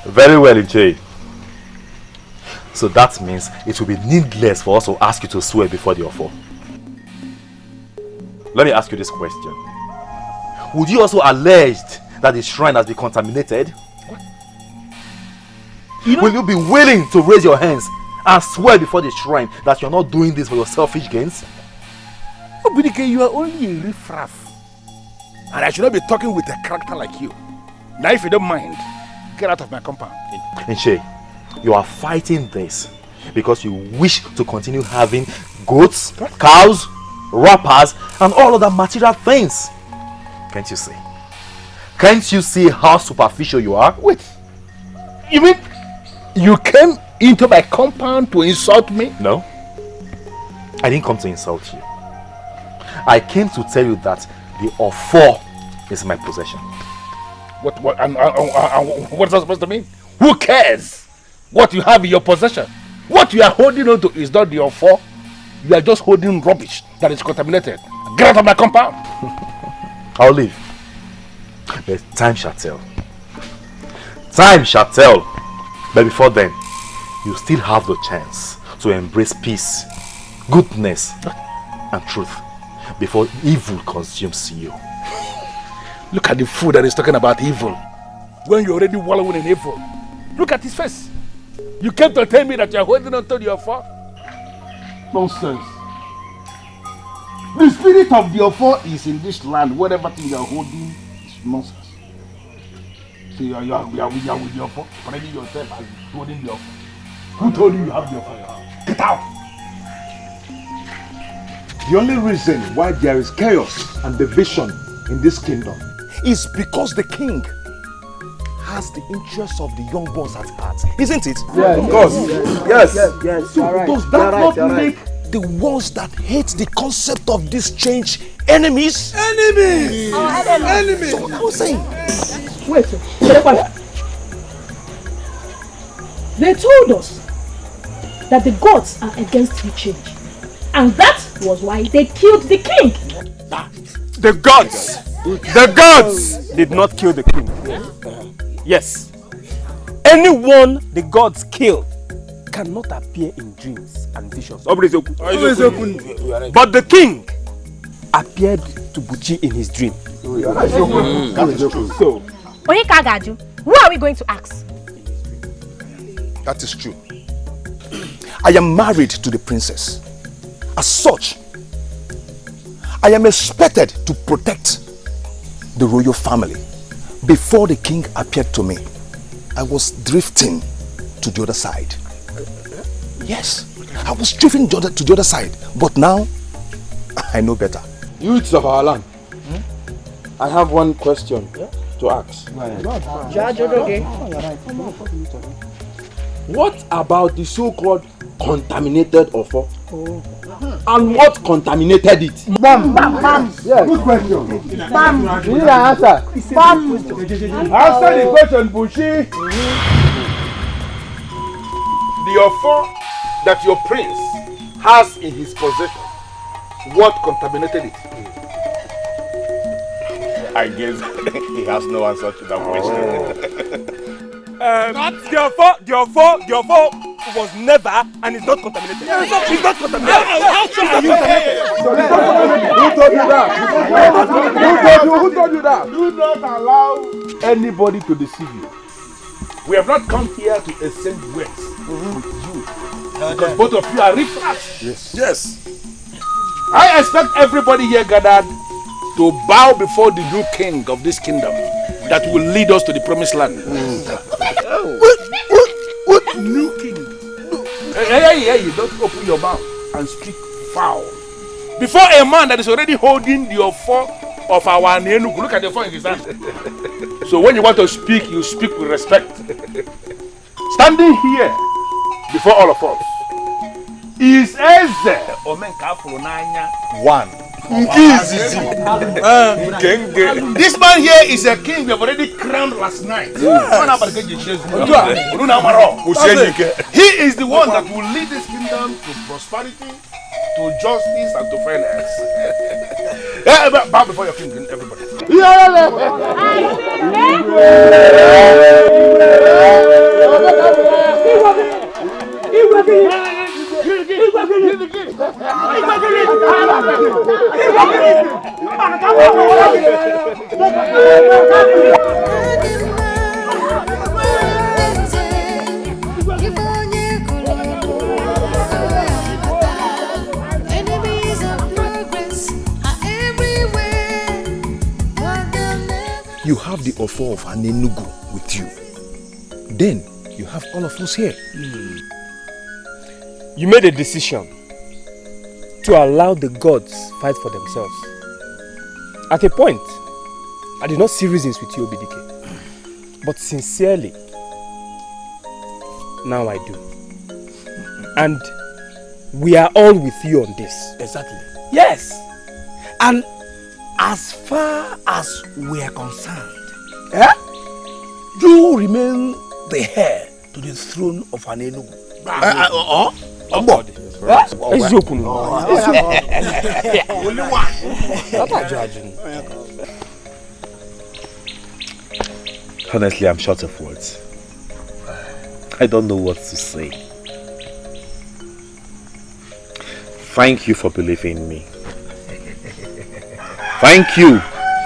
Very well, Inche. So that means it will be needless for us to ask you to swear before the offer. Let me ask you this question. Would you also allege that the shrine has been contaminated? Will you be willing to raise your hands and swear before the shrine that you're not doing this for your selfish gains? Obidike, you are only a riffraff. And I should not be talking with a character like you. Now if you don't mind, get out of my compound. Inche, you are fighting this because you wish to continue having goats, cows, wrappers, and all other material things. Can't you see? Can't you see how superficial you are? Wait, you mean you came into my compound to insult me? No, I didn't come to insult you. I came to tell you that the offer is my possession. What is that supposed to mean? Who cares what you have in your possession? What you are holding on to is not the offer. You are just holding rubbish that is contaminated. Get out of my compound. I'll leave. But time shall tell. Time shall tell. But before then, you still have the chance to embrace peace, goodness, and truth before evil consumes you. Look at the fool that is talking about evil when you're already wallowing in evil. Look at his face. You came to tell me that you're holding on to the offer? Nonsense. The spirit of the offer is in this land. Whatever thing you're holding is nonsense. So you are with the offer, spreading yourself as holding the offer. Who told you you have the offer? Get out! The only reason why there is chaos and division in this kingdom is because the king has the interests of the young ones at heart, isn't it? Yes, of course. Yes. So Right. does that not You're make right. the ones that hate the concept of this change enemies? Enemies! Enemies! So what I was saying. Wait, they told us that the gods are against the change. And that was why they killed the king. The gods did not kill the king. Yes. Anyone the gods kill cannot appear in dreams and visions. But the king appeared to Buchi in his dream. That is true. So, who are we going to ask? That is true. I am married to the princess. As such, I am expected to protect the royal family. Before the king appeared to me, I was drifting to the other side. Yes, I was drifting to the other side. But now, I know better. Youths of our land, I have one question to ask. What about the so-called contaminated offer? And what contaminated it? Bam. Yes. Good question. Bam. You need an answer. Bam. Answer the question, Bushi. The offer that your prince has in his possession, what contaminated it? I guess he has no answer to that question. The offer was never and is not contaminated. It's not contaminated. Who told you that? Do not allow anybody to deceive you. We have not come here to exchange words with you. Because both of you are riffraff. Yes. I expect everybody here gathered to bow before the new king of this kingdom that will lead us to the promised land. What new king? Hey, don't open your mouth and speak foul. Before a man that is already holding the offer of our Nenugu, look at the offer in his hand. So when you want to speak, you speak with respect. Standing here before all of us is Eze One. This man here is a king we have already crowned last night. He is the one that will lead this kingdom to prosperity, to justice, and to fairness. Bow before your king, everybody. You have the offer of Anenugu with you. Then you have all of us here. You made a decision to allow the gods fight for themselves. At a point, I did not see reasons with you, Obidike. But sincerely, now I do. And we are all with you on this. Exactly. Yes. And as far as we are concerned, you remain the heir to the throne of Anenugu. Only one. Honestly, I'm short of words. I don't know what to say. Thank you for believing in me. Thank you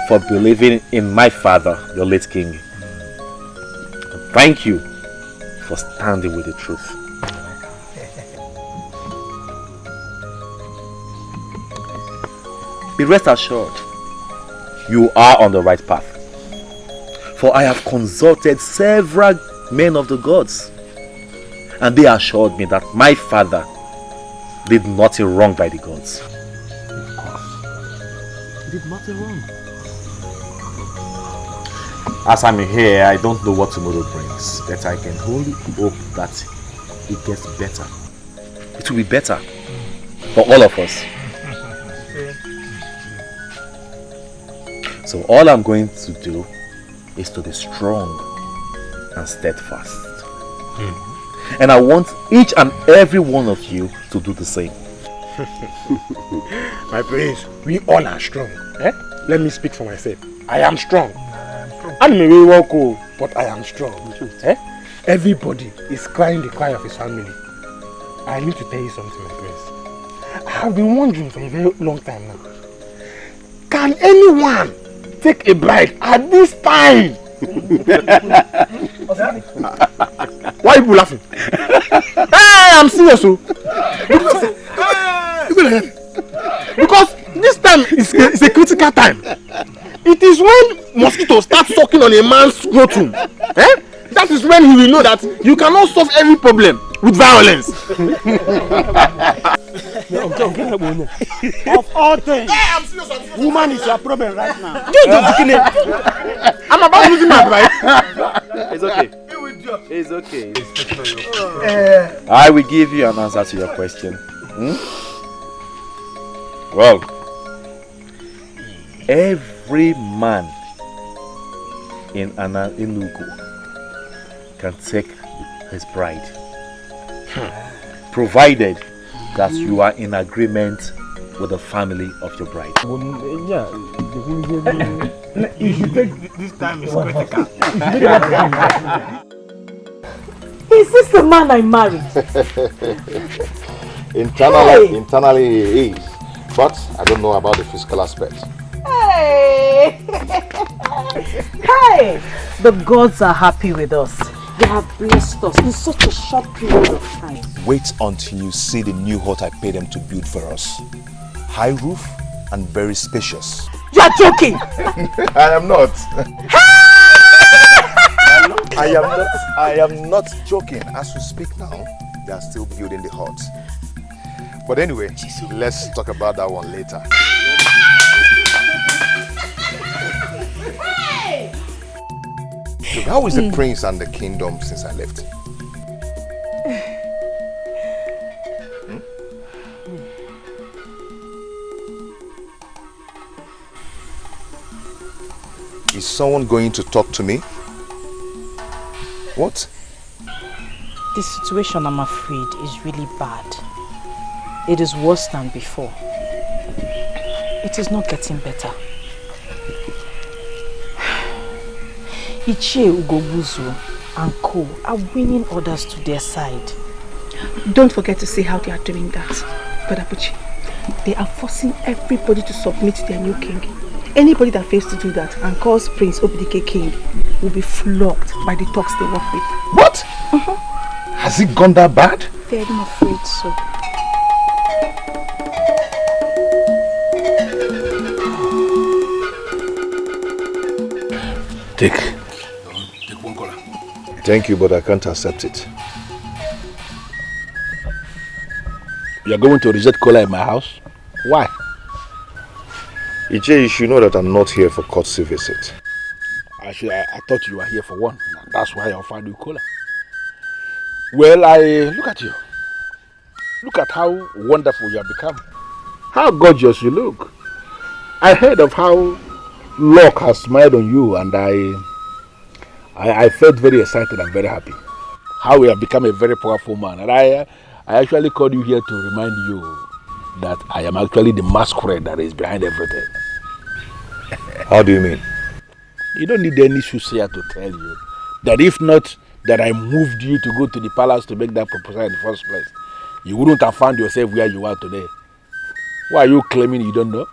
for believing in my father, your late king. Thank you for standing with the truth. Be rest assured, you are on the right path. For I have consulted several men of the gods, and they assured me that my father did nothing wrong by the gods. He did nothing wrong. As I'm here, I don't know what tomorrow brings, but I can only hope that it gets better. It will be better for all of us. So all I'm going to do is to be strong and steadfast. And I want each and every one of you to do the same. My prince, we all are strong. Let me speak for myself. I am strong. I may be walk, but I am strong. Everybody is crying the cry of his family. I need to tell you something, my prince. I have been wondering for a very long time now. Can anyone take a bride at this time? Why are you laughing? Hey, I'm serious. Because this time is a critical time. It is when mosquitoes start sucking on a man's scrotum. That is when he will know that you cannot solve every problem with violence. Of all things, woman is your problem right now. I'm about losing my bride. It's okay. It's okay. I will give you an answer to your question. Well, every man in Anenugu can take his bride, provided that you are in agreement with the family of your bride. You should take this time is critical. Is this the man I married? Internally he is, but I don't know about the physical aspect. Hey! Hey! The gods are happy with us. They have blessed us in such a short period of time. Wait until you see the new hut I paid them to build for us. High roof and very spacious. You are joking! I am not. I am not joking. As we speak now, they are still building the hut. But anyway, let's talk about that one later. So how is the prince and the kingdom since I left? someone going to talk to me? What? The situation, I'm afraid, is really bad. It is worse than before. It is not getting better. Ichie Ugobuzu and Co are winning others to their side. Don't forget to see how they are doing that, Brother Buchi. They are forcing everybody to submit to their new king. Anybody that fails to do that and calls Prince Obidike king will be flogged by the talks they work with. What? Has it gone that bad? Very afraid so. Take one color. Thank you, but I can't accept it. You're going to reject cola in my house? Why? Ije, you should know that I'm not here for courtesy visit. I thought you were here for one. That's why I offered you cola. Well, look at you. Look at how wonderful you have become. How gorgeous you look. I heard of how luck has smiled on you, and I felt very excited and very happy. How you have become a very powerful man. And I actually called you here to remind you that I am actually the masquerade that is behind everything. How do you mean? You don't need any soothsayer to tell you that if not that I moved you to go to the palace to make that proposal in the first place, you wouldn't have found yourself where you are today. Why are you claiming you don't know?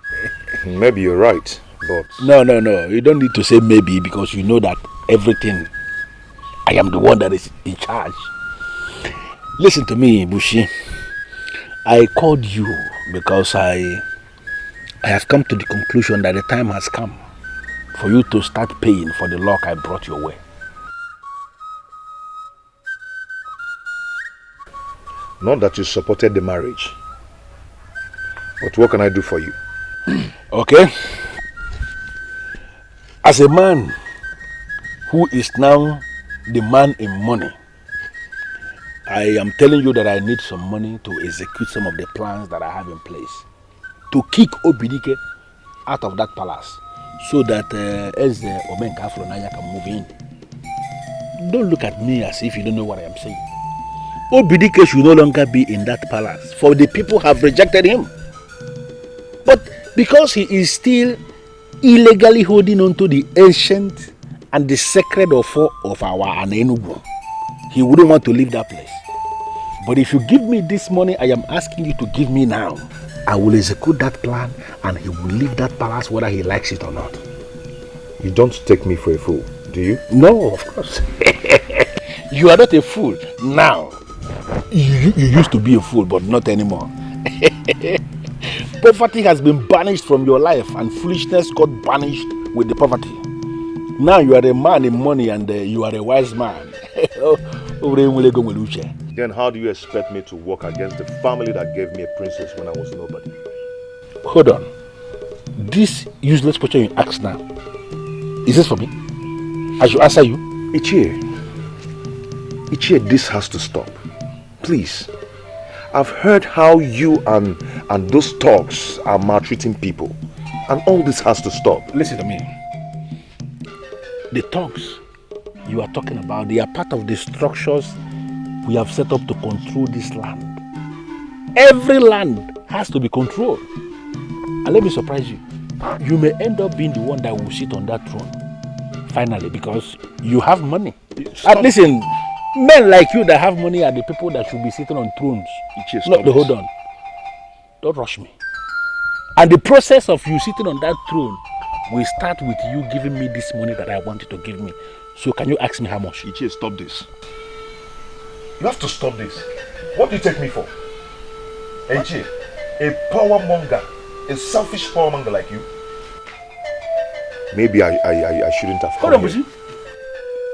Maybe you're right, but... No. You don't need to say maybe, because you know that everything, I am the one that is in charge. Listen to me, Bushi. I called you because I have come to the conclusion that the time has come for you to start paying for the luck I brought your way. Not that you supported the marriage, but what can I do for you? Okay. As a man who is now the man in money, I am telling you that I need some money to execute some of the plans that I have in place to kick Obidike out of that palace so that Eze Omenka Afronaya can move in. Don't look at me as if you don't know what I am saying. Obidike should no longer be in that palace, for the people have rejected him. But because he is still illegally holding on to the ancient and the sacred offer of our Anenugu, he wouldn't want to leave that place. But if you give me this money I am asking you to give me now, I will execute that plan and he will leave that palace whether he likes it or not. You don't take me for a fool, do you? No, of course. You are not a fool now. You used to be a fool, but not anymore. Poverty has been banished from your life and foolishness got banished with the poverty. Now you are a man in money and you are a wise man. Then how do you expect me to work against the family that gave me a princess when I was nobody? Hold on. This useless question you ask now, is this for me? I should answer you. Ichie, this has to stop. Please. I've heard how you and those thugs are maltreating people. And all this has to stop. Listen to me. The thugs you are talking about, they are part of the structures we have set up to control this land. Every land has to be controlled. And let me surprise you. You may end up being the one that will sit on that throne. Finally, because you have money. And listen, men like you that have money are the people that should be sitting on thrones. Hold on. Don't rush me. And the process of you sitting on that throne will start with you giving me this money that I want you to give me. So can you ask me how much? Ichie, stop this. You have to stop this. What do you take me for? Ichie, a power monger, a selfish power monger like you? Maybe I shouldn't have come. Hold on, Bushi.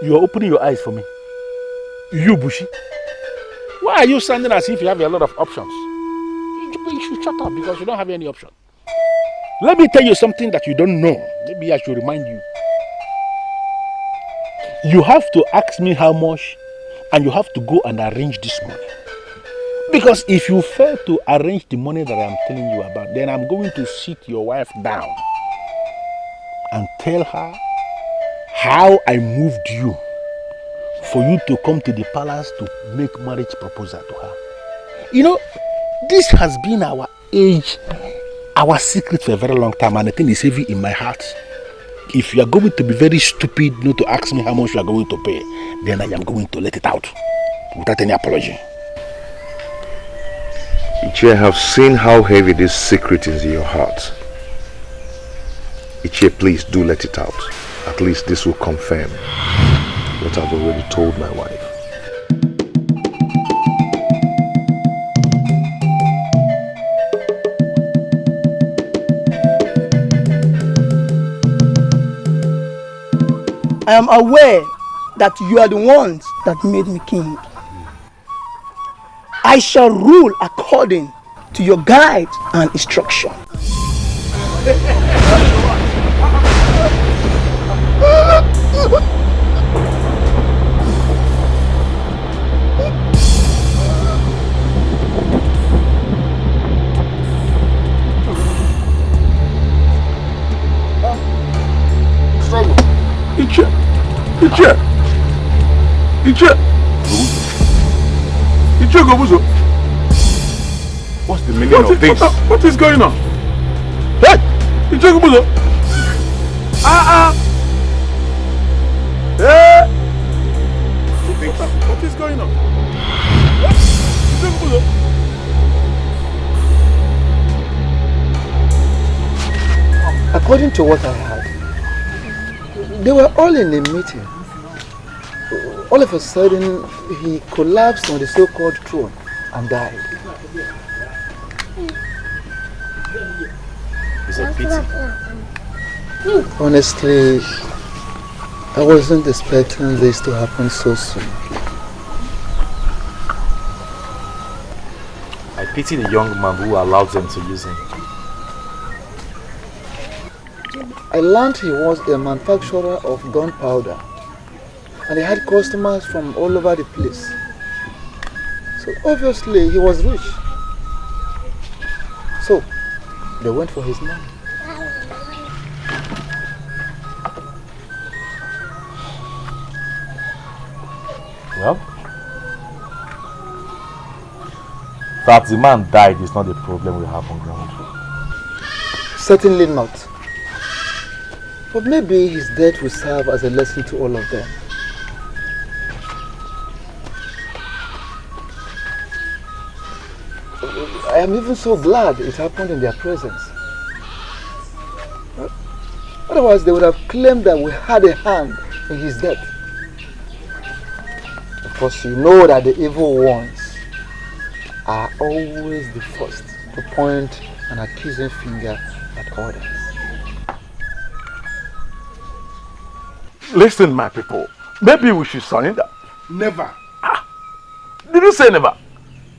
You are opening your eyes for me. You, Bushi. Why are you sounding as if you have a lot of options? You should shut up because you don't have any option. Let me tell you something that you don't know. Maybe I should remind you. You have to ask me how much and you have to go and arrange this money. Because if you fail to arrange the money that I'm telling you about, then I'm going to sit your wife down and tell her how I moved you for you to come to the palace to make marriage proposal to her. You know, this has been our age, our secret for a very long time, and the thing is heavy in my heart. If you are going to be very stupid not to ask me how much you are going to pay, then I am going to let it out without any apology. Ichie, I have seen how heavy this secret is in your heart. Ichie, please do let it out. At least this will confirm what I've already told my wife. I am aware that you are the ones that made me king. I shall rule according to your guide and instruction. Ichie Gobuzo. What's the meaning of this? What is going on? Hey! Ichie Gobuzo. Hey! What is going on? Ichie Gobuzo. According to what I heard, they were all in a meeting. All of a sudden, he collapsed on the so-called throne and died. It's a pity. Honestly, I wasn't expecting this to happen so soon. I pity the young man who allowed them to use him. I learned he was a manufacturer of gunpowder, and he had customers from all over the place. So obviously he was rich. So they went for his money. Well, that the man died is not the problem we have on ground. Certainly not. But maybe his death will serve as a lesson to all of them. I am even so glad it happened in their presence. Otherwise, they would have claimed that we had a hand in his death. Of course, you know that the evil ones are always the first to point an accusing finger at others. Listen, my people. Maybe we should surrender. Never. Did you say never?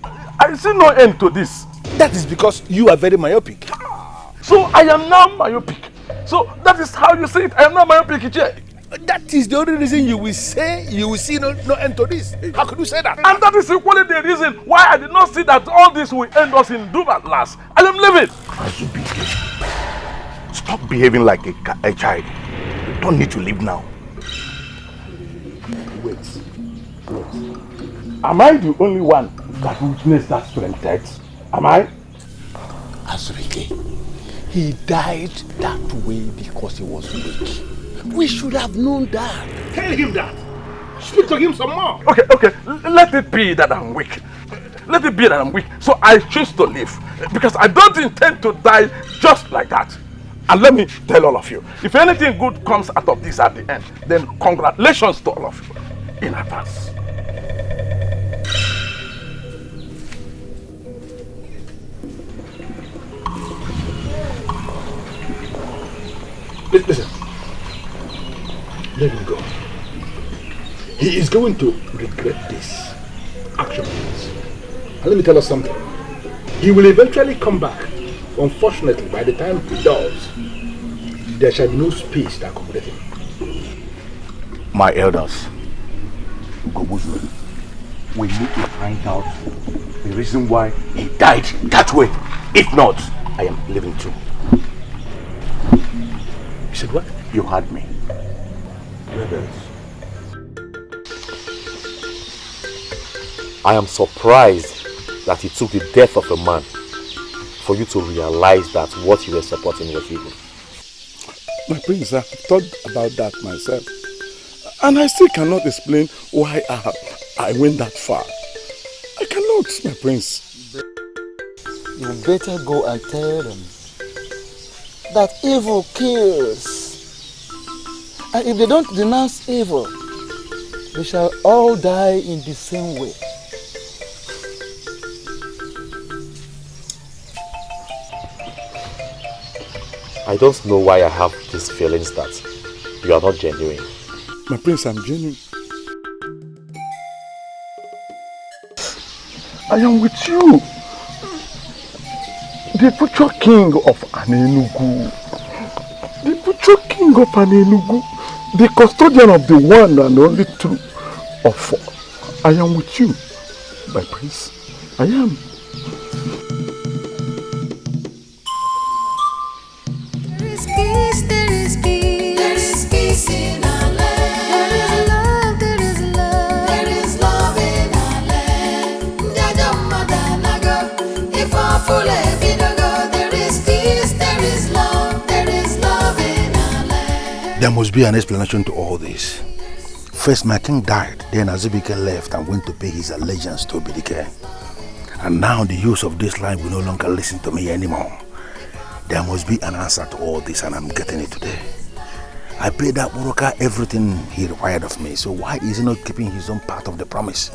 I see no end to this. That is because you are very myopic. So I am now myopic. So that is how you say it. I am now myopic, Ichie. That is the only reason you will say you will see no end to this. How could you say that? And that is equally the reason why I did not see that all this will end us in doom at last. I am leaving. Stop behaving like a child. You don't need to leave now. Wait. Am I the only one that witnessed that strange death? Am I? Azurike, he died that way because he was weak. We should have known that. Tell him that. Speak to him some more. Okay. Let it be that I'm weak. Let it be that I'm weak. So I choose to live. Because I don't intend to die just like that. And let me tell all of you, if anything good comes out of this at the end, then congratulations to all of you in advance. Listen. Let him go. He is going to regret this action. And let me tell us something. He will eventually come back. Unfortunately, by the time he does, there shall be no space to accommodate him. My elders, Gobuzu, we need to find out the reason why he died that way. If not, I am leaving too. You said what? You heard me. I am surprised that it took the death of a man for you to realize that what you were supporting was evil. My prince, I've thought about that myself. And I still cannot explain why I went that far. I cannot, my prince. You better go and tell them that evil kills. And if they don't denounce evil, they shall all die in the same way. I don't know why I have these feelings that you are not genuine. My prince, I'm genuine. I am with you. The future king of Anenugu. The future king of Anenugu. The custodian of the one and only true of four. I am with you, my prince. I am. There is peace in our land. There is love, there is love in our land. If our full there is peace, there is love in our land. There must be an explanation to all this. First, my king died, then Azubike left and went to pay his allegiance to Obidike. And now the youth of this land will no longer listen to me anymore. There must be an answer to all this, and I'm getting it today. I paid that Muroka everything he required of me, so why is he not keeping his own part of the promise?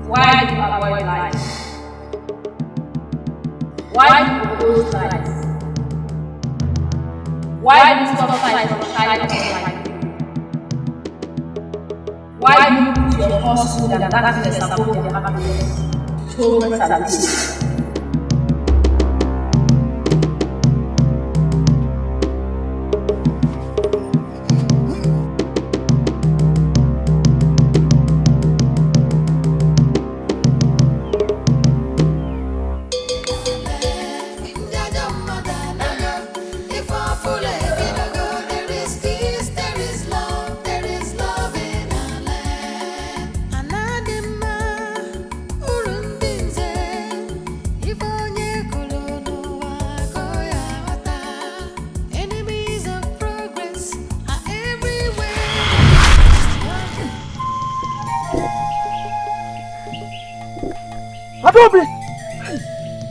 Why do you avoid lies? Why do you oppose lies? Why do you stop fights from shining like you? Why do you put your falsehood and darkness above your happiness, torment and peace? If our full there is peace, there is love in our land. Anadima, Urundinze, Ifonye Kolono, Wakoya Wata. Enemies of progress are everywhere. Adobe!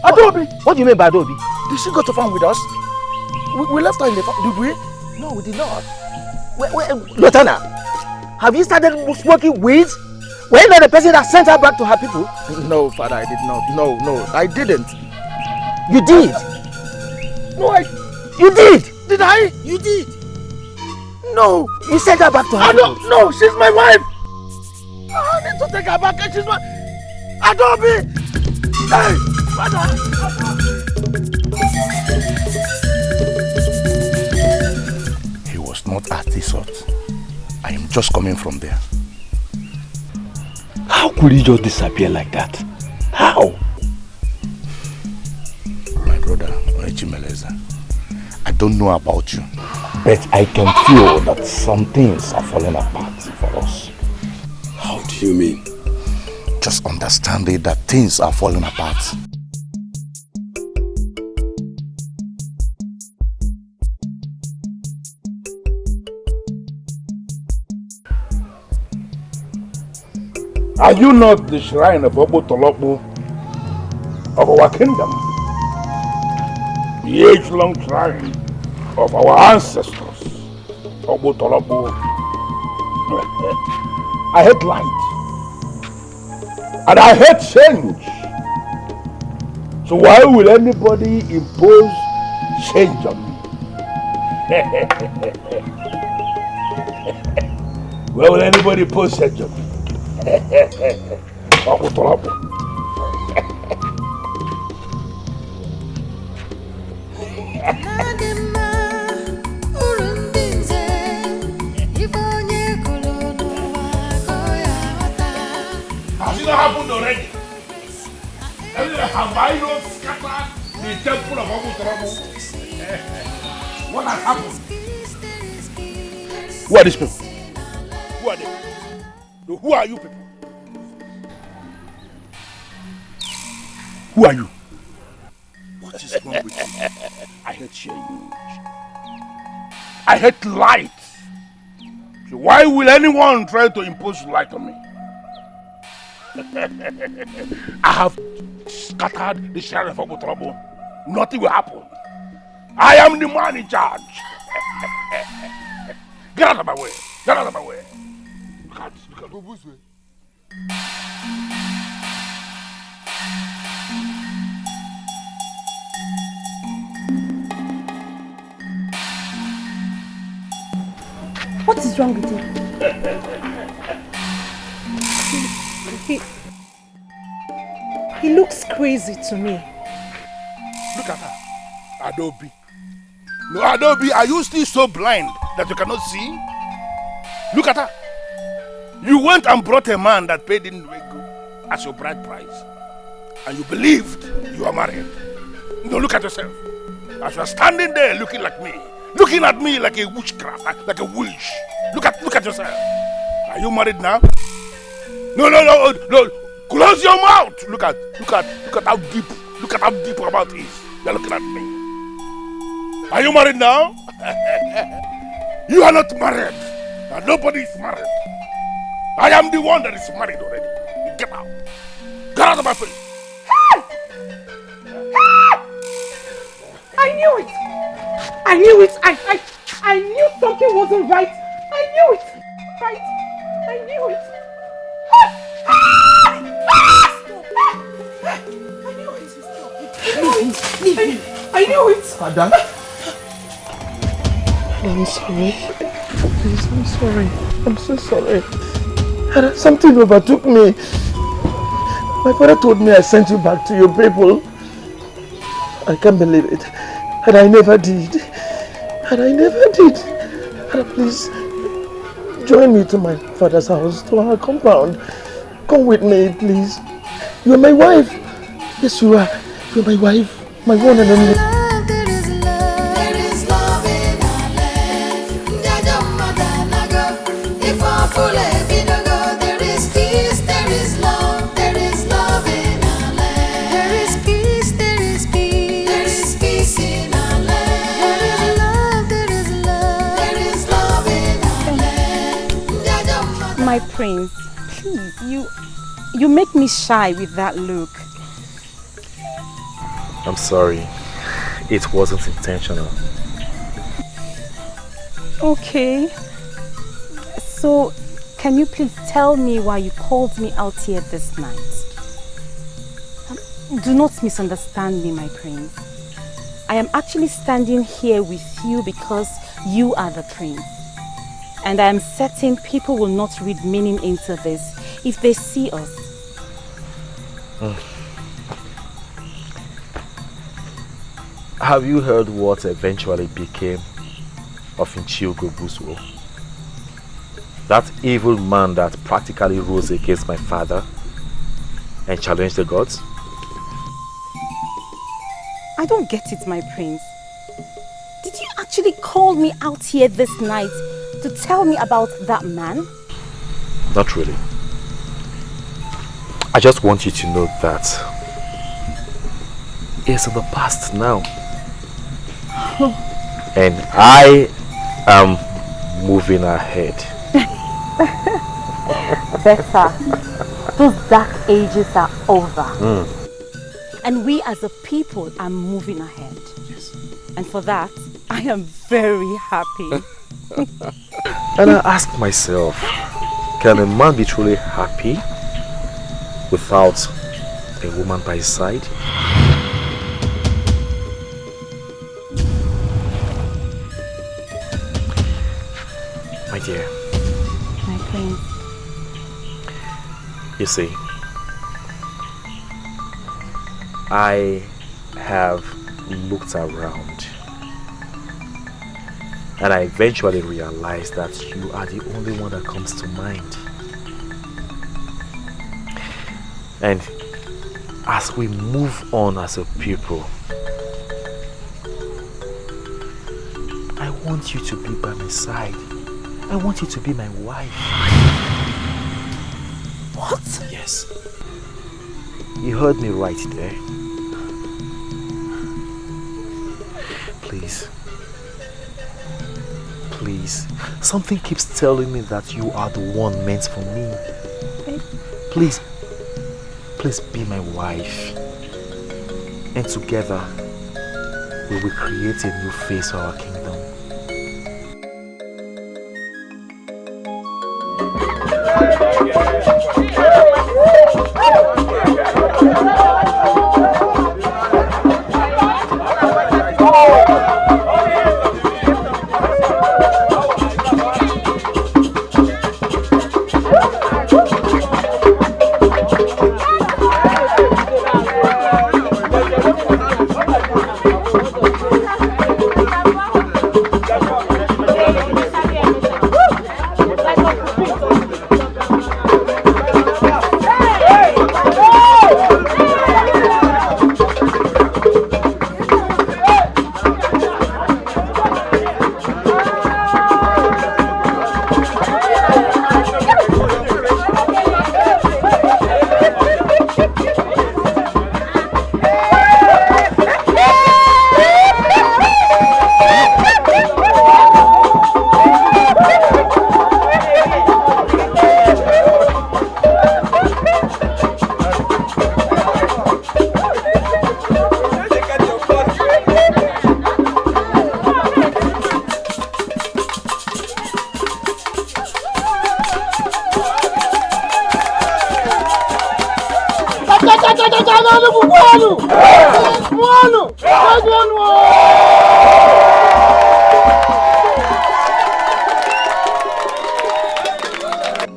Adobe! What do you mean by Adobe? Did she go to farm with us? We left her in the farm, did we? No, we did not. Lotana, have you started smoking weeds? Were you not the person that sent her back to her people? No, father, I did not. No, I didn't. You did? No, You did? Did I? You did. No, you sent her back to her people. No, she's my wife. I need to take her back. She's my... Adobe! Hey, father! He was not at this hut. I am just coming from there. How could he just disappear like that? How? My brother, Oechimeleza, I don't know about you, but I can feel that some things are falling apart for us. How do you mean? Just understand it that things are falling apart. Are you not the shrine of Obo Tolopo of our kingdom? The age-long shrine of our ancestors, Obo Tolopo. I hate light. And I hate change. So why will anybody impose change on me? Why will anybody impose change on me? Anadima, happened already? Have I not scattered the temple of Abu Trouble? What has happened? Who are these people? Who are they? Who are you people? Who are you? What is wrong with you? I hate change. I hate light. So why will anyone try to impose light on me? I have scattered the sheriff of trouble. Nothing will happen. I am the man in charge. Get out of my way. Get out of my way. You can't go this way. What is wrong with him? He looks crazy to me. Look at her. Adobe. No, Adobe, are you still so blind that you cannot see? Look at her. You went and brought a man that paid in Nwego as your bride price. And you believed you are married. No, look at yourself. As you are standing there looking like me. Looking at me like a witchcraft, like a witch. Look at yourself. Are you married now? No. Close your mouth. Look at how deep. Look at how deep our mouth is. You're looking at me. Are you married now? You are not married. And nobody is married. I am the one that is married already. Get out. Get out of my face. I knew it. I knew it. I knew something wasn't right. I knew it. Right. I knew it. Leave me. I knew it. Ada. I'm sorry. Please, I'm sorry. I'm so sorry. Ada, something overtook me. My father told me I sent you back to your people. I can't believe it. And I never did. Ada, please, join me to my father's house, to our compound. Come with me, please. You're my wife. Yes, you are. You're my wife. My one and only. My prince, please, you make me shy with that look. I'm sorry. It wasn't intentional. Okay. So, can you please tell me why you called me out here this night? Do not misunderstand me, my prince. I am actually standing here with you because you are the prince. And I am certain people will not read meaning into this if they see us. Have you heard what eventually became of Nchiogo Buswo? That evil man that practically rose against my father and challenged the gods? I don't get it, my prince. Did you actually call me out here this night to tell me about that man? Not really. I just want you to know that it's in the past now. And I am moving ahead. Better. Those dark ages are over. And we as a people are moving ahead. Yes. And for that, I am very happy. And I ask myself, can a man be truly happy without a woman by his side? My dear. My prince. You see, I have looked around and I eventually realized that you are the only one that comes to mind. And as we move on as a people, I want you to be by my side. I want you to be my wife. What? Yes. You heard me right there. Please. Please. Something keeps telling me that you are the one meant for me. Please. Please be my wife. And together, we will create a new face for our kingdom.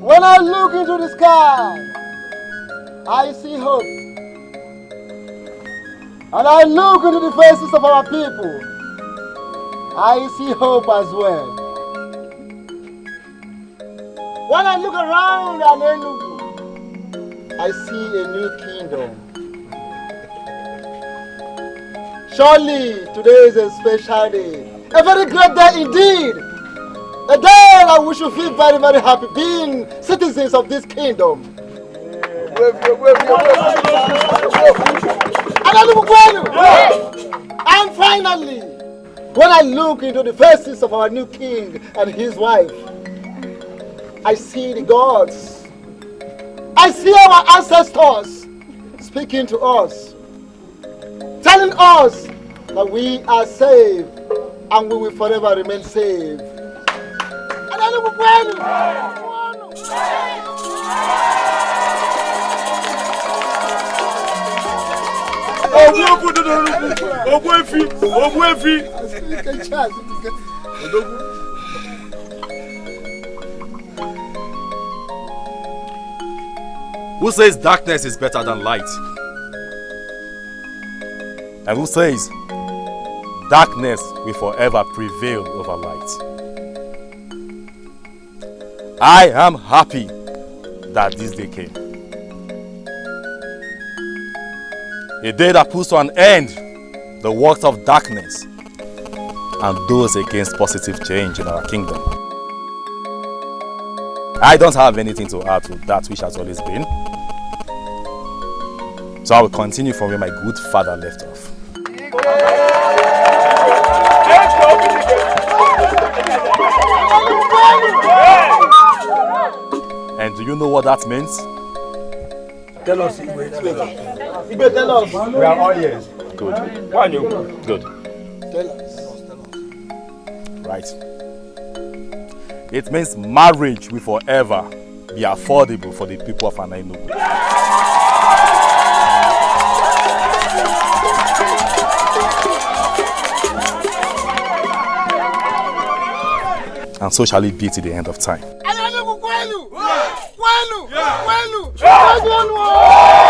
When I look into the sky, I see hope. And I look into the faces of our people, I see hope as well. When I look around Enugu, I see a new kingdom. Surely today is a special day, a very great day indeed. A day that we should feel very, very happy being citizens of this kingdom. And finally, when I look into the faces of our new king and his wife, I see the gods. I see our ancestors speaking to us, telling us that we are saved and we will forever remain saved. Who says darkness is better than light? And who says darkness will forever prevail over light? I am happy that this day came. A day that puts to an end the works of darkness and those against positive change in our kingdom. I don't have anything to add to that which has always been. So I will continue from where my good father left off. And do you know what that means? Tell us, Igwe, tell us. We are all ears. Good. Why you? Good. Tell us. Right. It means marriage will forever be affordable for the people of Enugu. And so shall it be to the end of time. Yeah.